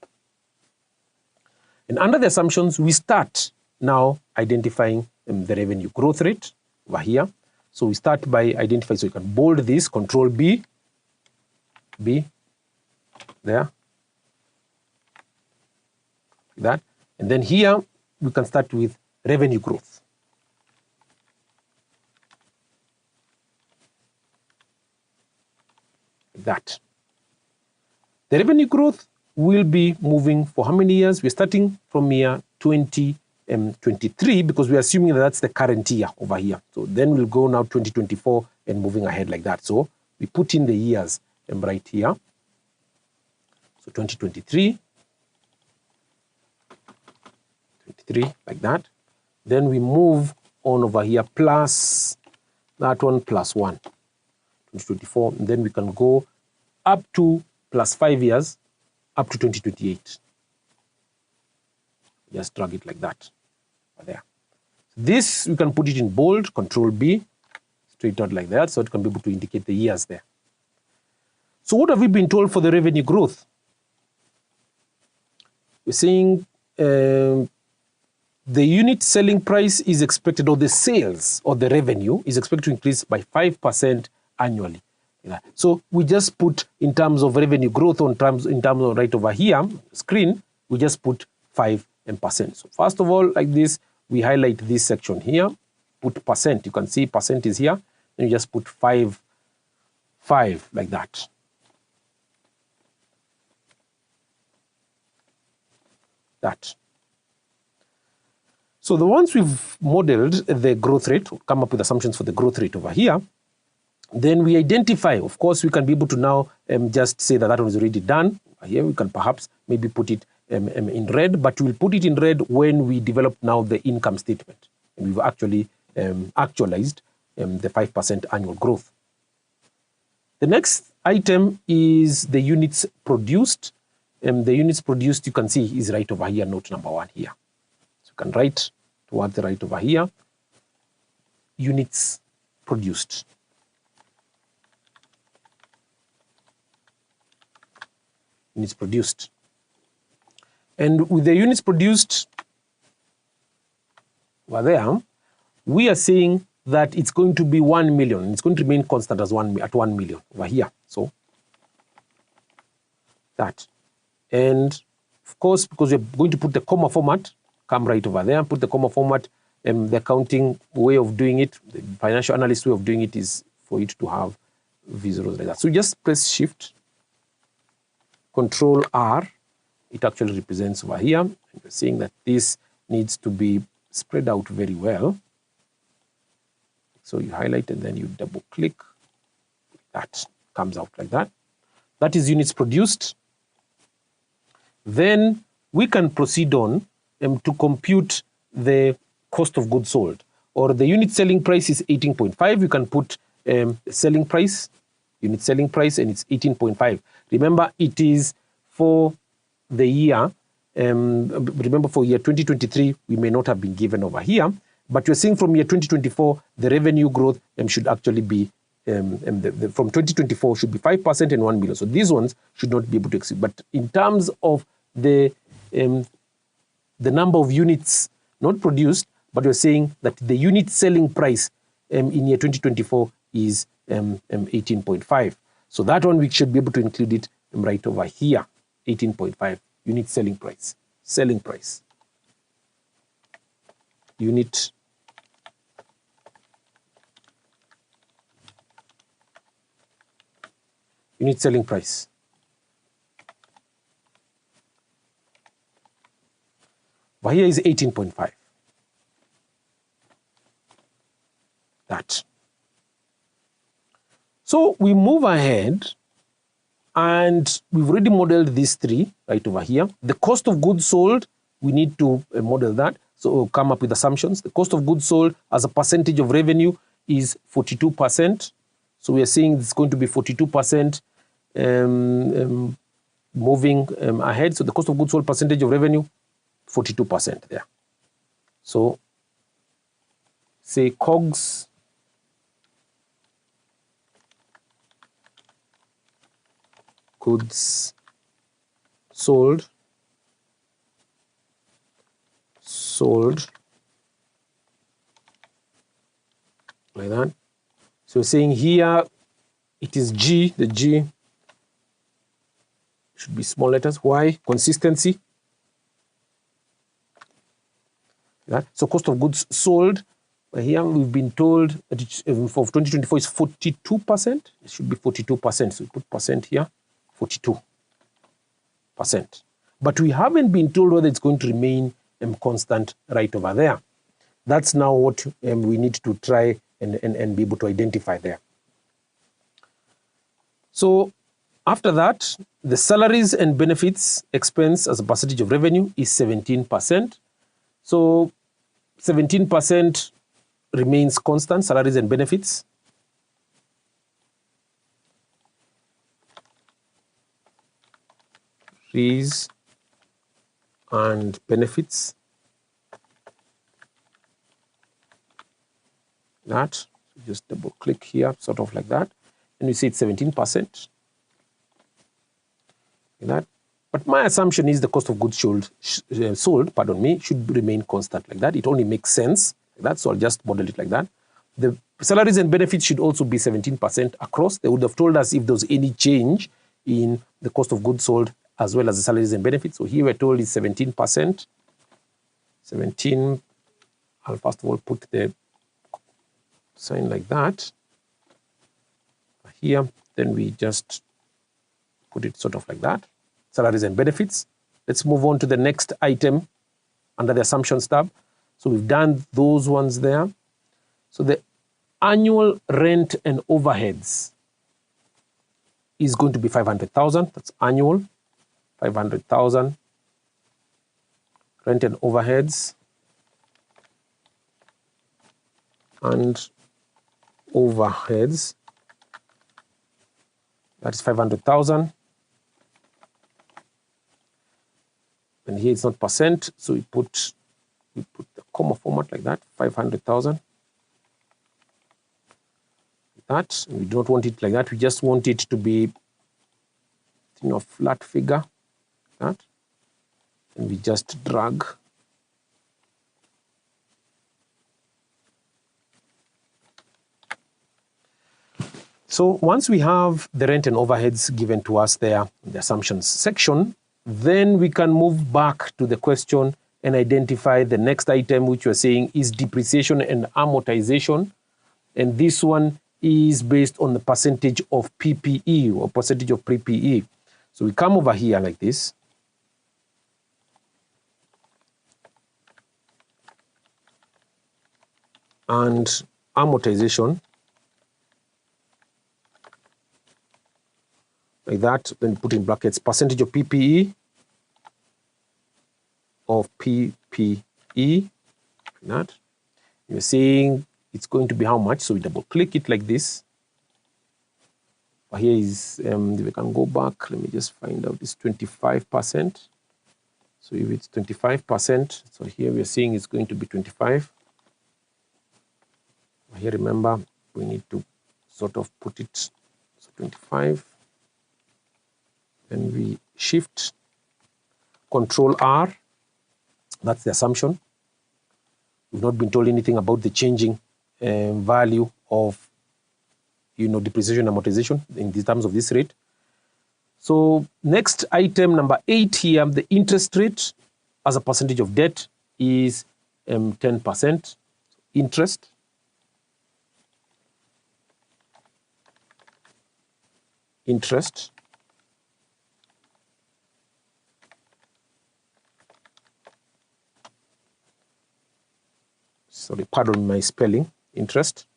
[SPEAKER 5] And under the assumptions, we start now identifying the revenue growth rate over here. So we start by identifying, so you can bold this, Control B, there, that. And then here, we can start with revenue growth. That. The revenue growth will be moving for how many years? We're starting from year 2023 because we're assuming that that's the current year over here. So then we'll go now 2024 and moving ahead like that. So we put in the years right here. So 2023, like that. Then we move on over here plus that one plus 1, 2024. And then we can go up to plus 5 years up to 2028. Just drag it like that. There. This, we can put it in bold, Control B, straight out like that, so it can be able to indicate the years there. So what have we been told for the revenue growth? We're saying the unit selling price is expected, or the sales or the revenue is expected to increase by 5% annually. So we just put in terms of revenue growth in terms of right over here screen, we just put 5%. So first of all, like this, we highlight this section here, put percent. You can see percent is here, and you just put 5 like that. So the ones we've modeled the growth rate, come up with assumptions for the growth rate over here, then we identify, of course, we can be able to now just say that that one is already done. Here we can perhaps maybe put it in red, but we'll put it in red when we develop now the income statement. And we've actually actualized the 5% annual growth. The next item is the units produced. The units produced, you can see, is right over here, note number 1 here. So you can write towards the right over here, units produced. Units produced. And with the units produced over there, we are saying that it's going to be 1 million. It's going to remain constant as at 1 million over here. So that. And of course, because we're going to put the comma format, come right over there, put the comma format, the accounting way of doing it, the financial analyst way of doing it is for it to have V0s like that. So just press Shift, Control R, it actually represents over here. And we're saying that this needs to be spread out very well. So you highlight and then you double click. That comes out like that. That is units produced. Then we can proceed on to compute the cost of goods sold. Or the unit selling price is 18.5. You can put selling price, unit selling price, and it's 18.5. Remember, it is for the year. Remember, for year 2023, we may not have been given over here. But you're seeing from year 2024, the revenue growth should actually be, from 2024 should be 5% and 1 million. So these ones should not be able to exceed. But in terms of the number of units not produced, but we're saying that the unit selling price in year 2024 is 18.5. So that one, we should be able to include it right over here, 18.5, unit selling price, unit selling price. But here is 18.5. That. So we move ahead and we've already modeled these three right over here. The cost of goods sold, we need to model that. So we'll come up with assumptions. The cost of goods sold as a percentage of revenue is 42%. So we are saying it's going to be 42% moving ahead. So the cost of goods sold percentage of revenue, 42% there. So say COGS goods sold like that. So saying here it is G, the G should be small letters. Why? Consistency. Yeah. So cost of goods sold, here we've been told that it, for 2024 is 42%. It should be 42%. So we put percent here, 42%. But we haven't been told whether it's going to remain constant right over there. That's now what we need to try and be able to identify there. So after that, the salaries and benefits expense as a percentage of revenue is 17%. So 17% remains constant, salaries and benefits. Fees and benefits. That, just double click here, sort of like that. And we see it's 17%. Like that. But my assumption is the cost of goods sold, should remain constant like that. It only makes sense like that, so I'll just model it like that. The salaries and benefits should also be 17% across. They would have told us if there was any change in the cost of goods sold as well as the salaries and benefits. So here we're told it's 17%. 17, I'll first of all put the sign like that. Here, then we just put it sort of like that. Salaries and benefits. Let's move on to the next item under the assumptions tab. So we've done those ones there. So the annual rent and overheads is going to be 500,000. That's annual, 500,000. rent and overheads, and overheads, that is 500,000. And here it's not percent, so we put the comma format like that, 500,000. That, we don't want it like that, we just want it to be, you know, flat figure, that, and we just drag. So once we have the rent and overheads given to us there in the assumptions section, then we can move back to the question and identify the next item, which we're saying is depreciation and amortization. And this one is based on the percentage of PPE or percentage of pre-PE. So we come over here like this. And amortization, like that, then put in brackets percentage of PPE that. You're saying it's going to be how much, so we double click it like this. Here is, if we can go back, let me just find out, it's 25%. So if it's 25%, so here we're saying it's going to be 25. Here, remember, we need to sort of put it, so 25. Then we shift, Control R, that's the assumption. We've not been told anything about the changing value of, you know, depreciation and amortization in the terms of this rate. So next item, number 8 here, the interest rate as a percentage of debt is 10%. Interest. Sorry, pardon my spelling, interest.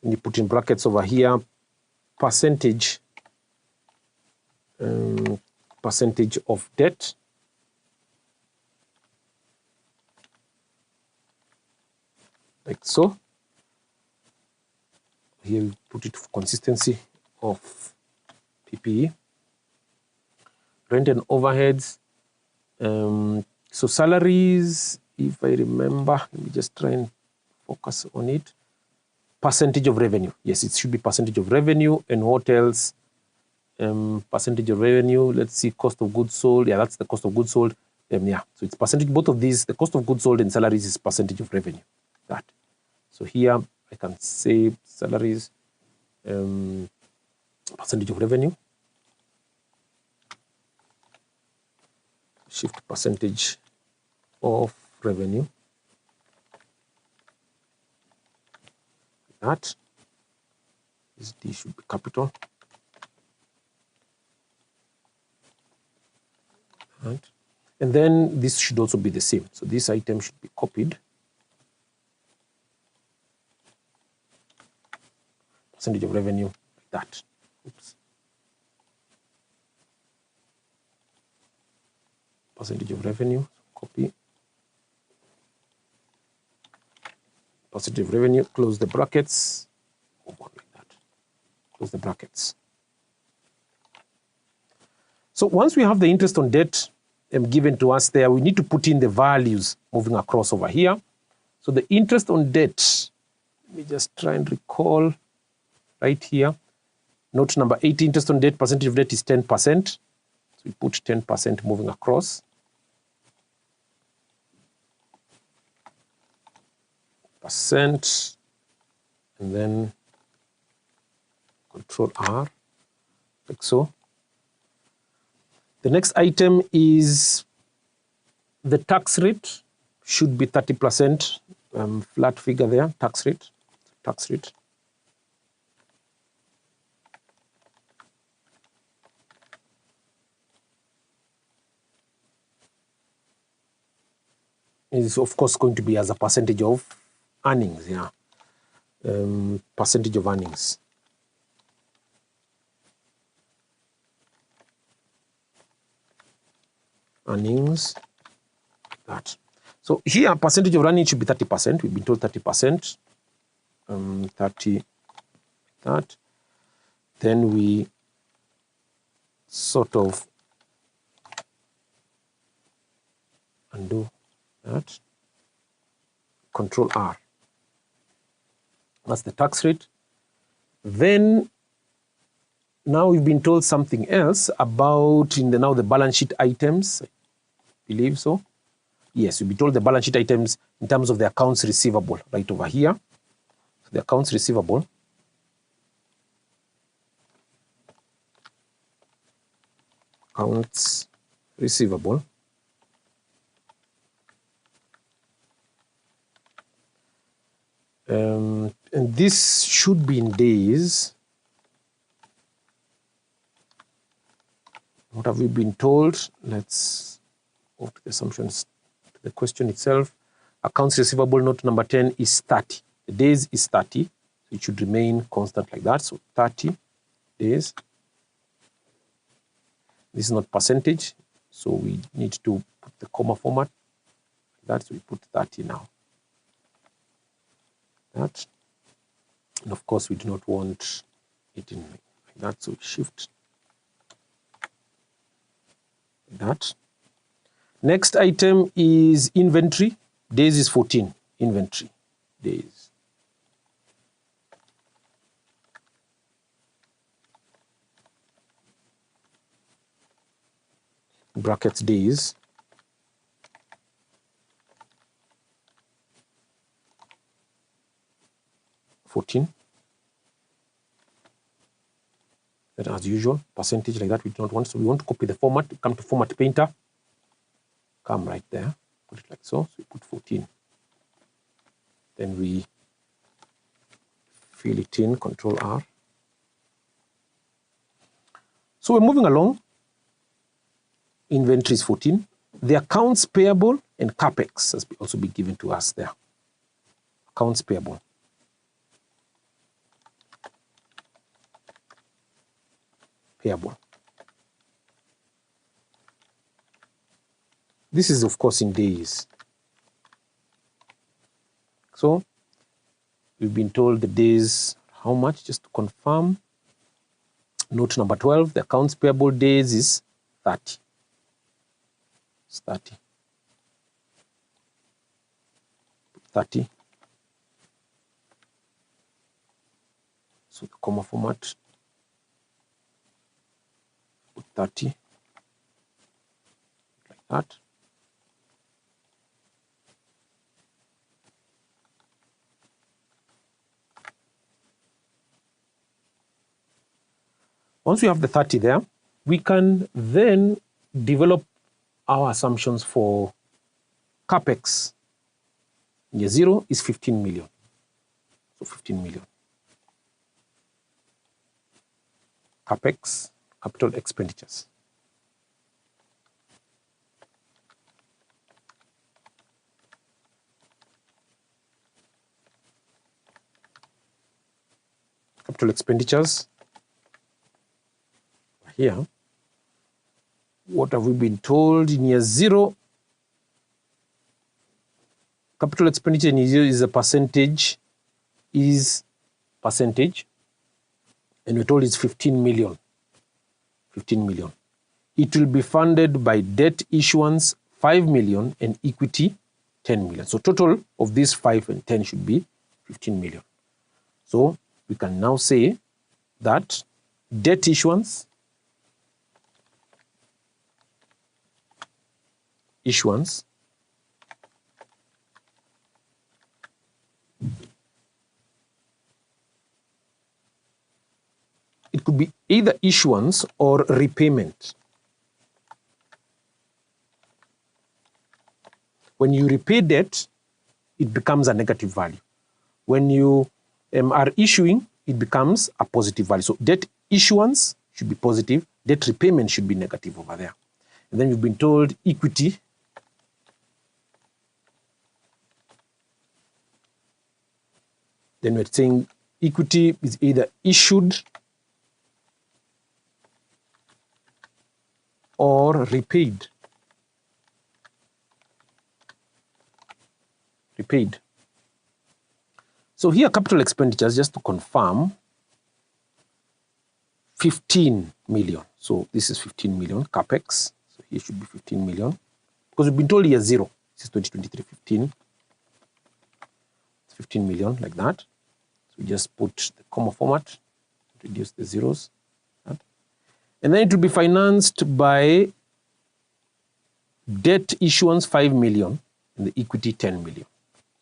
[SPEAKER 5] And you put in brackets over here, percentage of debt. Like so. Here we put it for consistency of PPE. Rent and overheads. So salaries, if I remember, let me just try and focus on it. Percentage of revenue. Yes, it should be percentage of revenue. And what else? Percentage of revenue. Let's see, cost of goods sold. Yeah, that's the cost of goods sold. Yeah, so it's percentage. Both of these, the cost of goods sold and salaries is percentage of revenue. That. So here I can say salaries, percentage of revenue. Shift percentage of revenue. That. This D should be capital. Right. And then this should also be the same. So this item should be copied. Percentage of revenue, like that. Oops. Percentage of revenue, copy. Percentage of revenue, close the brackets. Like that. Close the brackets. So once we have the interest on debt given to us there, we need to put in the values moving across over here. So the interest on debt, let me just try and recall right here. Note number 8, interest on debt, percentage of debt is 10%. So we put 10% moving across. Percent, and then Control R, like so. The next item is the tax rate. Should be 30%, flat figure there, tax rate. Is of course going to be as a percentage of earnings, yeah. Percentage of earnings. earnings, that. So here, percentage of running should be 30%. We've been told 30%. 30, that. Then we sort of undo that. Control R. That's the tax rate. Then now we've been told something else about now the balance sheet items. I believe so. Yes, we've been told the balance sheet items in terms of the accounts receivable right over here. So the accounts receivable. Accounts receivable. And this should be in days. What have we been told? Let's go to the assumptions. The question itself. Accounts receivable note number 10 is 30. The days is 30. So it should remain constant like that. So 30 days. This is not percentage. So we need to put the comma format like that. So we put 30 now. That. And of course, we do not want it in like that. So we shift that. Next item is inventory. Days is 14. Inventory days. Brackets days. $14. That as usual, percentage like that we do not want. So we want to copy the format. Come to format painter. Come right there. Put it like so. So we put 14. Then we fill it in. Control R. So we're moving along. Inventory is 14. The accounts payable and capex has also been given to us there. Accounts payable. Payable. This is, of course, in days. So we've been told the days, how much, just to confirm. Note number 12, the accounts payable days is 30. It's 30. 30. So the comma format. 30, like that. Once we have the 30 there, we can then develop our assumptions for capex. Year 0 is 15 million. So 15 million. Capex. Capital expenditures. Capital expenditures. Here, what have we been told in year 0? Capital expenditure in year 0 is a percentage, and we're told it's 15 million. 15 million. It will be funded by debt issuance 5 million and equity 10 million. So total of these 5 and 10 should be 15 million. So we can now say that debt issuance it could be either issuance or repayment. When you repay debt, it becomes a negative value. When you are issuing, it becomes a positive value. So debt issuance should be positive, debt repayment should be negative over there. And then you've been told equity then we're saying equity is either issued or repaid. repaid. So here capital expenditures, just to confirm, 15 million. So this is 15 million capex. So here should be 15 million because we've been told here 0. This is 2023 15. 15 million like that. So we just put the comma format, reduce the zeros. And then it will be financed by debt issuance 5 million and the equity 10 million.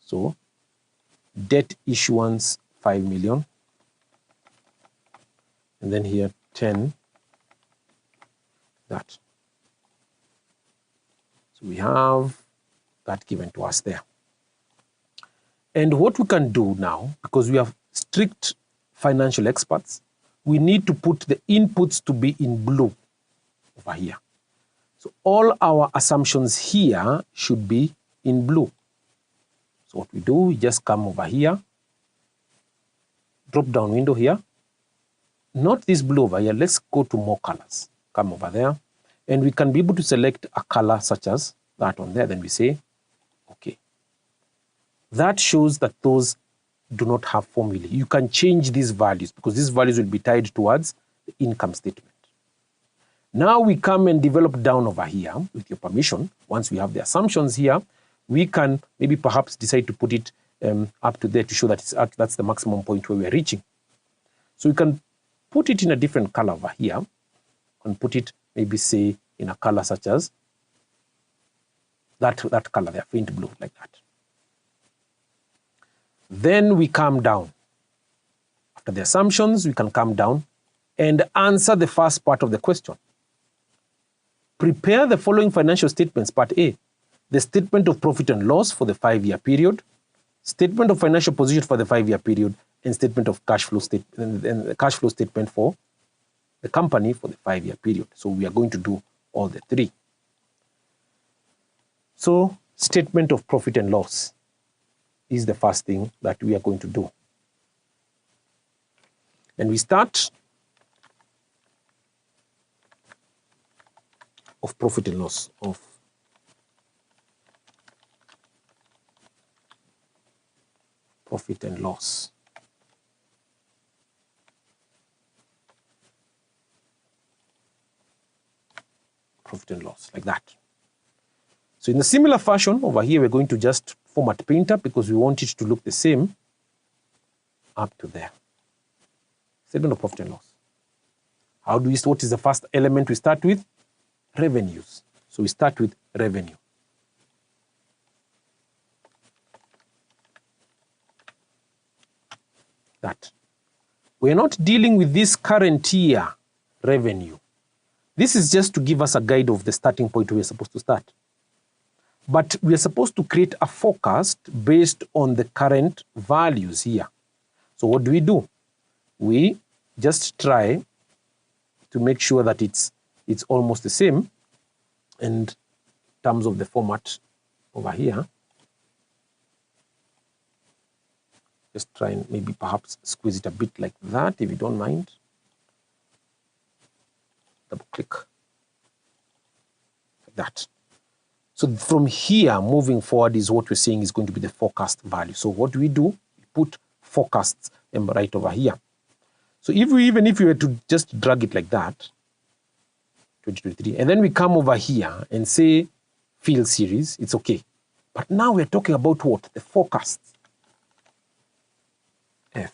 [SPEAKER 5] So debt issuance 5 million. And then here 10, that. So we have that given to us there. And what we can do now, because we have strict financial experts, we need to put the inputs to be in blue over here. So all our assumptions here should be in blue. So what we do, we just come over here, drop down window here, not this blue over here, let's go to more colors. Come over there, and we can be able to select a color such as that one there. Then we say, okay. That shows that those do not have formulae. You can change these values because these values will be tied towards the income statement. Now we come and develop down over here with your permission. Once we have the assumptions here, we can maybe perhaps decide to put it up to there to show that that's the maximum point where we are reaching. So we can put it in a different color over here and put it maybe say in a color such as that color there, faint blue like that. Then we come down. After the assumptions, we can come down and answer the first part of the question. Prepare the following financial statements. Part A, the statement of profit and loss for the 5-year period, statement of financial position for the 5-year period, and statement of cash flow statement for the company for the 5-year period. So we are going to do all the three. So statement of profit and loss is the first thing that we are going to do. And we start of profit and loss of profit and loss. Profit and loss, like that. So in a similar fashion, over here, we're going to just format painter because we want it to look the same up to there. Statement of profit and loss. How do we, what is the first element we start with? Revenues. So we start with revenue. That. We're not dealing with this current year revenue. This is just to give us a guide of the starting point we're supposed to start. But we are supposed to create a forecast based on the current values here. So what do? We just try to make sure that it's almost the same in terms of the format over here. Just try and maybe perhaps squeeze it a bit like that, if you don't mind. Double click. Like that. So from here, moving forward is what we're saying is going to be the forecast value. So what do? We put forecasts right over here. So even if we were to just drag it like that, 2023, and then we come over here and say field series, it's okay. But now we're talking about what? The forecast. F.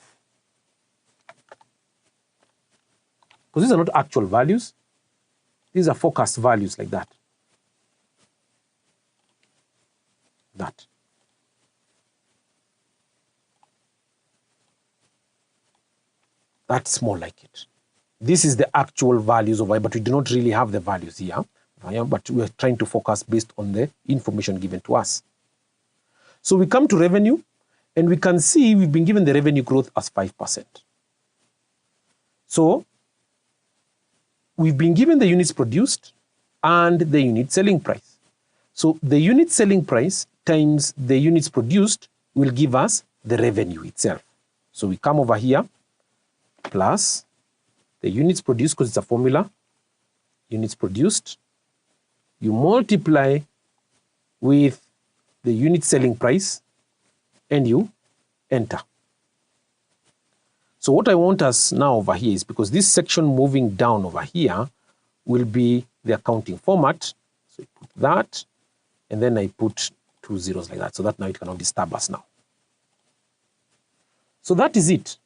[SPEAKER 5] Because these are not actual values. These are forecast values like that. That. That's more like it. This is the actual values of Y, but we do not really have the values here. But we are trying to focus based on the information given to us. So we come to revenue, and we can see we've been given the revenue growth as 5%. So we've been given the units produced and the unit selling price. So the unit selling price times the units produced will give us the revenue itself. So we come over here, plus the units produced, because it's a formula, units produced, you multiply with the unit selling price, and you enter. So what I want us now over here is, because this section moving down over here will be the accounting format. So I put that, and then I put 2 zeros like that, so that now it cannot disturb us now. So that is it.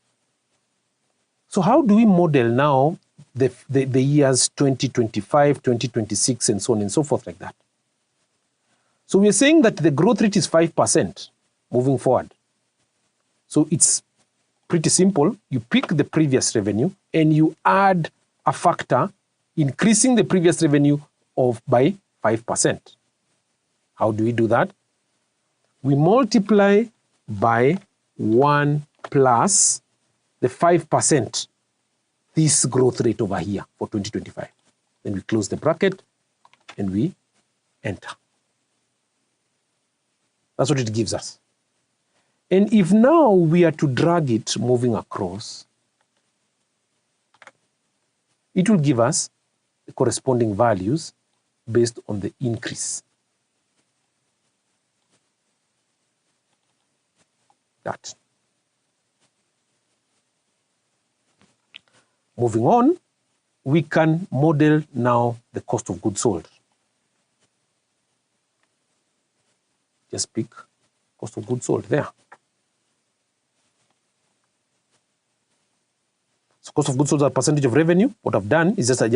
[SPEAKER 5] So how do we model now the years 2025, 2026, and so on and so forth like that? So we are saying that the growth rate is 5% moving forward. So it's pretty simple. You pick the previous revenue and you add a factor increasing the previous revenue by 5%. How do we do that? We multiply by 1 plus the 5%, this growth rate over here for 2025. Then we close the bracket and we enter. That's what it gives us. And if now we are to drag it moving across, it will give us the corresponding values based on the increase. That. Moving on, we can model now the cost of goods sold. Just pick cost of goods sold there. So cost of goods sold as a percentage of revenue. What I've done is just I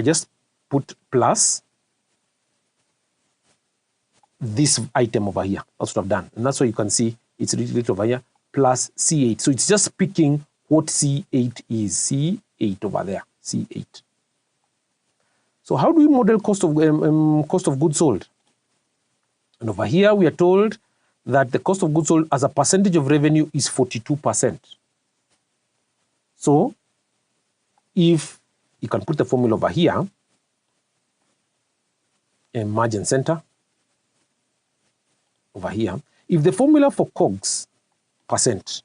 [SPEAKER 5] just put plus this item over here. That's what I've done. And that's why you can see it's written over here plus C8. So it's just picking what C8 is. C8 over there. C8. So how do we model cost of goods sold? And over here we are told that the cost of goods sold as a percentage of revenue is 42%. So if you can put the formula over here, and margin center over here, if the formula for COGS percent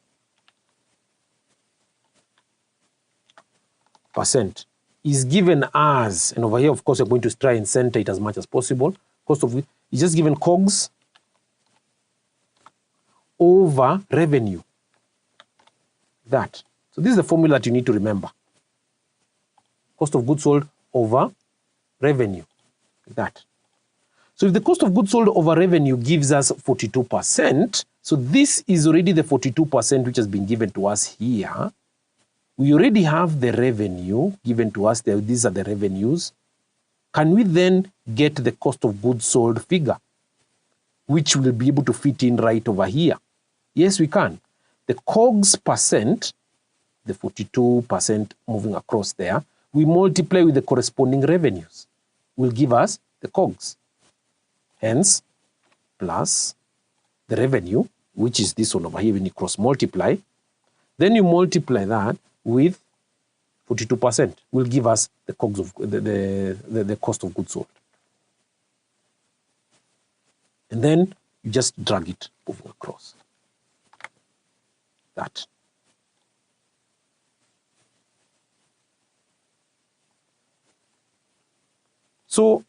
[SPEAKER 5] is given as, and over here of course you're going to try and center it as much as possible, cost of is just given COGS over revenue. That. So this is the formula that you need to remember. Cost of goods sold over revenue. Like that. So if the cost of goods sold over revenue gives us 42%, so this is already the 42% which has been given to us here. We already have the revenue given to us. These are the revenues. Can we then get the cost of goods sold figure, which will be able to fit in right over here? Yes, we can. The COGS percent, the 42% moving across there, we multiply with the corresponding revenues, will give us the COGS. Hence, plus the revenue, which is this one over here when you cross multiply. Then you multiply that with 42%, will give us the COGS of the cost of goods sold. And then you just drag it moving across. That. So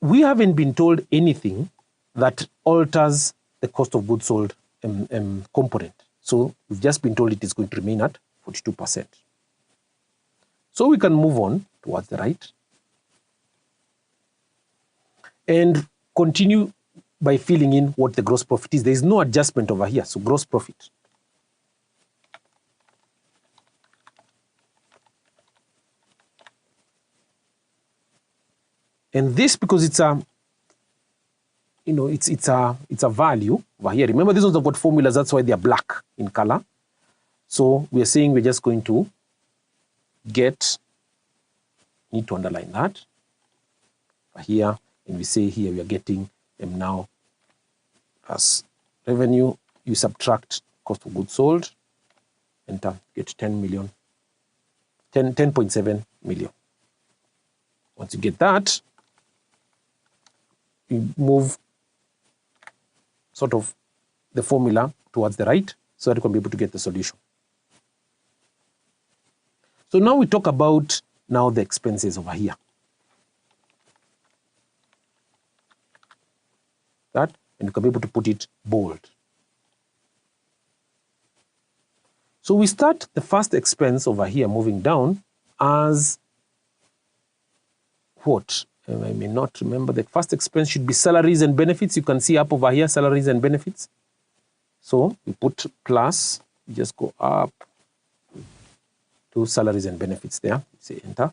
[SPEAKER 5] we haven't been told anything that alters the cost of goods sold component. So we've just been told it is going to remain at 42%. So we can move on towards the right and continue by filling in what the gross profit is. There is no adjustment over here, so gross profit. And this, because it's a, it's a value over here. Remember, these ones have got formulas, that's why they are black in color. So we are saying we're just going to need to underline that over here, and we say here we are getting them now as revenue. You subtract cost of goods sold, enter, get 10.7 million. Once you get that, you move sort of the formula towards the right so that you can be able to get the solution. So now we talk about now the expenses over here. That and you can be able to put it bold. So we start the first expense over here moving down as what? I may not remember. The first expense should be salaries and benefits. You can see up over here, salaries and benefits. So we put plus, you just go up to salaries and benefits there. Say enter.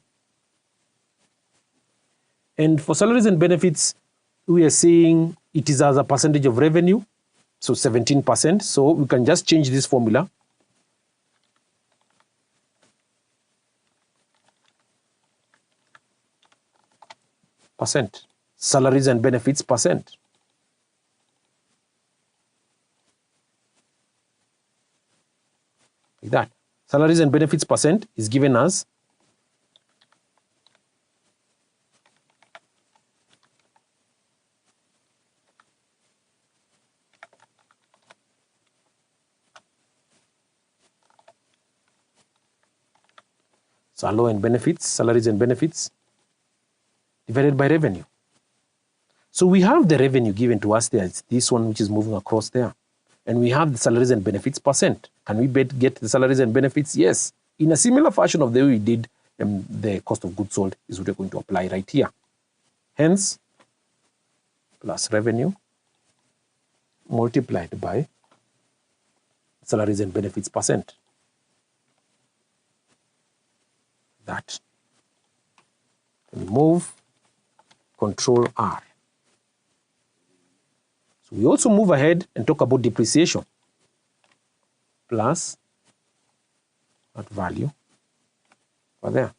[SPEAKER 5] And for salaries and benefits, we are saying it is as a percentage of revenue, so 17%. So we can just change this formula. Percent. Salaries and benefits percent. Like that. Salaries and benefits percent is given as salary and benefits, salaries and benefits divided by revenue. So we have the revenue given to us there. It's this one which is moving across there. And we have the salaries and benefits percent. Can we get the salaries and benefits? Yes. In a similar fashion of the way we did the cost of goods sold is what we're going to apply right here. Hence, plus revenue multiplied by salaries and benefits percent. That. And move, Control R. So we also move ahead and talk about depreciation. Plus that value over there.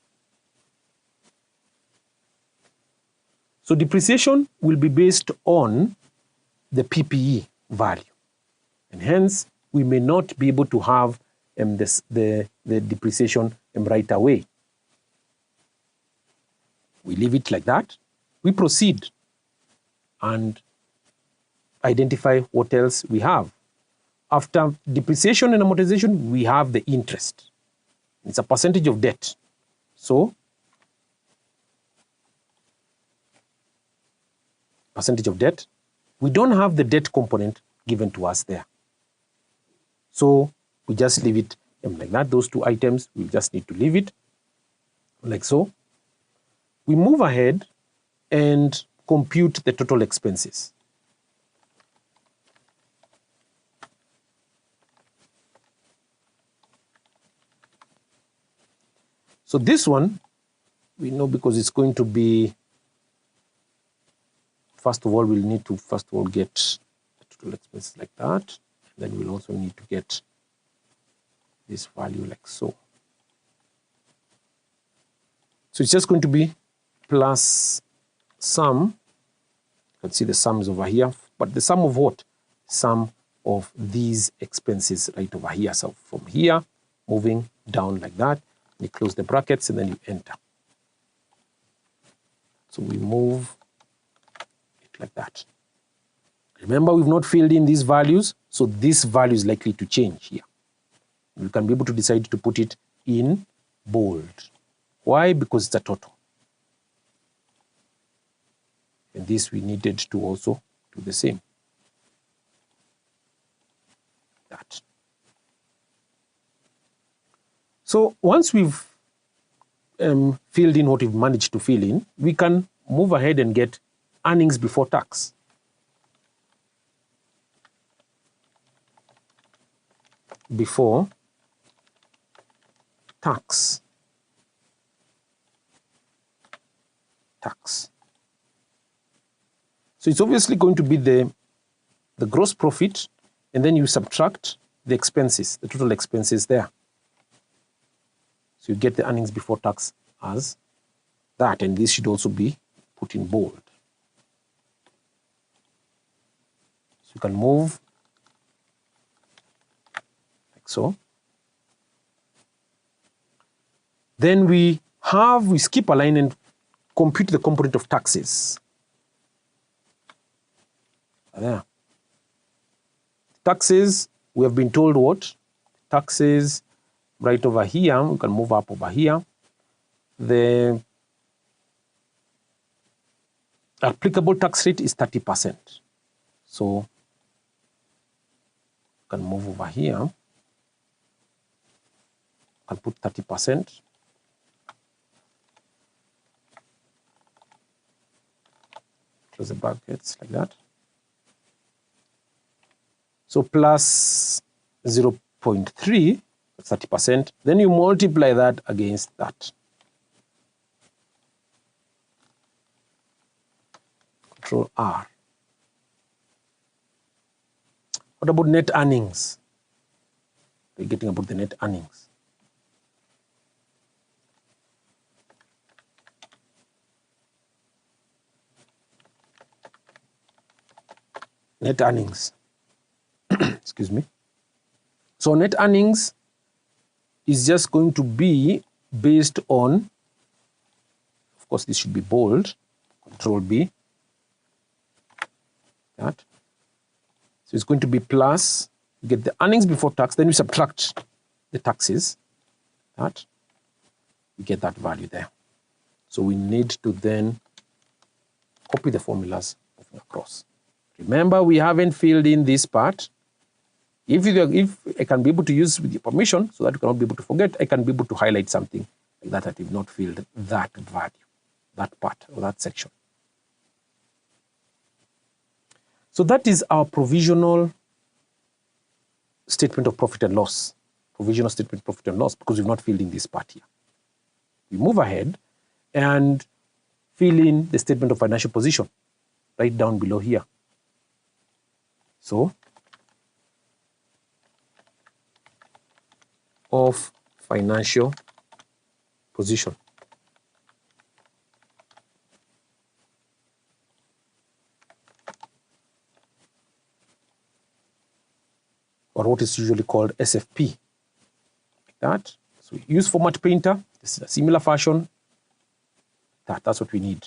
[SPEAKER 5] So depreciation will be based on the PPE value. And hence, we may not be able to have the depreciation right away. We leave it like that. We proceed and identify what else we have. After depreciation and amortization, we have the interest. It's a percentage of debt. So, percentage of debt. We don't have the debt component given to us there. So, we just leave it like that. Those two items, we just need to leave it like so. We move ahead and compute the total expenses. So this one, we know because it's going to be, first of all, we'll need to get the total expenses like that. Then we'll also need to get this value like so. So it's just going to be plus sum. You can see the sum is over here, but the sum of what? Sum of these expenses right over here. So from here, moving down like that, you close the brackets and then you enter. So we move it like that. Remember, we've not filled in these values, so this value is likely to change here. You can be able to decide to put it in bold. Why? Because it's a total. And this we needed to also do the same. That. So once we've filled in what we've managed to fill in, we can move ahead and get earnings before tax. Before tax. Tax. So it's obviously going to be the gross profit, and then you subtract the expenses, the total expenses there. So you get the earnings before tax as that, and this should also be put in bold. So you can move like so. Then we skip a line and compute the component of taxes. There. Taxes, we have been told what? Taxes right over here, we can move up over here. The applicable tax rate is 30%. So can move over here. I'll put 30%. Close the brackets like that. So plus 0.3, that's 30%. Then you multiply that against that. Control R. What about net earnings? We're getting about the net earnings. Net earnings. Excuse me. So net earnings is just going to be based on, of course, this should be bold, Control B. That. So it's going to be plus, you get the earnings before tax, then you subtract the taxes. That. You get that value there. So we need to then copy the formulas across. Remember, we haven't filled in this part. If I can be able to use with your permission, so that you cannot be able to forget, I can be able to highlight something like that that you've not filled that value, that part or that section. So that is our provisional statement of profit and loss. Provisional statement of profit and loss, because we've not filled in this part here. We move ahead and fill in the statement of financial position right down below here. So, of financial position. Or what is usually called SFP. Like that. So we use format printer. This is a similar fashion. That's what we need.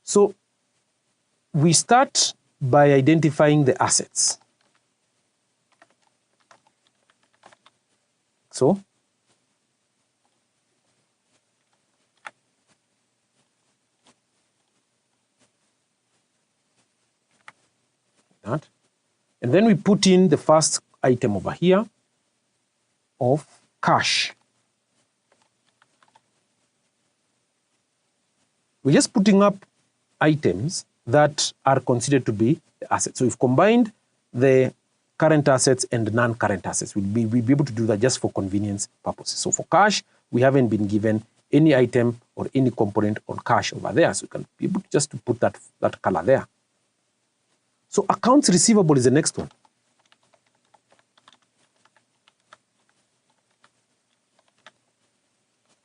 [SPEAKER 5] So we start by identifying the assets. So that. And then we put in the first item over here of cash. We're just putting up items that are considered to be the assets. So we've combined the current assets and non-current assets. We'll be able to do that just for convenience purposes. So for cash, we haven't been given any item or any component on cash over there. So we can be able just to put that color there. So accounts receivable is the next one.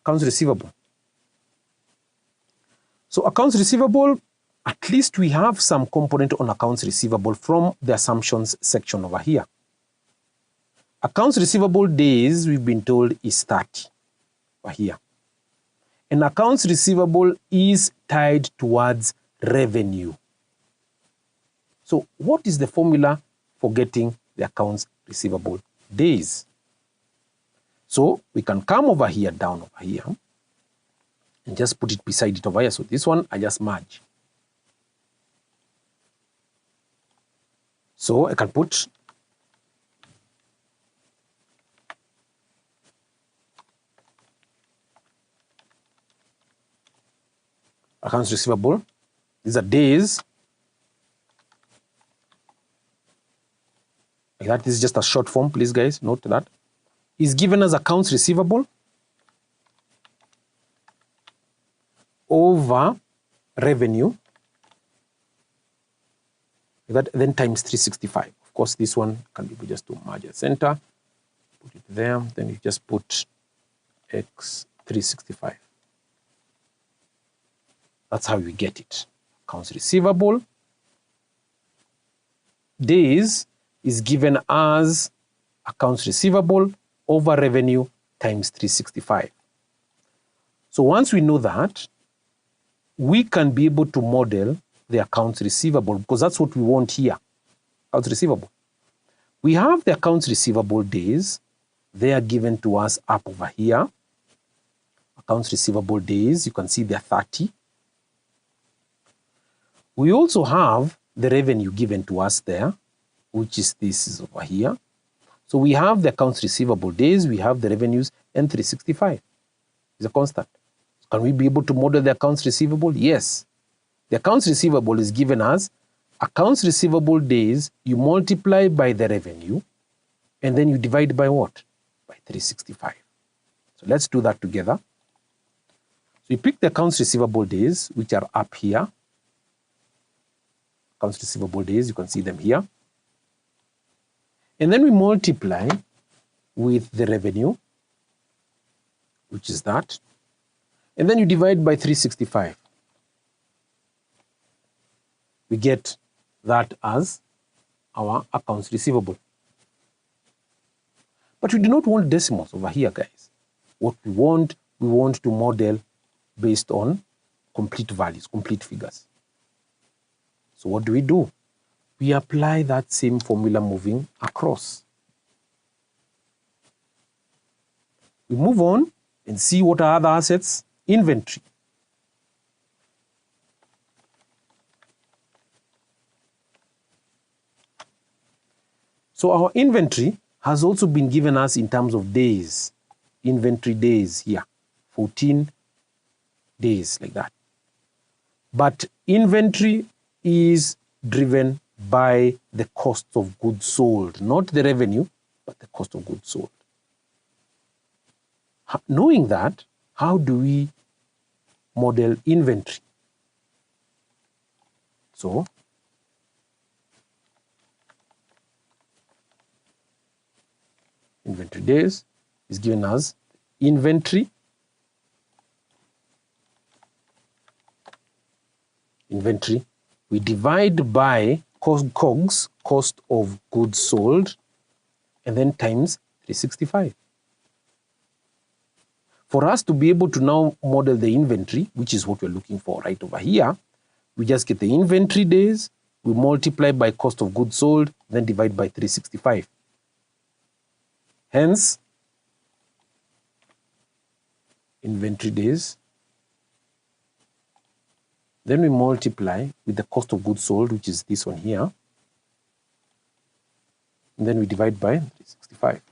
[SPEAKER 5] Accounts receivable. So accounts receivable, at least we have some component on accounts receivable from the assumptions section over here. Accounts receivable days, we've been told, is 30 over here. And accounts receivable is tied towards revenue. So what is the formula for getting the accounts receivable days? So we can come over here, down over here, and just put it beside it over here. So this one, I just merge. So I can put accounts receivable. These are days. Like that. This is just a short form, please guys, note that. Is given as accounts receivable over revenue. Like that, then times 365. Of course, this one can be just to merge at center, put it there, then you just put x 365. That's how we get it. Accounts receivable days is given as accounts receivable over revenue times 365. So once we know that, we can be able to model the accounts receivable, because that's what we want here, accounts receivable. We have the accounts receivable days. They are given to us up over here. Accounts receivable days, you can see they're 30. We also have the revenue given to us there, which is this is over here. So we have the accounts receivable days, we have the revenues, and 365 is a constant. Can we be able to model the accounts receivable? Yes. The accounts receivable is given as accounts receivable days, you multiply by the revenue, and then you divide by what? By 365. So let's do that together. So you pick the accounts receivable days, which are up here. Accounts receivable days, you can see them here. And then we multiply with the revenue, which is that. And then you divide by 365. We get that as our accounts receivable. But we do not want decimals over here, guys. What we want to model based on complete values, complete figures. So what do? We apply that same formula moving across. We move on and see what are other assets. Inventory. So our inventory has also been given us in terms of days. Inventory days here, 14 days like that. But inventory is driven by the cost of goods sold, not the revenue, but the cost of goods sold. Knowing that, how do we model inventory? So, inventory days is given as inventory. Inventory, we divide by COGS, cost of goods sold, and then times 365. For us to be able to now model the inventory, which is what we're looking for right over here, we just get the inventory days, we multiply by cost of goods sold, then divide by 365. Hence, inventory days, then we multiply with the cost of goods sold, which is this one here, and then we divide by 365.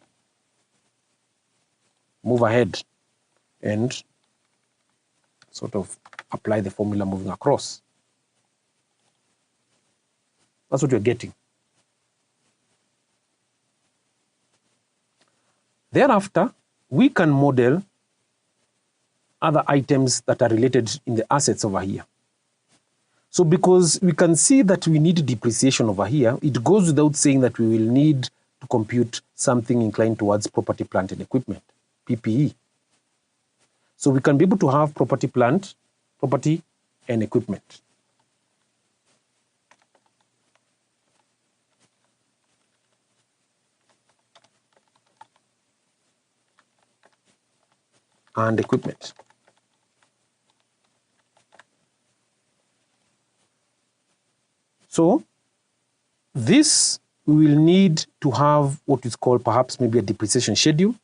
[SPEAKER 5] Move ahead and sort of apply the formula moving across. That's what you're getting. Thereafter, we can model other items that are related in the assets over here. So because we can see that we need depreciation over here, it goes without saying that we will need to compute something inclined towards property, plant, and equipment, PPE. So we can be able to have property, and equipment. And equipment. So this we will need to have what is called perhaps maybe a depreciation schedule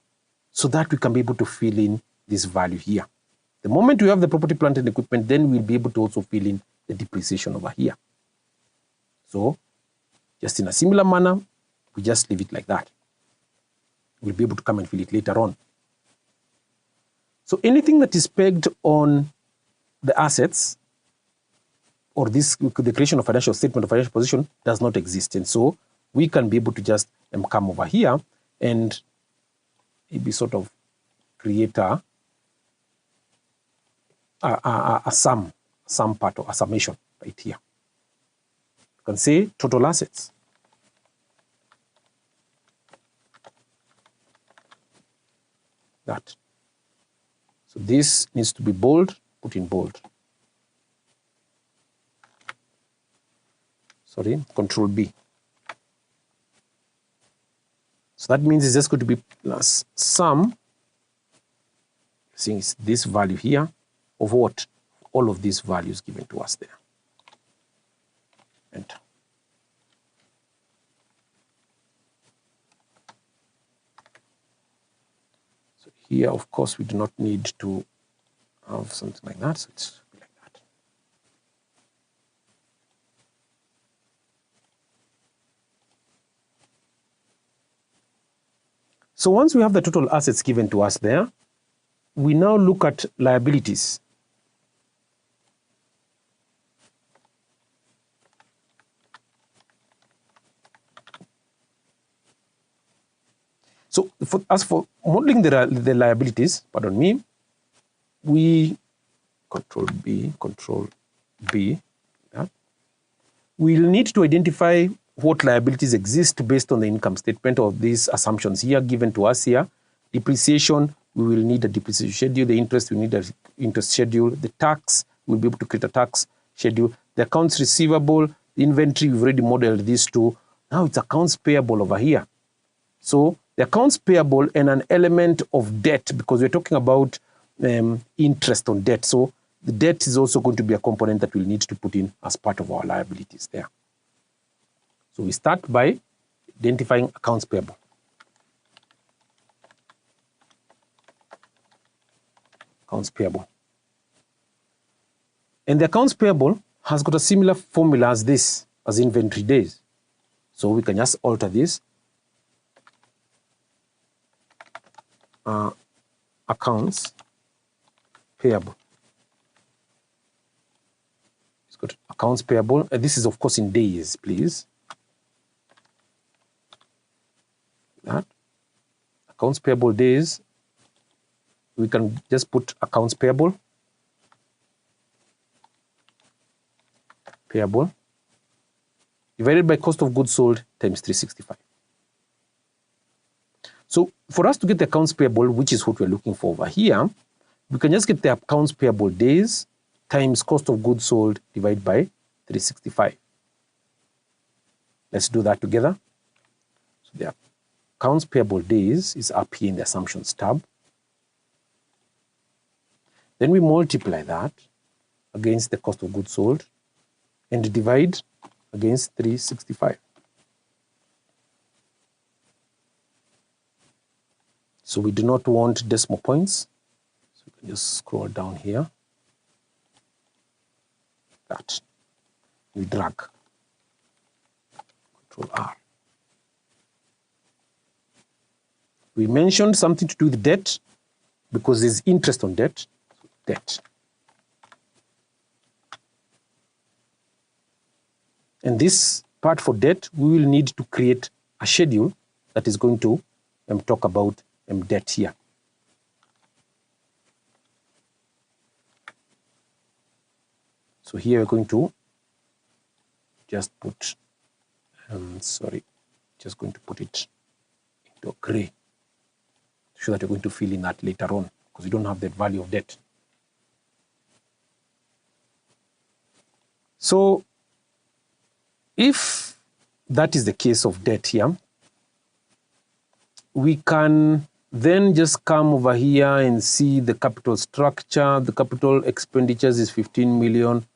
[SPEAKER 5] so that we can be able to fill in this value here. The moment we have the property, plant, and equipment, then we'll be able to also fill in the depreciation over here. So just in a similar manner, we just leave it like that. We'll be able to come and fill it later on. So anything that is pegged on the assets or the creation of financial statement or financial position does not exist. And so we can be able to just come over here and maybe sort of create a sum part or a summation right here. You can say total assets. That. So this needs to be bold, put in bold. Sorry, Control B. So that means it's just going to be plus sum, since this value here, of what? All of these values given to us there. Enter. So here, of course, we do not need to have something like that, so it's like that. So once we have the total assets given to us there, we now look at liabilities. So as for modeling the liabilities, pardon me, we control B, yeah. We'll need to identify what liabilities exist based on the income statement of these assumptions here given to us here. Depreciation, we will need a depreciation schedule. The interest, we need an interest schedule. The tax, we'll be able to create a tax schedule. The accounts receivable, the inventory, we've already modeled these two. Now it's accounts payable over here. So the accounts payable and an element of debt, because we're talking about interest on debt. So the debt is also going to be a component that we'll need to put in as part of our liabilities there. So we start by identifying accounts payable. Accounts payable. And the accounts payable has got a similar formula as this, as inventory days. So we can just alter this. Accounts payable. It's got accounts payable. This is, of course, in days, please. That. Accounts payable days. We can just put accounts payable. Payable. Divided by cost of goods sold times 365. So for us to get the accounts payable, which is what we're looking for over here, we can just get the accounts payable days times cost of goods sold divided by 365. Let's do that together. So the accounts payable days is up here in the assumptions tab. Then we multiply that against the cost of goods sold and divide against 365. So we do not want decimal points. So we can just scroll down here. That. We drag. Control R. We mentioned something to do with debt because there's interest on debt. So debt. And this part for debt, we will need to create a schedule that is going to talk about debt here. So here we're going to just put, just going to put it into gray, so that you're going to fill in that later on, because we don't have that value of debt. So if that is the case of debt here, we can then just come over here and see the capital structure. The capital expenditures is 15 million.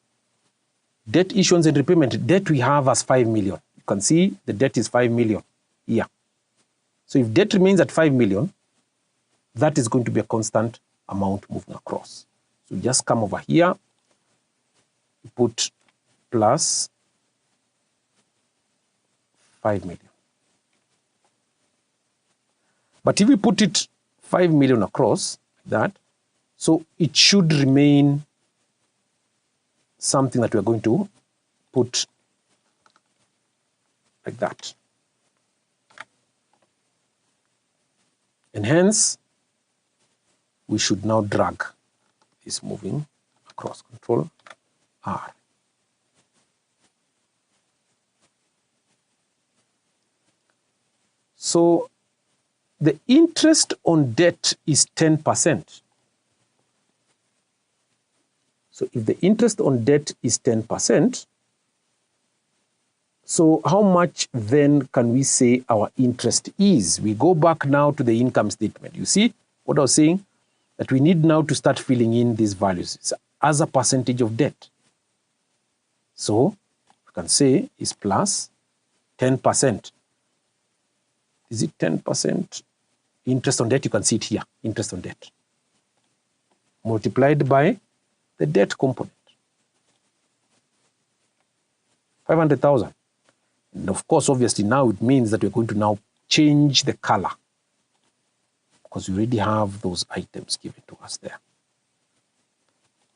[SPEAKER 5] Debt issuance and repayment, debt we have as 5 million. You can see the debt is 5 million here. So if debt remains at 5 million, that is going to be a constant amount moving across. So just come over here, put plus 5 million. But if we put it 5 million across that, so it should remain something that we're going to put like that. And hence, we should now drag this moving across. Control R. So the interest on debt is 10%. So if the interest on debt is 10%, so how much then can we say our interest is? We go back now to the income statement. You see what I was saying? That we need now to start filling in these values. It's as a percentage of debt. So you can say is plus 10%. Is it 10%? Interest on debt, you can see it here, interest on debt. Multiplied by the debt component. 500,000. And of course, obviously now it means that we're going to now change the color. because we already have those items given to us there.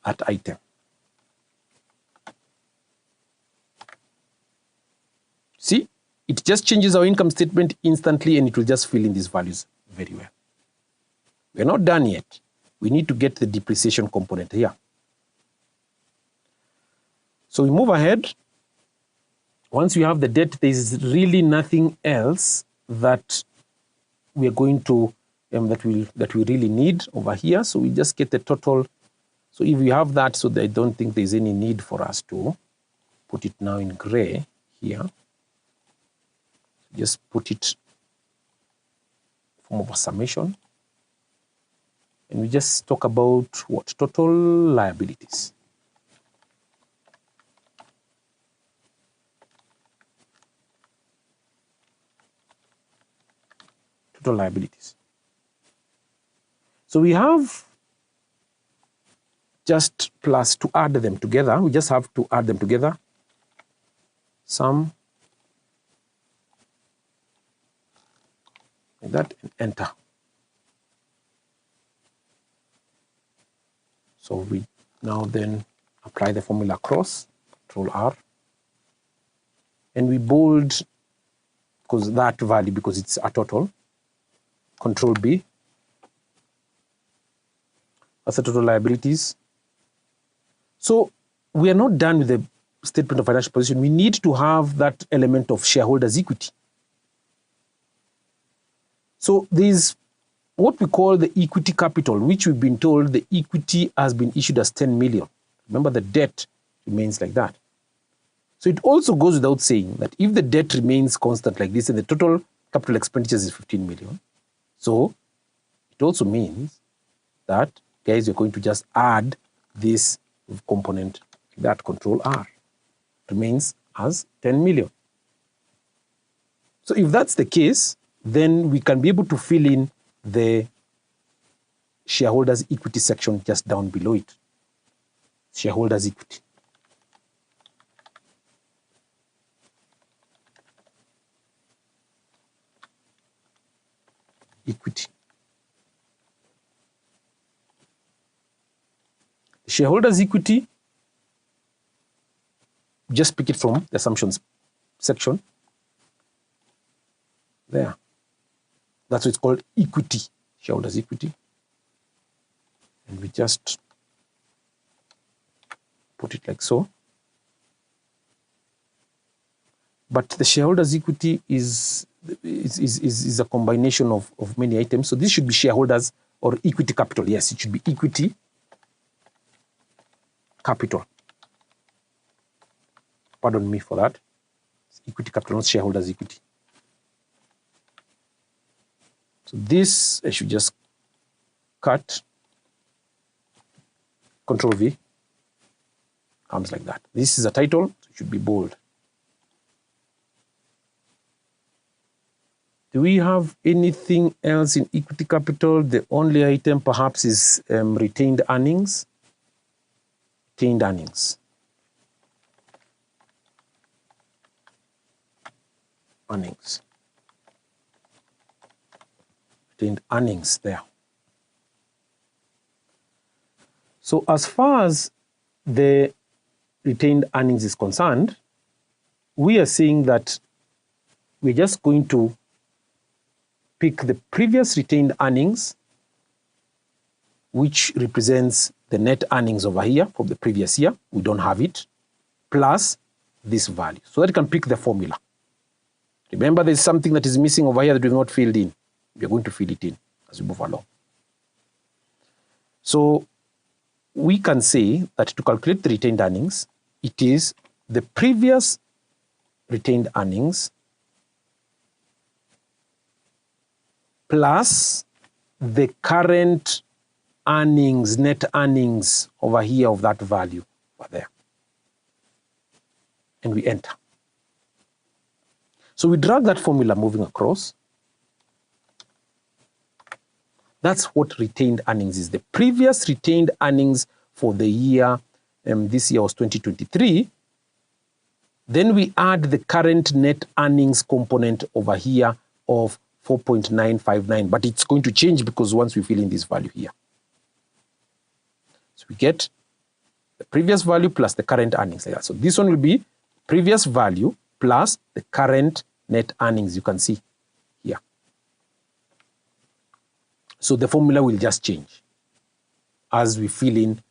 [SPEAKER 5] That item. See, it just changes our income statement instantly and it will just fill in these values very well. We're not done yet. We need to get the depreciation component here. So we move ahead. Once we have the debt, there is really nothing else that we are going to that we really need over here. So we just get the total. So if we have that, so I don't think there's any need for us to put it now in gray here. Just put it form of a summation. And we just talk about what? Total liabilities. Total liabilities. So we have just plus to add them together. We just have to add them together. Sum like that and enter. So we now then apply the formula across, Control R, and we bold because that value, because it's a total, Control B. That's the total liabilities. So we are not done with the statement of financial position. We need to have that element of shareholders' equity. So there is what we call the equity capital, which we've been told the equity has been issued as 10 million. Remember, the debt remains like that. So it also goes without saying that if the debt remains constant like this and the total capital expenditures is 15 million, so it also means that, guys, you're going to just add this component, that Control R, remains as 10 million. So if that's the case, then we can be able to fill in the shareholders' equity section just down below it. Shareholders' equity. Equity. Shareholders' equity, just pick it from the assumptions section. There. That's what it's called, equity, shareholders' equity. And we just put it like so. But the shareholders' equity is a combination of many items. So this should be shareholders or equity capital. Yes, it should be equity capital. Pardon me for that. It's equity capital, not shareholders' equity. So this I should just cut, Control V, comes like that. This is a title, so it should be bold. Do we have anything else in equity capital? The only item perhaps is retained earnings. Retained earnings. Earnings. Retained earnings there. So as far as the retained earnings is concerned, we are saying that we're just going to pick the previous retained earnings, which represents the net earnings over here from the previous year. We don't have it, plus this value. So that you can pick the formula. Remember, there's something that is missing over here that we've not filled in. We're going to fill it in as we move along. So we can say that to calculate the retained earnings, it is the previous retained earnings plus the current earnings, net earnings over here of that value over there. And we enter. So we drag that formula moving across. That's what retained earnings is. The previous retained earnings for the year, this year was 2023. Then we add the current net earnings component over here of 4.959, but it's going to change because once we fill in this value here. So we get the previous value plus the current earnings like that. So this one will be previous value plus the current net earnings, you can see here. So the formula will just change as we fill in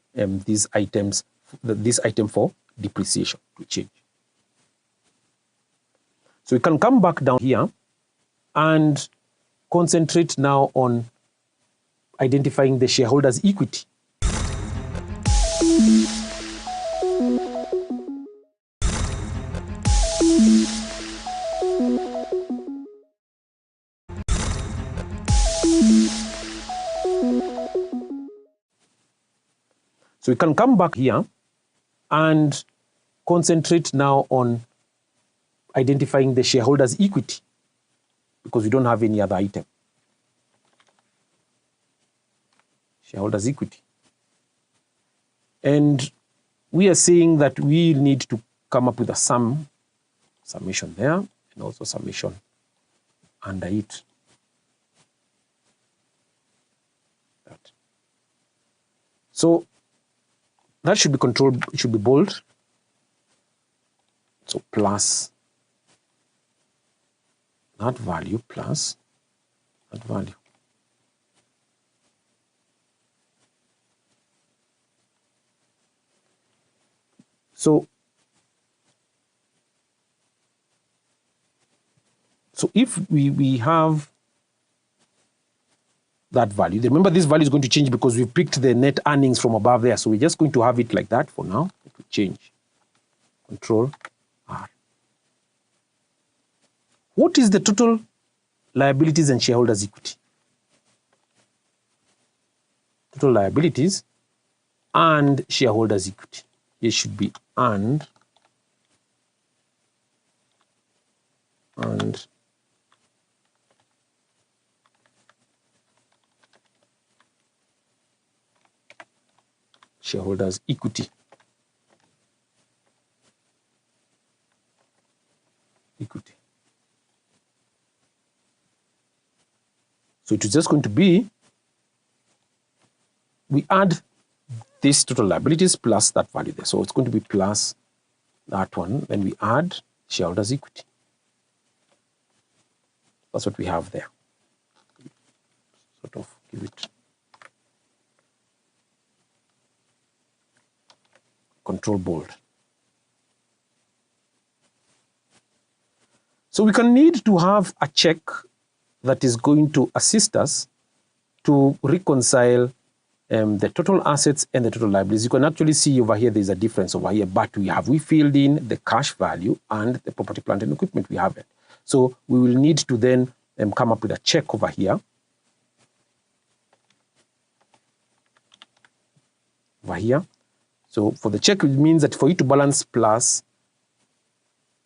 [SPEAKER 5] these items, this item for depreciation will change. So we can come back down here and concentrate now on identifying the shareholders' equity. So we can come back here and concentrate now on identifying the shareholders' equity because we don't have any other item. Shareholders' equity. And we are saying that we need to come up with a summation there, and also summation under it. That. So that should be controlled, it should be bold. So plus that value plus that value. So if we have that value, remember this value is going to change because we picked the net earnings from above there. So we're just going to have it like that for now. It will change. Control R. What is the total liabilities and shareholders' equity? Total liabilities and shareholders' equity. It should be and shareholders' equity. So it is just going to be, we add this total liabilities plus that value there. So it's going to be plus that one, then we add shareholders' equity. That's what we have there. Sort of give it control bold. So we can need to have a check that is going to assist us to reconcile the total assets and the total liabilities. You can actually see over here there's a difference over here, but we filled in the cash value and the property, plant and equipment we haven't. So we will need to then come up with a check over here. So for the check, it means that for you to balance plus,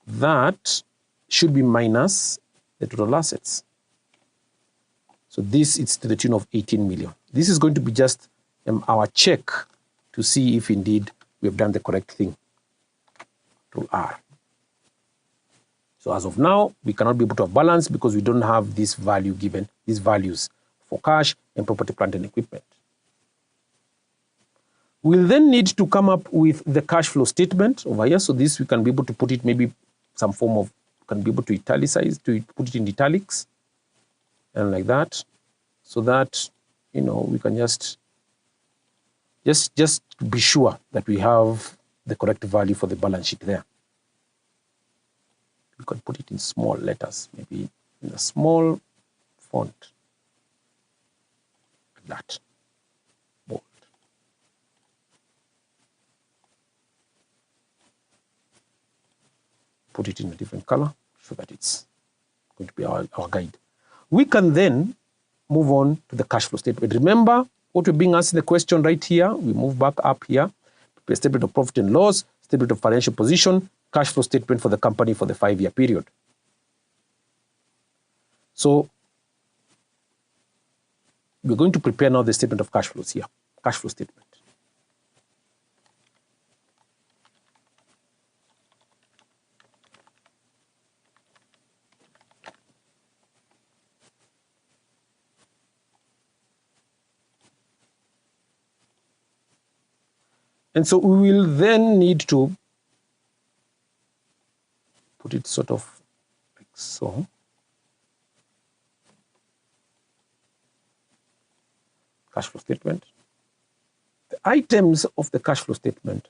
[SPEAKER 5] that should be minus the total assets. So this is to the tune of 18 million. This is going to be just our check to see if indeed we have done the correct thing. Control R. So as of now, we cannot be able to have balance because we don't have this value given, these values for cash and property, plant and equipment. We'll then need to come up with the cash flow statement over here. So this we can be able to put it maybe some form of, can be able to italicize, to put it in italics and like that, so that, you know, we can just be sure that we have the correct value for the balance sheet there. We can put it in small letters, maybe in a small font, like that, bold. Put it in a different color so that it's going to be our guide. We can then move on to the cash flow statement. Remember what we're being asked in the question right here. We move back up here. Prepare statement of profit and loss, statement of financial position, cash flow statement for the company for the 5-year period. So we're going to prepare now the statement of cash flows here, cash flow statement. And so we will then need to put it sort of like so. Cash flow statement. The items of the cash flow statement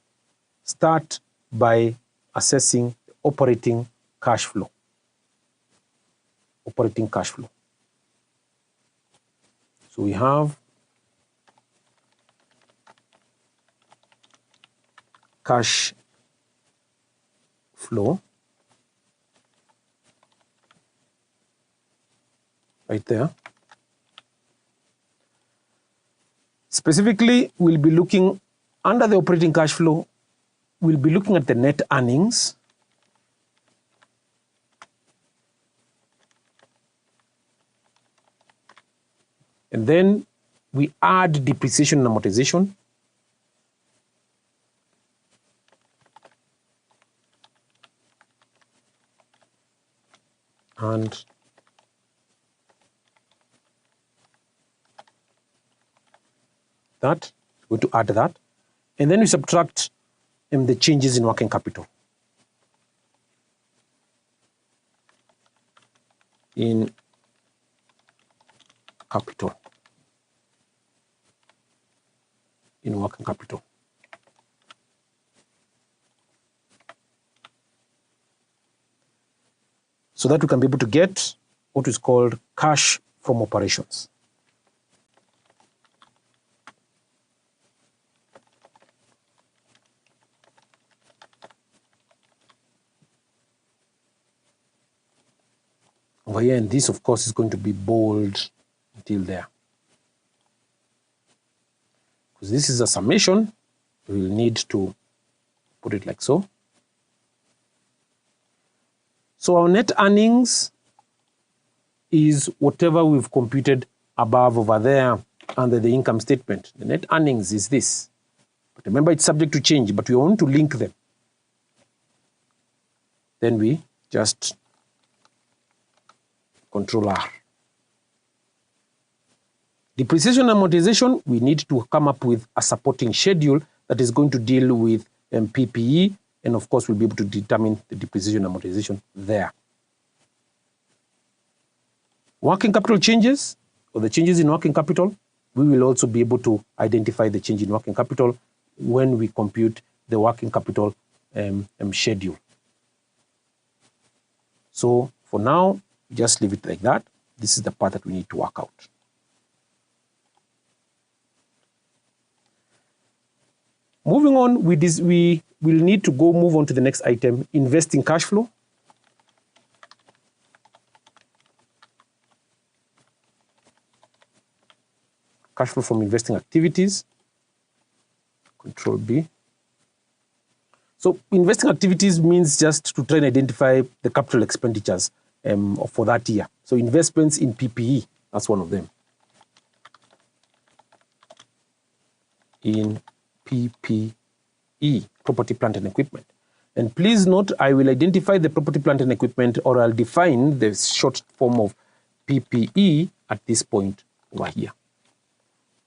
[SPEAKER 5] start by assessing operating cash flow. Operating cash flow. So we have cash flow right there. Specifically, we'll be looking under the operating cash flow, we'll be looking at the net earnings. And then we add depreciation and amortization. And that, we're going to add that. And then we subtract the changes in working capital. In working capital. So that we can be able to get what is called cash from operations. Over here, and this, of course, is going to be bold until there. Because this is a summation, we will need to put it like so. So our net earnings is whatever we've computed above over there under the income statement. The net earnings is this. But remember, it's subject to change, but we want to link them. Then we just Control R. Depreciation and amortization, we need to come up with a supporting schedule that is going to deal with PPE, and of course we'll be able to determine the depreciation and amortization there. Working capital changes, or the changes in working capital, we will also be able to identify the change in working capital when we compute the working capital schedule. So for now, just leave it like that. This is the part that we need to work out. Moving on, we will need to move on to the next item, investing cash flow. Cash flow from investing activities. Control B. So investing activities means just to try and identify the capital expenditures for that year. So investments in PPE, that's one of them. In PPE, property, plant and equipment. And please note, I will identify the property, plant and equipment, or I'll define the short form of PPE at this point over here.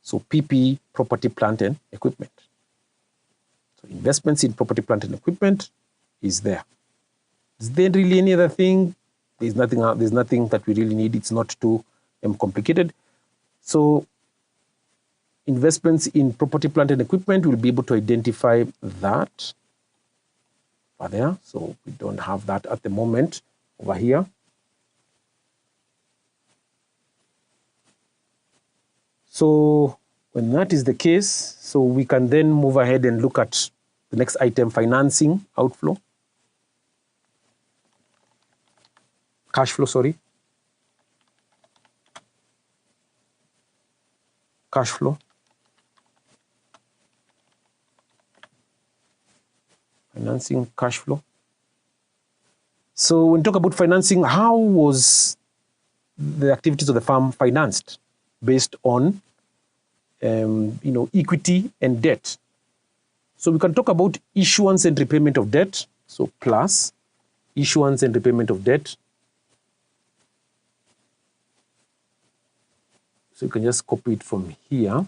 [SPEAKER 5] So PPE, property, plant and equipment. So investments in property, plant and equipment is there. Is there really any other thing? There's nothing that we really need. It's not too complicated. So investments in property, plant and equipment, we'll be able to identify that over there. So we don't have that at the moment over here. So when that is the case, so we can then move ahead and look at the next item, financing outflow. Cash flow, sorry. Cash flow. Financing cash flow. So when we talk about financing, how was the activities of the firm financed? Based on equity and debt. So we can talk about issuance and repayment of debt. So plus issuance and repayment of debt. So you can just copy it from here.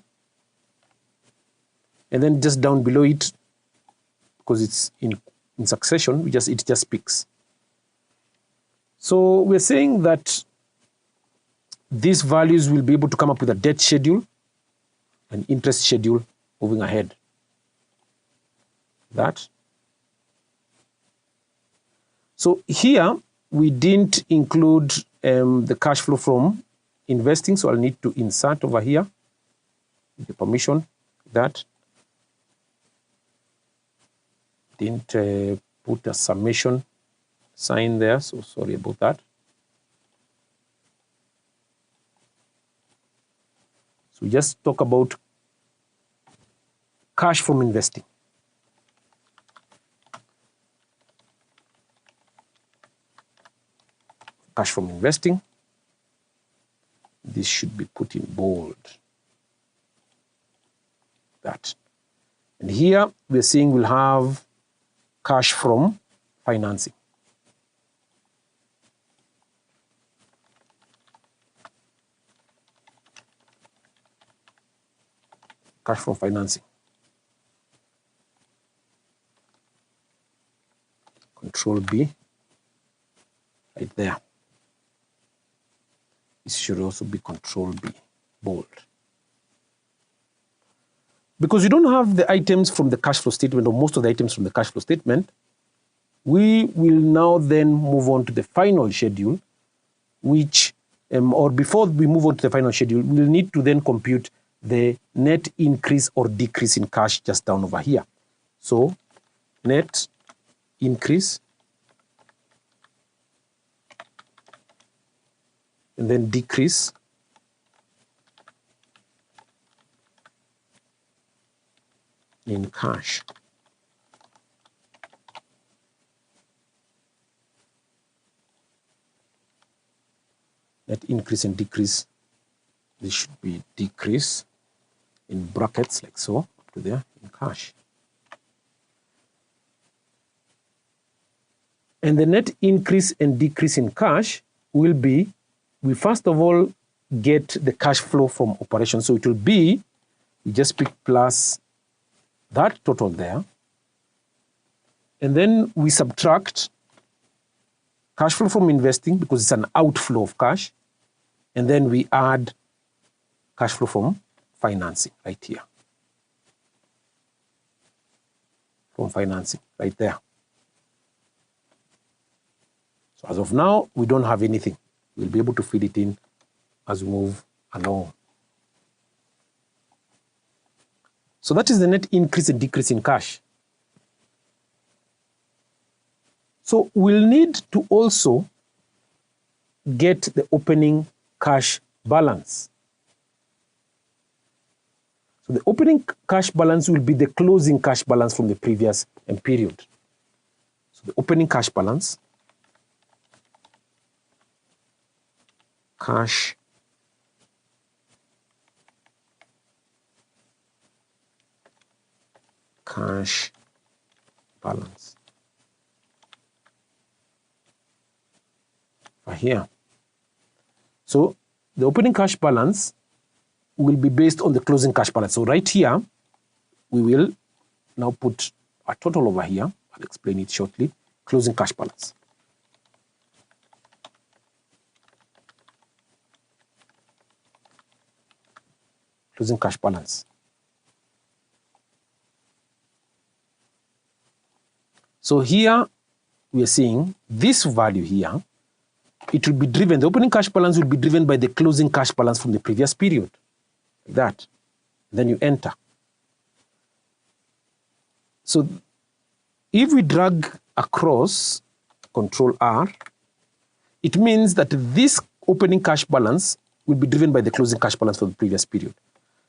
[SPEAKER 5] And then just down below it, because it's in succession, it just peaks. So we're saying that these values will be able to come up with a debt schedule and interest schedule moving ahead. So here we didn't include the cash flow from investing, so I'll need to insert over here the permission that didn't put a summation sign there, so sorry about that. So we just talk about cash from investing. Cash from investing, this should be put in bold. That. And here we're saying we'll have cash from financing. Cash from financing. Control B, right there. This should also be Control B, bold. Because we don't have the items from the cash flow statement, or most of the items from the cash flow statement, we will now then move on to the final schedule, which, or before we move on to the final schedule, we'll need to then compute the net increase or decrease in cash just down over here. So net increase and then decrease in cash. Net increase and decrease, this should be decrease in brackets like so, up to there, in cash. And the net increase and decrease in cash will be, we first of all get the cash flow from operations. So it will be, we just pick plus that total there. And then we subtract cash flow from investing because it's an outflow of cash. And then we add cash flow from financing right here. From financing right there. So as of now, we don't have anything. We'll be able to fill it in as we move along. So that is the net increase and decrease in cash. So we'll need to also get the opening cash balance. So the opening cash balance will be the closing cash balance from the previous period. So the opening cash balance, cash balance here. So the opening cash balance will be based on the closing cash balance. So right here, we will now put a total over here. I'll explain it shortly. Closing cash balance. Closing cash balance. So here we are seeing this value here, it will be driven, the opening cash balance will be driven by the closing cash balance from the previous period. Like that. Then you enter. So if we drag across, Control R, it means that this opening cash balance will be driven by the closing cash balance for the previous period.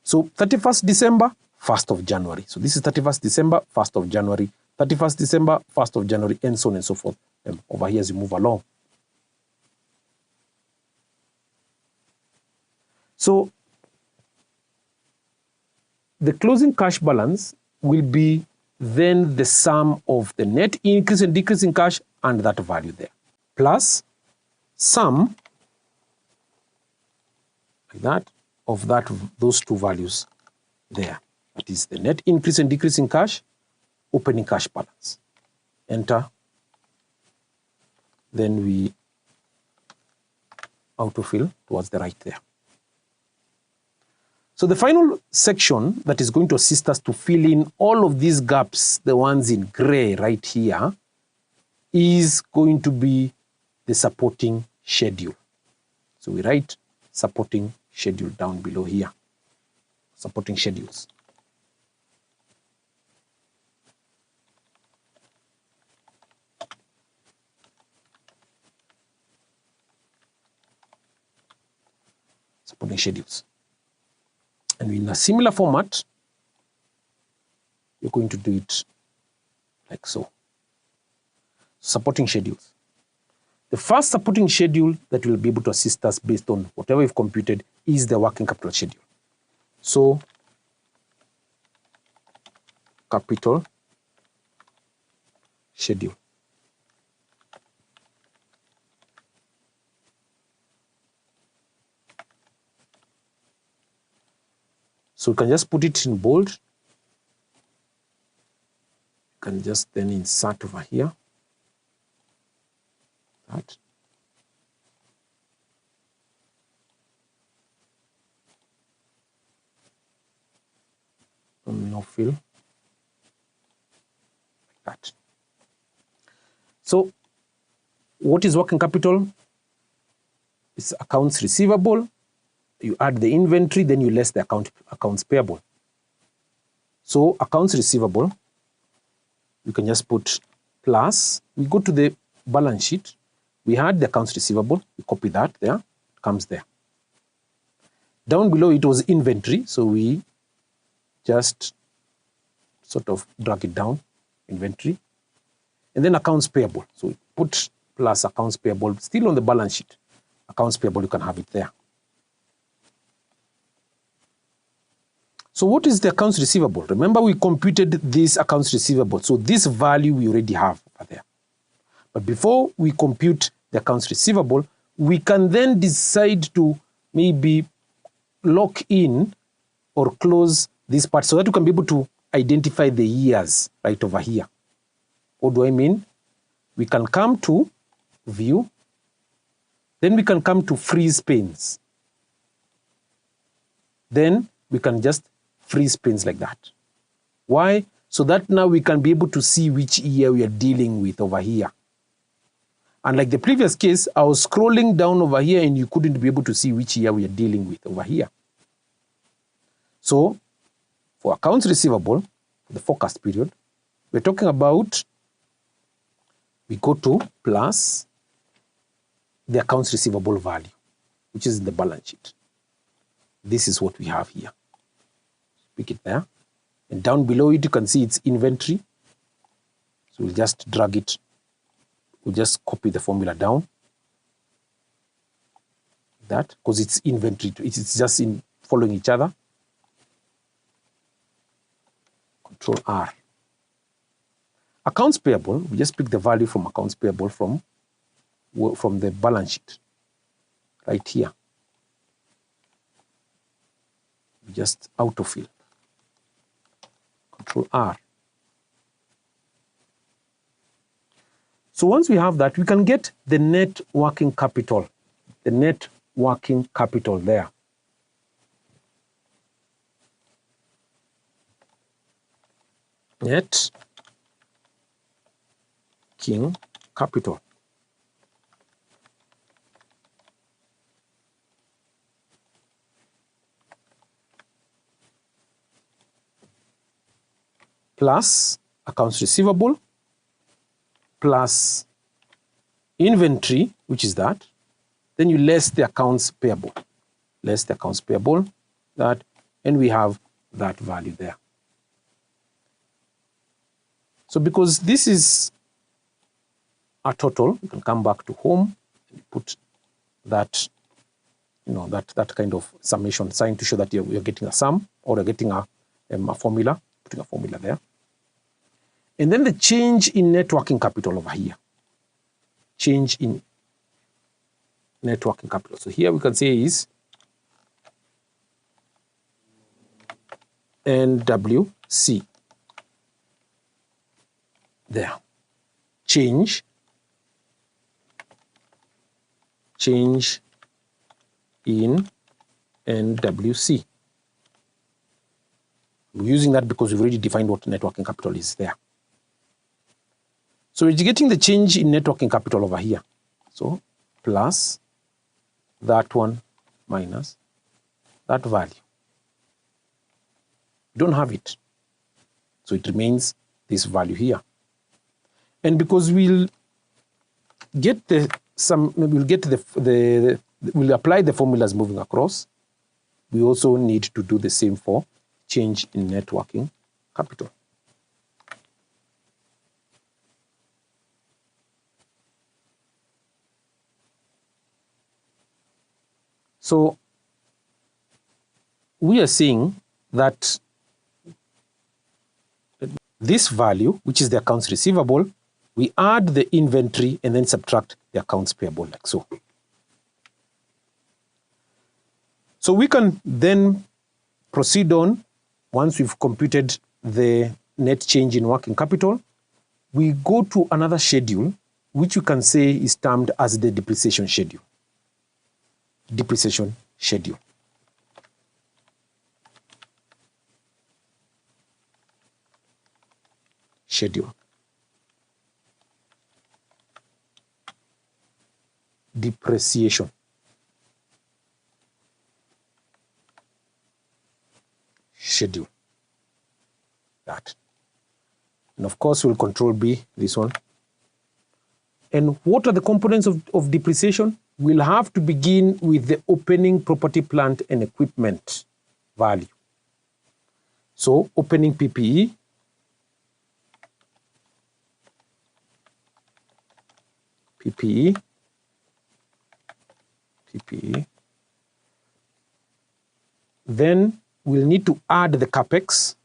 [SPEAKER 5] So 31st December, 1st of January. So this is 31st December, 1st of January, 31st December, 1st of January, and so on and so forth. Over here as you move along. So the closing cash balance will be then the sum of the net increase and decrease in cash and that value there, plus sum like that of those two values there. That is the net increase and decrease in cash opening cash balance. Enter. Then we autofill towards the right there. So the final section that is going to assist us to fill in all of these gaps, the ones in gray right here, is going to be the supporting schedule. So we write supporting schedule down below here. Supporting schedules. Supporting schedules. And in a similar format, you're going to do it like so. Supporting schedules. The first supporting schedule that will be able to assist us based on whatever we've computed is the working capital schedule. So, capital schedule. So we can just put it in bold. You can just then insert over here. That. No fill. Like that. So what is working capital? It's accounts receivable. You add the inventory, then you less the accounts payable. So accounts receivable, you can just put plus. We go to the balance sheet. We had the accounts receivable. We copy that there. It comes there. Down below it was inventory, so we just sort of drag it down, inventory. And then accounts payable. So we put plus accounts payable, still on the balance sheet. Accounts payable, you can have it there. So what is the accounts receivable? Remember, we computed this accounts receivable. So this value we already have over there. But before we compute the accounts receivable, we can then decide to maybe lock in or close this part so that we can be able to identify the years right over here. What do I mean? We can come to view, then we can come to freeze panes. Then we can just freeze panes like that. Why? So that now we can be able to see which year we are dealing with over here. And like the previous case, I was scrolling down over here and you couldn't be able to see which year we are dealing with over here. So for accounts receivable, for the forecast period, we're talking about, we go to plus the accounts receivable value, which is in the balance sheet. This is what we have here. Pick it there. And down below it, you can see it's inventory. So we'll just drag it. We'll just copy the formula down. That, because it's inventory. It's just in following each other. Control R. Accounts payable, we just pick the value from accounts payable from the balance sheet. Right here. We just autofill. Control R. So once we have that, we can get the net working capital. The net working capital there. Net working capital. Plus accounts receivable, plus inventory, which is that, then you less the accounts payable. Less the accounts payable, that, and we have that value there. So because this is a total, you can come back to home and put that, that kind of summation sign to show that you're getting a sum or you're getting a formula, putting a formula there. And then the change in net working capital over here. Change in net working capital. So here we can say is NWC. there. Change in NWC. We're using that because we've already defined what net working capital is there. So we're getting the change in net working capital over here. So plus that one minus that value. We don't have it. So it remains this value here. And because we'll get we'll apply the formulas moving across, we also need to do the same for change in net working capital. So we are seeing that this value, which is the accounts receivable, we add the inventory and then subtract the accounts payable, like so. So we can then proceed on. Once we've computed the net change in working capital, we go to another schedule, which you can say is termed as the depreciation schedule. Depreciation schedule. Depreciation. Schedule. That. And of course, we'll control B, this one. And what are the components of depreciation? We'll have to begin with the opening property, plant, and equipment value. So opening PPE, then we'll need to add the capex,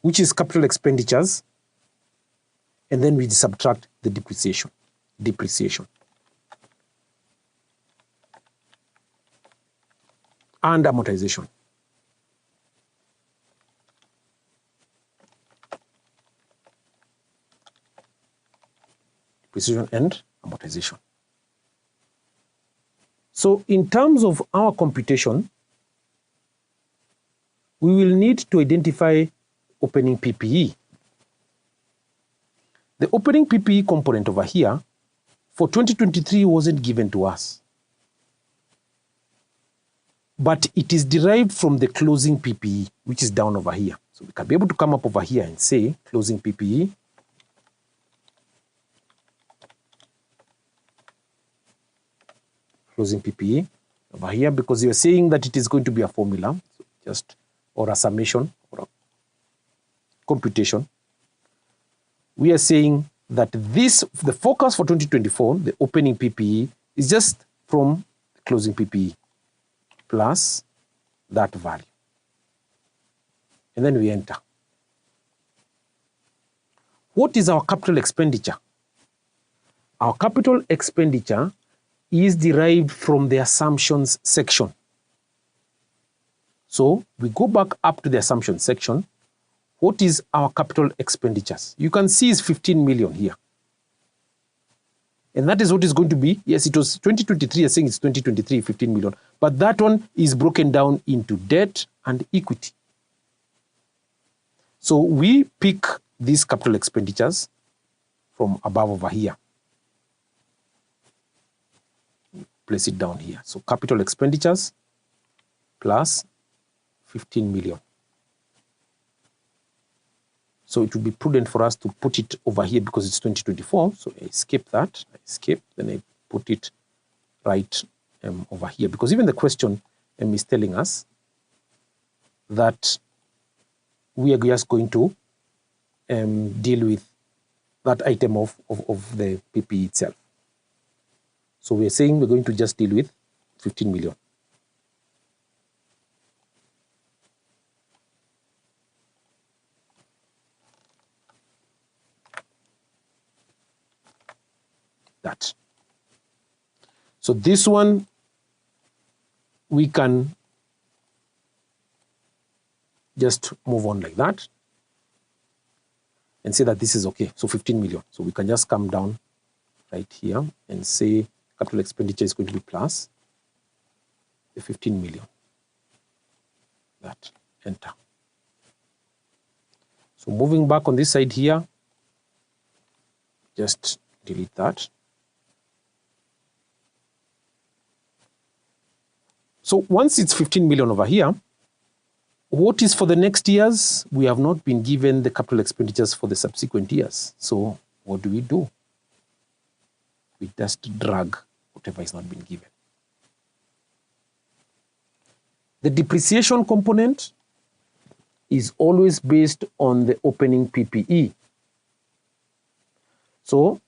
[SPEAKER 5] which is capital expenditures, and then we subtract the depreciation. And amortization. Depreciation and amortization. So in terms of our computation, we will need to identify opening PPE. The opening PPE component over here for 2023 wasn't given to us, but it is derived from the closing PPE, which is down over here. So we can be able to come up over here and say closing PPE over here, because you're saying that it is going to be a formula, so just or a summation or a computation. We are saying that the focus for 2024, the opening PPE, is just from the closing PPE plus that value. And then we enter. What is our capital expenditure? Our capital expenditure is derived from the assumptions section. So we go back up to the assumption section. What is our capital expenditures? You can see it's 15 million here. And that is what is going to be. Yes, it was 2023, I'm saying it's 2023, 15 million. But that one is broken down into debt and equity. So we pick these capital expenditures from above over here. Place it down here. So capital expenditures plus 15 million. So it would be prudent for us to put it over here because it's 2024. So I skip that, then I put it right over here, because even the question is telling us that we are just going to deal with that item of the PPE itself. So we're saying we're going to just deal with 15 million. That. So this one we can just move on like that and say that this is okay. So 15 million. So we can just come down right here and say capital expenditure is going to be plus the 15 million. That, enter. So moving back on this side here, just delete that. So once it's 15 million over here, what is for the next years? We have not been given the capital expenditures for the subsequent years. So what do? We just drag whatever is not been given. The depreciation component is always based on the opening PPE. So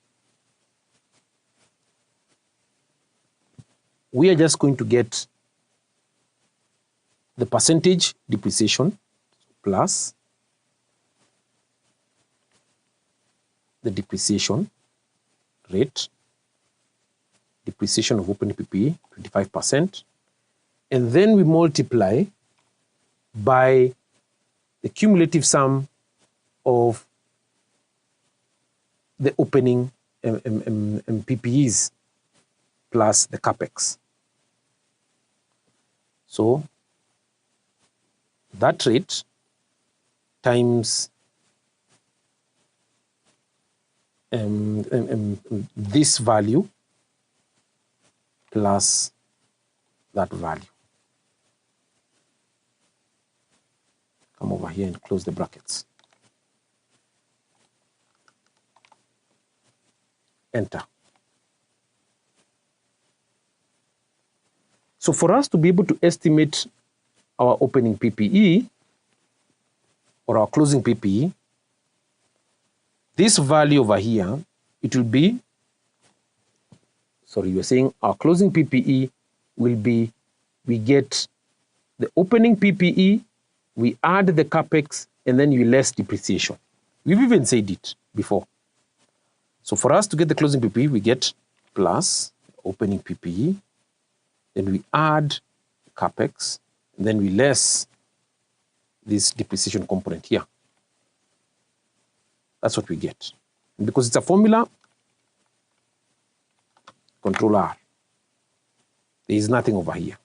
[SPEAKER 5] we are just going to get the percentage depreciation plus the depreciation rate, depreciation of opening PPE, 25%, and then we multiply by the cumulative sum of the opening PPEs plus the capex. So that rate times this value plus that value. Come over here and close the brackets. Enter. So for us to be able to estimate our opening PPE or our closing PPE, this value over here, it will be, sorry, you're saying our closing PPE will be, we get the opening PPE, we add the capex, and then you less depreciation. We've even said it before. So for us to get the closing PPE, we get plus opening PPE, then we add capex, and then we less this depreciation component here. That's what we get. And because it's a formula, Control R. There is nothing over here.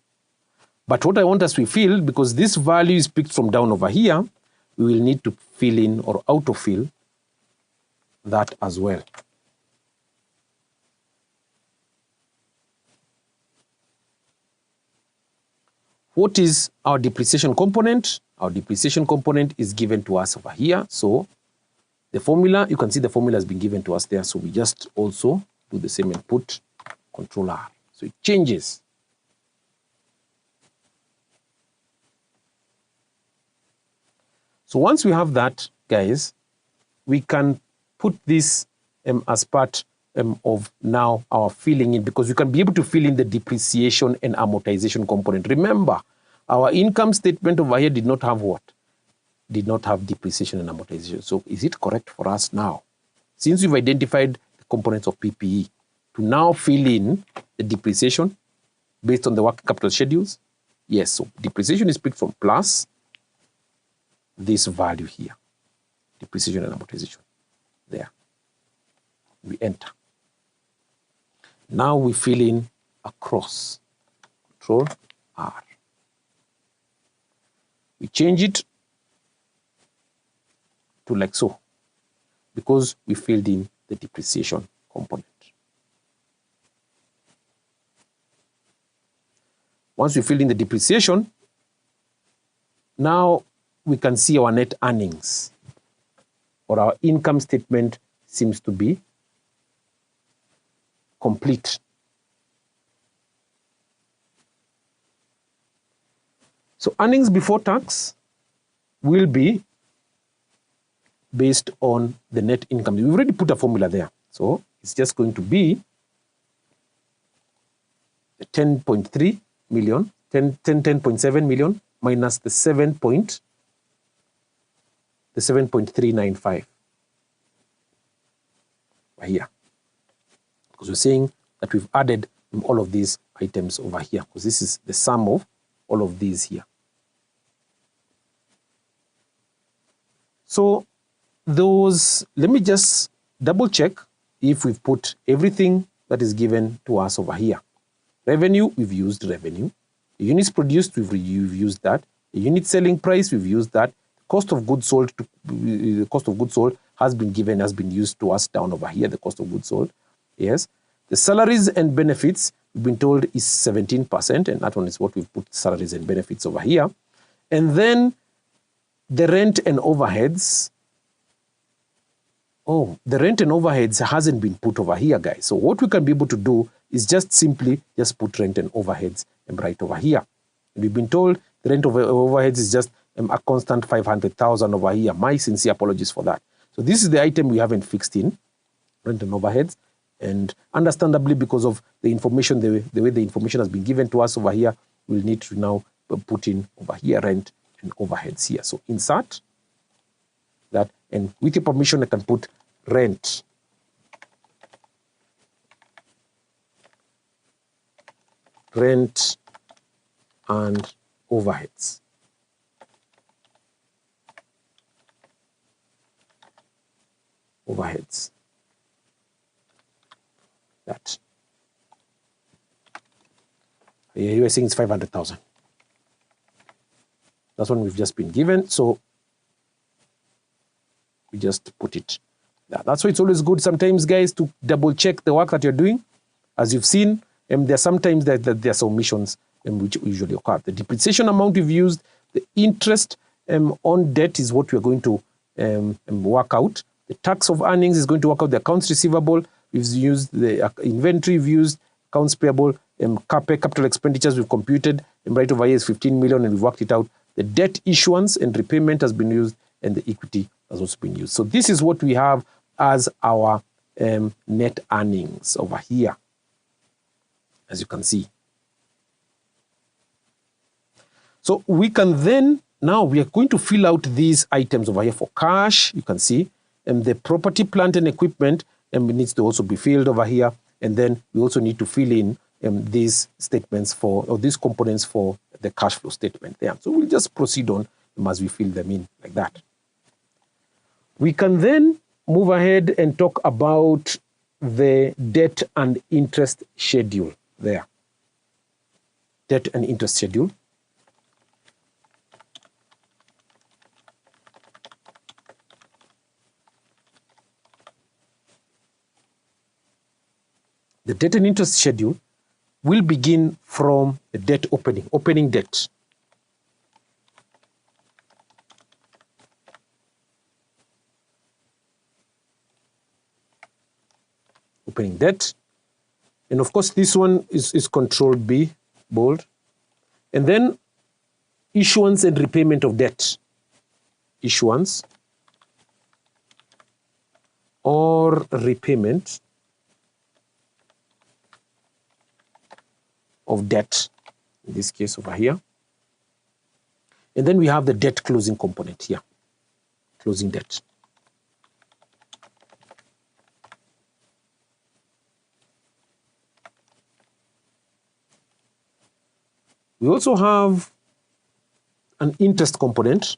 [SPEAKER 5] But what I want us to fill, because this value is picked from down over here, we will need to fill in or autofill that as well. What is our depreciation component? Our depreciation component is given to us over here. So the formula, you can see the formula has been given to us there. So we just also do the same and put Control R. So it changes. So once we have that, guys, we can put this as part of now our filling in, because we can be able to fill in the depreciation and amortization component. Remember, our income statement over here did not have what? Did not have depreciation and amortization. So is it correct for us now, since we've identified the components of PPE, to now fill in the depreciation based on the working capital schedules? Yes, so depreciation is picked from plus this value here, depreciation and amortization, there. We enter. Now we fill in across, Control R. We change it to like so, because we filled in the depreciation component. Once we fill in the depreciation, now we can see our net earnings, or our income statement seems to be complete. So earnings before tax will be based on the net income. We've already put a formula there. So it's just going to be 10.3 million, 10.7 million minus the 7.395 right here. Because we're saying that we've added all of these items over here, because this is the sum of all of these here. So let me just double check if we've put everything that is given to us over here. Revenue, we've used revenue. Units produced, we've used that. The unit selling price, we've used that. Cost of goods sold, the cost of goods sold has been used to us down over here, the cost of goods sold. Yes. The salaries and benefits, we've been told is 17%, and that one is what we've put salaries and benefits over here. And then the rent and overheads. Oh, the rent and overheads hasn't been put over here, guys. So what we can be able to do is just simply put rent and overheads and right over here. And we've been told the rent over overheads is just a constant 500,000 over here. My sincere apologies for that. So this is the item we haven't fixed in, rent and overheads. And understandably, because of the information, the way the information has been given to us over here, we'll need to now put in over here rent and overheads here. So insert that, and with your permission, I can put rent and overheads. Overheads. That. Yeah, you are saying it's 500,000. That's one we've just been given. So we just put it there. That's why it's always good sometimes, guys, to double check the work that you're doing. As you've seen, there are sometimes that there are some omissions which usually occur. The depreciation amount we've used, the interest on debt is what we're going to work out. The tax of earnings is going to work out the accounts receivable. We've used the inventory, we've used accounts payable, capital expenditures we've computed, and right over here is 15 million, and we've worked it out. The debt issuance and repayment has been used, and the equity has also been used. So this is what we have as our net earnings over here, as you can see. So we can then, now we are going to fill out these items over here for cash. You can see, and the property, plant and equipment needs to also be filled over here. And then we also need to fill in these statements or these components for the cash flow statement there. So we'll just proceed on as we fill them in like that. We can then move ahead and talk about the debt and interest schedule there. Debt and interest schedule. The debt and interest schedule will begin from the debt opening debt. Opening debt. And of course, this one is control B, bold. And then issuance and repayment of debt. Issuance or repayment of debt, in this case over here. And then we have the debt closing component here, closing debt. We also have an interest component,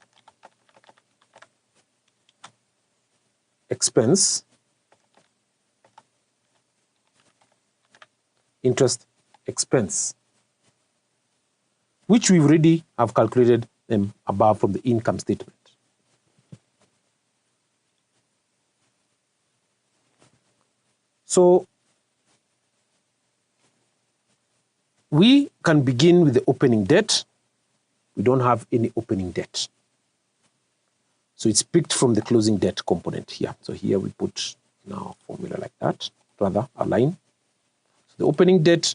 [SPEAKER 5] expense, interest expense, which we already have calculated them above from the income statement. So we can begin with the opening debt. We don't have any opening debt. So it's picked from the closing debt component here. So here we put now a formula like that, rather a line. So the opening debt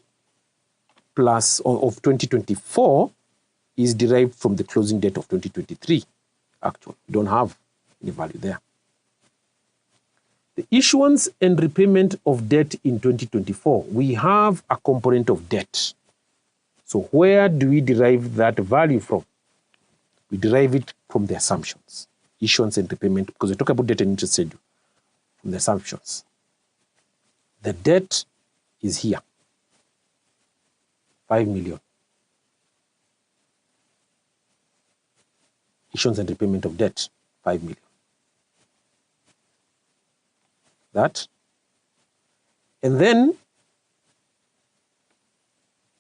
[SPEAKER 5] plus of 2024 is derived from the closing debt of 2023. Actually, we don't have any value there. The issuance and repayment of debt in 2024, we have a component of debt. So where do we derive that value from? We derive it from the assumptions, issuance and repayment, because we talk about debt and interest schedule, from the assumptions. The debt is here. 5 million. Issuance and repayment of debt, 5 million. that. And then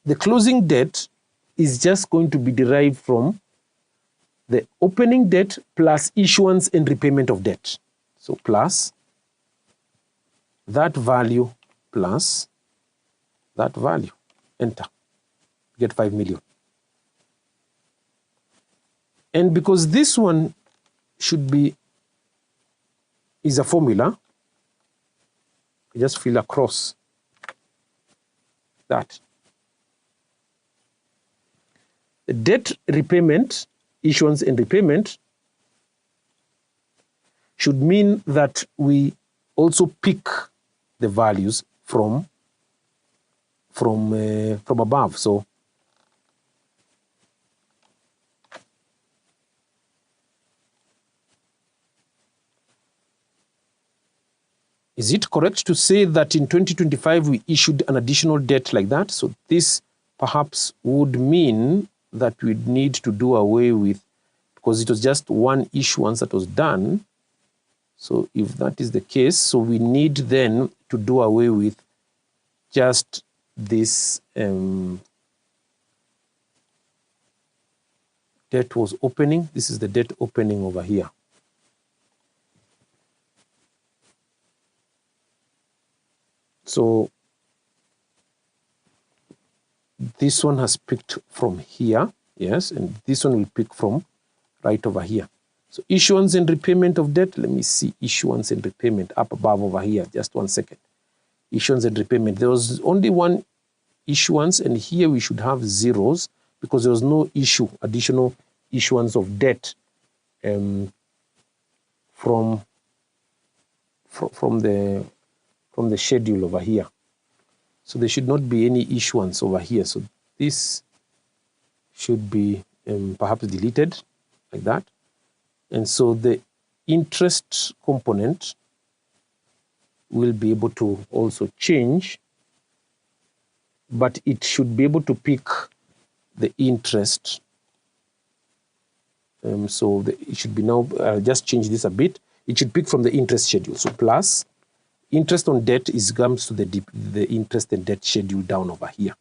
[SPEAKER 5] the closing debt is just going to be derived from the opening debt plus issuance and repayment of debt. So plus that value plus that value. Enter. Get 5 million. And because this one is a formula, you just fill across that. The debt repayment, issuance and repayment should mean that we also pick the values from above. So is it correct to say that in 2025 we issued an additional debt like that? So this perhaps would mean that we'd need to do away with, because it was just one issuance that was done. So if that is the case, so we need then to do away with just this debt was opening. This is the debt opening over here. So this one has picked from here, yes, and this one will pick from right over here. So issuance and repayment of debt, let me see issuance and repayment up above over here, just 1 second. Issuance and repayment, there was only one issuance, and here we should have zeros because there was no additional issuance of debt from the schedule over here. So there should not be any issuance over here. So this should be perhaps deleted like that. And so the interest component will be able to also change, but it should be able to pick the interest. It should be now, just change this a bit. It should pick from the interest schedule. So plus interest on debt comes to the interest and debt schedule down over here.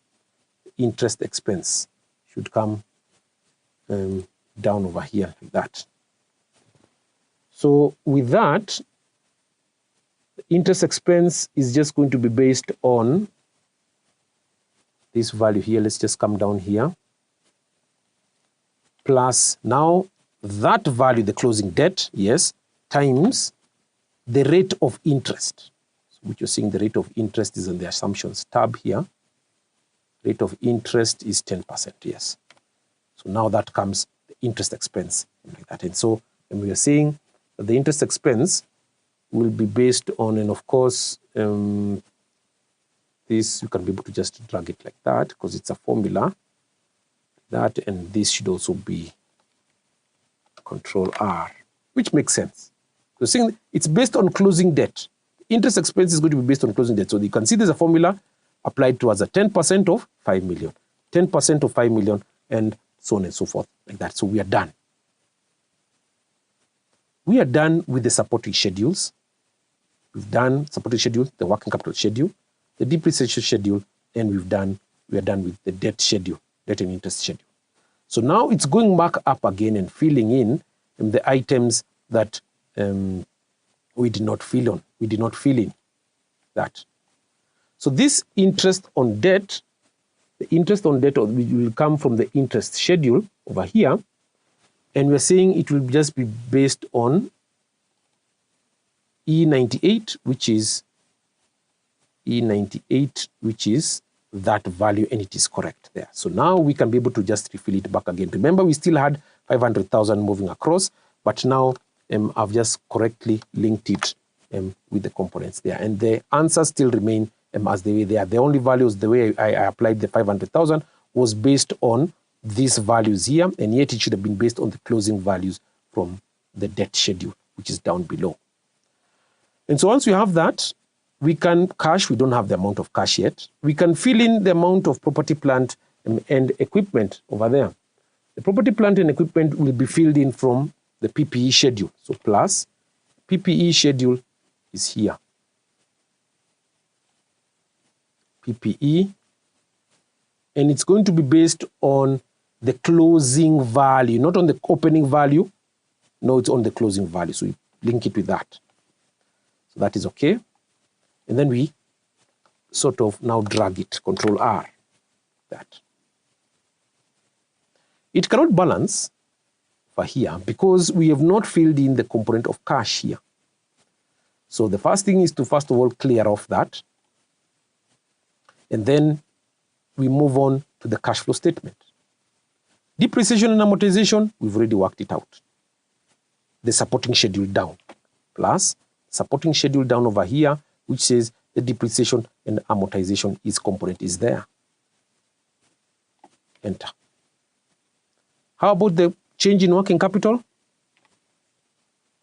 [SPEAKER 5] Interest expense should come down over here like that. So with that, interest expense is just going to be based on this value here. Let's just come down here. Plus now that value, the closing debt, yes, times the rate of interest. So which you're seeing the rate of interest is in the assumptions tab here. Rate of interest is 10%, yes. So now that comes the interest expense like that. And so when we are saying that the interest expense will be based on, and of course, this you can be able to just drag it like that because it's a formula. That, and this should also be Control R, which makes sense. So saying it's based on closing debt. Interest expense is going to be based on closing debt. So you can see there's a formula applied towards a 10% of 5 million, 10% of 5 million, and so on and so forth like that. So we are done. We are done with the supporting schedules. We've done supporting schedule, the working capital schedule, the depreciation schedule, and we are done with the debt schedule, debt and interest schedule. So now it's going back up again and filling in the items that we did not fill in that. So this interest on debt, the interest on debt will come from the interest schedule over here. And we're saying it will just be based on E98, which is that value, and it is correct there. So now we can be able to just refill it back again. Remember, we still had 500,000 moving across, but now I've just correctly linked it with the components there. And the answers still remain as the way they are. The only values, the way I applied the 500,000 was based on these values here, and yet it should have been based on the closing values from the debt schedule, which is down below. And so once we have that, we can cash. We don't have the amount of cash yet. We can fill in the amount of property, plant, and equipment over there. The property, plant, and equipment will be filled in from the PPE schedule. So plus PPE schedule is here. PPE, and it's going to be based on the closing value, not on the opening value. No, it's on the closing value. So we link it with that. So that is okay. And then we sort of now drag it, Control R, that. It cannot balance for here because we have not filled in the component of cash here. So the first thing is to first of all clear off that. And then we move on to the cash flow statement. Depreciation and amortization, we've already worked it out. The supporting schedule down, plus supporting schedule down over here, which says the depreciation and amortization component is there. Enter. How about the change in working capital?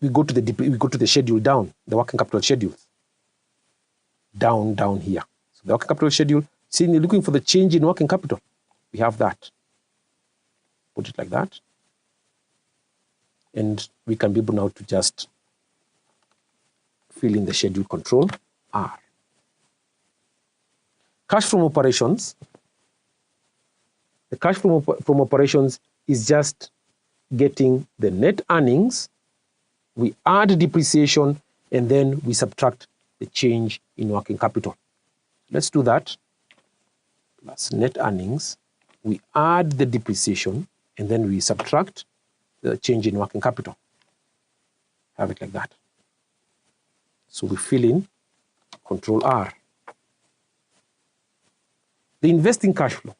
[SPEAKER 5] We go to the schedule down, the working capital schedules. Down here. So the working capital schedule, seeing you're looking for the change in working capital. We have that. Put it like that. And we can be able now to just fill in the schedule, Control R. Cash from operations. The cash from operations is just getting the net earnings. We add depreciation and then we subtract the change in working capital. Let's do that. Plus net earnings. We add the depreciation and then we subtract the change in working capital. Have it like that. So we fill in, Control R. The investing cash flow.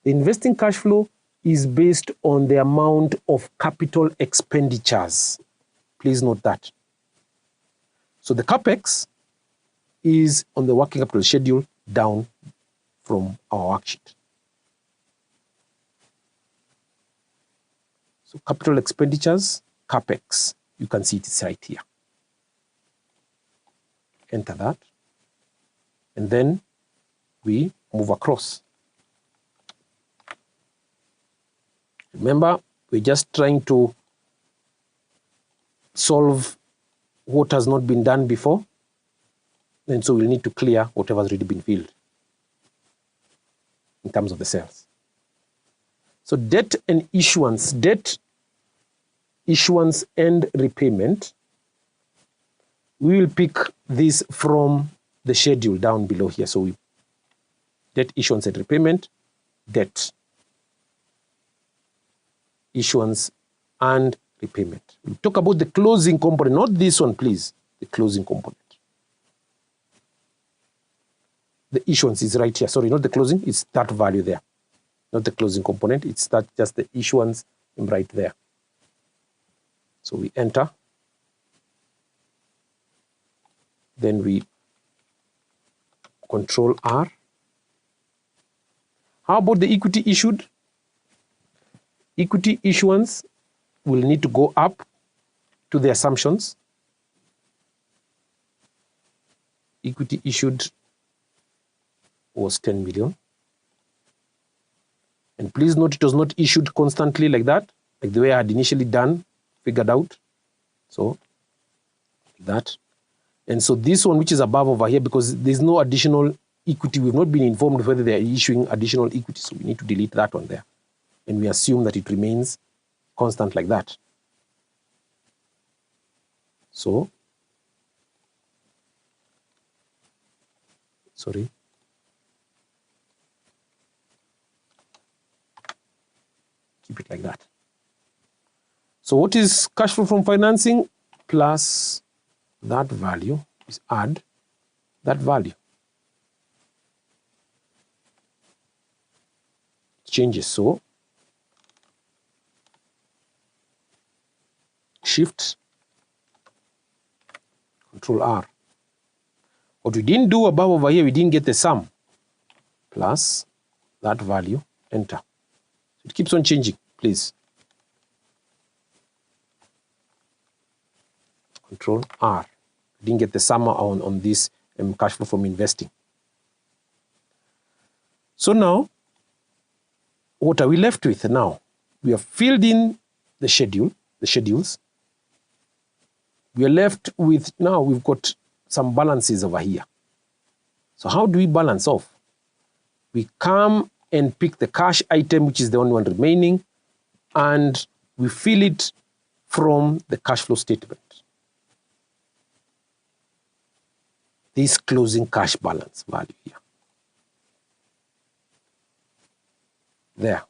[SPEAKER 5] The investing cash flow is based on the amount of capital expenditures. Please note that. So the CapEx is on the working capital schedule down from our worksheet. So capital expenditures, CapEx, you can see it is right here. Enter that. And then we move across. Remember, we're just trying to solve what has not been done before. And so we'll need to clear whatever has already been filled in terms of the cells. So debt and issuance, debt, issuance and repayment, we will pick this from the schedule down below here. So we debt, issuance and repayment, debt, issuance and repayment. We'll talk about the closing component, not this one, please, the closing component. The issuance is right here. Sorry, not the closing, it's that value there. Not the closing component, it's that just the issuance right there. So we enter. Then we Control R. How about the equity issued? Equity issuance will need to go up to the assumptions. Equity issued was 10 million. And please note it was not issued constantly like that, like the way I had initially figured out. So, like that. And so this one, which is above over here, because there's no additional equity, we've not been informed whether they are issuing additional equity, so we need to delete that one there. And we assume that it remains constant like that. So, sorry. Keep it like that. So what is cash flow from financing? Plus that value is add that value. It changes, so Shift, Control R. What we didn't do above over here, we didn't get the sum. Plus that value, enter. It keeps on changing, please. Control R. Didn't get the sum on this cash flow from investing. So now, what are we left with now? We have filled in the schedules. We are left with, now we've got some balances over here. So how do we balance off? We come and pick the cash item, which is the only one remaining, and we fill it from the cash flow statement. This closing cash balance value here. There.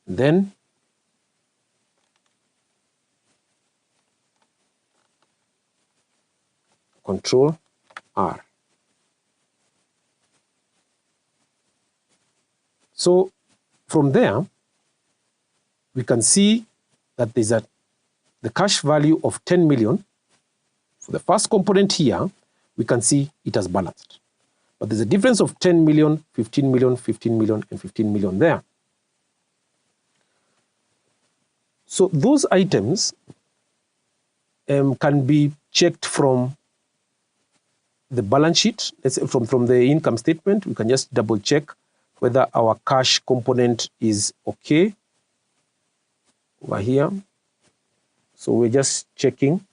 [SPEAKER 5] Then Control R. So from there, we can see that there's the cash value of 10 million. For the first component here, we can see it has balanced. But there's a difference of 10 million, 15 million, 15 million, and 15 million there. So those items can be checked from the balance sheet, from the income statement. We can just double check whether our cash component is okay over here. So we're just checking.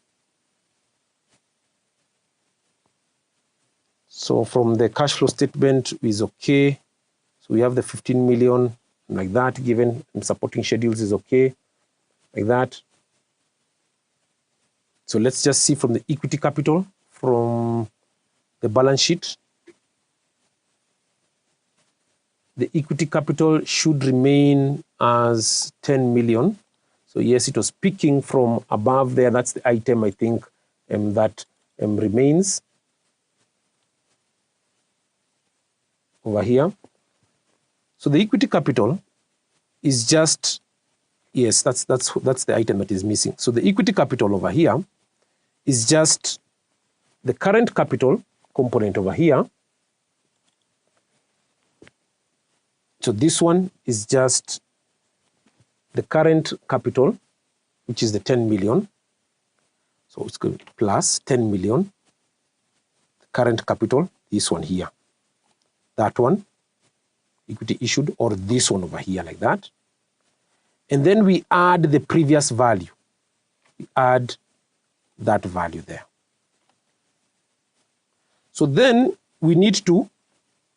[SPEAKER 5] So from the cash flow statement is okay. So we have the 15 million like that, given supporting schedules is okay, like that. So let's just see from the equity capital from the balance sheet. The equity capital should remain as 10 million. So yes, it was picking from above there. That's the item, I think, that remains over here. So the equity capital is just, yes, that's the item that is missing. So the equity capital over here is just the current capital component over here. So this one is just the current capital, which is the 10 million. So it's going to be plus 10 million, the current capital, this one here. That one, equity issued, or this one over here like that. And then we add the previous value. We add that value there. So then we need to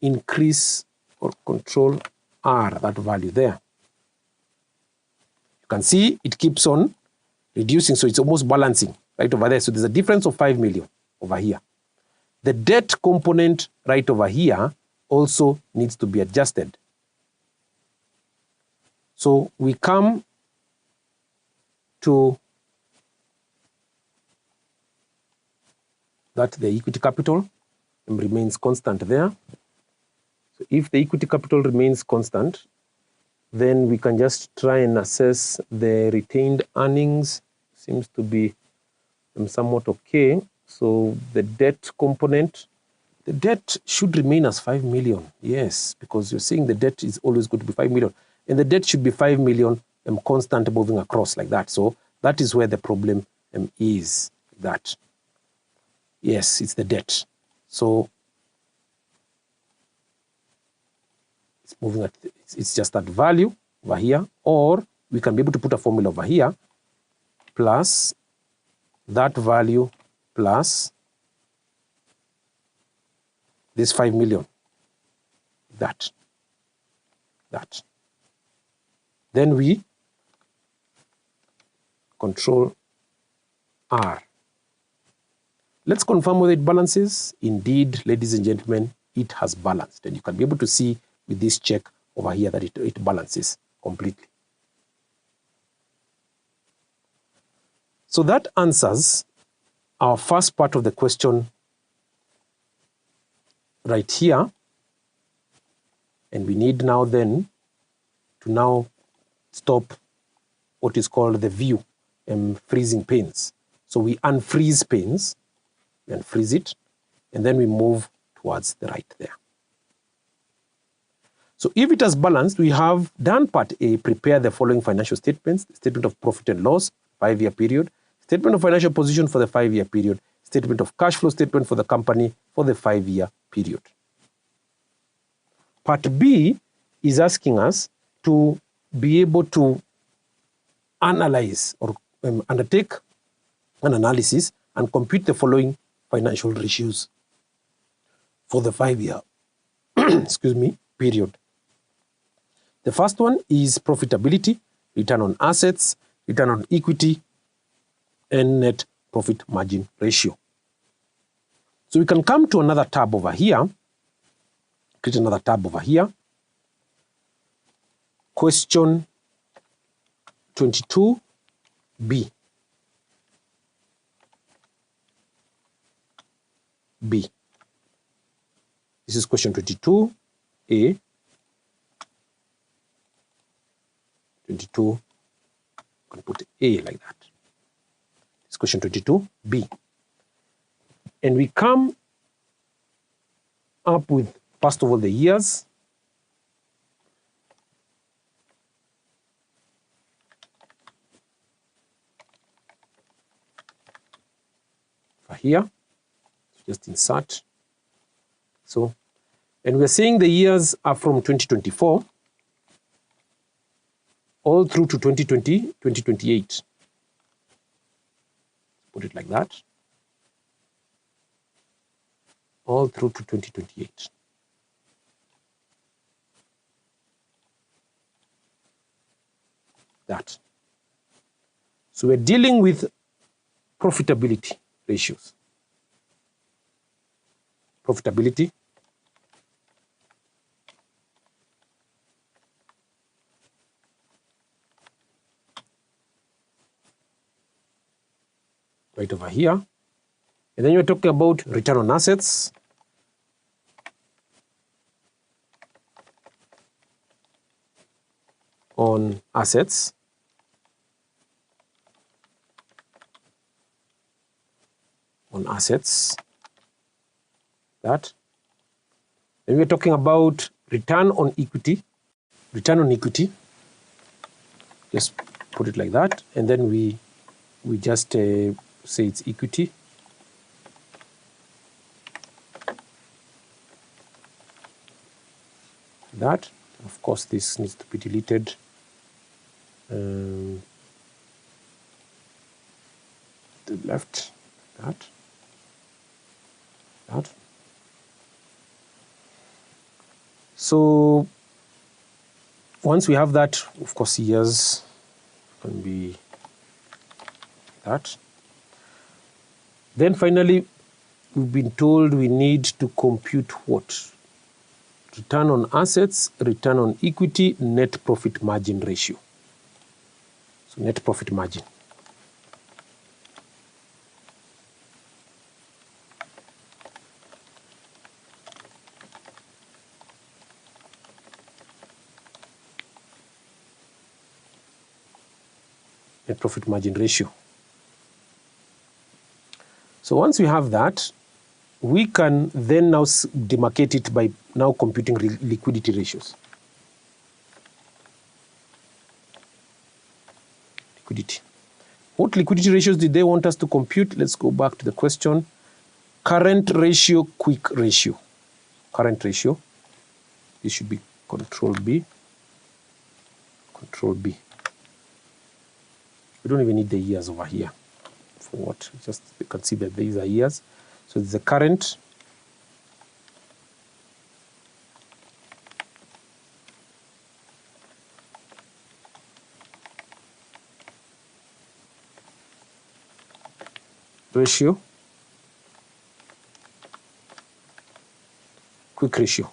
[SPEAKER 5] increase or Control R that value there. You can see it keeps on reducing, so it's almost balancing right over there. So there's a difference of 5 million over here. The debt component right over here also needs to be adjusted. So we come to that the equity capital remains constant there. So if the equity capital remains constant, then we can just try and assess the retained earnings. Seems to be somewhat okay. So the debt component, the debt should remain as 5 million. Yes, because you're saying the debt is always going to be 5 million. And the debt should be 5 million constant moving across like that. So that is where the problem is. That. Yes, it's the debt. So it's moving at, it's just that value over here, or we can be able to put a formula over here, plus that value plus this 5 million, that. Then we Control R. Let's confirm whether it balances. Indeed, ladies and gentlemen, it has balanced. And you can be able to see with this check over here that it balances completely. So that answers our first part of the question right here. And we need now then to now stop what is called the view freezing panes. So we unfreeze panes, we unfreeze it, and then we move towards the right there. So if it has balanced, we have done part A, prepare the following financial statements: statement of profit and loss, 5-year period, statement of financial position for the 5-year period, statement of cash flow statement for the company for the 5-year period. Part B is asking us to be able to analyze or undertake an analysis and compute the following
[SPEAKER 6] financial ratios for the 5-year period. The first one is profitability, return on assets, return on equity, and net profit margin ratio. So we can come to another tab over here, create another tab over here. Question 22B. This is question 22A. 22, I can put A like that. It's question 22B. And we come up with, first of all, the years. For here, just insert. So, and we're saying the years are from 2024 all through to 2028. Put it like that. All through to 2028. That. So we're dealing with profitability ratios. Profitability. Right over here. And then you're talking about return on assets. On assets. On assets. That. Then we're talking about return on equity. Return on equity. Just put it like that. And then we just say it's equity. That. Of course, this needs to be deleted. To the left. That. So once we have that, of course, years can be that. Then finally, we've been told we need to compute what? Return on assets, return on equity, net profit margin ratio. So net profit margin. Net profit margin ratio. So once we have that, we can then now demarcate it by now computing liquidity ratios. Liquidity. What liquidity ratios did they want us to compute? Let's go back to the question. Current ratio, quick ratio. Current ratio. This should be Control B. Control B. We don't even need the years over here. For what? Just you can see that these are years. So it's the current ratio, quick ratio.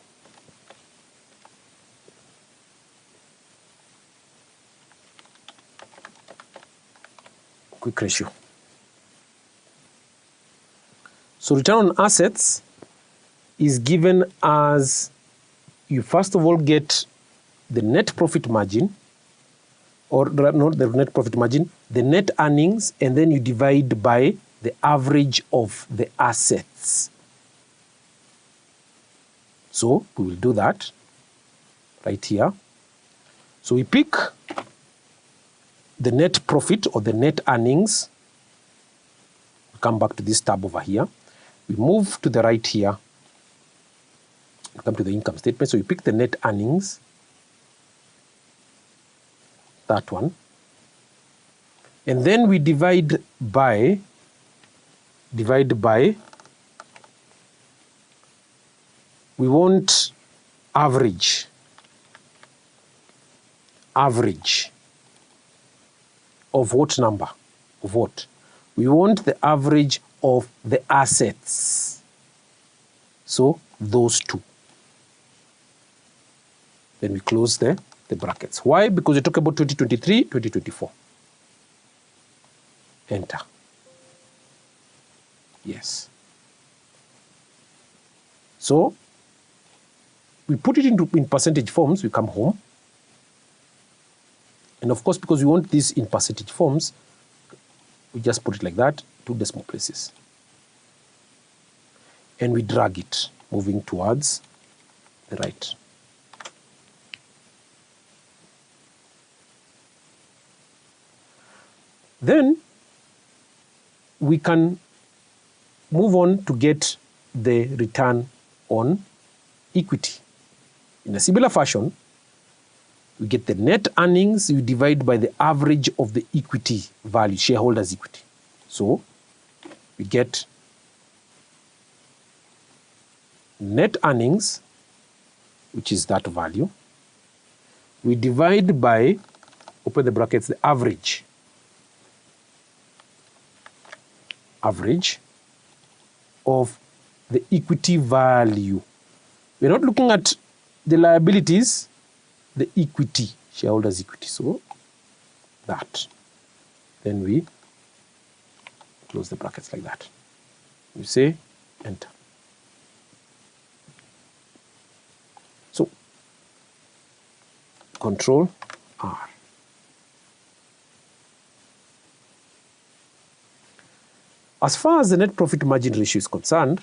[SPEAKER 6] Quick ratio. So return on assets is given as you first of all get the net profit margin, or not the net profit margin, the net earnings, and then you divide by the average of the assets. So we will do that right here. So we pick the net profit or the net earnings. Come back to this tab over here. We move to the right here. Come to the income statement. So you pick the net earnings. That one. And then we divide by we want average of what number? Of what? We want the average of the assets. So those two. Then we close the brackets. Why? Because we talk about 2023, 2024. Enter. Yes. So we put it in percentage forms, we come home. And of course, because we want this in percentage forms, we just put it like that, 2 decimal places. And we drag it, moving towards the right. Then we can move on to get the return on equity. In a similar fashion, we get the net earnings, we divide by the average of the equity value, shareholders' equity. So we get net earnings, which is that value. We divide by, open the brackets, the average of the equity value. We're not looking at the liabilities, the equity, shareholders' equity. So that. Then we close the brackets like that. You say enter. So Control R. As far as the net profit margin ratio is concerned,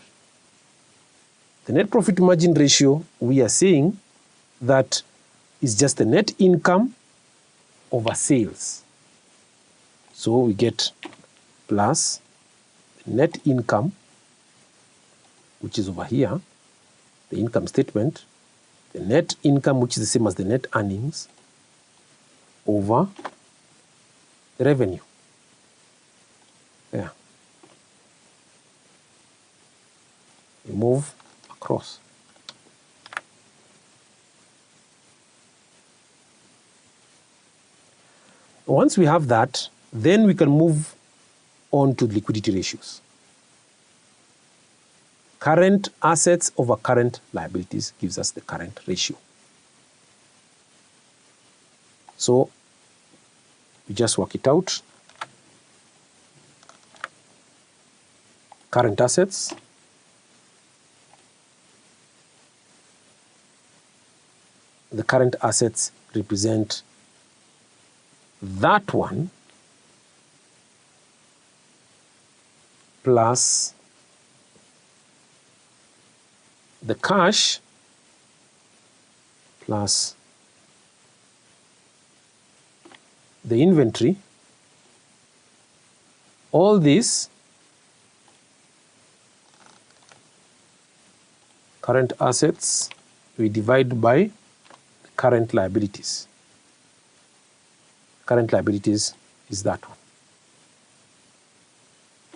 [SPEAKER 6] the net profit margin ratio, we are saying that is just the net income over sales. So we get plus net income, which is over here, the income statement, the net income, which is the same as the net earnings, over the revenue. There. We move across. Once we have that, then we can move on to liquidity ratios. Current assets over current liabilities gives us the current ratio. So we just work it out. Current assets the current assets represent that one plus the cash plus the inventory. All this current assets we divide by current liabilities. Current liabilities is that one.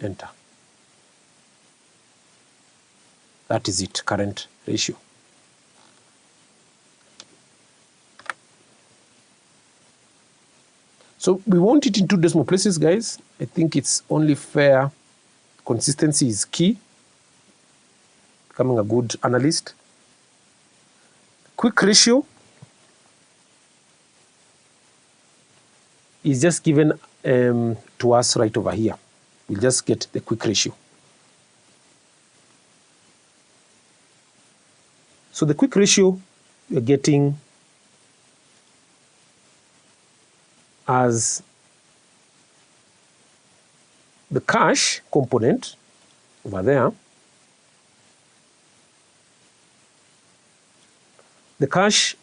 [SPEAKER 6] Enter. That is it, current ratio. So we want it in 2 decimal places, guys. I think it's only fair. Consistency is key. Becoming a good analyst. Quick ratio is just given to us right over here. We'll just get the quick ratio. So the quick ratio you're getting as the cash component over there. The cash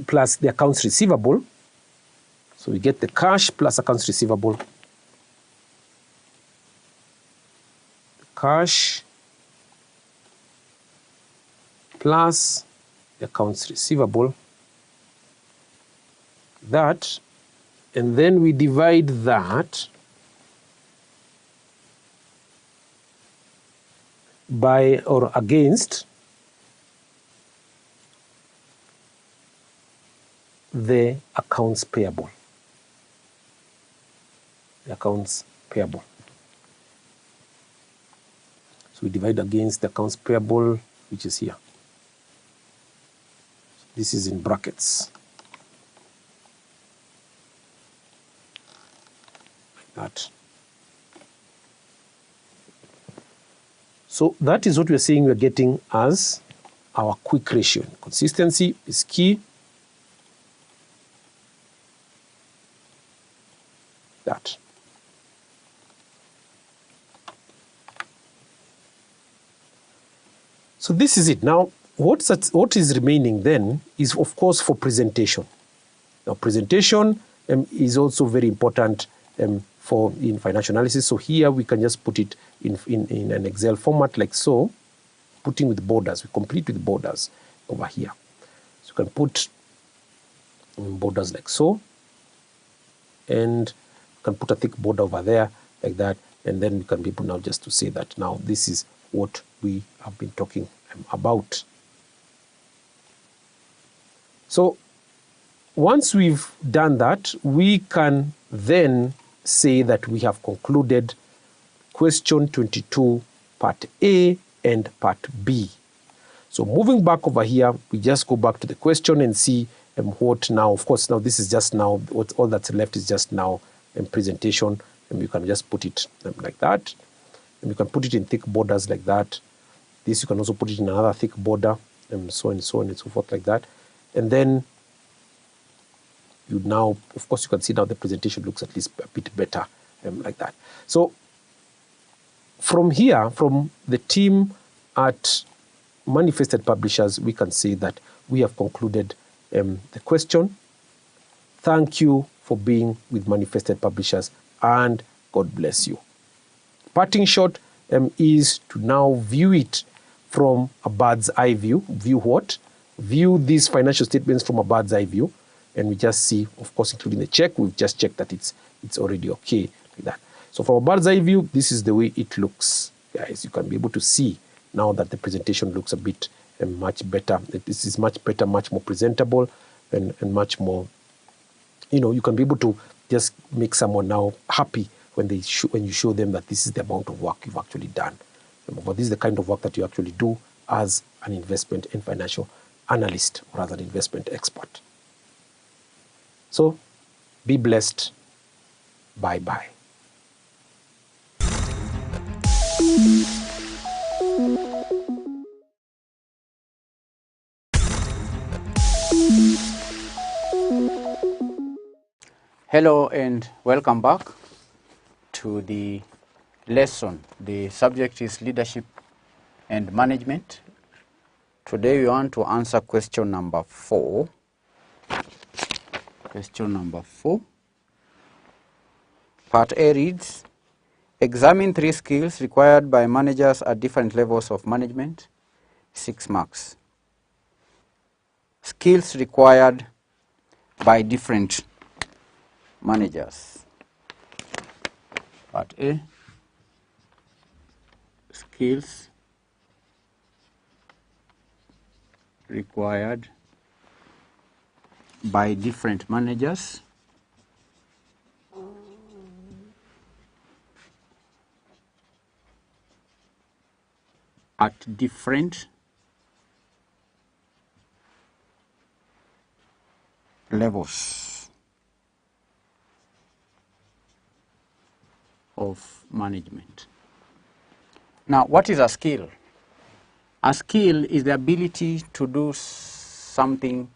[SPEAKER 6] plus the accounts receivable. So we get the cash plus accounts receivable. Cash plus the accounts receivable. That, and then we divide that by or against the accounts payable. The accounts payable. So we divide against the accounts payable, which is here. This is in brackets. Like that. So that is what we are saying we are getting as our quick ratio. Consistency is key. That. So this is it. Now, what is remaining then is, of course, for presentation. Now, presentation is also very important for in financial analysis. So here we can just put it in an Excel format like so, putting with borders. We complete with borders over here. So you can put borders like so, and you can put a thick border over there like that, and then you can be able now just to say that now this is what we have been talking about. So once we've done that, we can then say that we have concluded question 22, part A and part B. So moving back over here, we just go back to the question and see what now. Of course, now this is just now, all that's left is just now presentation, and you can just put it like that. And you can put it in thick borders like that. This you can also put it in another thick border, and so on and so on and so forth like that. And then you now, of course, you can see now the presentation looks at least a bit better like that. So from here, from the team at Manifested Publishers, we can say that we have concluded the question. Thank you for being with Manifested Publishers, and God bless you. Parting shot is to now view it from a bird's eye view. View what? View these financial statements from a bird's eye view, and we just see, of course, including the check, we've just checked that it's already okay like that. So from a bird's eye view, this is the way it looks, guys. You can be able to see now that the presentation looks a bit much better. This is much better, much more presentable, and much more, you can be able to just make someone now happy when you show them that this is the amount of work you've actually done. But this is the kind of work that you actually do as an investment and financial analyst or as an investment expert. So be blessed. Bye-bye.
[SPEAKER 4] Hello and welcome back to the lesson. The subject is leadership and management. Today we want to answer question number 4. Question number 4. Part A reads, examine 3 skills required by managers at different levels of management. 6 marks. Skills required by different managers. Part A, skills required by different managers. At different levels of management. Now, what is a skill? A skill is the ability to do something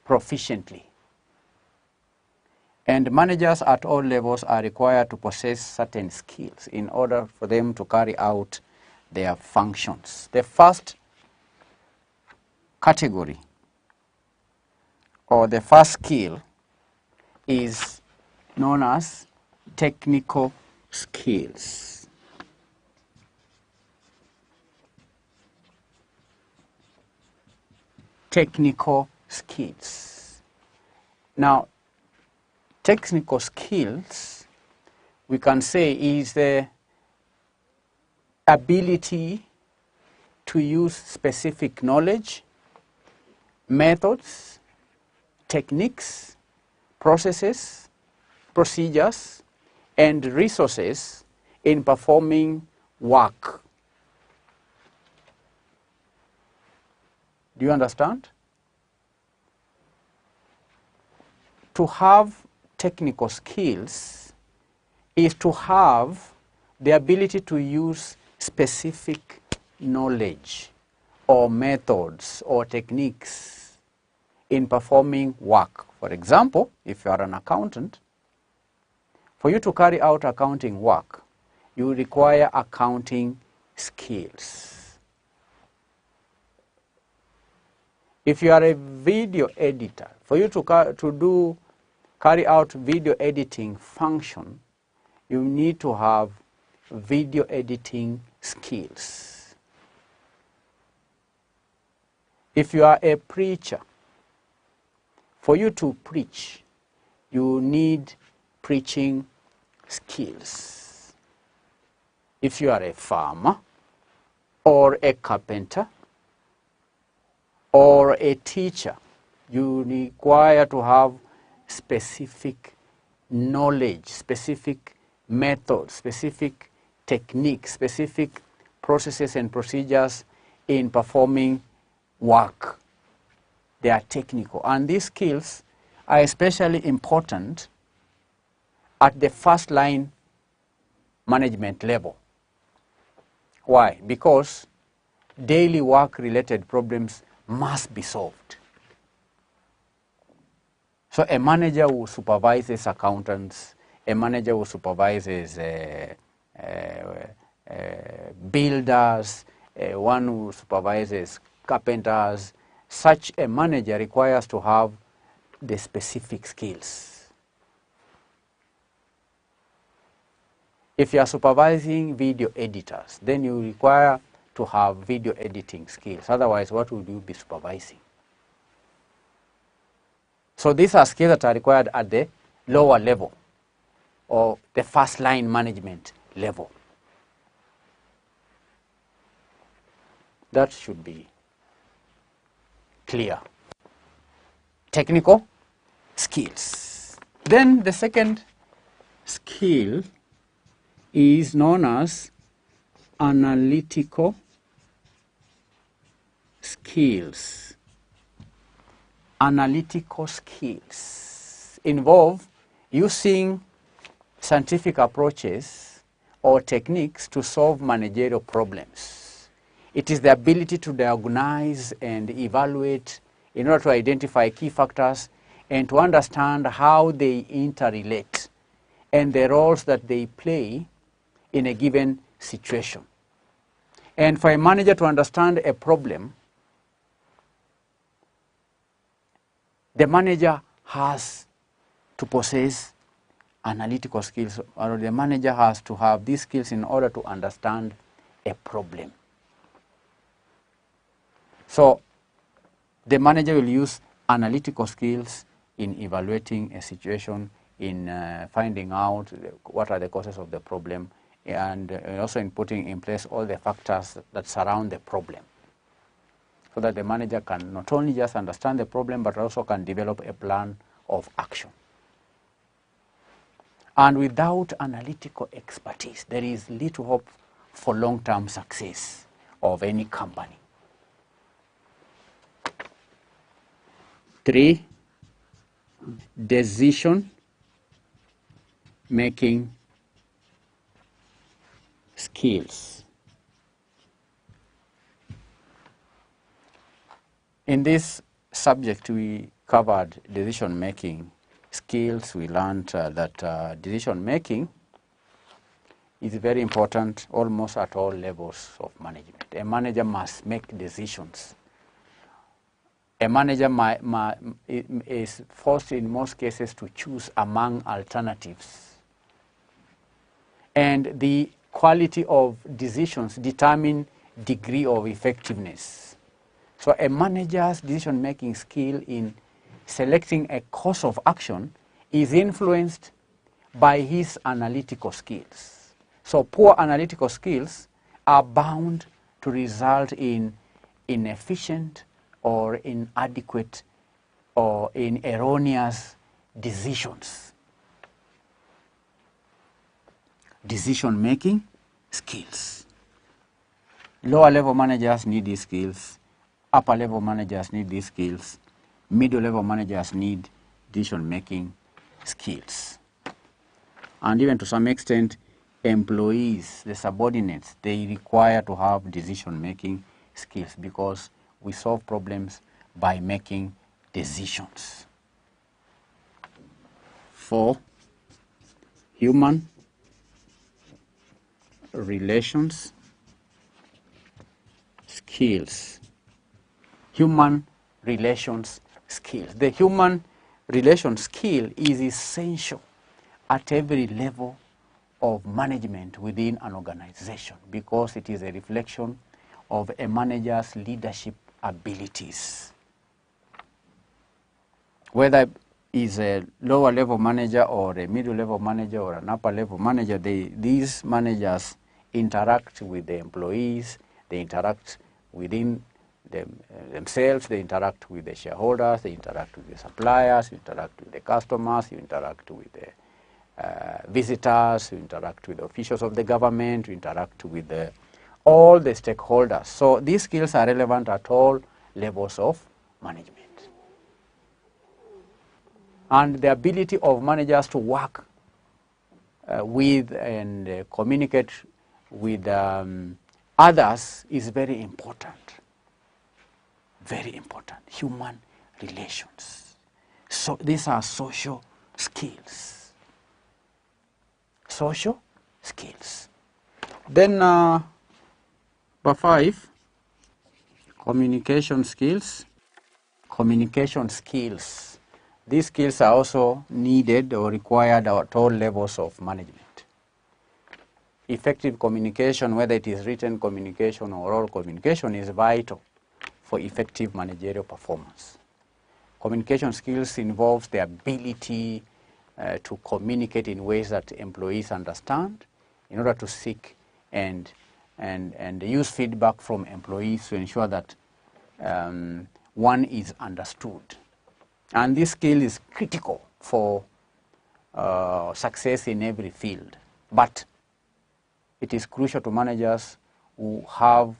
[SPEAKER 4] proficiently. And managers at all levels are required to possess certain skills in order for them to carry out their functions. The first category or the first skill is known as technical skills. Technical skills. Now, technical skills, we can say, is the ability to use specific knowledge, methods, techniques, processes, procedures, and resources in performing work. Do you understand? To have technical skills is to have the ability to use specific knowledge or methods or techniques in performing work. For example, if you are an accountant, for you to carry out accounting work, you require accounting skills. If you are a video editor, for you to carry out video editing function, you need to have video editing skills. If you are a preacher, for you to preach, you need preaching skills. If you are a farmer or a carpenter or a teacher, you require to have specific knowledge, specific methods, specific techniques, specific processes and procedures in performing work. They are technical, and these skills are especially important at the first line management level. Why? Because daily work related problems must be solved. So a manager who supervises accountants, a manager who supervises builders, one who supervises carpenters, such a manager requires to have the specific skills. If you are supervising video editors, then you require to have video editing skills. Otherwise, what would you be supervising? So these are skills that are required at the lower level or the first line management level. That should be clear. Technical skills. Then the second skill is known as analytical skills. Analytical skills involve using scientific approaches or techniques to solve managerial problems. It is the ability to diagnose and evaluate in order to identify key factors and to understand how they interrelate and the roles that they play in a given situation. And for a manager to understand a problem, the manager has to possess analytical skills, or the manager has to have these skills in order to understand a problem. So the manager will use analytical skills in evaluating a situation, in finding out what are the causes of the problem, and also in putting in place all the factors that surround the problem, so that the manager can not only just understand the problem, but also can develop a plan of action. And without analytical expertise, there is little hope for long-term success of any company. 3, decision-making skills. In this subject, we covered decision-making skills. We learned that decision-making is very important almost at all levels of management. A manager must make decisions. A manager is forced in most cases to choose among alternatives. And the quality of decisions determine degree of effectiveness. So a manager's decision-making skill in selecting a course of action is influenced by his analytical skills. So poor analytical skills are bound to result in inefficient or inadequate or in erroneous decisions. Decision-making skills. Lower level managers need these skills. Upper level managers need these skills. Middle level managers need decision-making skills. And even to some extent, employees, the subordinates, they require to have decision-making skills because we solve problems by making decisions. 4, human relations skills. Human relations skills. The human relation skill is essential at every level of management within an organization because it is a reflection of a manager's leadership abilities. Whether is a lower level manager or a middle level manager or an upper level manager, these managers interact with the employees, they interact within themselves, they interact with the shareholders, they interact with the suppliers, you interact with the customers, you interact with the visitors, you interact with the officials of the government, you interact with all the stakeholders. So these skills are relevant at all levels of management. And the ability of managers to work with and communicate with others is very important. Very important. Human relations. So these are social skills. Social skills. Then number 5, communication skills. Communication skills. These skills are also needed or required at all levels of management. Effective communication, whether it is written communication or oral communication, is vital for effective managerial performance. Communication skills involves the ability to communicate in ways that employees understand in order to seek and use feedback from employees to ensure that one is understood. And this skill is critical for success in every field. But it is crucial to managers who have,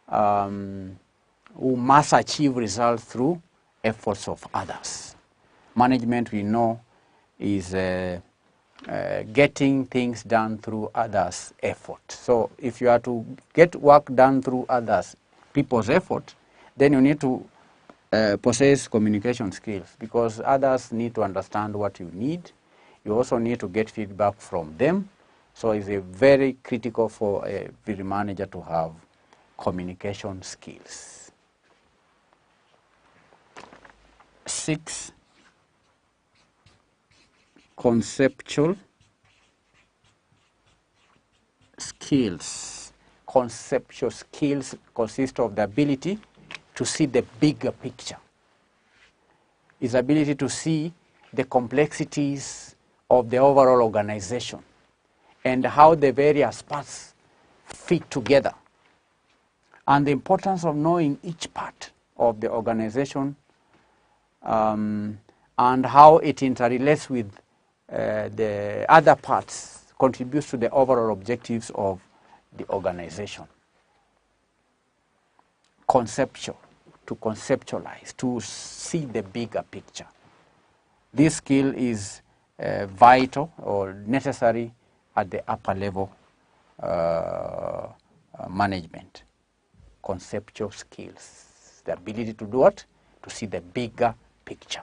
[SPEAKER 4] who must achieve results through efforts of others. Management, we know, is getting things done through others' effort. So if you are to get work done through others, people's effort, then you need to possess communication skills because others need to understand what you need. You also need to get feedback from them. So it's a very critical for every manager to have communication skills. 6, conceptual skills. Conceptual skills consist of the ability to see the bigger picture. His ability to see the complexities of the overall organization and how the various parts fit together. And the importance of knowing each part of the organization and how it interrelates with the other parts contributes to the overall objectives of the organization. Conceptual. To conceptualize, to see the bigger picture. This skill is vital or necessary at the upper level management. Conceptual skills. The ability to do what? To see the bigger picture.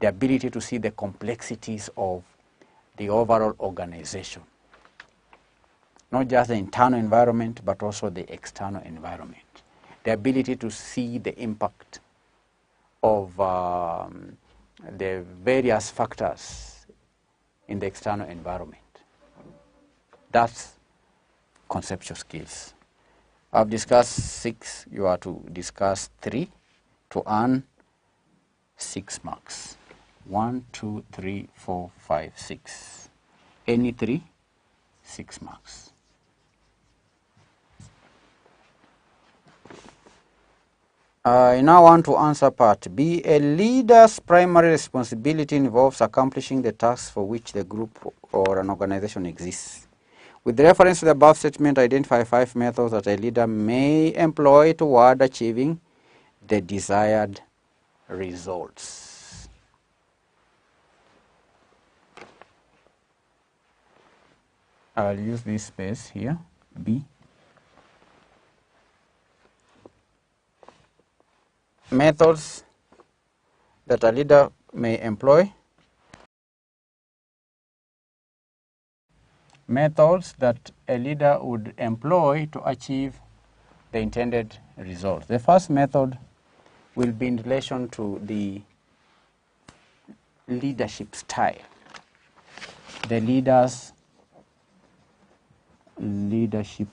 [SPEAKER 4] The ability to see the complexities of the overall organization. Not just the internal environment, but also the external environment. The ability to see the impact of the various factors in the external environment. That's conceptual skills. I've discussed 6. You are to discuss 3 to earn 6 marks. 1, 2, 3, 4, 5, 6. Any 3, 6 marks. I now want to answer part B. A leader's primary responsibility involves accomplishing the tasks for which the group or an organization exists. With reference to the above statement, identify 5 methods that a leader may employ toward achieving the desired results. I'll use this space here, B. Methods that a leader may employ. Methods that a leader would employ to achieve the intended results. The first method will be in relation to the leadership style. The leader's leadership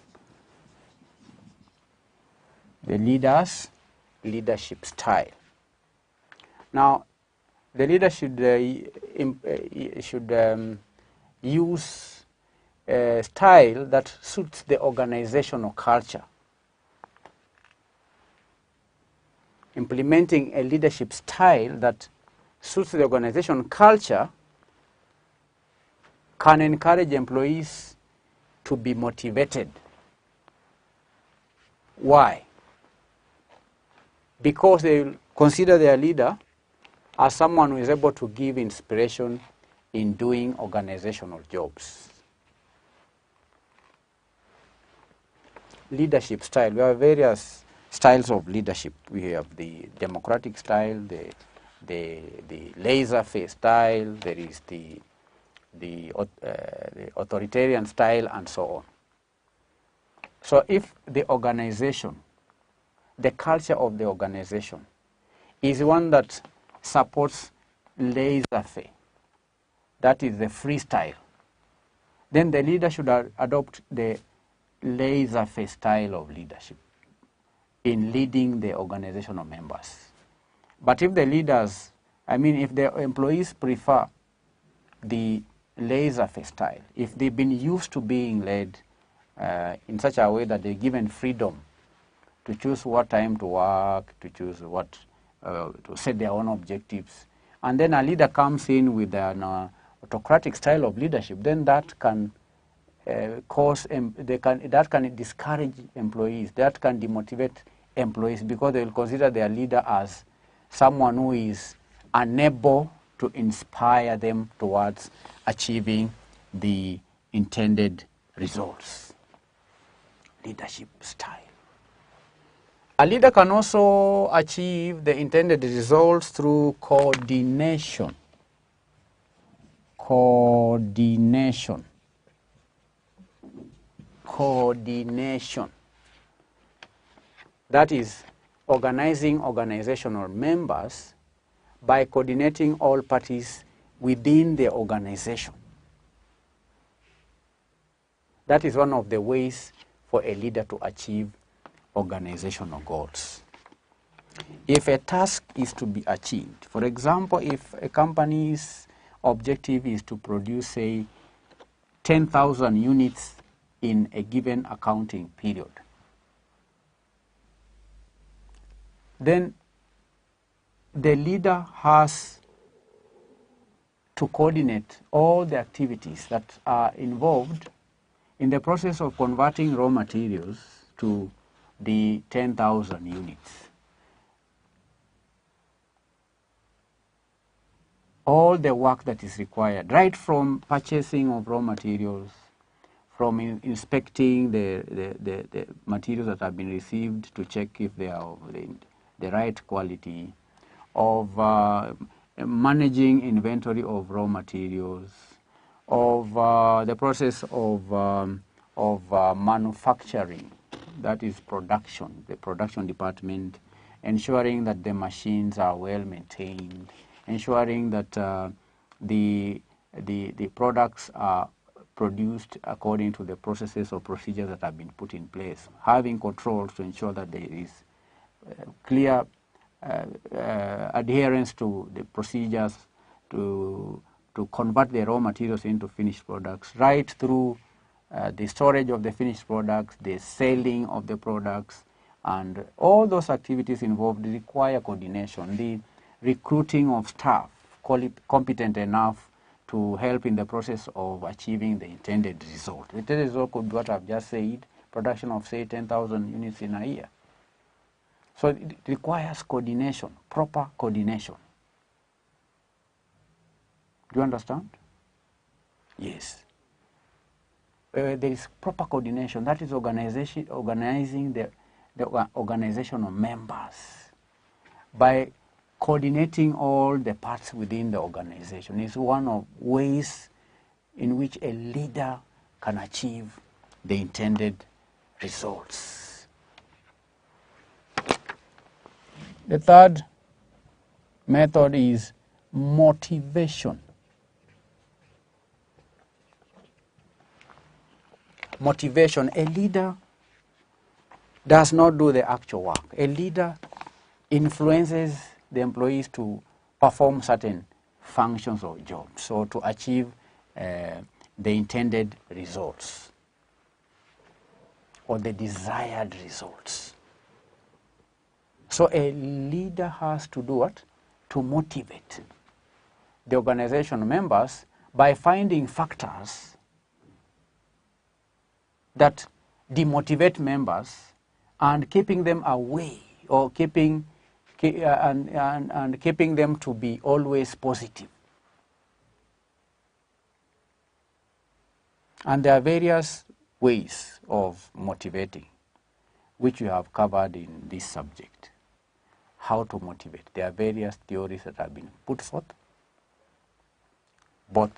[SPEAKER 4] style. Now, the leader should use a style that suits the organizational culture. Implementing a leadership style that suits the organizational culture can encourage employees to be motivated. Why? Because they will consider their leader as someone who is able to give inspiration in doing organizational jobs. Leadership style. We have various styles of leadership. We have the democratic style, the laissez-faire style, there is the authoritarian style, and so on. So if the organization, the culture of the organization is one that supports laissez-faire, that is the free style, then the leader should adopt the laissez-faire style of leadership in leading the organizational members. But if the leaders, if the employees prefer the laissez-faire style, if they've been used to being led in such a way that they're given freedom to choose what time to work, to choose what, to set their own objectives, and then a leader comes in with an autocratic style of leadership, then that can that can discourage employees, that can demotivate employees, because they will consider their leader as someone who is unable to inspire them towards achieving the intended results. Leadership style. A leader can also achieve the intended results through coordination. Coordination. That is, organizing organizational members by coordinating all parties within the organization. That is one of the ways for a leader to achieve organizational goals. If a task is to be achieved, for example, if a company's objective is to produce, say, 10,000 units in a given accounting period, then the leader has to coordinate all the activities that are involved in the process of converting raw materials to the 10,000 units. All the work that is required, right from purchasing of raw materials, from inspecting the materials that have been received to check if they are of the right quality, of managing inventory of raw materials, of the process of manufacturing, that is production, the production department, ensuring that the machines are well maintained, ensuring that the products are produced according to the processes or procedures that have been put in place, having controls to ensure that there is clear adherence to the procedures to convert the raw materials into finished products, right through the storage of the finished products, the selling of the products, And all those activities involved require coordination, the recruiting of staff competent enough to help in the process of achieving the intended result. The intended result could be what I've just said, production of, say, 10,000 units in a year. So it requires coordination, proper coordination. Do you understand? Yes. There is proper coordination. That is organizing the organization of members by coordinating all the parts within the organization. Is one of ways in which a leader can achieve the intended results. The third method is motivation. Motivation. A leader does not do the actual work. A leader influences the employees to perform certain functions or jobs, so to achieve the intended results or the desired results. So a leader has to do what? To motivate the organization members by finding factors that demotivate members and keeping them away, or keeping them to be always positive. And there are various ways of motivating, which we have covered in this subject. How to motivate. There are various theories that have been put forth, both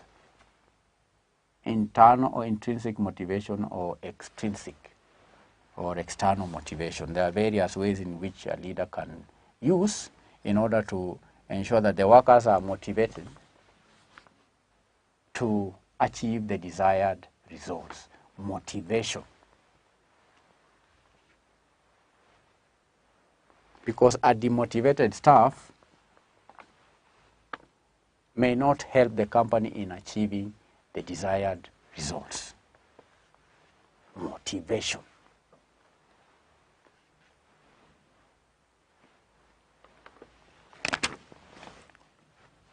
[SPEAKER 4] internal or intrinsic motivation or extrinsic or external motivation. There are various ways in which a leader can use in order to ensure that the workers are motivated to achieve the desired results. Motivation. Because a demotivated staff may not help the company in achieving the desired results. Motivation.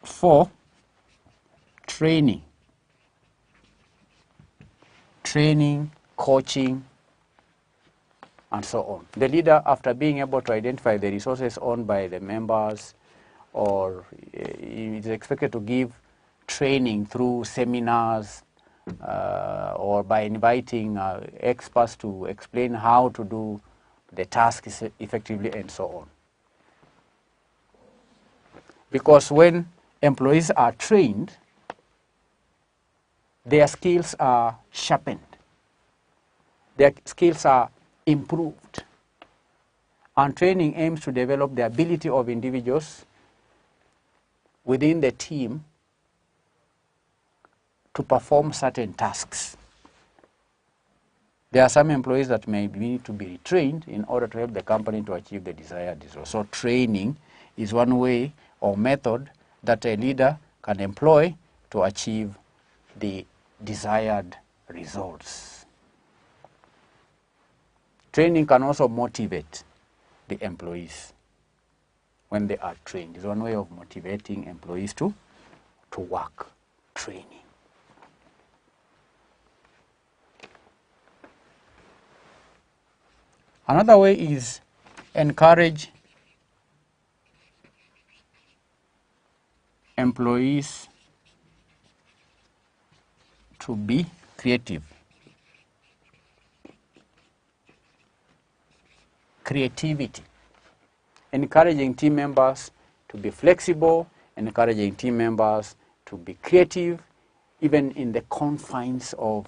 [SPEAKER 4] Four, training. Training, coaching, and so on. The leader, after being able to identify the resources owned by the members, or is expected to give training through seminars or by inviting experts to explain how to do the task effectively and so on. Because when employees are trained, their skills are sharpened, their skills are improved, and training aims to develop the ability of individuals within the team to perform certain tasks. There are some employees that may need to be retrained in order to help the company to achieve the desired results. So training is one way or method that a leader can employ to achieve the desired results. Training can also motivate the employees when they are trained. It's one way of motivating employees to work. Training. Another way is encourage employees to be creative. Creativity. Encouraging team members to be flexible, encouraging team members to be creative, even in the confines of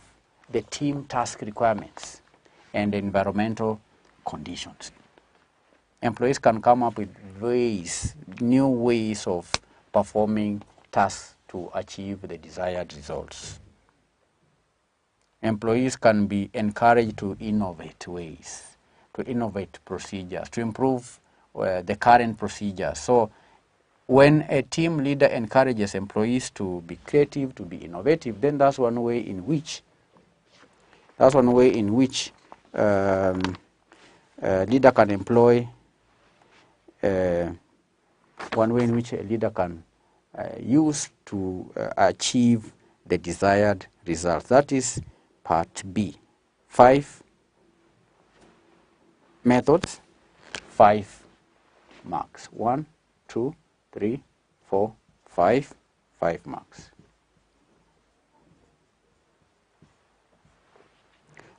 [SPEAKER 4] the team task requirements and environmental conditions. Employees can come up with new ways of performing tasks to achieve the desired results. Employees can be encouraged to innovate ways, to innovate procedures, to improve the current procedures. So when a team leader encourages employees to be creative, to be innovative, then that's one way in which leader can employ, one way in which a leader can use to achieve the desired results. That is part B. 5 methods, 5 marks. 1, 2, 3, 4, 5, 5 marks.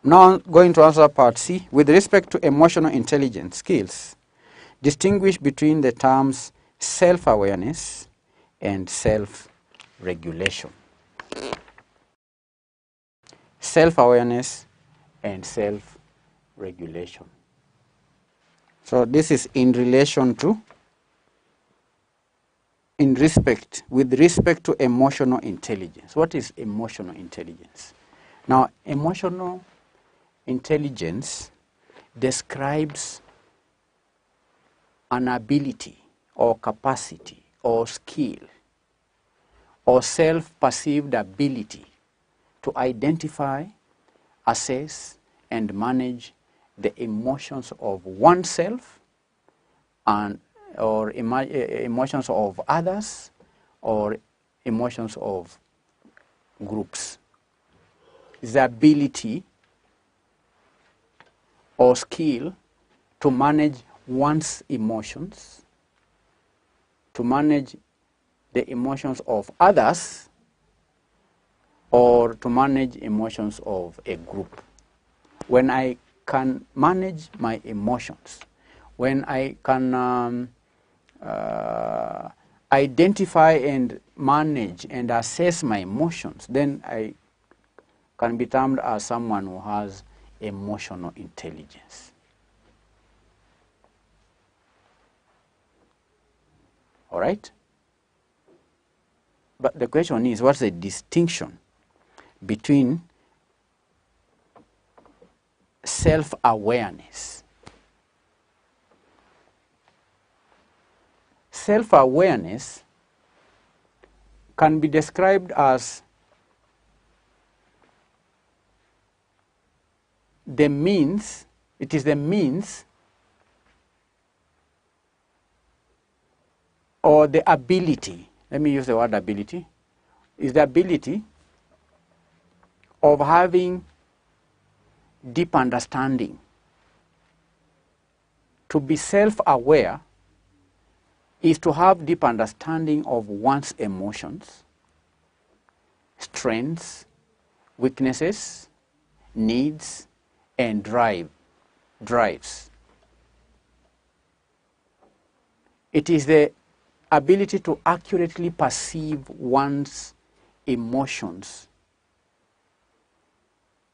[SPEAKER 4] Now I'm going to answer part C. With respect to emotional intelligence skills, distinguish between the terms self-awareness and self-regulation. Self-awareness and self-regulation. So this is in relation to, with respect to emotional intelligence. What is emotional intelligence? Now, emotional intelligence describes an ability or capacity or skill or self-perceived ability to identify, assess, and manage the emotions of oneself and or emotions of others or emotions of groups. The ability or skill to manage one's emotions, to manage the emotions of others, or to manage emotions of a group. When I can manage my emotions, when I can identify and manage and assess my emotions, then I can be termed as someone who has emotional intelligence. All right? But the question is, what's the distinction between self-awareness? Self-awareness can be described as the means, it is the means or the ability, let me use the word ability, is the ability of having deep understanding. To be self-aware is to have deep understanding of one's emotions, strengths, weaknesses, needs, and drives. It is the ability to accurately perceive one's emotions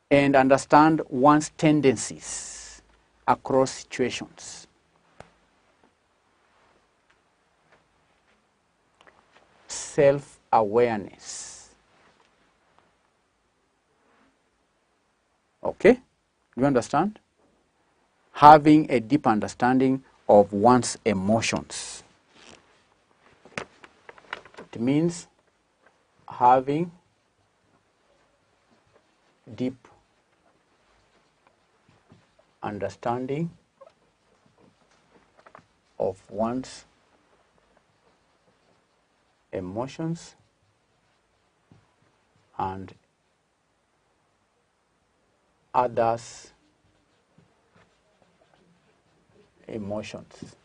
[SPEAKER 4] and understand one's tendencies across situations. Self-awareness. Okay? You understand? Having a deep understanding of one's emotions. It means having deep understanding of one's emotions and others' emotions.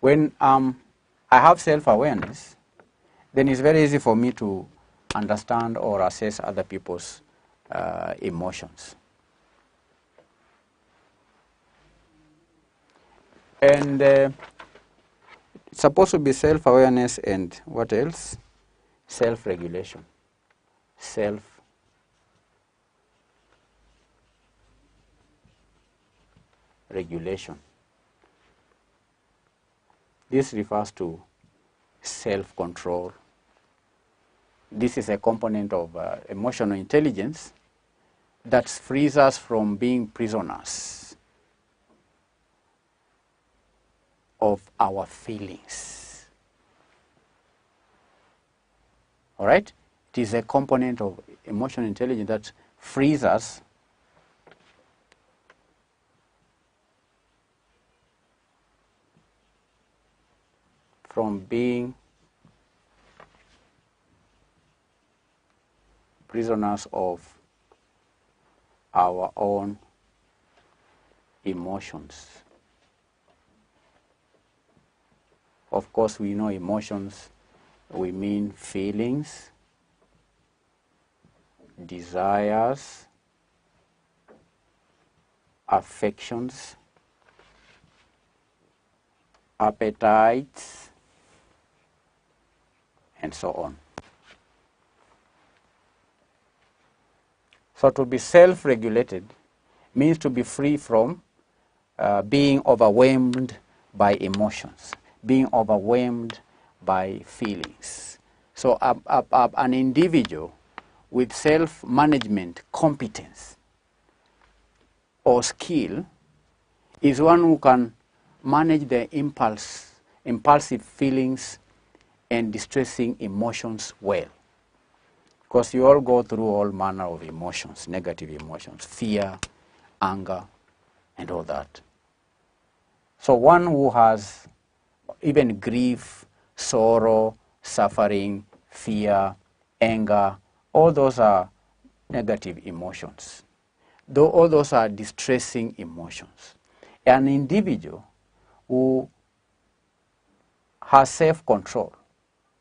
[SPEAKER 4] When I have self-awareness, then it's very easy for me to understand or assess other people's emotions. And it's supposed to be self-awareness and what else? Self-regulation. Self-regulation. This refers to self-control. This is a component of emotional intelligence that frees us from being prisoners of our feelings. All right? It is a component of emotional intelligence that frees us from being prisoners of our own emotions. Of course, we know emotions, we mean feelings, desires, affections, appetites, and so on. So to be self-regulated means to be free from being overwhelmed by emotions, being overwhelmed by feelings. So an individual with self-management competence or skill is one who can manage the impulsive feelings and distressing emotions well. Because you all go through all manner of emotions, negative emotions, fear, anger, and all that. So one who has even grief, sorrow, suffering, fear, anger, all those are negative emotions. Though all those are distressing emotions. An individual who has self-control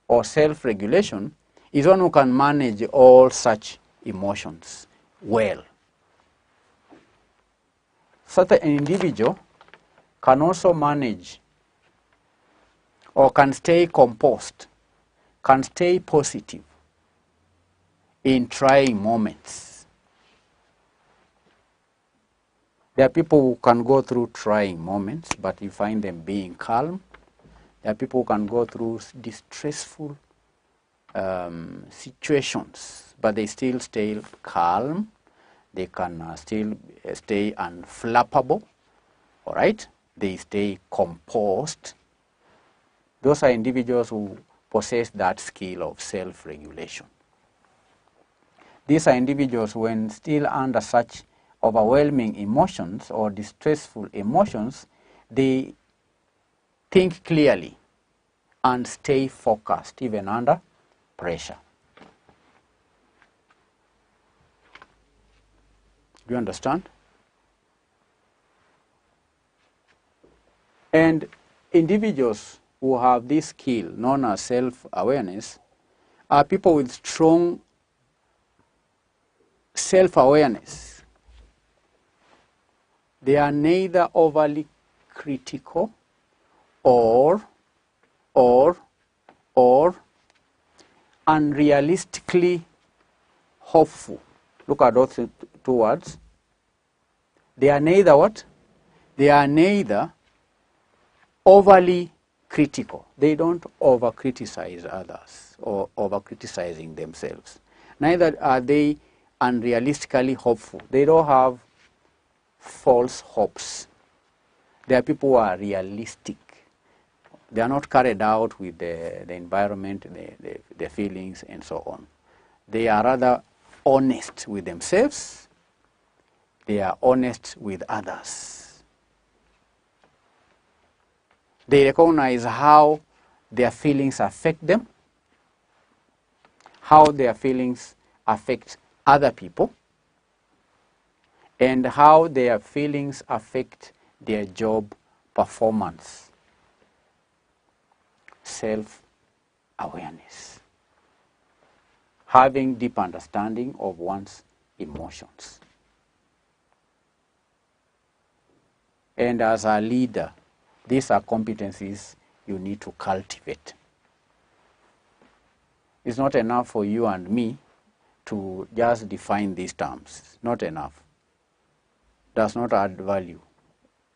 [SPEAKER 4] or self-regulation is one who can manage all such emotions well. Such an individual can also manage or can stay composed, can stay positive in trying moments. There are people who can go through trying moments, but you find them being calm. There are people who can go through distressful situations, but they still stay calm. They can still stay unflappable, all right? They stay composed. Those are individuals who possess that skill of self-regulation. These are individuals when still under such overwhelming emotions or distressful emotions, they think clearly and stay focused even under pressure. Do you understand? And individuals who have this skill known as self-awareness are people with strong self-awareness. They are neither overly critical or unrealistically hopeful. Look at those two words. They are neither what? They are neither overly critical. They don't over-criticize others or over-criticizing themselves. Neither are they unrealistically hopeful. They don't have false hopes. They are people who are realistic. They are not carried out with the environment, the feelings, and so on. They are rather honest with themselves. They are honest with others. They recognize how their feelings affect them, how their feelings affect other people, and how their feelings affect their job performance. Self-awareness. Having deep understanding of one's emotions. And as a leader, these are competencies you need to cultivate. It's not enough for you and me to just define these terms. Not enough. Does not add value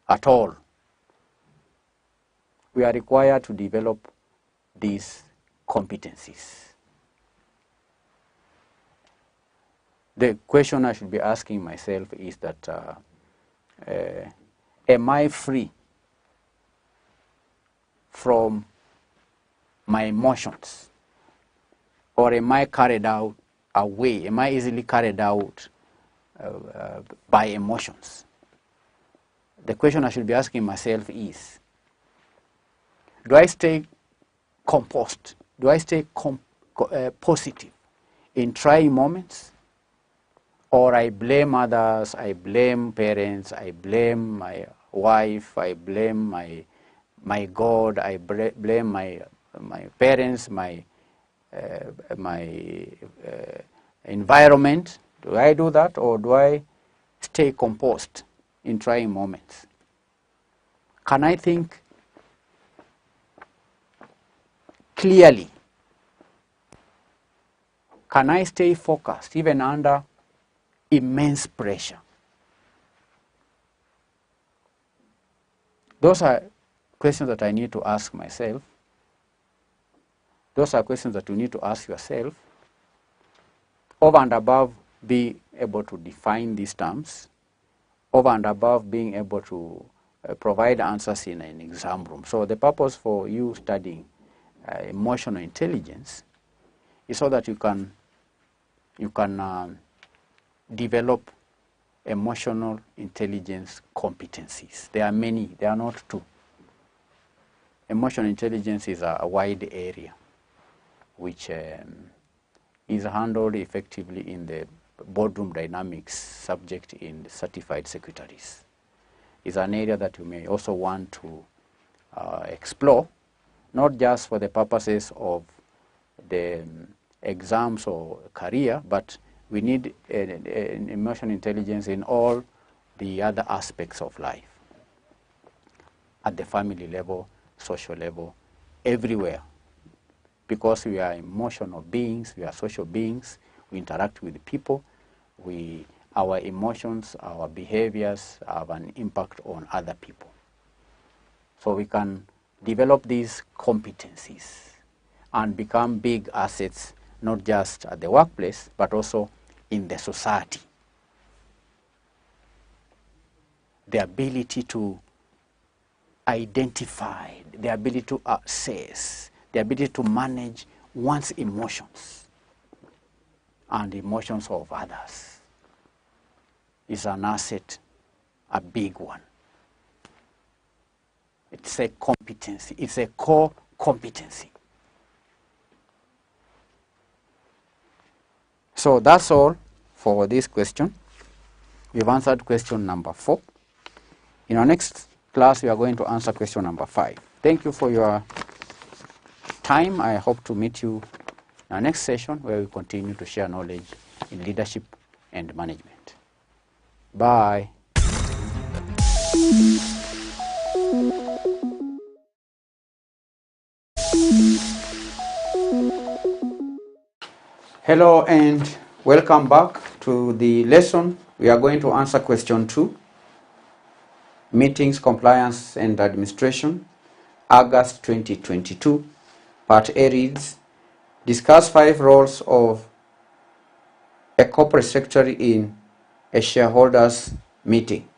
[SPEAKER 4] at all. We are required to develop these competencies. The question I should be asking myself is that, am I free from my emotions? Or am I carried away? Am I easily carried out by emotions? The question I should be asking myself is, do I stay composed? Do I stay positive in trying moments? Or I blame others, I blame parents, I blame my wife, I blame my God, I blame my parents, my environment? Do I do that, or do I stay composed in trying moments? Can I think clearly? Can I stay focused even under immense pressure? Those are questions that I need to ask myself. Those are questions that you need to ask yourself. Over and above being able to define these terms, over and above being able to provide answers in an exam room. So the purpose for you studying emotional intelligence is so that you can develop emotional intelligence competencies. There are many, there are not two. Emotional intelligence is a wide area which is handled effectively in the boardroom dynamics subject in the certified secretaries. It's an area that you may also want to explore, not just for the purposes of the exams or career, but we need an emotional intelligence in all the other aspects of life, at the family level, social level, everywhere. Because we are emotional beings, we are social beings, we interact with people, our emotions, our behaviors have an impact on other people. So we can develop these competencies and become big assets, not just at the workplace, but also in the society. The ability to identify, the ability to assess, the ability to manage one's emotions and emotions of others is an asset, a big one. It's a competency, it's a core competency. So that's all for this question. We've answered question number 4. In our next class, we are going to answer question number 5. Thank you for your time. I hope to meet you in our next session where we continue to share knowledge in leadership and management. Bye. Hello and welcome back to the lesson. We are going to answer question 2. Meetings, Compliance and Administration, August 2022. Part A reads, discuss 5 roles of a corporate secretary in a shareholders meeting.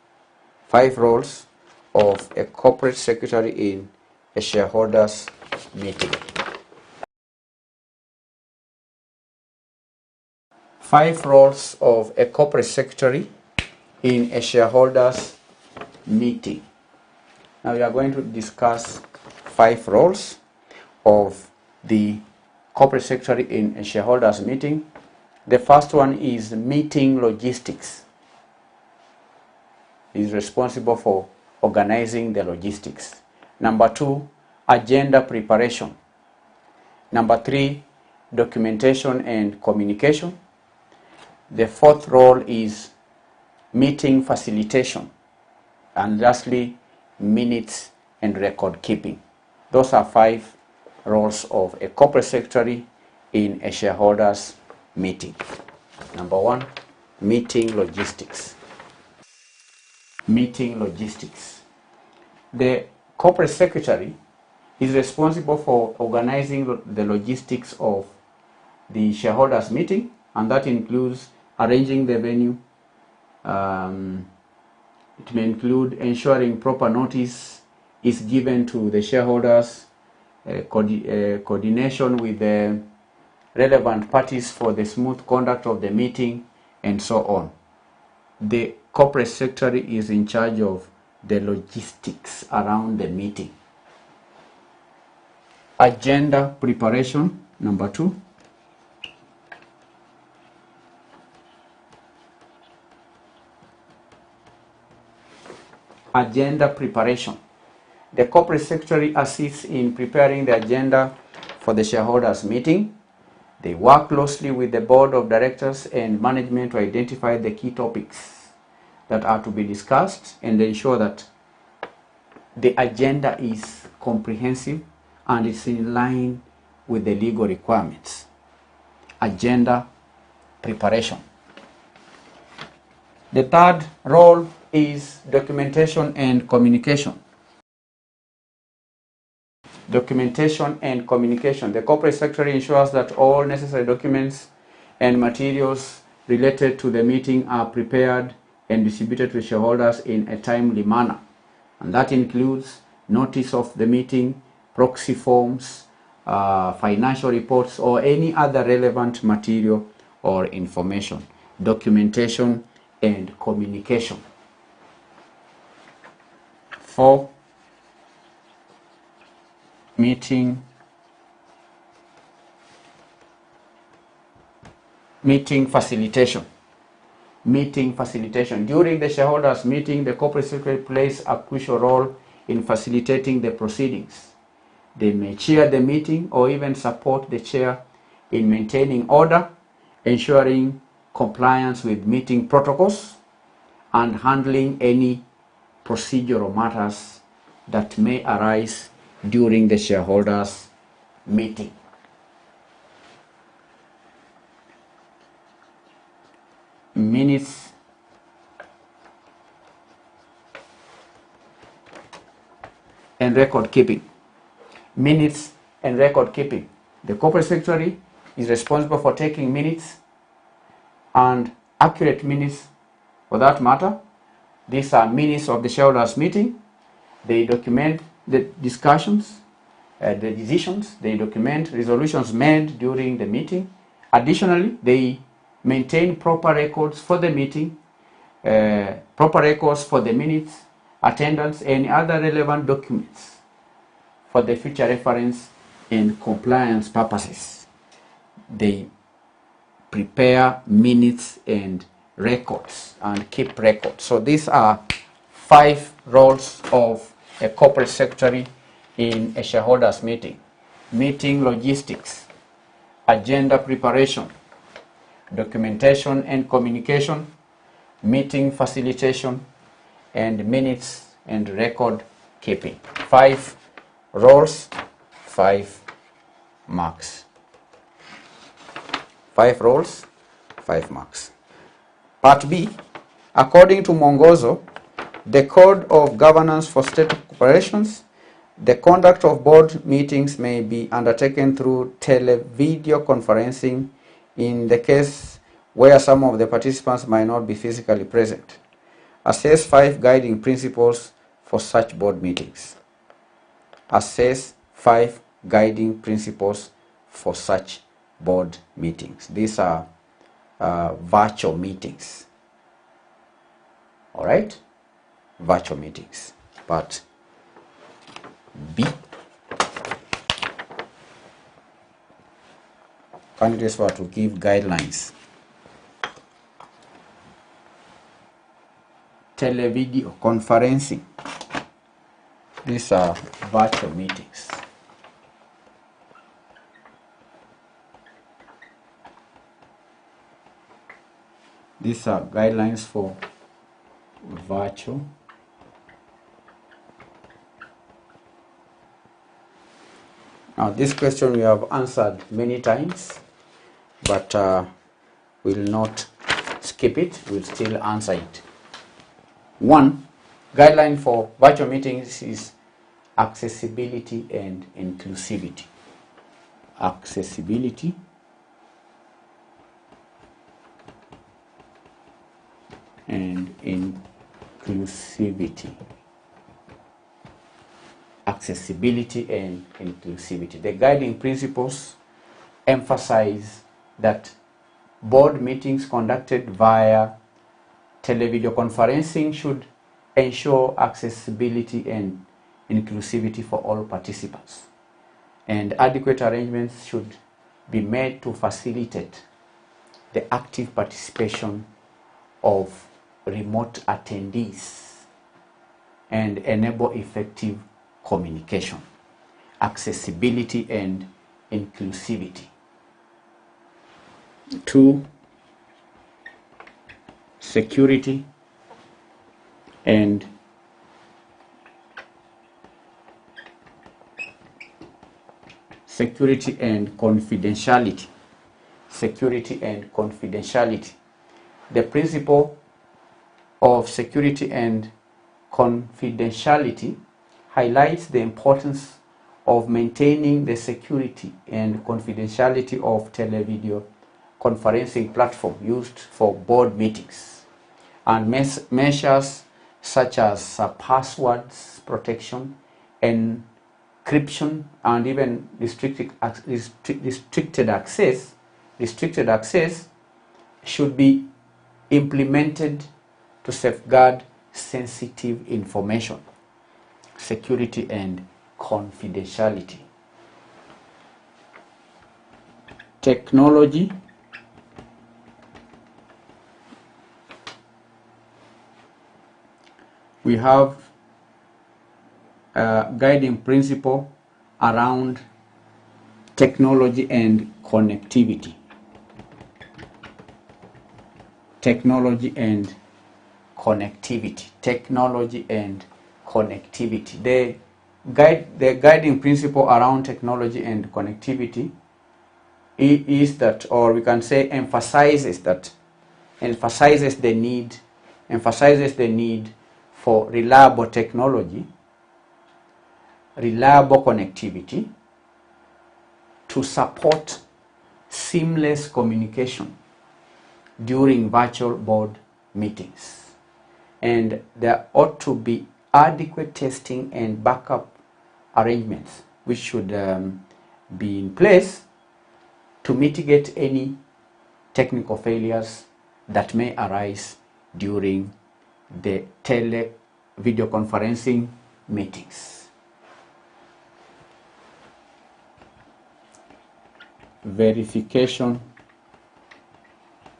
[SPEAKER 4] 5 roles of a corporate secretary in a shareholders meeting. 5 roles of a corporate secretary in a shareholders meeting. Now we are going to discuss 5 roles of the corporate secretary in a shareholders meeting. The first one is meeting logistics. He is responsible for organizing the logistics. Number 2, agenda preparation. Number 3, documentation and communication. The 4th role is meeting facilitation. And lastly, minutes and record keeping. Those are 5 roles of a corporate secretary in a shareholders meeting. Number 1, meeting logistics. Meeting logistics. The corporate secretary is responsible for organizing the logistics of the shareholders meeting, and that includes arranging the venue. It may include ensuring proper notice is given to the shareholders, coordination with the relevant parties for the smooth conduct of the meeting, and so on. The corporate secretary is in charge of the logistics around the meeting. agenda preparation, number 2. Agenda preparation. The corporate secretary assists in preparing the agenda for the shareholders meeting. They work closely with the board of directors and management to identify the key topics that are to be discussed and ensure that the agenda is comprehensive and is in line with the legal requirements. Agenda preparation. The third role is documentation and communication. Documentation and communication. The corporate secretary ensures that all necessary documents and materials related to the meeting are prepared and distributed to shareholders in a timely manner. And that includes notice of the meeting, proxy forms, financial reports, or any other relevant material or information. Documentation and communication. 4. Meeting facilitation. Meeting facilitation. During the shareholders meeting, the corporate secretary plays a crucial role in facilitating the proceedings. They may chair the meeting or even support the chair in maintaining order, ensuring compliance with meeting protocols, and handling any procedural matters that may arise during the shareholders meeting. Minutes and record keeping. Minutes and record keeping. The corporate secretary is responsible for taking minutes and accurate minutes for that matter. These are minutes of the shareholders meeting. They document the discussions, the decisions. They document resolutions made during the meeting. Additionally, they maintain proper records for the meeting, proper records for the minutes, attendance, and other relevant documents for the future reference and compliance purposes. They prepare minutes and records and keep records. So these are 5 roles of a corporate secretary in a shareholders meeting. Meeting logistics, agenda preparation, documentation and communication, meeting facilitation, and minutes and record keeping. 5 roles, 5 marks. 5 roles, 5 marks. Part B, according to Mwongozo, the Code of Governance for State Corporations, the conduct of board meetings may be undertaken through televideo conferencing in the case where some of the participants might not be physically present. Assess 5 guiding principles for such board meetings. Assess 5 guiding principles for such board meetings. These are virtual meetings. All right? Virtual meetings. Part B. Candidates were to give guidelines. Televideo conferencing. These are virtual meetings. These are guidelines for virtual. Now this question we have answered many times, but we'll not skip it, we'll still answer it. 1. Guideline for virtual meetings is accessibility and inclusivity. Accessibility and inclusivity. Accessibility and inclusivity. The guiding principles emphasize that board meetings conducted via televideo conferencing should ensure accessibility and inclusivity for all participants. and adequate arrangements should be made to facilitate the active participation of remote attendees and enable effective communication, accessibility, and inclusivity. 2, security and confidentiality. Security and confidentiality. The principle of security and confidentiality highlights the importance of maintaining the security and confidentiality of televideo conferencing platform used for board meetings, and measures such as passwords protection, encryption, and even restricted access should be implemented to safeguard sensitive information. Security and confidentiality. Technology. We have a guiding principle around technology and connectivity. Technology and connectivity. Technology and connectivity. The guiding principle around technology and connectivity is that, or we can say emphasizes the need for reliable technology, reliable connectivity to support seamless communication during virtual board meetings. And there ought to be adequate testing and backup arrangements which should be in place to mitigate any technical failures that may arise during the video conferencing meetings. Verification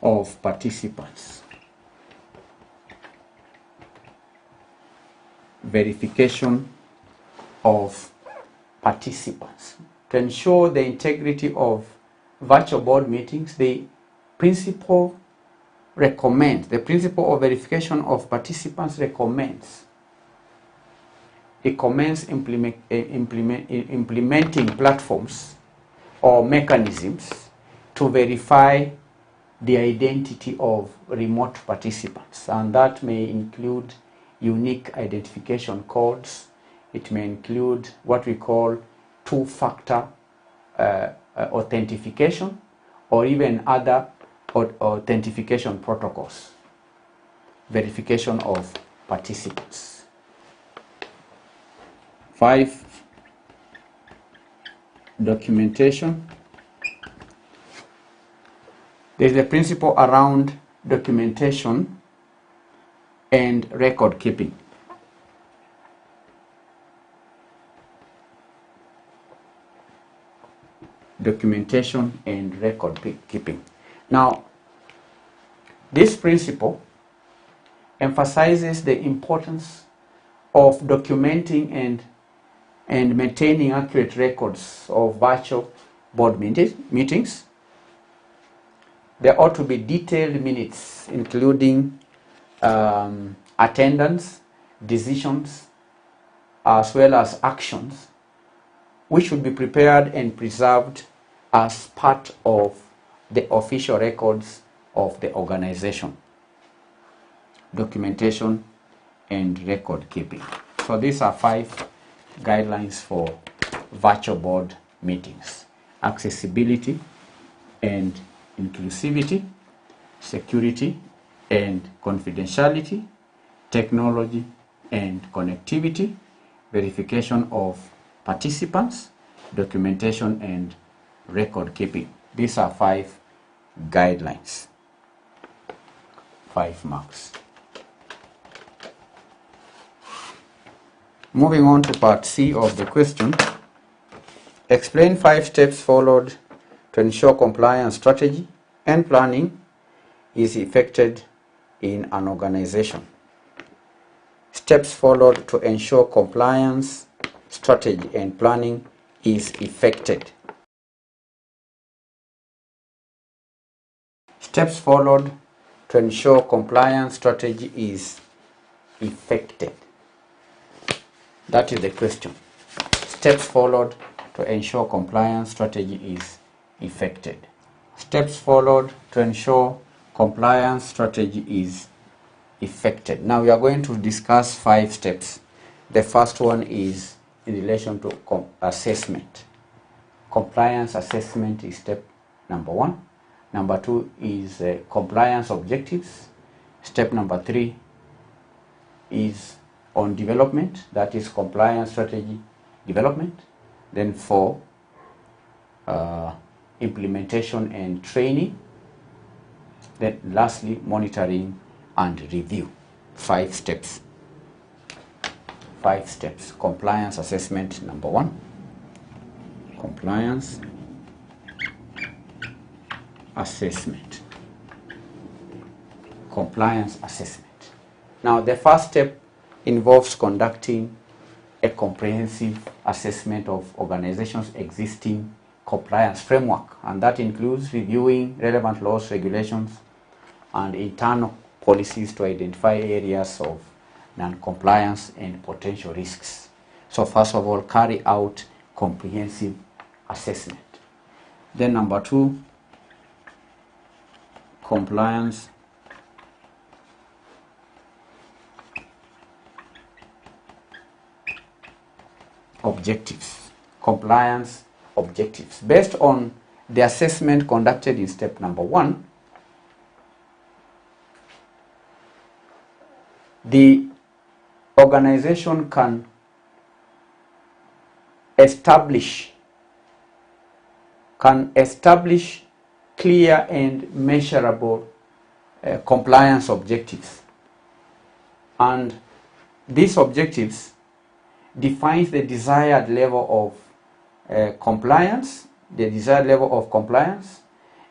[SPEAKER 4] of participants. Verification of participants. To ensure the integrity of virtual board meetings, the principle of verification of participants recommends implementing platforms or mechanisms to verify the identity of remote participants, and that may include unique identification codes. It may include what we call two-factor authentication, or even other authentication protocols. Verification of participants. 5, documentation. There is a principle around documentation and record keeping. Documentation and record keeping. Now, this principle emphasizes the importance of documenting and maintaining accurate records of virtual board meetings. There ought to be detailed minutes, including attendance, decisions, as well as actions, which should be prepared and preserved as part of the official records of the organization. Documentation and record keeping. So these are 5 guidelines for virtual board meetings: accessibility and inclusivity, security and confidentiality, technology and connectivity, verification of participants, documentation and record keeping. These are 5 guidelines. 5 marks. Moving on to part C of the question. Explain 5 steps followed to ensure compliance strategy and planning is effected in an organization. Steps followed to ensure compliance strategy and planning is effected. Steps followed to ensure compliance strategy is effected. That is the question. Steps followed to ensure compliance strategy is effected. Steps followed to ensure compliance strategy is effected. Now we are going to discuss 5 steps. The first one is in relation to assessment. Compliance assessment is step number 1. Number 2 is compliance objectives. Step number 3 is on development, that is compliance strategy development. Then 4, implementation and training. Then lastly, monitoring and review. 5 steps. 5 steps. Compliance assessment number 1. Compliance assessment. Compliance assessment. Now the first step involves conducting a comprehensive assessment of organizations' existing compliance framework, and that includes reviewing relevant laws, regulations, and internal policies to identify areas of non-compliance and potential risks. So first of all, carry out comprehensive assessment. Then number 2, compliance objectives. Compliance objectives. Based on the assessment conducted in step number 1, the organization can establish clear and measurable compliance objectives, and these objectives defines the desired level of compliance,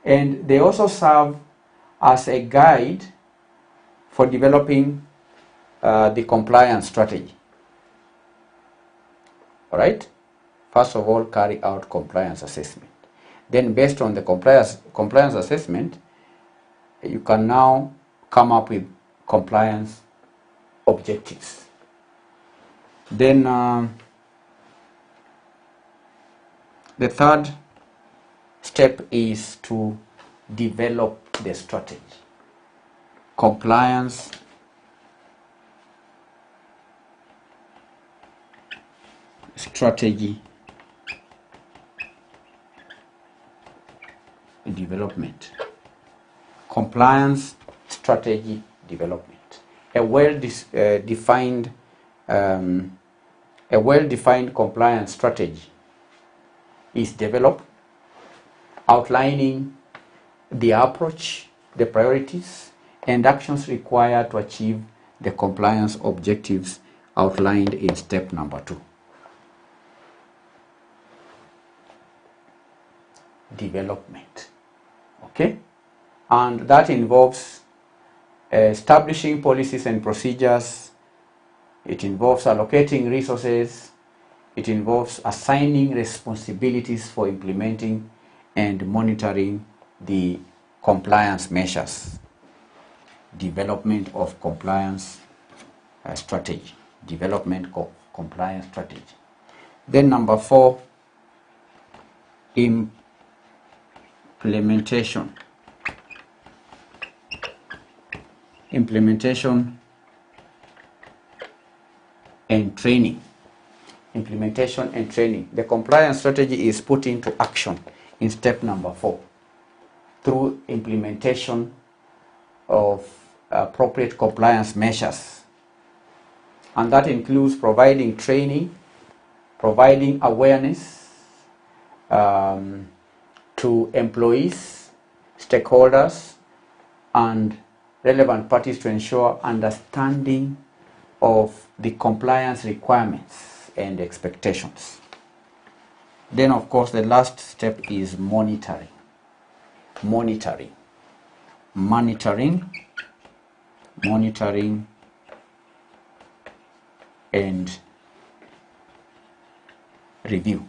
[SPEAKER 4] and they also serve as a guide for developing the compliance strategy. All right. First of all, carry out compliance assessment. Then, based on the compliance assessment, you can now come up with compliance objectives. Then the third step is to develop the strategy. Compliance strategy development. Compliance strategy development. A well-defined compliance strategy is developed, outlining the approach, the priorities, and actions required to achieve the compliance objectives outlined in step number 2. Development. Okay? And that involves establishing policies and procedures. It involves allocating resources. It involves assigning responsibilities for implementing and monitoring the compliance measures. Development of compliance strategy. Development of compliance strategy. Then number 4, implementation. Implementation and training. Implementation and training. The compliance strategy is put into action in step number 4 through implementation of appropriate compliance measures, and that includes providing training, providing awareness to employees, stakeholders, and relevant parties to ensure understanding of the compliance requirements and expectations. Then, of course, the last step is monitoring. Monitoring and review.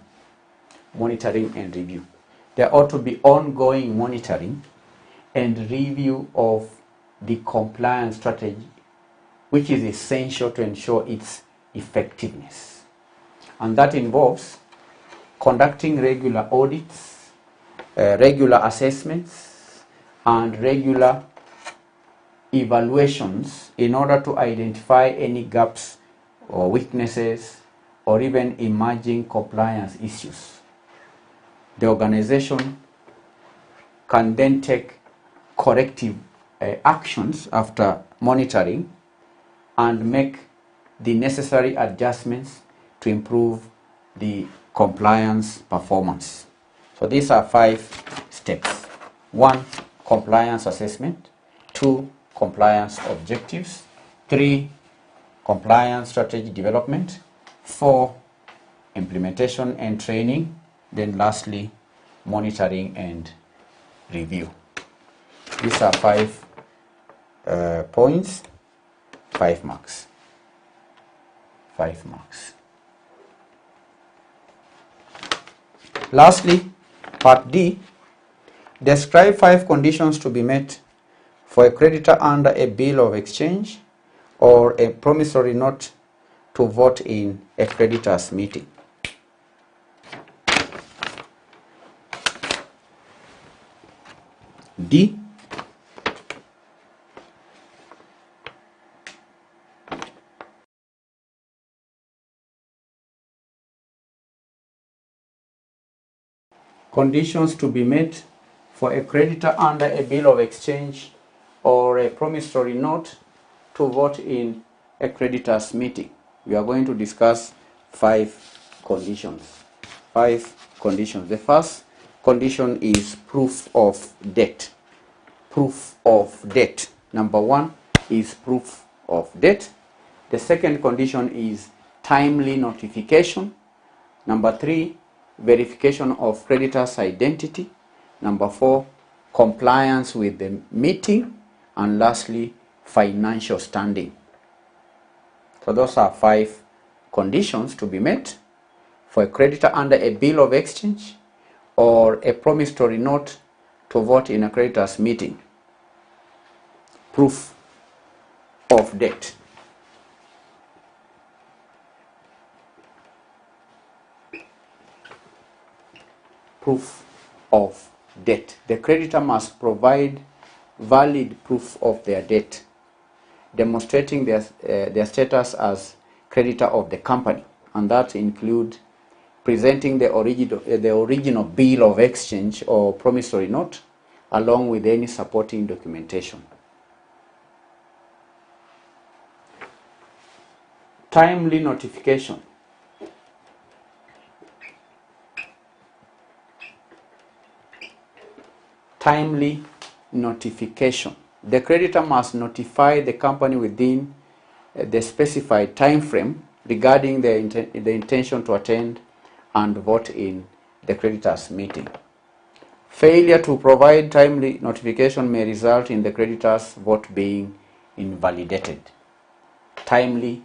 [SPEAKER 4] Monitoring and review. There ought to be ongoing monitoring and review of the compliance strategy, which is essential to ensure its effectiveness. And that involves conducting regular audits, regular assessments, and regular evaluations in order to identify any gaps or weaknesses or even emerging compliance issues. The organization can then take corrective actions after monitoring and make the necessary adjustments to improve the compliance performance. So these are 5 steps. 1, compliance assessment. 2, compliance objectives. 3, compliance strategy development. 4, implementation and training. Then lastly, monitoring and review. These are 5 points, 5 marks. 5 marks. Lastly, part D, describe 5 conditions to be met for a creditor under a bill of exchange or a promissory note to vote in a creditors meeting. D, conditions to be met for a creditor under a bill of exchange or a promissory note to vote in a creditors meeting. We are going to discuss 5 conditions. 5 conditions. The first condition is proof of debt. Proof of debt. Number 1 is proof of debt. The second condition is timely notification. Number 3, verification of creditor's identity. Number 4, compliance with the meeting. And lastly, financial standing. So those are 5 conditions to be met for a creditor under a bill of exchange or a promissory note to vote in a creditors meeting. Proof of debt. Proof of debt. The creditor must provide valid proof of their debt, demonstrating their status as creditor of the company, and that include presenting the original bill of exchange or promissory note along with any supporting documentation. Timely notification. Timely notification. The creditor must notify the company within the specified time frame regarding the intention to attend and vote in the creditors meeting. Failure to provide timely notification may result in the creditor's vote being invalidated. Timely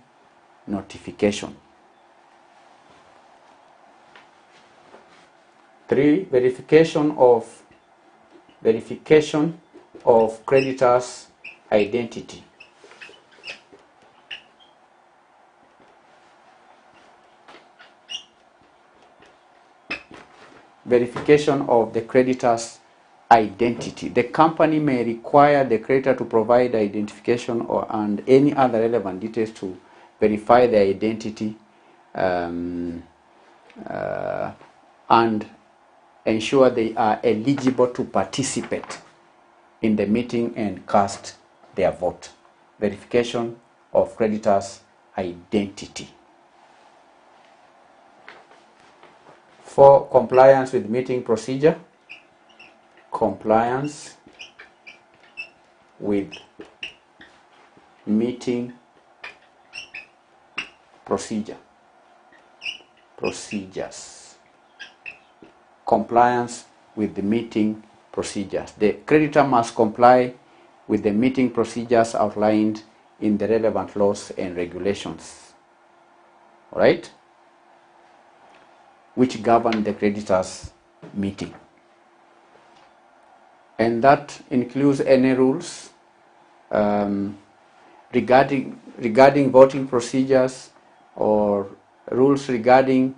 [SPEAKER 4] notification. 3, verification of creditor's identity. Verification of the creditor's identity. The company may require the creditor to provide identification and any other relevant details to verify their identity and ensure they are eligible to participate in the meeting and cast their vote. Verification of creditors' identity. 4, compliance with meeting procedure. Compliance with meeting procedures. compliance with the meeting procedures. The creditor must comply with the meeting procedures outlined in the relevant laws and regulations, all right, which govern the creditor's meeting. And that includes any rules regarding voting procedures, or rules regarding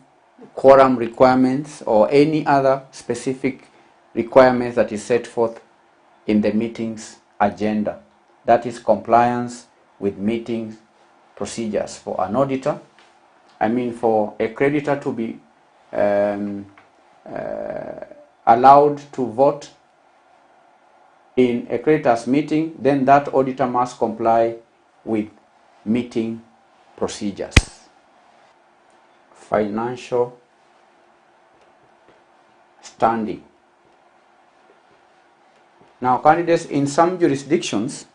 [SPEAKER 4] quorum requirements, or any other specific requirements that is set forth in the meeting's agenda. That is compliance with meeting procedures. For an auditor, for a creditor to be allowed to vote in a creditor's meeting, then that auditor must comply with meeting procedures. Financial standing. Now, candidates, in some jurisdictions,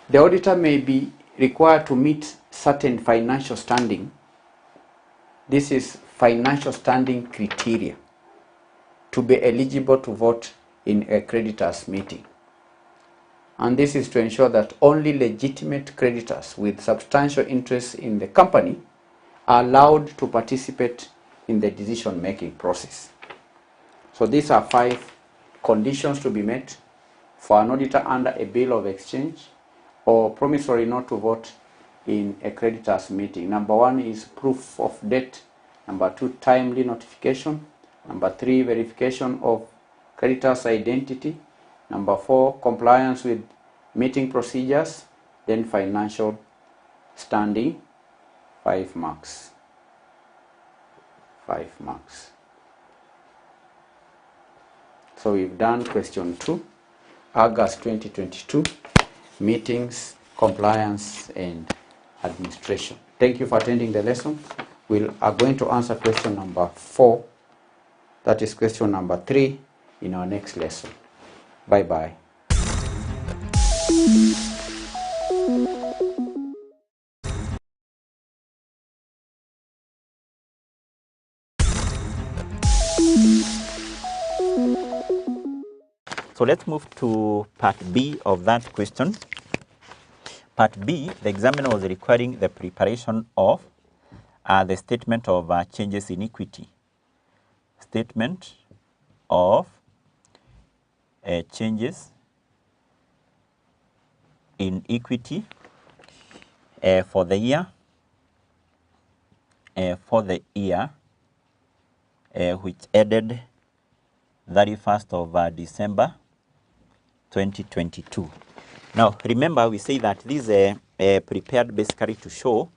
[SPEAKER 4] the auditor may be required to meet certain financial standing. This is financial standing criteria to be eligible to vote in a creditor's meeting. And this is to ensure that only legitimate creditors with substantial interest in the company are allowed to participate in the decision-making process. So these are 5 conditions to be met for an auditor under a bill of exchange or promissory not to vote in a creditor's meeting. Number 1 is proof of debt. Number 2, timely notification. Number 3, verification of creditor's identity. Number 4, compliance with meeting procedures. Then financial standing, 5 marks. 5 marks. So we've done question 2, August 2022, meetings, compliance, and administration. Thank you for attending the lesson. We are going to answer question number 4, that is question number 3, in our next lesson. Bye-bye.
[SPEAKER 2] So let's move to part B of that question. Part B, the examiner was requiring the preparation of the statement of changes in equity. Statement of changes in equity for the year which ended 31st of December 2022. Now, remember, we say that this is prepared basically to show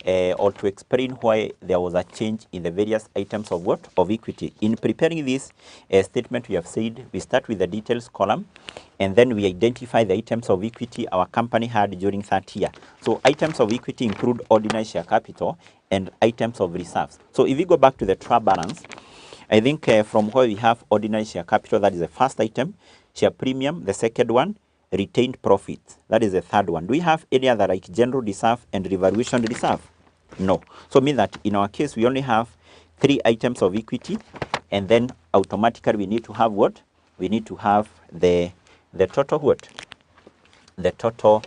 [SPEAKER 2] or to explain why there was a change in the various items of what? Of equity. In preparing this statement, we have said we start with the details column, and then we identify the items of equity our company had during that year. So items of equity include ordinary share capital and items of reserves. So if we go back to the trial balance, I think from where we have ordinary share capital, that is the first item, share premium, the second one, retained profit, that is the third one. Do we have any other like general reserve and revaluation reserve? No. So mean that in our case, we only have 3 items of equity, and then automatically we need to have what? We need to have the total what? The total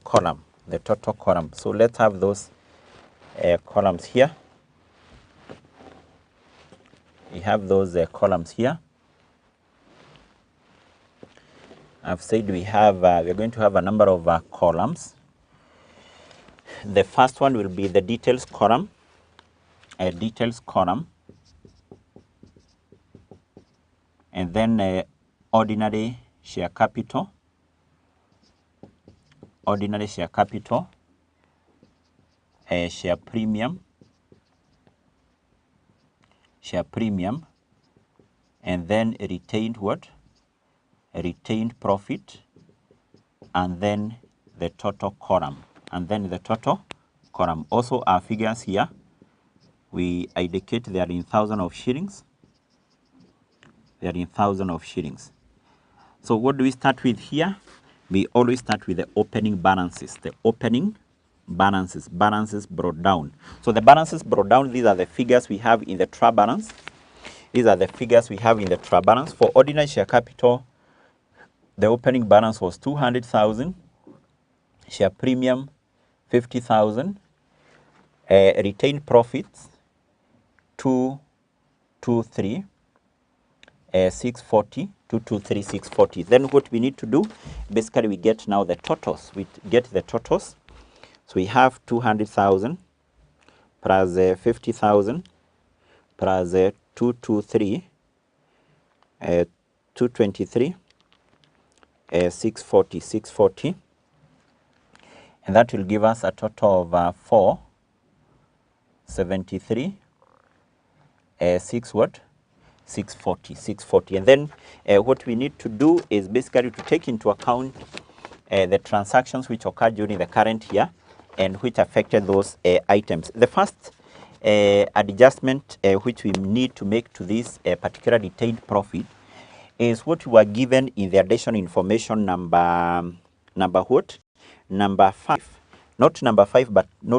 [SPEAKER 2] column, the total column. So let's have those columns here. We have those columns here. I've said we have, we're going to have a number of columns. The first one will be the details column, and then ordinary share capital, share premium, and then retained what? Retained profit, and then the total column, Also our figures here, we indicate they are in thousands of shillings. So what do we start with here? We always start with the opening balances, the opening balances brought down. So the balances brought down, these are the figures we have in the trial balance. These are the figures we have in the trial balance. For ordinary share capital, the opening balance was 200,000, share premium 50,000, retained profits 223, 640, 223, 640. Then what we need to do, basically we get now the totals. We get the totals. So we have 200,000 plus 50,000 plus 223, 223, 640, and that will give us a total of 473, 640. And then what we need to do is basically to take into account the transactions which occurred during the current year and which affected those items. The first adjustment which we need to make to this particular retained profit is what we were given in the additional information number 5. Not number 5, but note